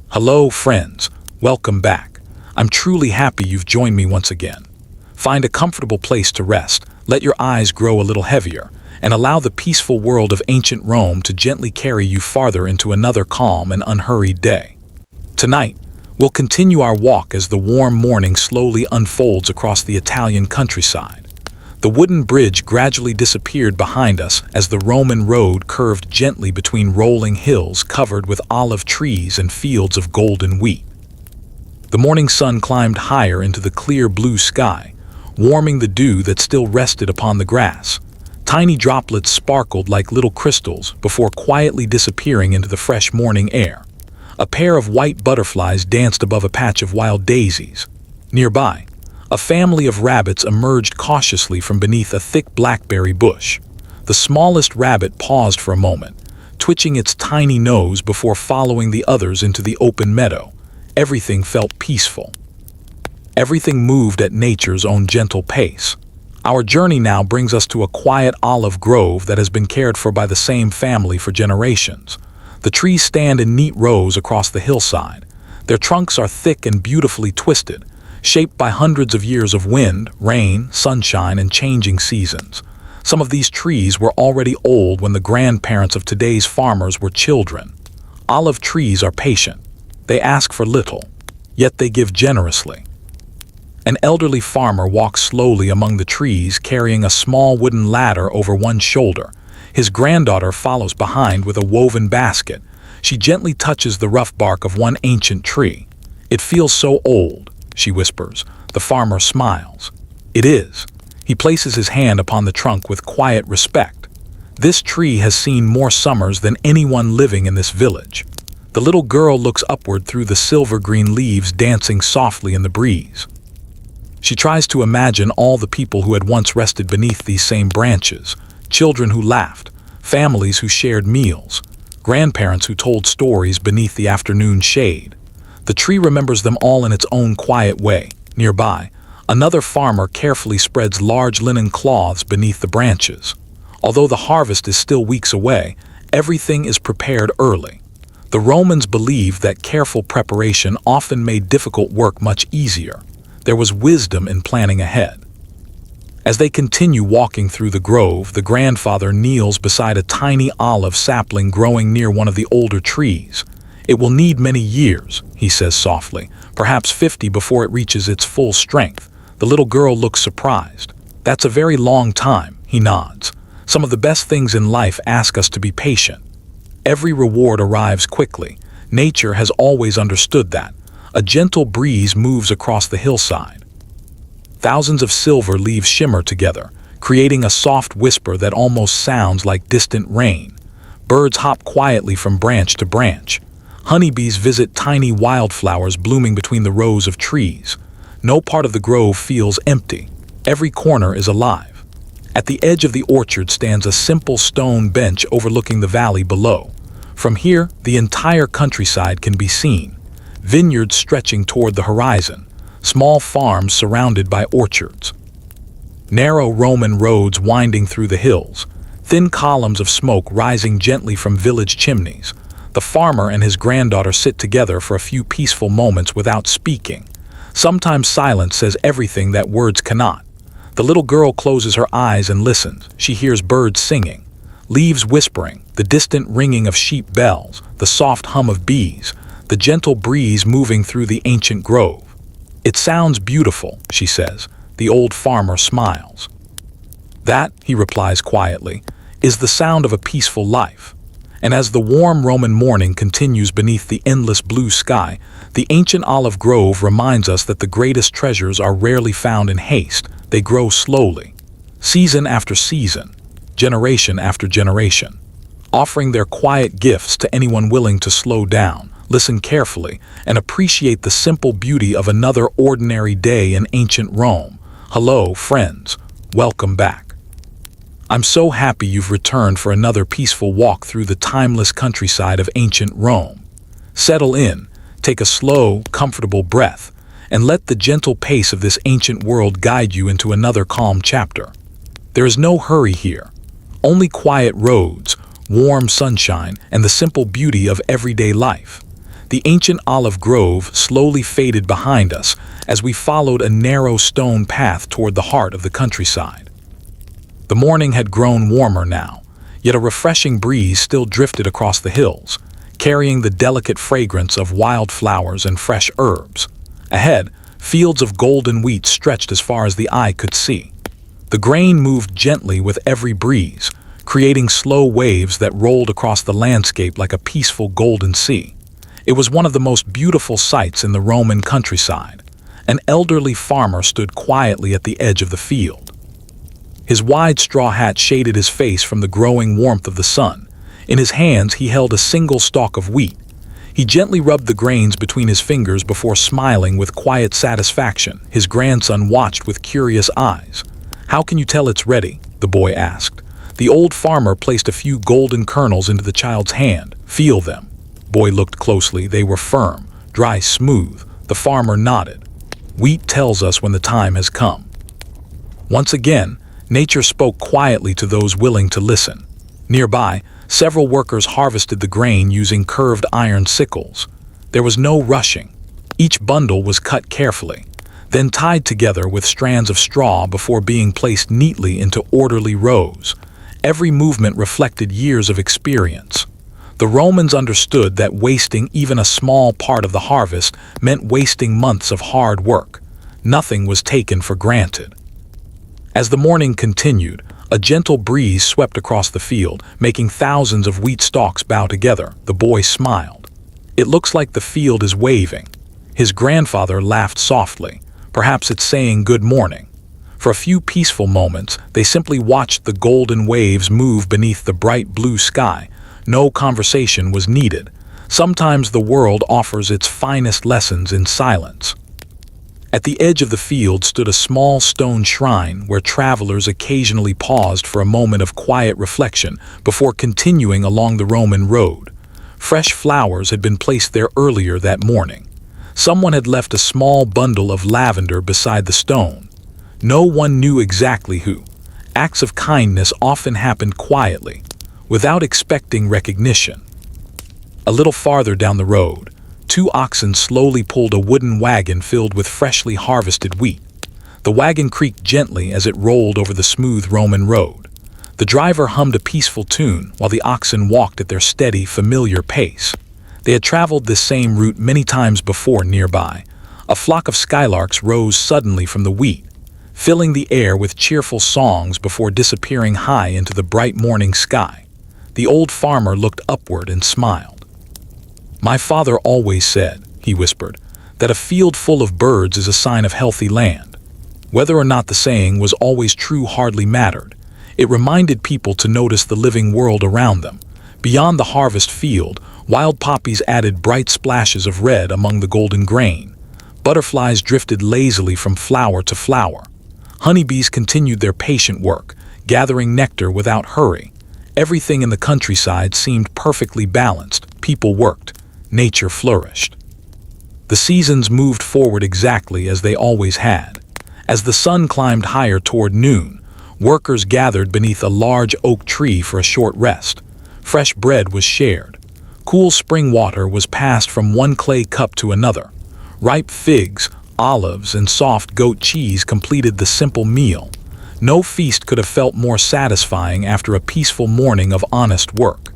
Hello, friends. Welcome back. I'm truly happy you've joined me once again. Find a comfortable place to rest, let your eyes grow a little heavier, and allow the peaceful world of ancient Rome to gently carry you farther into another calm and unhurried day. Tonight, we'll continue our walk as the warm morning slowly unfolds across the Italian countryside. The wooden bridge gradually disappeared behind us as the Roman road curved gently between rolling hills covered with olive trees and fields of golden wheat. The morning sun climbed higher into the clear blue sky, warming the dew that still rested upon the grass. Tiny droplets sparkled like little crystals before quietly disappearing into the fresh morning air. A pair of white butterflies danced above a patch of wild daisies. Nearby, a family of rabbits emerged cautiously from beneath a thick blackberry bush. The smallest rabbit paused for a moment, twitching its tiny nose before following the others into the open meadow. Everything felt peaceful. Everything moved at nature's own gentle pace. Our journey now brings us to a quiet olive grove that has been cared for by the same family for generations. The trees stand in neat rows across the hillside. Their trunks are thick and beautifully twisted, shaped by hundreds of years of wind, rain, sunshine, and changing seasons. Some of these trees were already old when the grandparents of today's farmers were children. Olive trees are patient. They ask for little, yet they give generously. An elderly farmer walks slowly among the trees, carrying a small wooden ladder over one shoulder. His granddaughter follows behind with a woven basket. She gently touches the rough bark of one ancient tree. "It feels so old," she whispers. The farmer smiles. "It is." He places his hand upon the trunk with quiet respect. "This tree has seen more summers than anyone living in this village." The little girl looks upward through the silver-green leaves dancing softly in the breeze. She tries to imagine all the people who had once rested beneath these same branches, children who laughed, families who shared meals, grandparents who told stories beneath the afternoon shade. The tree remembers them all in its own quiet way. Nearby, another farmer carefully spreads large linen cloths beneath the branches. Although the harvest is still weeks away, everything is prepared early. The Romans believed that careful preparation often made difficult work much easier. There was wisdom in planning ahead. As they continue walking through the grove, the grandfather kneels beside a tiny olive sapling growing near one of the older trees. "It will need many years," he says softly, "perhaps 50 before it reaches its full strength." The little girl looks surprised. "That's a very long time," he nods. "Some of the best things in life ask us to be patient. Every reward arrives quickly. Nature has always understood that." A gentle breeze moves across the hillside. Thousands of silver leaves shimmer together, creating a soft whisper that almost sounds like distant rain. Birds hop quietly from branch to branch. Honeybees visit tiny wildflowers blooming between the rows of trees. No part of the grove feels empty. Every corner is alive. At the edge of the orchard stands a simple stone bench overlooking the valley below. From here, the entire countryside can be seen. Vineyards stretching toward the horizon, small farms surrounded by orchards. Narrow Roman roads winding through the hills, thin columns of smoke rising gently from village chimneys. The farmer and his granddaughter sit together for a few peaceful moments without speaking. Sometimes silence says everything that words cannot. The little girl closes her eyes and listens. She hears birds singing, leaves whispering, the distant ringing of sheep bells, the soft hum of bees, the gentle breeze moving through the ancient grove. "It sounds beautiful," she says. The old farmer smiles. "That," he replies quietly, "is the sound of a peaceful life." And as the warm Roman morning continues beneath the endless blue sky, the ancient olive grove reminds us that the greatest treasures are rarely found in haste. They grow slowly, season after season, generation after generation, offering their quiet gifts to anyone willing to slow down, listen carefully, and appreciate the simple beauty of another ordinary day in ancient Rome. Hello, friends. Welcome back. I'm so happy you've returned for another peaceful walk through the timeless countryside of ancient Rome. Settle in, take a slow, comfortable breath, and let the gentle pace of this ancient world guide you into another calm chapter. There is no hurry here, only quiet roads, warm sunshine, and the simple beauty of everyday life. The ancient olive grove slowly faded behind us as we followed a narrow stone path toward the heart of the countryside. The morning had grown warmer now, yet a refreshing breeze still drifted across the hills, carrying the delicate fragrance of wildflowers and fresh herbs. Ahead, fields of golden wheat stretched as far as the eye could see. The grain moved gently with every breeze, creating slow waves that rolled across the landscape like a peaceful golden sea. It was one of the most beautiful sights in the Roman countryside. An elderly farmer stood quietly at the edge of the field. His wide straw hat shaded his face from the growing warmth of the sun. In his hands he held a single stalk of wheat. He gently rubbed the grains between his fingers before smiling with quiet satisfaction. His grandson watched with curious eyes. "How can you tell it's ready?" the boy asked. The old farmer placed a few golden kernels into the child's hand. "Feel them." Boy looked closely. They were firm, dry, smooth. The farmer nodded. "Wheat tells us when the time has come." Once again, nature spoke quietly to those willing to listen. Nearby, several workers harvested the grain using curved iron sickles. There was no rushing. Each bundle was cut carefully, then tied together with strands of straw before being placed neatly into orderly rows. Every movement reflected years of experience. The Romans understood that wasting even a small part of the harvest meant wasting months of hard work. Nothing was taken for granted. As the morning continued, a gentle breeze swept across the field, making thousands of wheat stalks bow together. The boy smiled. "It looks like the field is waving." His grandfather laughed softly. "Perhaps it's saying good morning." For a few peaceful moments, they simply watched the golden waves move beneath the bright blue sky. No conversation was needed. Sometimes the world offers its finest lessons in silence. At the edge of the field stood a small stone shrine where travelers occasionally paused for a moment of quiet reflection before continuing along the Roman road. Fresh flowers had been placed there earlier that morning. Someone had left a small bundle of lavender beside the stone. No one knew exactly who. Acts of kindness often happened quietly, without expecting recognition. A little farther down the road, two oxen slowly pulled a wooden wagon filled with freshly harvested wheat. The wagon creaked gently as it rolled over the smooth Roman road. The driver hummed a peaceful tune while the oxen walked at their steady, familiar pace. They had traveled this same route many times before nearby. A flock of skylarks rose suddenly from the wheat, filling the air with cheerful songs before disappearing high into the bright morning sky. The old farmer looked upward and smiled. "My father always said," he whispered, "that a field full of birds is a sign of healthy land." Whether or not the saying was always true hardly mattered. It reminded people to notice the living world around them. Beyond the harvest field, wild poppies added bright splashes of red among the golden grain. Butterflies drifted lazily from flower to flower. Honeybees continued their patient work, gathering nectar without hurry. Everything in the countryside seemed perfectly balanced. People worked. Nature flourished. The seasons moved forward exactly as they always had. As the sun climbed higher toward noon, workers gathered beneath a large oak tree for a short rest. Fresh bread was shared. Cool spring water was passed from one clay cup to another. Ripe figs, olives, and soft goat cheese completed the simple meal. No feast could have felt more satisfying after a peaceful morning of honest work.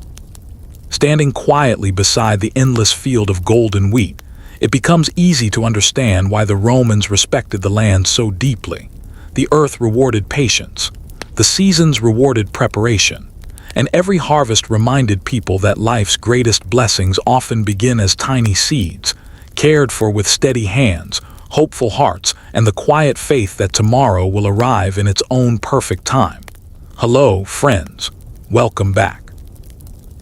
Standing quietly beside the endless field of golden wheat, it becomes easy to understand why the Romans respected the land so deeply. The earth rewarded patience, the seasons rewarded preparation, and every harvest reminded people that life's greatest blessings often begin as tiny seeds, cared for with steady hands, hopeful hearts, and the quiet faith that tomorrow will arrive in its own perfect time. Hello, friends. Welcome back.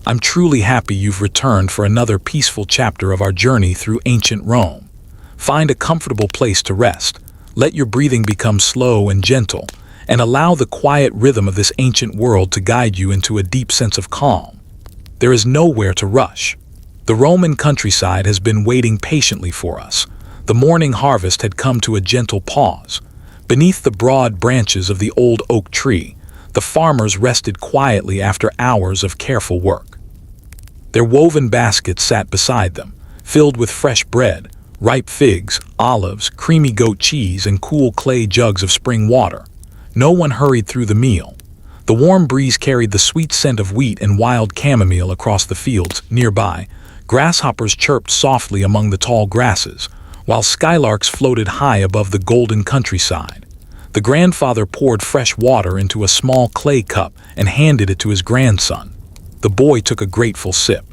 I'm truly happy you've returned for another peaceful chapter of our journey through ancient Rome. Find a comfortable place to rest, let your breathing become slow and gentle, and allow the quiet rhythm of this ancient world to guide you into a deep sense of calm. There is nowhere to rush. The Roman countryside has been waiting patiently for us. The morning harvest had come to a gentle pause. Beneath the broad branches of the old oak tree, the farmers rested quietly after hours of careful work. Their woven baskets sat beside them, filled with fresh bread, ripe figs, olives, creamy goat cheese, and cool clay jugs of spring water. No one hurried through the meal. The warm breeze carried the sweet scent of wheat and wild chamomile across the fields. Nearby, grasshoppers chirped softly among the tall grasses, while skylarks floated high above the golden countryside. The grandfather poured fresh water into a small clay cup and handed it to his grandson. The boy took a grateful sip.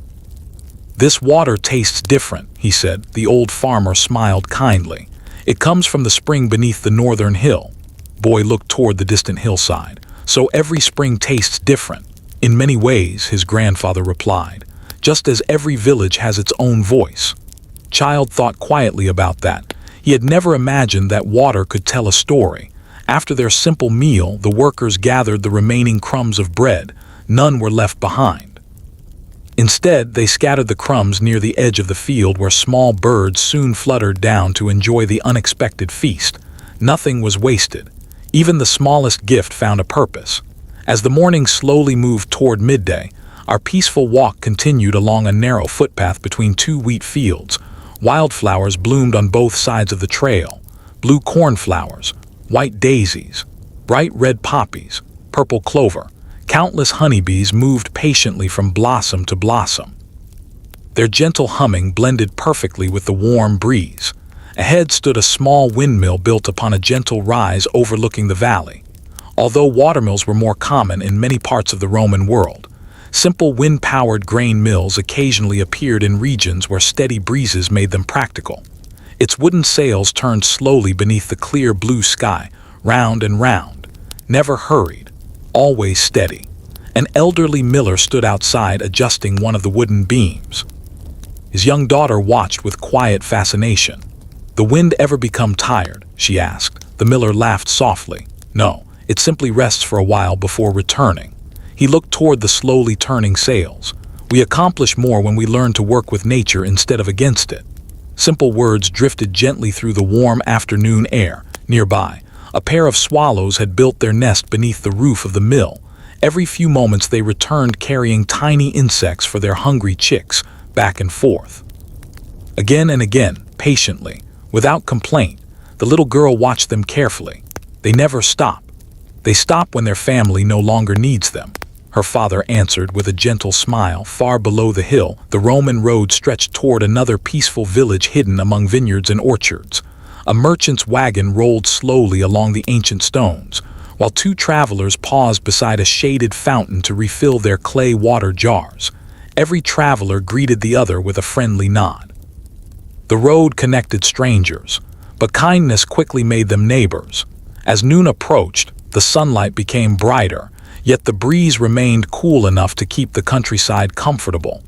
"This water tastes different," he said. The old farmer smiled kindly. "It comes from the spring beneath the northern hill." Boy looked toward the distant hillside. "So every spring tastes different." "In many ways," his grandfather replied, "just as every village has its own voice." Child thought quietly about that. He had never imagined that water could tell a story. After their simple meal, the workers gathered the remaining crumbs of bread. None were left behind. Instead, they scattered the crumbs near the edge of the field, where small birds soon fluttered down to enjoy the unexpected feast. Nothing was wasted. Even the smallest gift found a purpose. As the morning slowly moved toward midday, our peaceful walk continued along a narrow footpath between two wheat fields. Wildflowers bloomed on both sides of the trail. Blue cornflowers, white daisies, bright red poppies, purple clover. Countless honeybees moved patiently from blossom to blossom. Their gentle humming blended perfectly with the warm breeze. Ahead stood a small windmill built upon a gentle rise overlooking the valley. Although watermills were more common in many parts of the Roman world, simple wind-powered grain mills occasionally appeared in regions where steady breezes made them practical. Its wooden sails turned slowly beneath the clear blue sky, round and round, never hurried, always steady. An elderly miller stood outside adjusting one of the wooden beams. His young daughter watched with quiet fascination. "The wind ever become tired?" she asked. The miller laughed softly. "No, it simply rests for a while before returning." He looked toward the slowly turning sails. "We accomplish more when we learn to work with nature instead of against it." Simple words drifted gently through the warm afternoon air. Nearby, a pair of swallows had built their nest beneath the roof of the mill. Every few moments they returned carrying tiny insects for their hungry chicks, back and forth. Again and again, patiently, without complaint, the little girl watched them carefully. They never stop. They stop when their family no longer needs them. Her father answered with a gentle smile. Far below the hill, the Roman road stretched toward another peaceful village hidden among vineyards and orchards. A merchant's wagon rolled slowly along the ancient stones, while two travelers paused beside a shaded fountain to refill their clay water jars. Every traveler greeted the other with a friendly nod. The road connected strangers, but kindness quickly made them neighbors. As noon approached, the sunlight became brighter, yet the breeze remained cool enough to keep the countryside comfortable.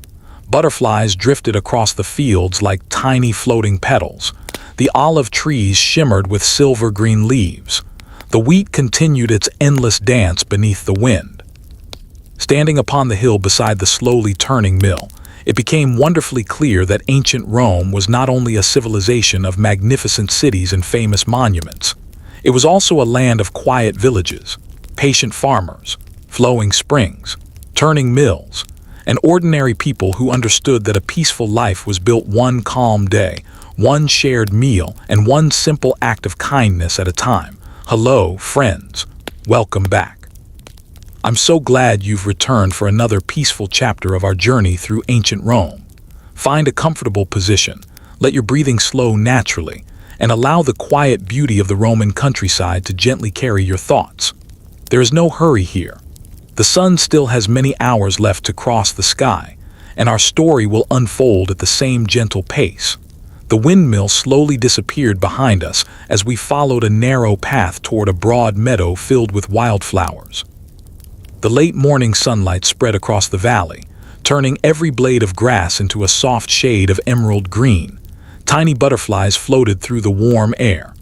Butterflies drifted across the fields like tiny floating petals. The olive trees shimmered with silver-green leaves. The wheat continued its endless dance beneath the wind. Standing upon the hill beside the slowly turning mill, it became wonderfully clear that ancient Rome was not only a civilization of magnificent cities and famous monuments. It was also a land of quiet villages, patient farmers, flowing springs, turning mills, and ordinary people who understood that a peaceful life was built one calm day, one shared meal, and one simple act of kindness at a time. Hello, friends. Welcome back. I'm so glad you've returned for another peaceful chapter of our journey through ancient Rome. Find a comfortable position, Let your breathing slow naturally, and allow the quiet beauty of the Roman countryside to gently carry your thoughts. There is no hurry here. The sun still has many hours left to cross the sky, and our story will unfold at the same gentle pace. The windmill slowly disappeared behind us as we followed a narrow path toward a broad meadow filled with wildflowers. The late morning sunlight spread across the valley, turning every blade of grass into a soft shade of emerald green. Tiny butterflies floated through the warm air.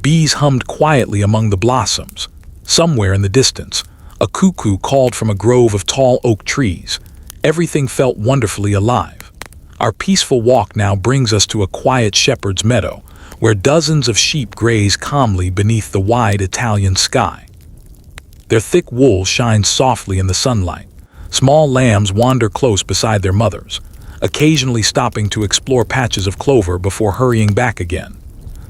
Bees hummed quietly among the blossoms. Somewhere in the distance, a cuckoo called from a grove of tall oak trees. Everything felt wonderfully alive. Our peaceful walk now brings us to a quiet shepherd's meadow, where dozens of sheep graze calmly beneath the wide Italian sky. Their thick wool shines softly in the sunlight. Small lambs wander close beside their mothers, occasionally stopping to explore patches of clover before hurrying back again.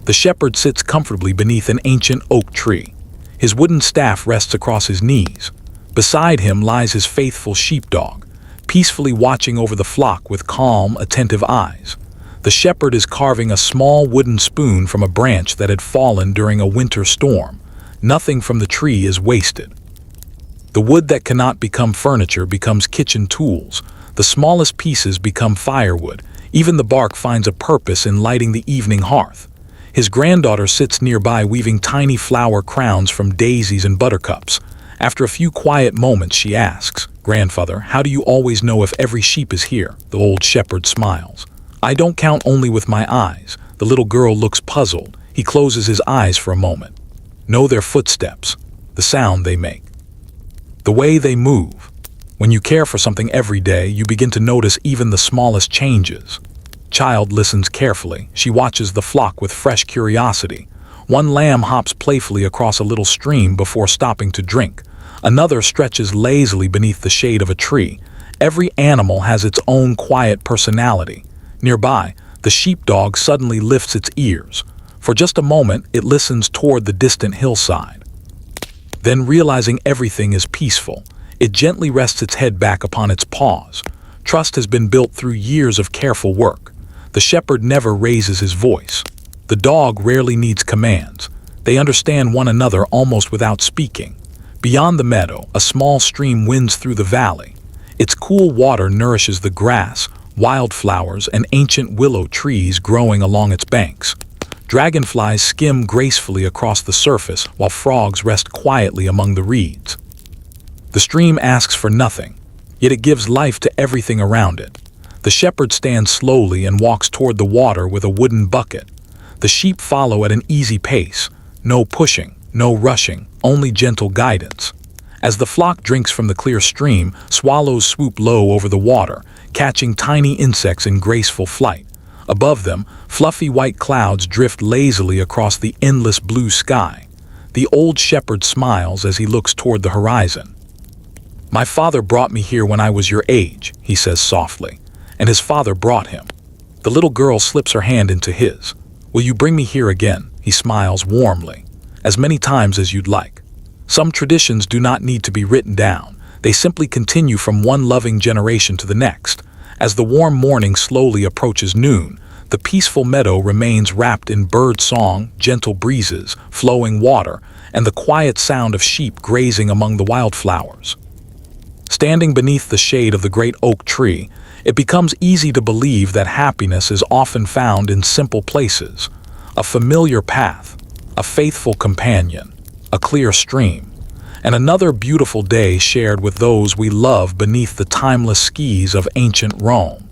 The shepherd sits comfortably beneath an ancient oak tree. His wooden staff rests across his knees. Beside him lies his faithful sheepdog, peacefully watching over the flock with calm, attentive eyes. The shepherd is carving a small wooden spoon from a branch that had fallen during a winter storm. Nothing from the tree is wasted. The wood that cannot become furniture becomes kitchen tools. The smallest pieces become firewood. Even the bark finds a purpose in lighting the evening hearth. His granddaughter sits nearby weaving tiny flower crowns from daisies and buttercups. After a few quiet moments, she asks, "Grandfather, how do you always know if every sheep is here?" The old shepherd smiles. "I don't count only with my eyes." The little girl looks puzzled. He closes his eyes for a moment. "Know their footsteps, the sound they make, the way they move." When you care for something every day, you begin to notice even the smallest changes. Child listens carefully. She watches the flock with fresh curiosity. One lamb hops playfully across a little stream before stopping to drink. Another stretches lazily beneath the shade of a tree. Every animal has its own quiet personality. Nearby, the sheepdog suddenly lifts its ears. For just a moment, it listens toward the distant hillside. Then, realizing everything is peaceful, it gently rests its head back upon its paws. Trust has been built through years of careful work. The shepherd never raises his voice. The dog rarely needs commands. They understand one another almost without speaking. Beyond the meadow, a small stream winds through the valley. Its cool water nourishes the grass, wildflowers, and ancient willow trees growing along its banks. Dragonflies skim gracefully across the surface while frogs rest quietly among the reeds. The stream asks for nothing, yet it gives life to everything around it. The shepherd stands slowly and walks toward the water with a wooden bucket. The sheep follow at an easy pace. No pushing, no rushing, only gentle guidance. As the flock drinks from the clear stream, swallows swoop low over the water, catching tiny insects in graceful flight. Above them, fluffy white clouds drift lazily across the endless blue sky. The old shepherd smiles as he looks toward the horizon. "My father brought me here when I was your age," he says softly, "and his father brought him." The little girl slips her hand into his. "Will you bring me here again?" He smiles warmly. "As many times as you'd like." Some traditions do not need to be written down. They simply continue from one loving generation to the next. As the warm morning slowly approaches noon, the peaceful meadow remains wrapped in bird song, gentle breezes, flowing water, and the quiet sound of sheep grazing among the wildflowers. Standing beneath the shade of the great oak tree, it becomes easy to believe that happiness is often found in simple places. A familiar path, a faithful companion, a clear stream, and another beautiful day shared with those we love beneath the timeless skies of ancient Rome.